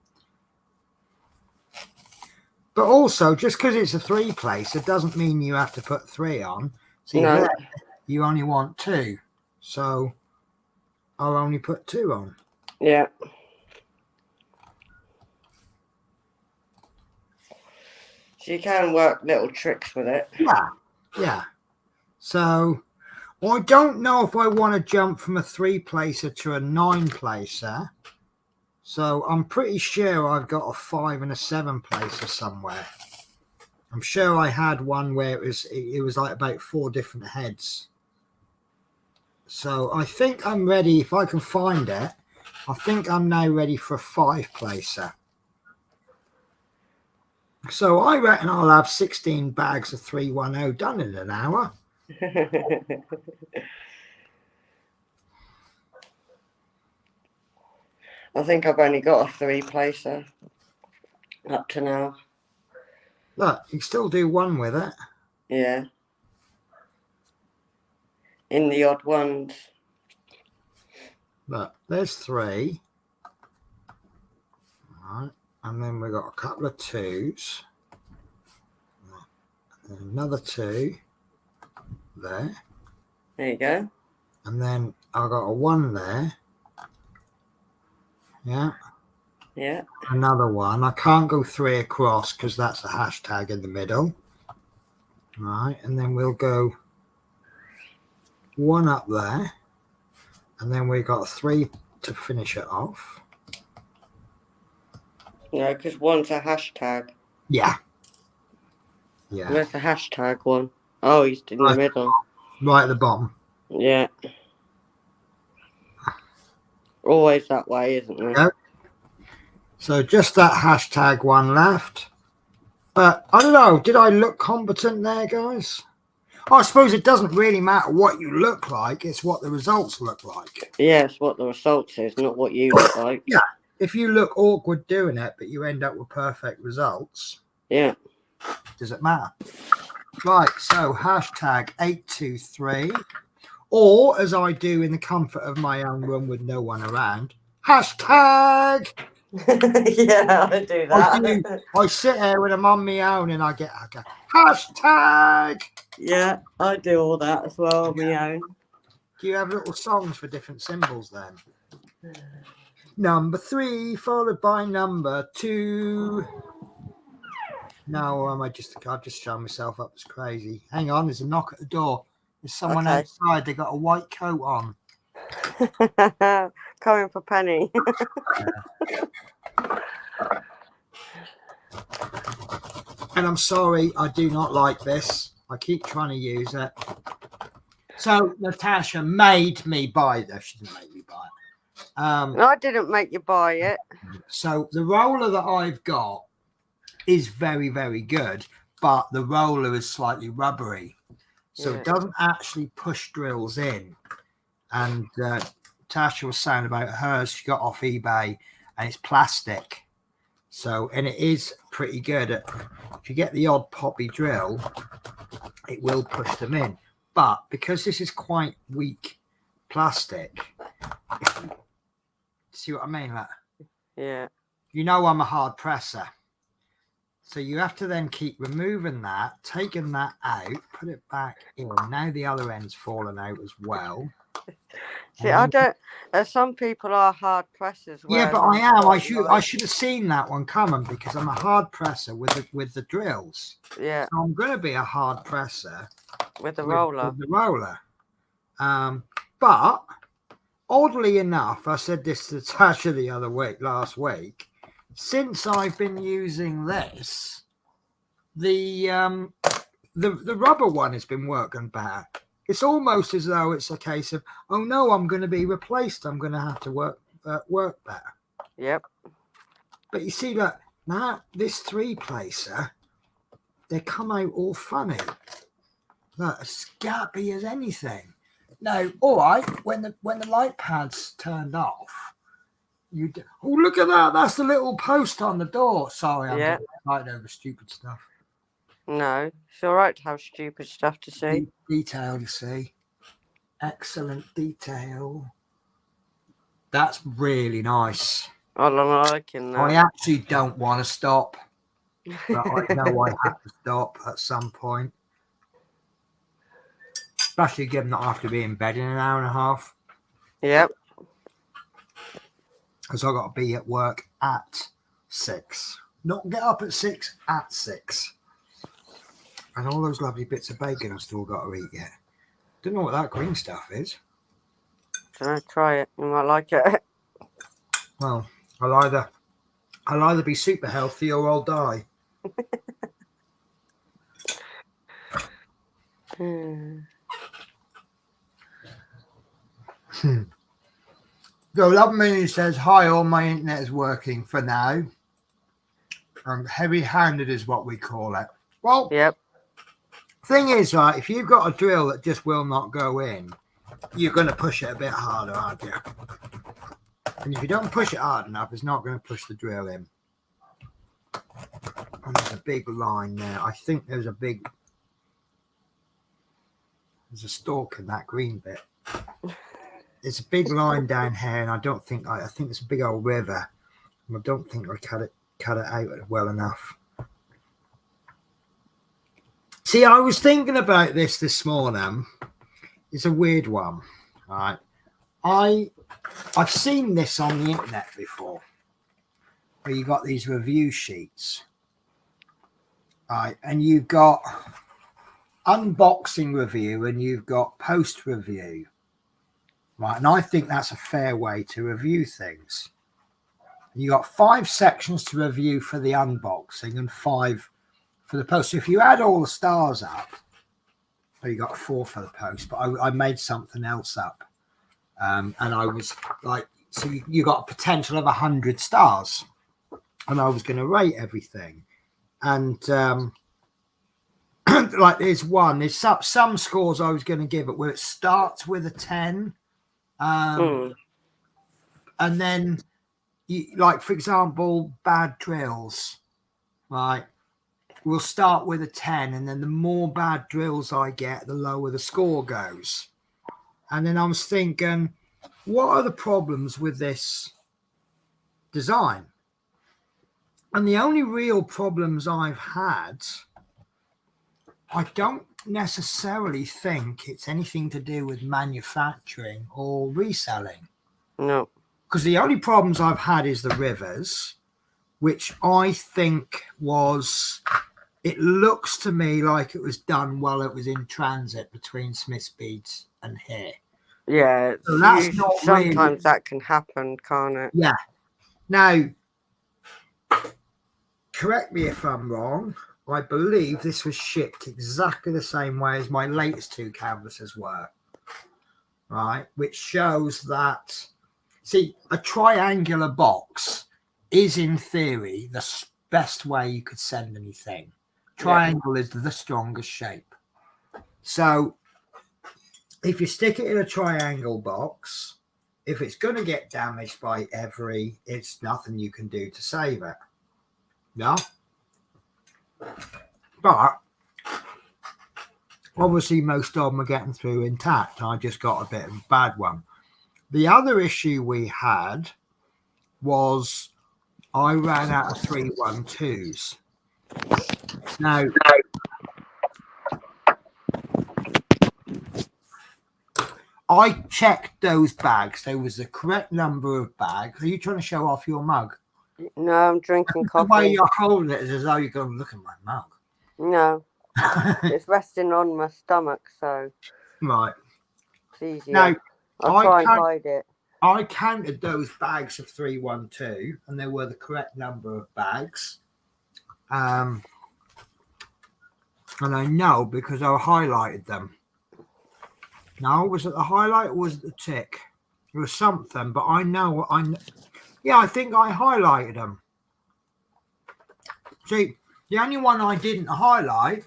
But also, just because it's a 3-placer doesn't mean you have to put 3 on. See, No. there, you only want 2. So I'll only put 2 on. Yeah. So you can work little tricks with it. Yeah. So I don't know if I want to jump from a 3-placer to a 9-placer. So I'm pretty sure I've got a 5 and a 7-placer somewhere. I'm sure I had one where it was like about 4 different heads. So I think I'm ready. If I can find it, I think I'm now ready for a 5-placer. So I reckon I'll have 16 bags of 310 done in an hour. I think I've only got a 3-placer up to now. Look, you can still do 1 with it. Yeah. In the odd ones. Look, there's 3. All right. And then we've got a couple of 2s. And another 2 there. There you go. And then I've got a 1 there. Yeah. Yeah. Another 1. I can't go 3 across because that's a hashtag in the middle. All right. And then we'll go 1 up there. And then we've got 3 to finish it off. No, because 1's a hashtag. Yeah. Yeah. Where's the hashtag one? Oh, he's in the middle. Right at the bottom. Yeah. Always that way, isn't it? Yep. So just that hashtag 1 left. But I don't know. Did I look competent there, guys? I suppose it doesn't really matter what you look like. It's what the results look like. Yes, what the results is, not what you look like. Yeah. If you look awkward doing it, but you end up with perfect results. Yeah. Does it matter? Right. So hashtag 823. Or as I do in the comfort of my own room with no one around. Hashtag. Yeah, I do that. I sit here when I'm on my own and I go, hashtag. Yeah, I do all that as well on my own. Do you have little songs for different symbols then? Number 3 followed by number 2. No, I've just shown myself up as crazy. Hang on, there's a knock at the door. There's someone outside. They got a white coat on. Coming for Penny. And I'm sorry, I do not like this. I keep trying to use it. So Natasha made me buy this. She didn't make me buy it. I didn't make you buy it. So the roller that I've got is very, very good, but the roller is slightly rubbery. So it doesn't actually push drills in. And Tasha was saying about hers, she got off eBay, and it's plastic. So, and it is pretty good. If you get the odd poppy drill, it will push them in. But because this is quite weak plastic, see what I mean? Like, yeah. You know I'm a hard presser. So you have to then keep removing that, taking that out, put it back in. Now the other end's fallen out as well. See, I don't. Some people are hard pressers. Yeah, but I am. I should have seen that one coming because I'm a hard presser with the drills. Yeah. So I'm going to be a hard presser with the roller. With the roller. But oddly enough, I said this to Tasha last week. Since I've been using this, the rubber one has been working better. It's almost as though it's a case of, oh no, I'm going to be replaced. I'm going to have to work better. Yep. But you see that now this 3-placer, they come out all funny, like as scabby as anything. Now, all right, when the light pad's turned off, oh, look at that! That's the little post on the door. Sorry, I'm getting excited over stupid stuff. No, it's all right to have stupid stuff to see. Detail to see. Excellent detail. That's really nice. I'm liking that. I actually don't want to stop, but I know I have to stop at some point. Especially given that I have to be in bed in an hour and a half. Yep. Because I've got to be at work at 6. Not get up at 6, at 6. And all those lovely bits of bacon I've still got to eat yet. Don't know what that green stuff is. Try it. You might like it. Well, I'll either be super healthy or I'll die. So Love Mini says, hi, all my internet is working for now. Heavy-handed is what we call it. Well, yep. Thing is, right, if you've got a drill that just will not go in, you're going to push it a bit harder, aren't you? And if you don't push it hard enough, it's not going to push the drill in. And there's a big line there. I think there's a stalk in that green bit. There's a big line down here, and I think it's a big old river. And I don't think I cut it out well enough. See, I was thinking about this morning. It's a weird one, right? I've seen this on the internet before, where you got these review sheets, right? And you've got unboxing review and you've got post review, right? And I think that's a fair way to review things. You got 5 sections to review for the unboxing and 5 for the post. So if you add all the stars up, you got 4 for the post, but I made something else up. And I was like, so you got a potential of 100 stars. And I was going to rate everything. And like there's some scores I was going to give it where it starts with a 10. And then, like, for example, bad drills, right? We'll start with a 10, and then the more bad drills I get, the lower the score goes. And then I was thinking, what are the problems with this design? And the only real problems I've had, I don't necessarily think it's anything to do with manufacturing or reselling. No. Because the only problems I've had is the rivers, which I think it looks to me like it was done while it was in transit between Smith's Beads and here. Yeah, so that's not sometimes really, that can happen, can't it? Yeah. Now, correct me if I'm wrong. I believe this was shipped exactly the same way as my latest 2 canvases were, right? Which shows that, see, a triangular box is in theory the best way you could send anything. Triangle is the strongest shape. So if you stick it in a triangle box, if it's going to get damaged by it's nothing you can do to save it. No? But obviously most of them are getting through intact. I just got a bit of a bad one. The other issue we had was I ran out of 312s. Now, I checked those bags. There was the correct number of bags. Are you trying to show off your mug? No, I'm drinking coffee. The way you're holding it is as though you're going to look at my mug. No, it's resting on my stomach, so right. It's easier. Now, I'll try and hide it. I counted those bags of 312, and they were the correct number of bags. And I know because I highlighted them. Now, was it the highlight or was it the tick? It was something, but I know. I think I highlighted them. See, the only one I didn't highlight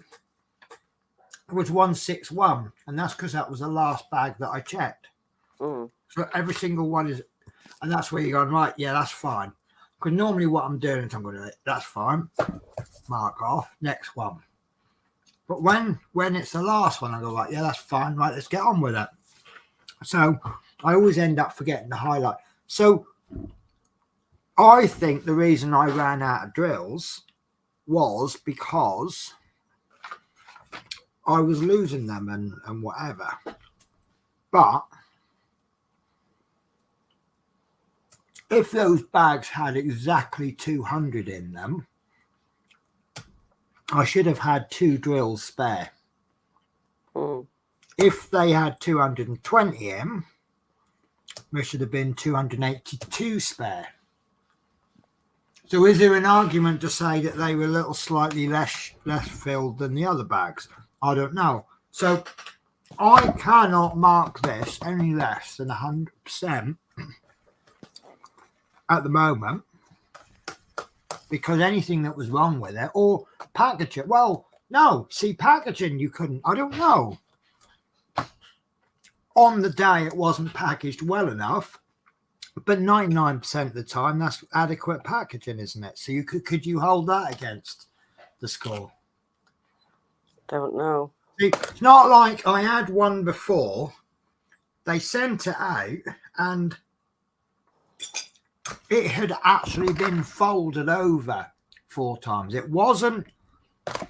was 161, and that's because that was the last bag that I checked. So every single one is, and that's where you're going, right, yeah, that's fine. Because normally what I'm doing is I'm going to, that's fine, mark off, next one. But when it's the last one, I go, right, yeah, that's fine, right, let's get on with it. So I always end up forgetting to highlight. So I think the reason I ran out of drills was because I was losing them and whatever. But if those bags had exactly 200 in them, I should have had 2 drills spare. If they had 220 in, there should have been 282 spare. So is there an argument to say that they were a little slightly less filled than the other bags? I don't know. So I cannot mark this any less than 100% at the moment, because anything that was wrong with it, or packaging, well, no, see, packaging you couldn't, I don't know. On the day it wasn't packaged well enough, but 99% of the time that's adequate packaging, isn't it? So you could you hold that against the score? Don't know. See, it's not like I had one before. They sent it out and it had actually been folded over 4 times. It wasn't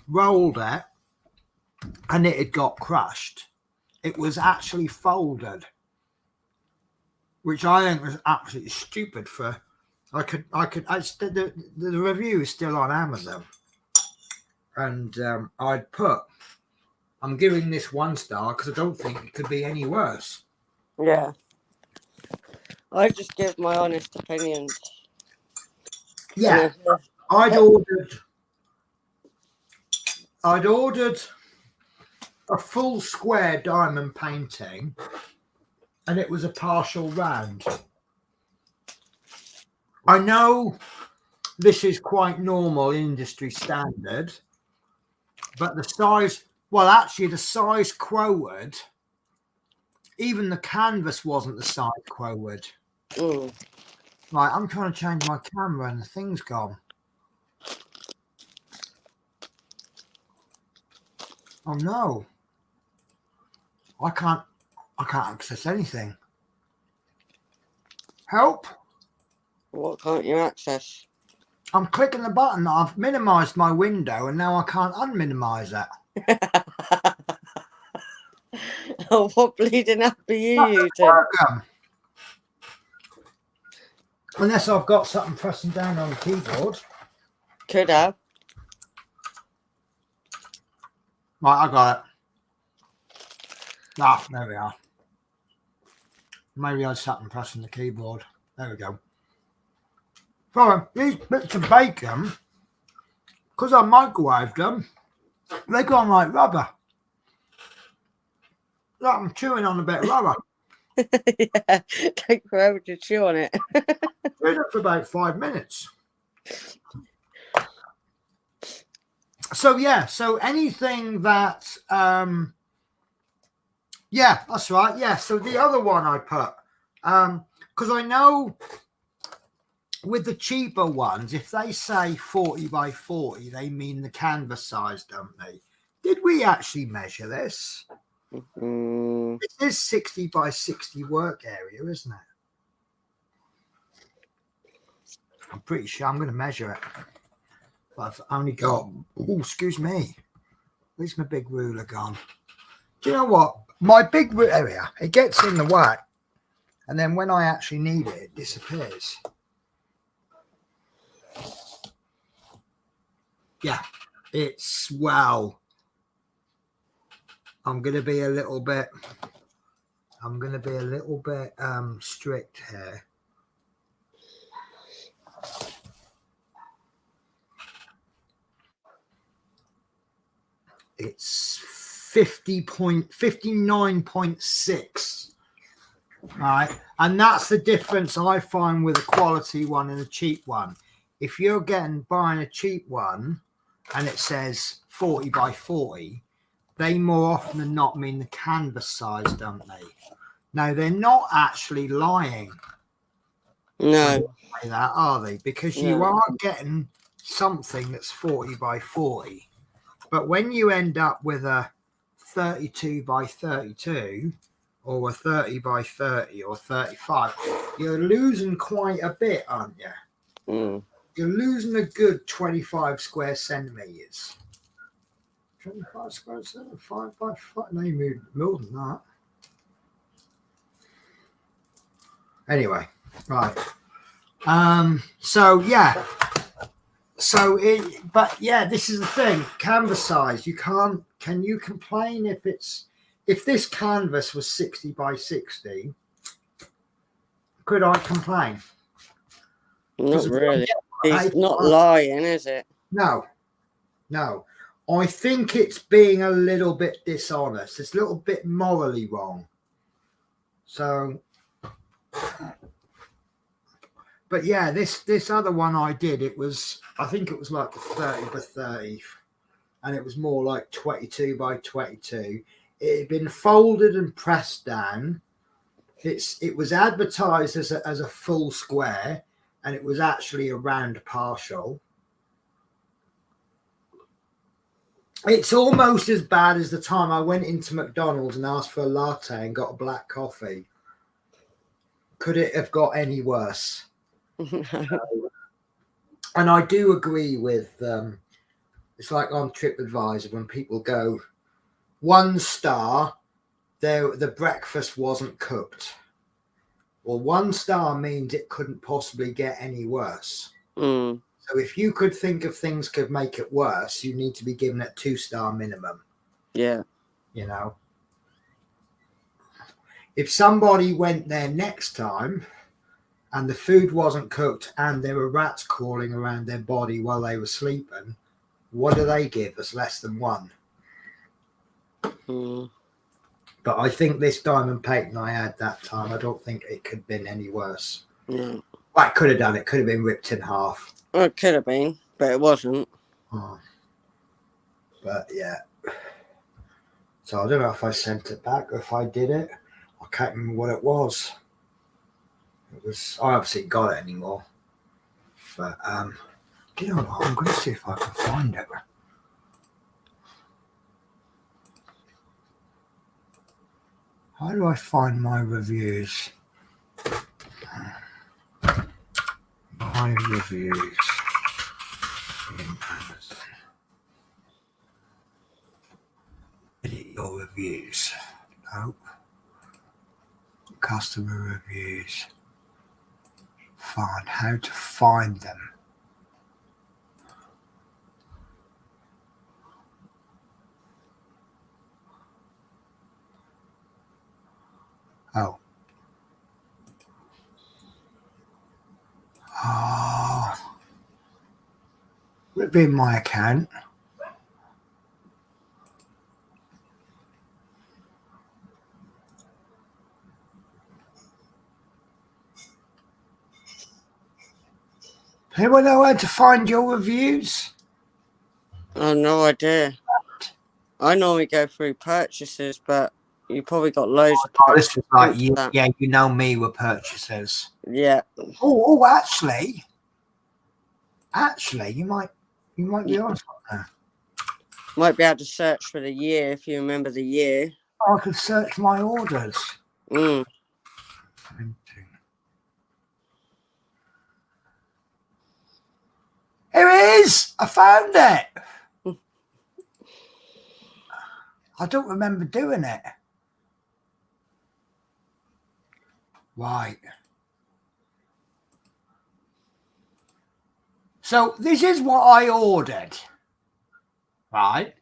rolled it and it had got crushed. It was actually folded, which I think was absolutely stupid. The review is still on Amazon, and I'm giving this 1 star because I don't think it could be any worse. Yeah, I just give my honest opinions. Yeah, I'd ordered a full square diamond painting, and it was a partial round. I know this is quite normal industry standard, but the size, well, actually the size quoted, even the canvas wasn't the size quoted. Right, I'm trying to change my camera and the thing's gone. Oh no. I can't access anything. Help. What can't you access? I'm clicking the button. I've minimized my window and now I can't unminimize it. Oh, what bleeding app are you using? Unless I've got something pressing down on the keyboard. Could have. Right, I got it. Ah, there we are. Maybe I sat and pressing the keyboard. There we go. So these bits of bacon, because I microwaved them, they've gone like rubber. Like I'm chewing on a bit of rubber. Yeah, take forever to chew on it. Did it for about 5 minutes. So yeah, so anything that yeah, that's right. Yeah, so the other one I put, because I know with the cheaper ones, if they say 40 by 40, they mean the canvas size, don't they? Did we actually measure this? It is 60 by 60 work area, isn't it? I'm pretty sure I'm going to measure it. But I've only got, oh, excuse me. Where's my big ruler gone? Do you know what? My big area, it gets in the way. And then when I actually need it, it disappears. Yeah, it's, well, I'm going to be a little bit strict here. It's 59.6. Right, and that's the difference I find with a quality one and a cheap one. If you're buying a cheap one and it says 40 by 40, they more often than not mean the canvas size, don't they? No, they're not actually lying. No. Like that, are they? Because you are getting something that's 40 by 40. But when you end up with a 32 by 32, or a 30 by 30 or 35, you're losing quite a bit, aren't you? Mm. You're losing a good 25 square centimeters. 25 square centimeters, 5 by 5. No, you moved more than that. Anyway, right. So yeah. So but yeah, this is the thing. Canvas size. Can you complain if this canvas was 60 by 60? Could I complain? Not really. He's not lying, is it? No. I think it's being a little bit dishonest. It's a little bit morally wrong. So, but yeah, this other one I did, I think it was like 30 by 30, and it was more like 22 by 22. It had been folded and pressed down. It was advertised as a full square, and it was actually a round partial. It's almost as bad as the time I went into McDonald's and asked for a latte and got a black coffee. Could it have got any worse? And I do agree with it's like on TripAdvisor when people go 1 star, the breakfast wasn't cooked. Well, 1 star means it couldn't possibly get any worse. Mm. So if you could think of things could make it worse, you need to be given a 2-star minimum. Yeah. You know, if somebody went there next time and the food wasn't cooked and there were rats crawling around their body while they were sleeping, what do they give us? Less than 1. Mm. But I think this diamond painting I had that time, I don't think it could have been any worse. Mm. Well, it could have done. It could have been ripped in half. Well, it could have been, but it wasn't. Oh. But yeah. So I don't know if I sent it back or if I did it. I can't remember what it was. I obviously got it anymore. But you know what? I'm going to see if I can find it. How do I find my reviews? My reviews in Amazon. Edit your reviews. Nope. Customer reviews. Find how to find them. Oh. Oh. Would it be in my account? Anyone know how to find your reviews? I have no idea. I normally go through purchases, but you probably got loads of purchases. This is like you know me with purchases. Yeah. Oh, actually, you might be honest on that. Might be able to search for the year if you remember the year. I could search my orders. Mm. Here it is. I found it. I don't remember doing it. Right. So this is what I ordered. Right.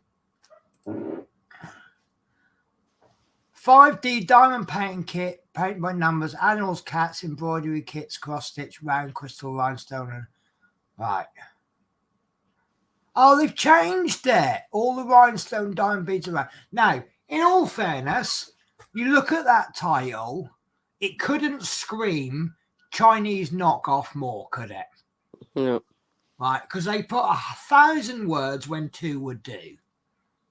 5D diamond painting kit, paint by numbers, animals, cats, embroidery kits, cross stitch, round crystal, rhinestone, and right. Oh, they've changed it. All the rhinestone diamond beads around. Now, in all fairness, you look at that title, it couldn't scream Chinese knockoff more, could it? No. Right, because they put 1,000 words when 2 would do.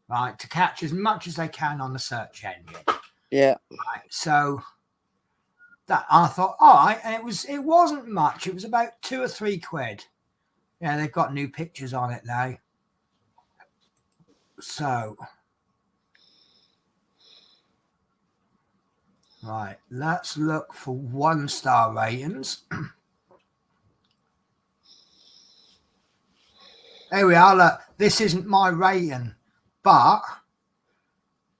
Right, to catch as much as they can on the search engine. Yeah. Right, so that I thought, all right, and it wasn't much. It was about 2 or 3 quid. Yeah, they've got new pictures on it now. So Right, let's look for 1-star ratings. There we are. Look, this isn't my rating, but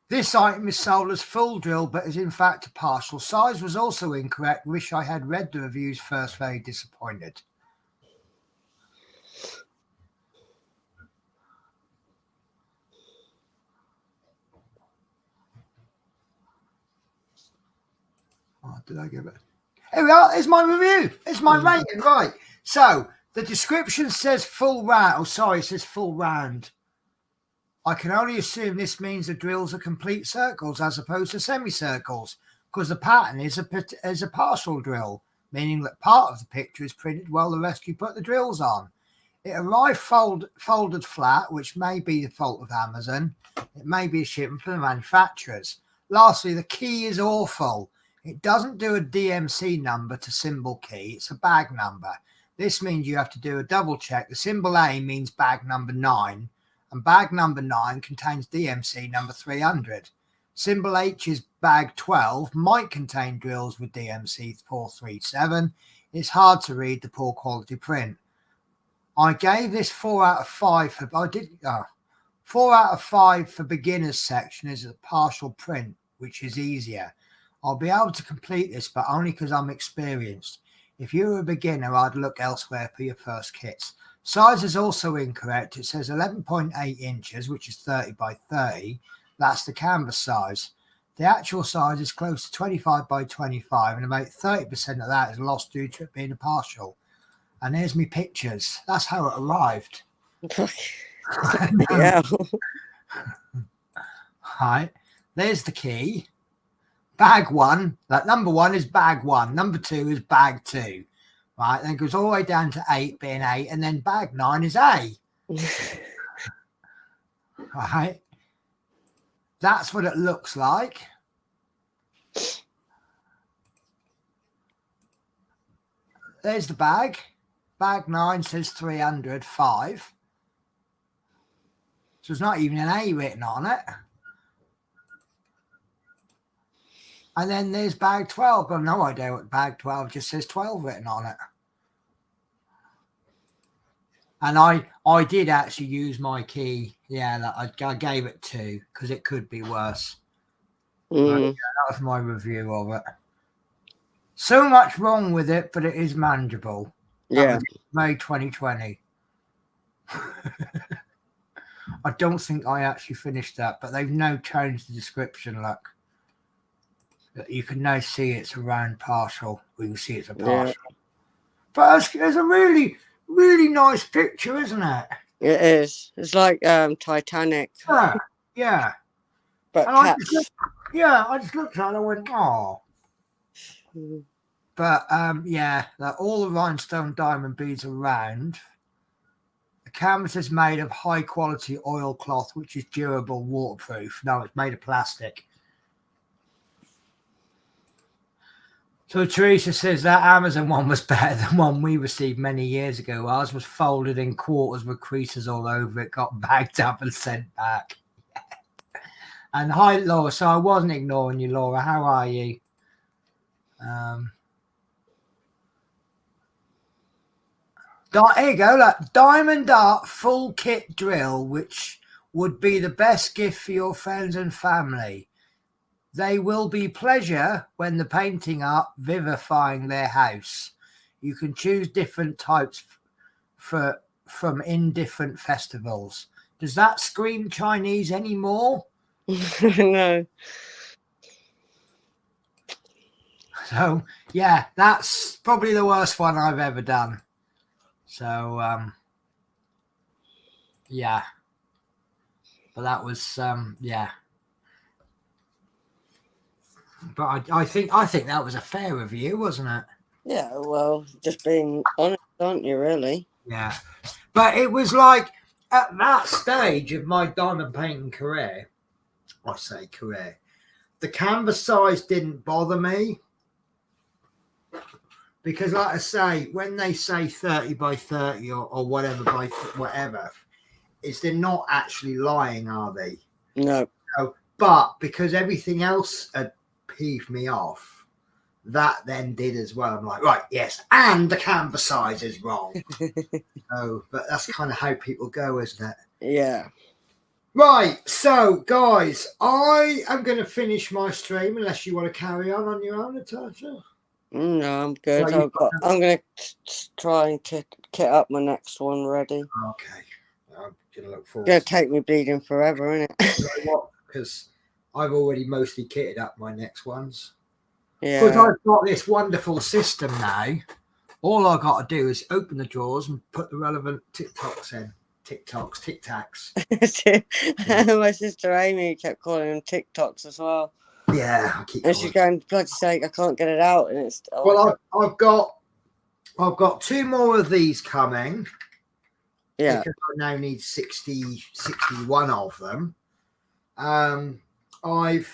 this item is sold as full drill, but is in fact a partial. Size was also incorrect. Wish I had read the reviews first. Very disappointed. Oh, did I give it? Here we are. It's my review. It's my rating. Right. So the description says full round. Oh, sorry, it says full round. I can only assume this means the drills are complete circles as opposed to semicircles, because the pattern is a partial drill, meaning that part of the picture is printed while the rest you put the drills on. It arrived folded flat, which may be the fault of Amazon. It may be a shipment from the manufacturers. Lastly, the key is awful. It doesn't do a DMC number to symbol key. It's a bag number. This means you have to do a double check. The symbol A means bag number 9, and bag number 9 contains DMC number 300. Symbol H is bag 12, might contain drills with DMC 437. It's hard to read the poor quality print. I gave this 4 out of 5 for 4 out of 5 for beginners section is a partial print, which is easier. I'll be able to complete this, but only because I'm experienced. If you're a beginner, I'd look elsewhere for your first kits. Size is also incorrect. It says 11.8 inches, which is 30 by 30. That's the canvas size. The actual size is close to 25 by 25, and about 30% of that is lost due to it being a partial. And here's me pictures. That's how it arrived. Yeah. Right. There's the key. Bag 1. That number 1 is bag 1. Number 2 is bag 2. Right. Then it goes all the way down to 8 being A. And then bag 9 is A. Right. That's what it looks like. There's the bag. Bag 9 says 305. So there's not even an A written on it. And then there's bag 12. I've got no idea what bag 12 just says 12 written on it. And I did actually use my key. Yeah, I gave it 2 because it could be worse. But, yeah, that was my review of it. So much wrong with it, but it is manageable. Yeah. May 2020. I don't think I actually finished that, but they've now changed the description. Look, you can now see it's a round partial. We can see it's a partial. Yeah. But it's a really, really nice picture, isn't it? It is. It's like Titanic. Yeah. Yeah. But I just looked at it and I went, oh. But yeah, all the rhinestone diamond beads are round. The canvas is made of high quality oilcloth, which is durable, waterproof. No, it's made of plastic. So Teresa says that Amazon one was better than one we received many years ago. Ours was folded in quarters with creases all over it, got bagged up and sent back. And hi, Laura. So I wasn't ignoring you, Laura. How are you? Here you go. Look, Diamond Art full kit drill, which would be the best gift for your friends and family. They will be pleasure when the painting are vivifying their house. You can choose different types from indifferent festivals. Does that scream Chinese anymore? No. So, yeah, that's probably the worst one I've ever done. So, yeah. But that was, yeah. But I think that was a fair review, wasn't it? Yeah, well, just being honest, aren't you, really? Yeah. But it was like, at that stage of my diamond painting career, I say career, the canvas size didn't bother me. Because, like I say, when they say 30 by 30 or whatever by whatever, they're not actually lying, are they? No. So, but because everything else had peeved me off, that then did as well. I'm like, right, yes, and the canvas size is wrong. So, but that's kind of how people go, isn't it? Yeah. Right, so guys, I am going to finish my stream unless you want to carry on your own, Natasha. No, I'm good. Well, I'm going to try and kit up my next one ready. Okay. I'm going to look forward. It's going to take me bleeding forever, isn't it? You know what? Because I've already mostly kitted up my next ones. Yeah. Because I've got this wonderful system now. All I've got to do is open the drawers and put the relevant TikToks in. Tic Tacs. My sister Amy kept calling them TikToks as well. Yeah, I keep. And she's going, bloody sake, I can't get it out. And it's I've got 2 more of these coming. Yeah. Because I now need 61 of them. I've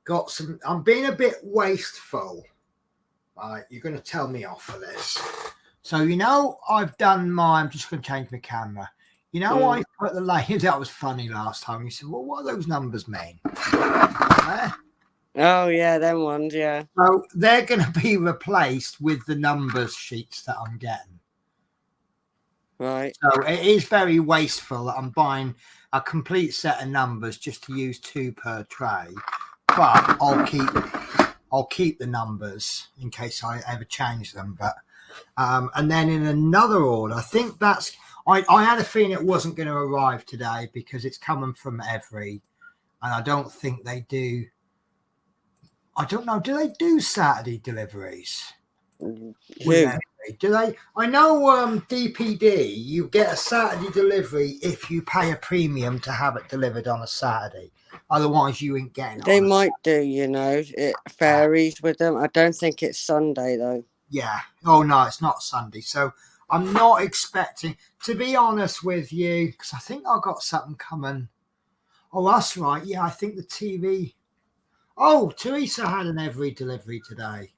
got some. I'm being a bit wasteful. Right, you're going to tell me off for this. So, I've done I'm just going to change my camera. I put the layers. That was funny last time. You said, well, what do those numbers mean? Oh, yeah, them ones, yeah. So, they're going to be replaced with the numbers sheets that I'm getting. Right. So, it is very wasteful that I'm buying a complete set of numbers just to use 2 per tray. But I'll keep the numbers in case I ever change them. But and then in another order, I think I had a feeling it wasn't going to arrive today because it's coming from Every, and I don't think they do. I don't know. Do they do Saturday deliveries? Who? Do they? I know DPD, you get a Saturday delivery if you pay a premium to have it delivered on a Saturday. Otherwise, you ain't getting it. They might do, it varies with them. I don't think it's Sunday, though. Yeah. Oh, no, it's not Sunday. So I'm not expecting, to be honest with you, because I think I've got something coming. Oh, that's right. Yeah, I think the TV. Oh, Teresa had an Every delivery today.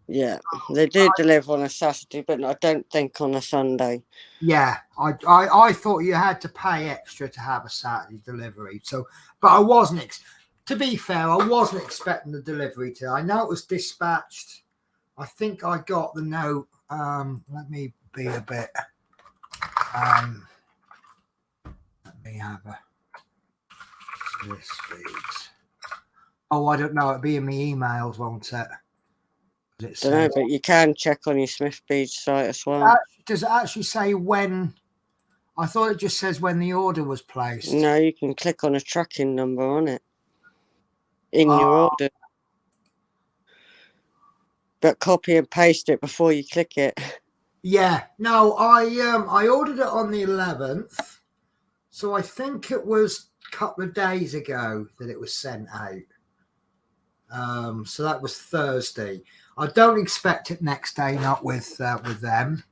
Yeah, they do deliver on a Saturday, but I don't think on a Sunday. Yeah, I thought you had to pay extra to have a Saturday delivery. So, but I wasn't. To be fair, I wasn't expecting the delivery today. I know it was dispatched. I think I got the note. Let me be a bit. Let me have a. This feeds. Oh, I don't know. It'll be in my emails, won't it? Don't know, but you can check on your Smith Beach site as well. Does it actually say when? I thought it just says when the order was placed. No, you can click on a tracking number on it in your order. But copy and paste it before you click it. Yeah. No, I ordered it on the 11th. So I think it was a couple of days ago that it was sent out. So that was Thursday. I don't expect it next day, not with them,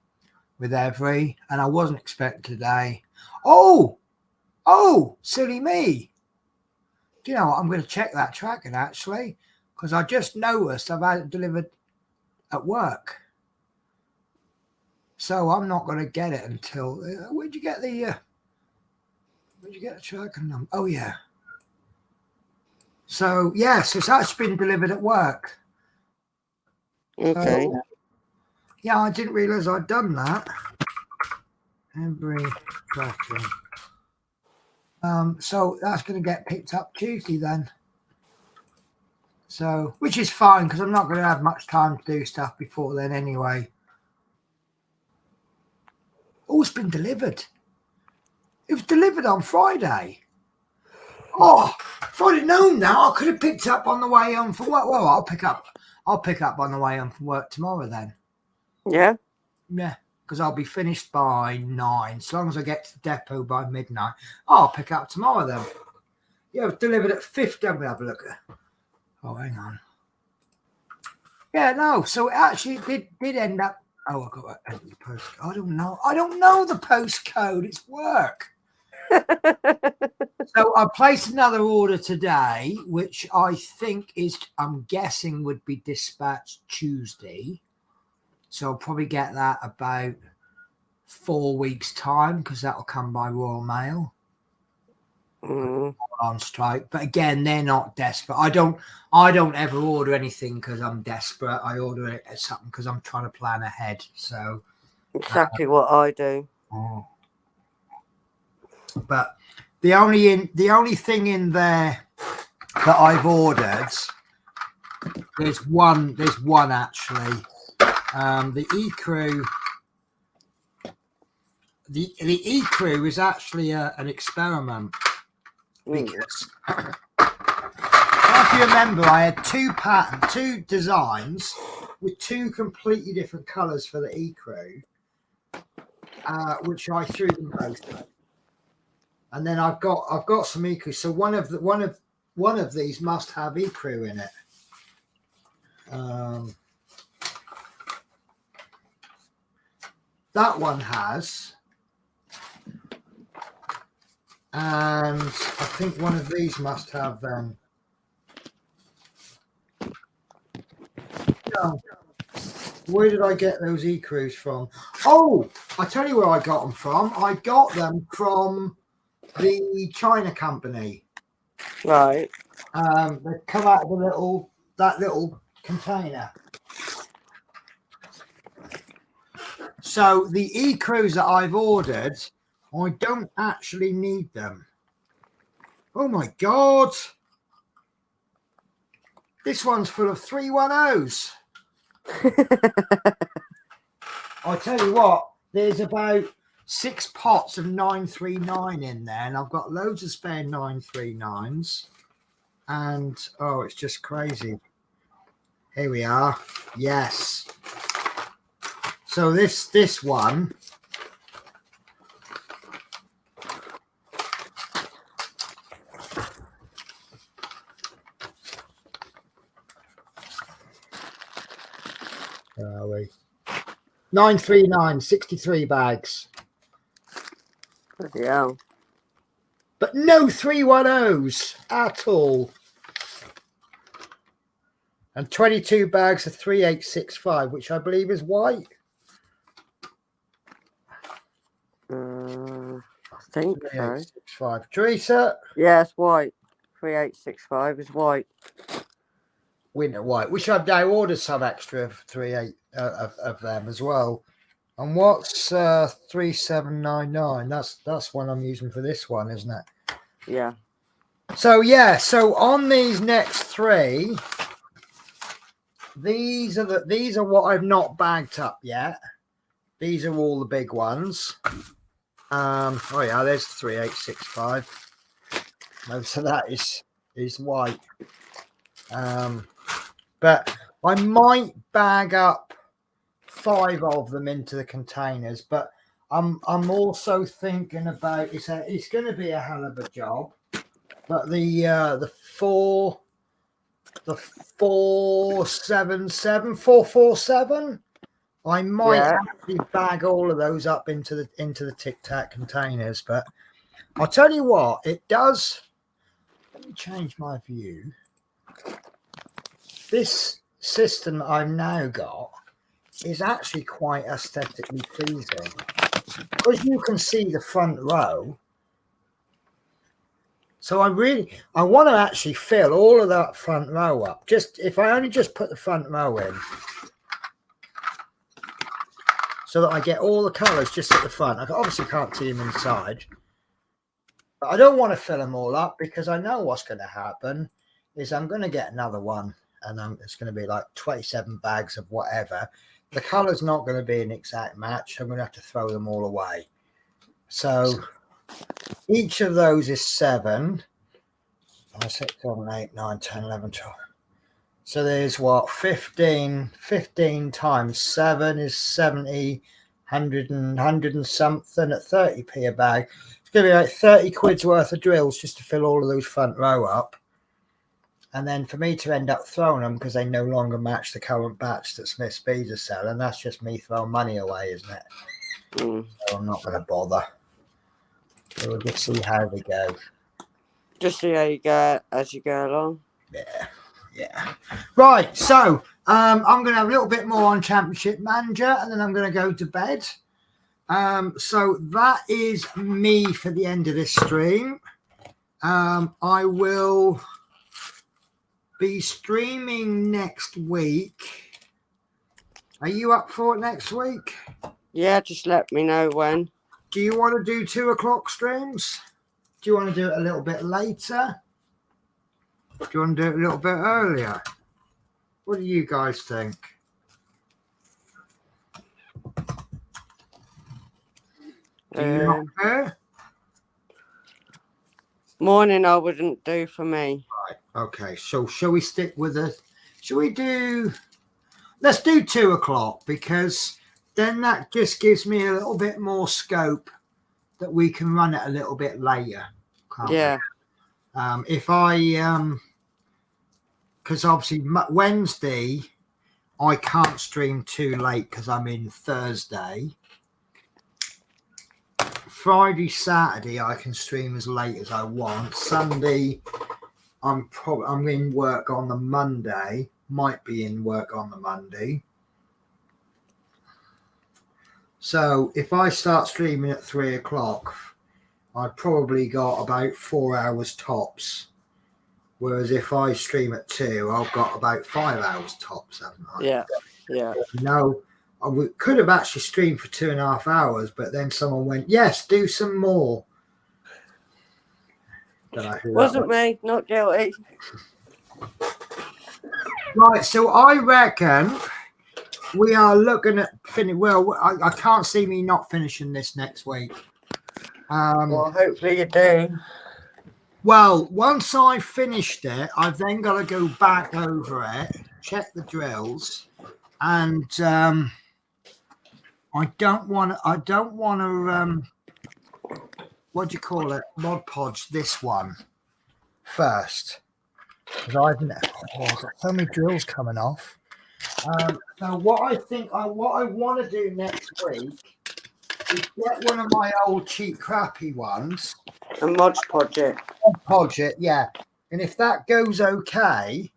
with Every, and I wasn't expecting today. Oh, silly me. Do you know what? I'm going to check that tracking actually, because I just noticed I've had it delivered at work. So I'm not going to get it until. Where'd you get the tracking number? Oh yeah. So yes, it's actually been delivered at work. Okay. Yeah, I didn't realise I'd done that. Every tracking. So that's going to get picked up Tuesday then. So, which is fine because I'm not going to have much time to do stuff before then anyway. Oh, it's been delivered. It was delivered on Friday. Oh, if I'd have known that, I could have picked up on the way home from work. Well, I'll pick up on the way home from work tomorrow then. Yeah. Yeah, because I'll be finished by 9. As long as I get to the depot by midnight, I'll pick up tomorrow then. Yeah, it was delivered at 50. I'm going to have a look. Oh, hang on. Yeah, no. So it actually did end up. Oh, I got the postcode. I don't know the postcode. It's work. So I placed another order today, which I think I'm guessing would be dispatched Tuesday. So I'll probably get that about 4 weeks' time because that'll come by Royal Mail. on strike. But again, they're not desperate. I don't ever order anything because I'm desperate. I order it as something because I'm trying to plan ahead. So exactly what I do. But the only thing in there that I've ordered, there's one actually. The E-Crew. The E-Crew is actually an experiment because if you remember, I had two designs with two completely different colours for the E-Crew, which I threw them both. And then I've got some E-Crew. So one of these must have E-Crew in it. That one has, and I think one of these must have then. No. Where did I get those E-Crews from? Oh, I tell you where I got them from. I got them from the China company. Right. They come out of that little container. So the E-Crews that I've ordered, I don't actually need them. Oh my God. This one's full of 310s. I tell you what, there's about 6 pots of 939 in there, and I've got loads of spare 939s. And oh, it's just crazy. Here we are. Yes. So this one, where are we? 939, 63 bags. Bloody hell. But no 310s at all. And 22 bags of 3865, which I believe is white. I think so. 3865. Teresa? Yeah, it's white. 3865 is white. Winter white, which I've now ordered some extra of 38 of them as well. And what's 3799? That's one I'm using for this one, isn't it? Yeah. So yeah, so on these next three, these are what I've not bagged up yet. These are all the big ones. Oh yeah, there's 3865. Most of that is white. But I might bag up 5 of them into the containers. But I'm also thinking about it's going to be a hell of a job. But the 447, I might actually bag all of those up into the Tic Tac containers. But I'll tell you what, it does. Let me change my view. This system I've now got is actually quite aesthetically pleasing. Because you can see the front row. So I want to actually fill all of that front row up. If I only just put the front row in. So that I get all the colours just at the front. I obviously can't see them inside. But I don't want to fill them all up because I know what's going to happen is I'm going to get another one. And it's going to be like 27 bags of whatever. The colour's not going to be an exact match. I'm going to have to throw them all away. So each of those is 7. 6, 7, 8, 9, 10, 11, 12. So there's what? 15 times 7 is 70, 100 and something at 30p a bag. It's going to be like 30 quid's worth of drills just to fill all of those front row up. And then for me to end up throwing them because they no longer match the current batch that Smith Speeds are selling, that's just me throwing money away, isn't it? So I'm not going to bother. So we'll just see how they go. Just see how you go as you go along. Yeah. Right, so I'm going to have a little bit more on Championship Manager and then I'm going to go to bed. So that is me for the end of this stream. I will be streaming next week. Are you up for it next week? Yeah, just let me know when. Do you want to do 2 o'clock streams? Do you want to do it a little bit later? Do you want to do it a little bit earlier? What do you guys think? Do you not care? Morning I wouldn't do for me. Right. Okay. So shall we stick with it? Shall we do? Let's do 2 o'clock, because then that just gives me a little bit more scope that we can run it a little bit later. Yeah. If I because obviously Wednesday I can't stream too late because I'm in Thursday. Friday, Saturday I can stream as late as I want. Sunday I'm in work on the Monday. Might be in work on the Monday. So if I start streaming at 3 o'clock, I've probably got about 4 hours tops. Whereas if I stream at 2, I've got about 5 hours tops, haven't I? Yeah, yeah. No, could have actually streamed for 2.5 hours, but then someone went, yes, do some more. Wasn't me, not guilty. Right, so I reckon we are looking at well, I can't see me not finishing this next week. Well, hopefully you do. Well, once I've finished it, I've then got to go back over it, check the drills, and I don't want to what do you call it? Mod podge this one first. Because I've got so many drills coming off. So what I want to do next week is get one of my old cheap crappy ones And Mod Podge it. Podge it, yeah. And if that goes okay,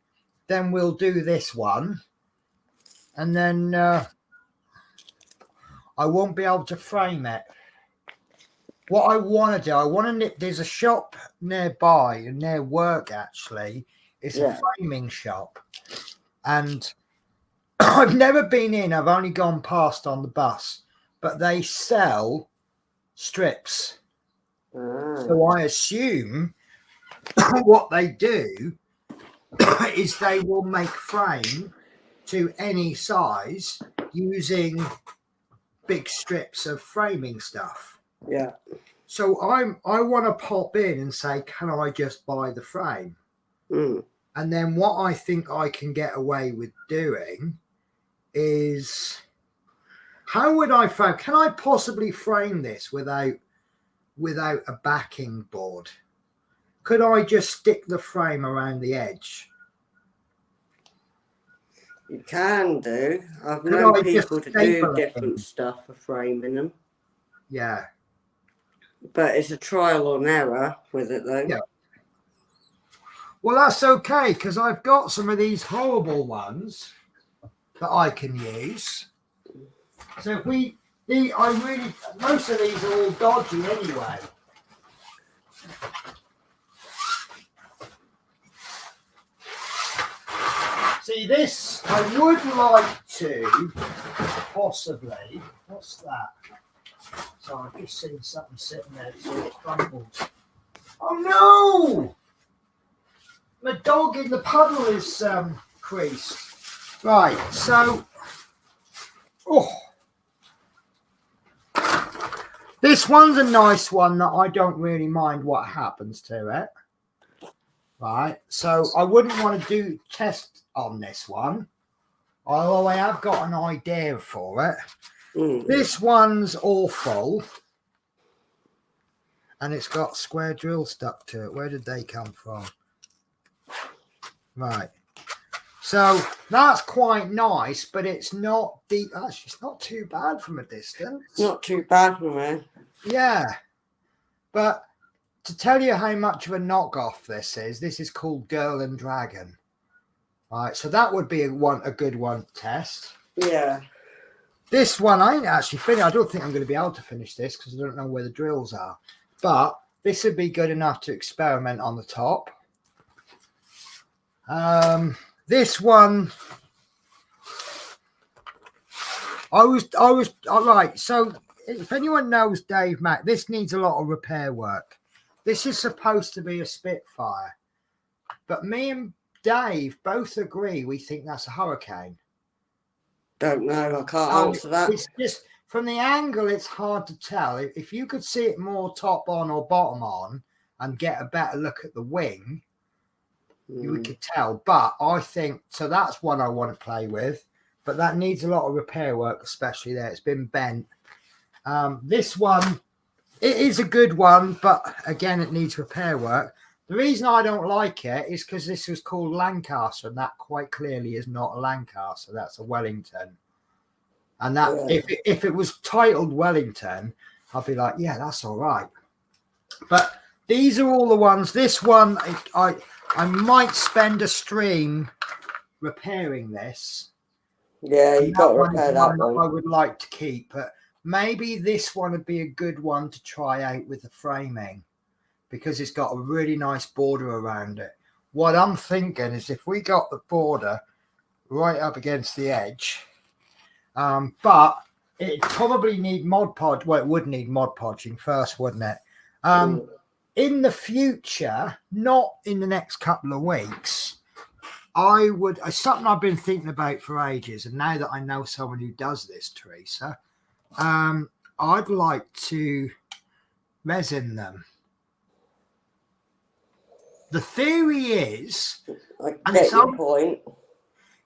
then we'll do this one. And then I won't be able to frame it. What I want to do, I want to nip. There's a shop nearby, and near work actually. It's a framing shop, and I've never been in. I've only gone past on the bus, but they sell strips. So I assume what they do is they will make frame to any size using big strips of framing stuff. Yeah. So I want to pop in and say, can I just buy the frame? And then what I think I can get away with doing is, how would I frame? Can I possibly frame this without a backing board? Could I just stick the frame around the edge? You can do. I've known people to do different stuff for framing them. Yeah. But it's a trial and error with it, though. Yeah. Well, that's okay, because I've got some of these horrible ones that I can use. So if most of these are all dodgy anyway. See, this I would like to possibly. What's that? So I've just seen something sitting there, so it crumbled. Oh no! My dog in the puddle is creased. Right, so this one's a nice one that I don't really mind what happens to it. Right, so I wouldn't want to do test on this one, although I have got an idea for it. This one's awful, and it's got square drill stuck to it. Where did they come from? Right, so that's quite nice, but it's not deep. Actually, it's not too bad from a distance. Not too bad for me. Yeah, but to tell you how much of a knockoff this is called Girl and Dragon. Right, so that would be a good one to test. Yeah. This one I ain't actually finished. I don't think I'm going to be able to finish this because I don't know where the drills are. But this would be good enough to experiment on the top. This one, all right. So if anyone knows Dave Mack, this needs a lot of repair work. This is supposed to be a Spitfire, but me and Dave both agree we think that's a Hurricane. Don't know. I can't answer that. It's just from the angle, it's hard to tell. If you could see it more top on or bottom on and get a better look at the wing, you could tell. But I think so. That's one I want to play with, but that needs a lot of repair work, especially there. It's been bent. This one, it is a good one, but again, it needs repair work. The reason I don't like it is because this was called Lancaster, and that quite clearly is not a Lancaster. That's a Wellington. And that if it was titled Wellington, I'd be like, yeah, that's all right. But these are all the ones. This one, I might spend a stream repairing this. Yeah, you got to repair that one. I would like to keep, but maybe this one would be a good one to try out with the framing, because it's got a really nice border around it. What I'm thinking is if we got the border right up against the edge, but it probably need Mod Podge. Well, it would need Mod Podging first, wouldn't it? In the future, not in the next couple of weeks, it's something I've been thinking about for ages. And now that I know someone who does this, Teresa, I'd like to resin them. The theory is, I get your point.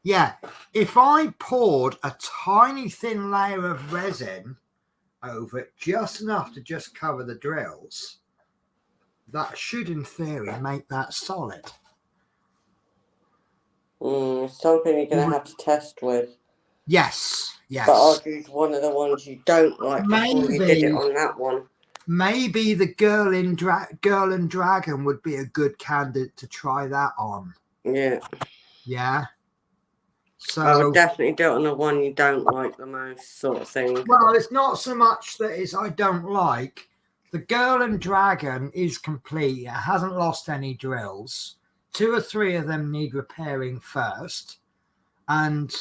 Yeah, if I poured a tiny thin layer of resin over it, just enough to just cover the drills, that should, in theory, make that solid. Something you're going to have to test with. Yes. But I'll use one of the ones you don't like before you did it on that one. Maybe the Girl and Dragon would be a good candidate to try that on. Yeah. Yeah. So I would definitely do it on the one you don't like the most, sort of thing. Well, it's not so much that it's I don't like. The Girl and Dragon is complete. It hasn't lost any drills. 2 or 3 of them need repairing first. And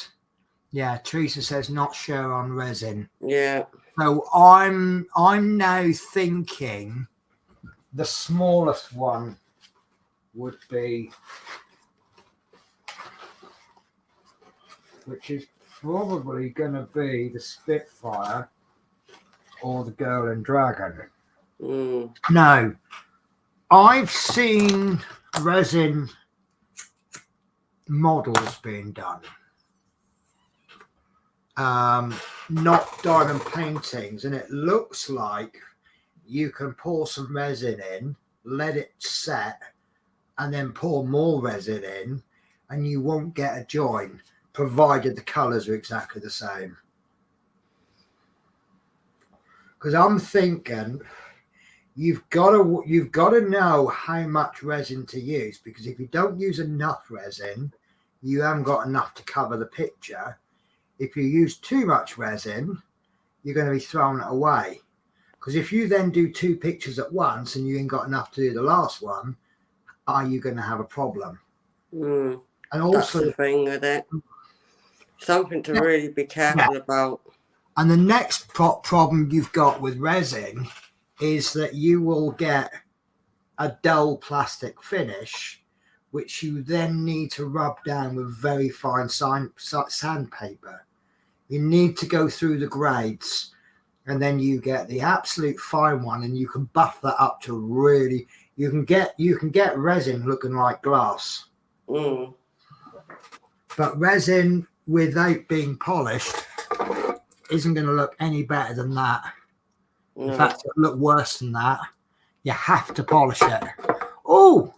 yeah, Teresa says not sure on resin. Yeah. So I'm now thinking the smallest one would be, which is probably going to be the Spitfire or the Girl and Dragon. No, I've seen resin models being done. Not diamond paintings, and it looks like you can pour some resin in, let it set, and then pour more resin in, and you won't get a join, provided the colours are exactly the same. Because I'm thinking you've got to know how much resin to use, because if you don't use enough resin, you haven't got enough to cover the picture. If you use too much resin, you're going to be throwing it away. Because if you then do 2 pictures at once and you ain't got enough to do the last one, are you going to have a problem? And also, that's the thing with it. Something to really be careful about. And the next problem you've got with resin is that you will get a dull plastic finish, which you then need to rub down with very fine sandpaper. You need to go through the grades, and then you get the absolute fine one, and you can buff that up to really. You can get resin looking like glass. But resin without being polished isn't going to look any better than that. In fact, it'll look worse than that. You have to polish it. Oh,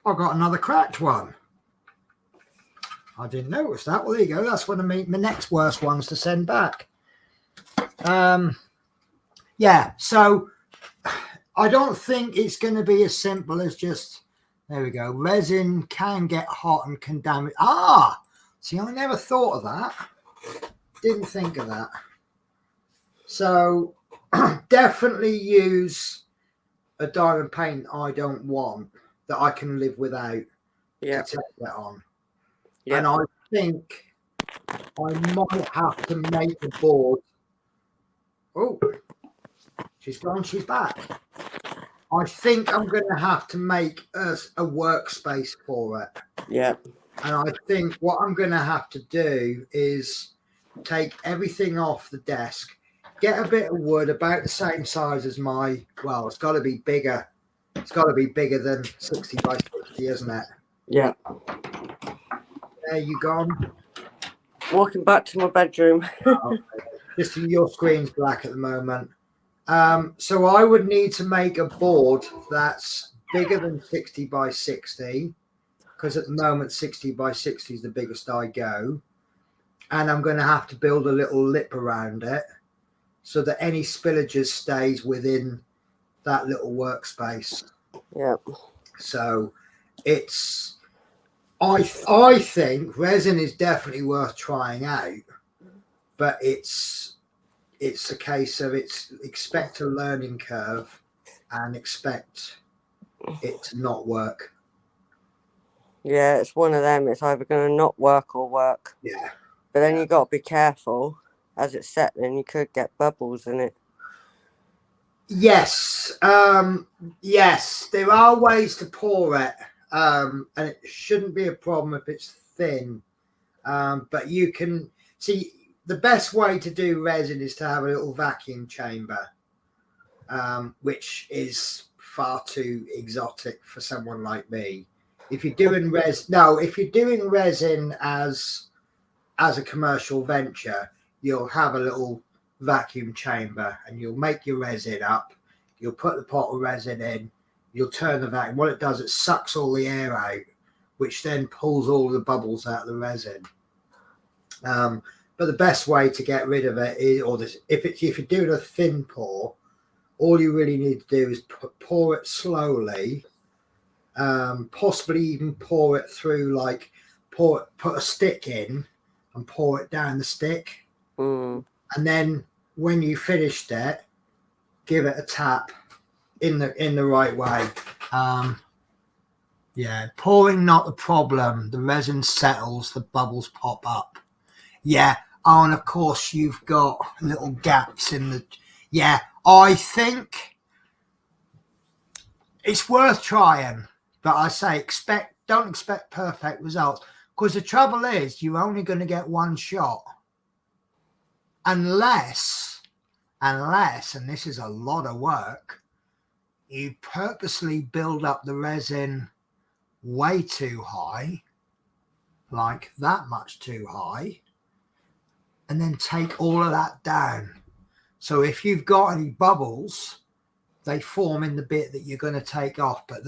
I got another cracked one. I didn't notice that. Well, there you go. That's one of my next worst ones to send back. Yeah, so I don't think it's going to be as simple as just, there we go. Resin can get hot and can damage. See, I never thought of that. Didn't think of that. So definitely use a diamond paint I don't want, that I can live without, to take that on. And I think I might have to make a board. Oh, she's gone, she's back. I think I'm going to have to make a workspace for it. Yeah. And I think what I'm going to have to do is take everything off the desk, get a bit of wood about the same size as well, it's got to be bigger. It's got to be bigger than 60 by 60, isn't it? Yeah. There you gone. Walking back to my bedroom. Oh, just your screen's black at the moment. So I would need to make a board that's bigger than 60 by 60, because at the moment 60 by 60 is the biggest I go. And I'm going to have to build a little lip around it so that any spillages stays within that little workspace. Yeah. So it's, I think resin is definitely worth trying out, but it's a case of expect a learning curve and expect it to not work. Yeah, it's one of them. It's either going to not work or work. Yeah. But then you got to be careful. As it's set, then you could get bubbles in it. Yes. Yes, there are ways to pour it. And it shouldn't be a problem if it's thin. But you can see the best way to do resin is to have a little vacuum chamber, which is far too exotic for someone like me. If you're doing resin as a commercial venture, you'll have a little vacuum chamber and you'll make your resin up. You'll put the pot of resin in. You'll turn the vacuum. What it does, it sucks all the air out, which then pulls all the bubbles out of the resin. But the best way to get rid of it is, if you're doing a thin pour, all you really need to do is pour it slowly. Possibly even pour it through, like put a stick in and pour it down the stick. And then when you finished it, give it a tap in the right way. Yeah, pouring not the problem. The resin settles, the bubbles pop up. Yeah. Oh, and of course you've got little gaps in the. Yeah, I think it's worth trying, but I say don't expect perfect results, because the trouble is you're only going to get one shot, unless, and this is a lot of work, you purposely build up the resin way too high, like that much too high, and then take all of that down. So if you've got any bubbles, they form in the bit that you're going to take off. But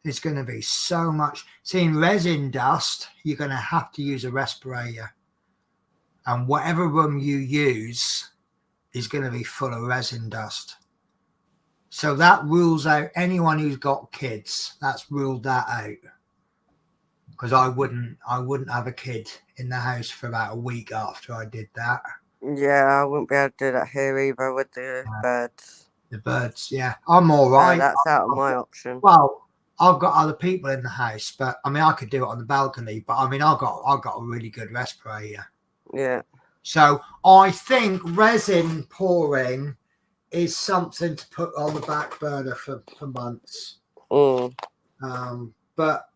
it's going to be so much. See, in resin dust, you're going to have to use a respirator. And whatever room you use is going to be full of resin dust. So that rules out anyone who's got kids. That's ruled that out. Because I wouldn't have a kid in the house for about a week after I did that. Yeah, I wouldn't be able to do that here either with the birds. The birds, yeah. I'm all right. That's out of my option. Well, I've got other people in the house, but I mean, I could do it on the balcony, but I mean, I've got a really good respirator. Yeah. So I think resin pouring is something to put on the back burner for months. But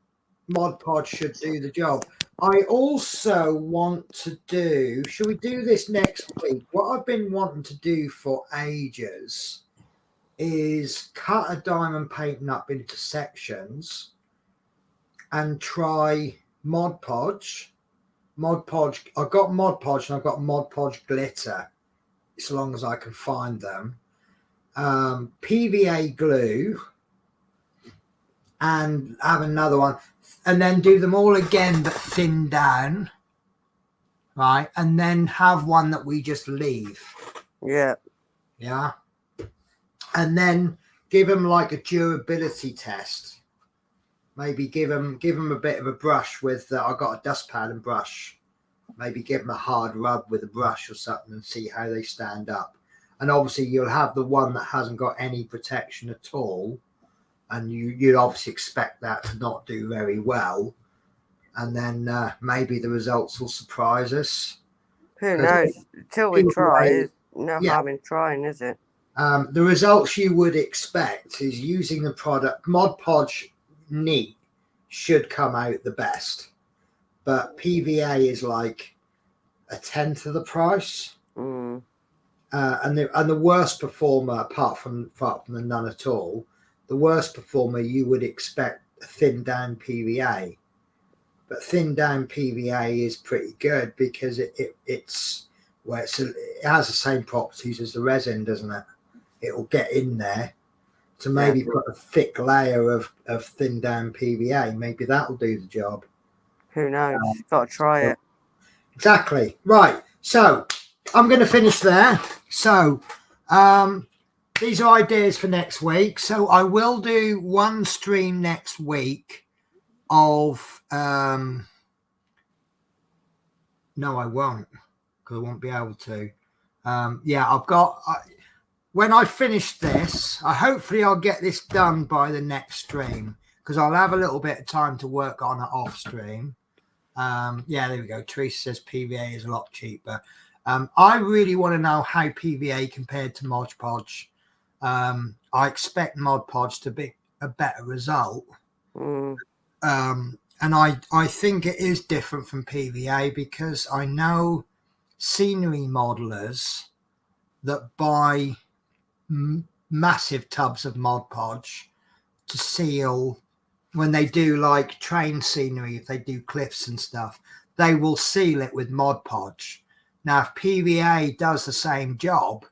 Mod Podge should do the job. I also want to do, should we do this next week? What I've been wanting to do for ages is cut a diamond painting up into sections and try Mod Podge. Mod Podge, I've got Mod Podge and I've got Mod Podge glitter, as long as I can find them. PVA glue, and have another one, and then do them all again but thin down, right? And then have one that we just leave. Yeah. And then give them like a durability test. Maybe give them a bit of a brush with I've got a dustpan and brush. Maybe give them a hard rub with a brush or something and see how they stand up. and obviously you'll have the one that hasn't got any protection at all, and you'd obviously expect that to not do very well, and then maybe the results will surprise us. Who knows? Until we try, there's no harm in trying, is it? The results you would expect is using the product. Mod Podge neat should come out the best, but PVA is like a tenth of the price. And the worst performer, apart from the none at all, the worst performer you would expect thin down PVA. But thin down PVA is pretty good because it has the same properties as the resin, doesn't it? It will get in there. So maybe put a thick layer of thin down PVA. Maybe that'll do the job. Who knows? Got to try it. Exactly. Right. So I'm going to finish there. So these are ideas for next week. So I will do one stream next week of no, I won't, because I won't be able to. I've got when I finish this, hopefully I'll get this done by the next stream, because I'll have a little bit of time to work on it off stream. There we go. Teresa says PVA is a lot cheaper. I really want to know how PVA compared to Mod Podge. I expect Mod Podge to be a better result. And I think it is different from PVA, because I know scenery modelers that buy massive tubs of Mod Podge to seal when they do like train scenery. If they do cliffs and stuff, they will seal it with Mod Podge. Now, if PVA does the same job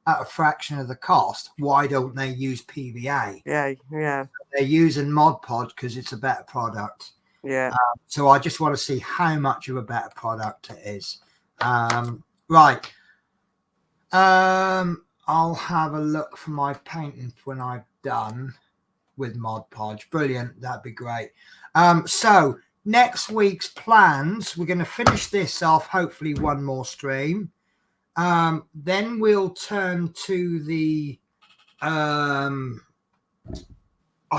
at a fraction of the cost, why don't they use PVA? Yeah. They're using Mod Podge because it's a better product. Yeah. So I just want to see how much of a better product it is. Right. I'll have a look for my painting when I've done with Mod Podge. Brilliant. That'd be great. So next week's plans, we're going to finish this off, hopefully one more stream. Then we'll turn to the I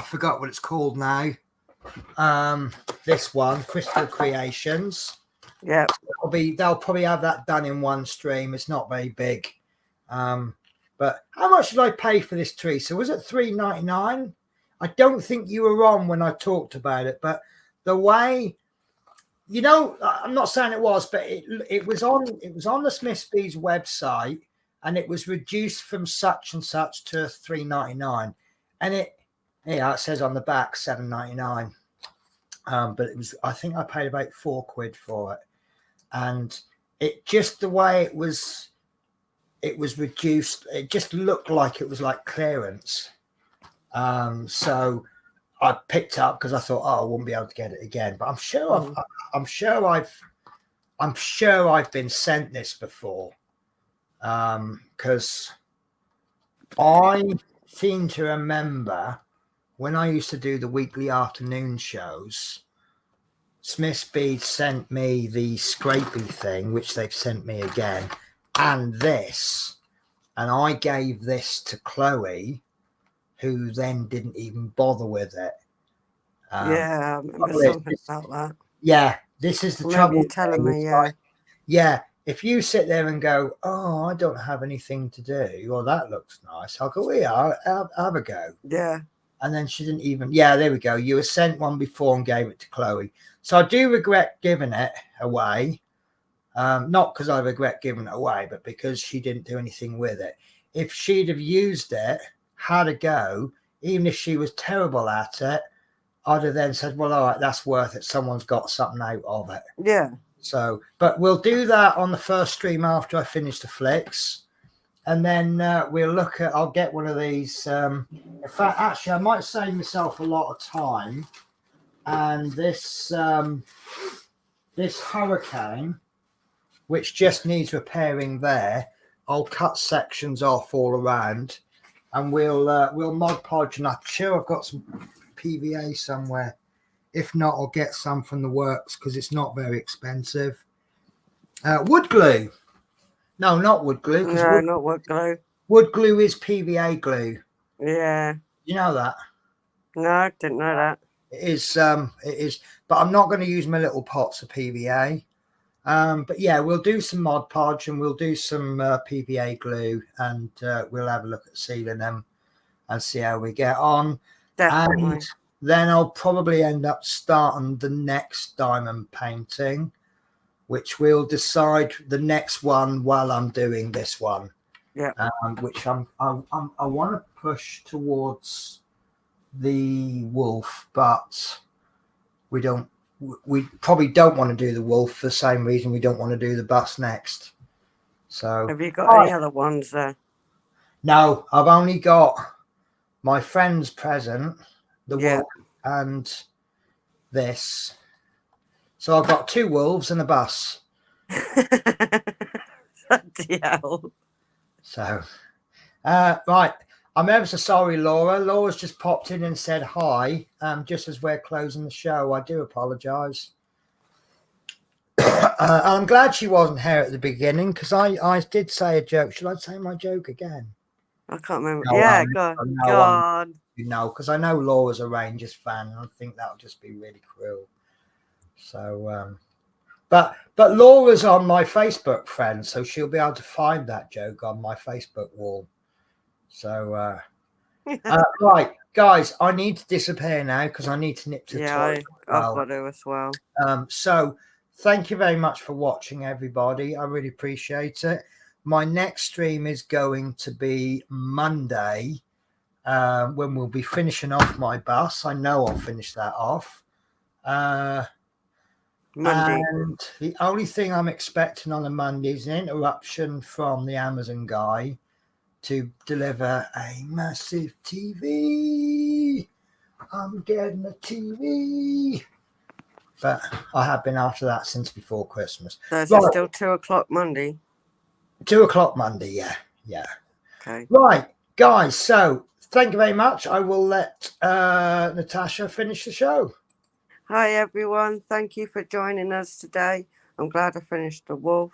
forgot what it's called now. This one, Crystal Creations. Yeah. They'll probably have that done in one stream. It's not very big. But how much did I pay for this tree? So was it $3.99? I don't think you were on when I talked about it, but the way, I'm not saying it was, but it was on the Smiths Bees website, and it was reduced from such and such to $3.99, and it says on the back $7.99. But I think I paid about £4 for it, and it just the way it was reduced. It just looked like it was like clearance. So I picked up because I thought, I wouldn't be able to get it again. But I'm sure I've been sent this before, because I seem to remember when I used to do the weekly afternoon shows, Smiths Bees sent me the scrapey thing, which they've sent me again, and this, and I gave this to Chloe, who then didn't even bother with it. I remember something about that. Yeah, this is the trouble. You're telling me, yeah. If you sit there and go, I don't have anything to do, well, that looks nice, I'll go, have a go. Yeah. And then she didn't even, there we go. You were sent one before and gave it to Chloe. So I do regret giving it away. Not because I regret giving it away, but because she didn't do anything with it. If she'd have used it, had a go, even if she was terrible at it, I'd have then said, well, all right, that's worth it. Someone's got something out of it. Yeah. So, but we'll do that on the first stream after I finish the flicks. And then we'll look at, I'll get one of these. In fact, actually, I might save myself a lot of time. And this Hurricane, which just needs repairing there, I'll cut sections off all around, and we'll Mod Podge. And I'm sure I've got some PVA somewhere. If not, I'll get some from the works because it's not very expensive. Wood glue. No, not wood glue. No, not wood glue. wood glue is PVA glue. Yeah. You know that? No, didn't know that. It is, but I'm not going to use my little pots of PVA. But yeah, we'll do some Mod Podge and we'll do some PVA glue, and we'll have a look at sealing them and see how we get on. Definitely. And then I'll probably end up starting the next diamond painting, which we'll decide the next one while I'm doing this one. Yeah. Which I want to push towards the wolf, but we probably don't want to do the wolf for the same reason we don't want to do the bus next. So have you got any other ones there? No, I've only got my friend's present, the wolf, and this. So I've got 2 wolves and a bus. Bloody hell. So right, I'm ever so sorry, Laura. Laura's just popped in and said hi, just as we're closing the show. I do apologise. I'm glad she wasn't here at the beginning, because I did say a joke. Should I say my joke again? I can't remember. No, Yeah, God. You know, because I know Laura's a Rangers fan, and I think that would just be really cruel. So, but Laura's on my Facebook friend, so she'll be able to find that joke on my Facebook wall. So, right, guys, I need to disappear now because I need to nip to the toilet. I've got to as well. So thank you very much for watching, everybody. I really appreciate it. My next stream is going to be Monday, when we'll be finishing off my bus. I know I'll finish that off. Monday. And the only thing I'm expecting on a Monday is an interruption from the Amazon guy to deliver a massive TV. I'm getting a TV. But I have been after that since before Christmas. So is it still 2 o'clock Monday? 2 o'clock Monday, yeah. Okay. Right, guys, so thank you very much. I will let Natasha finish the show. Hi, everyone. Thank you for joining us today. I'm glad I finished the wolf.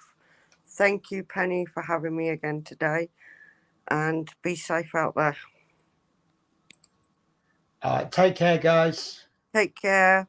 Thank you, Penny, for having me again today. And be safe out there. All right, take care, guys. Take care.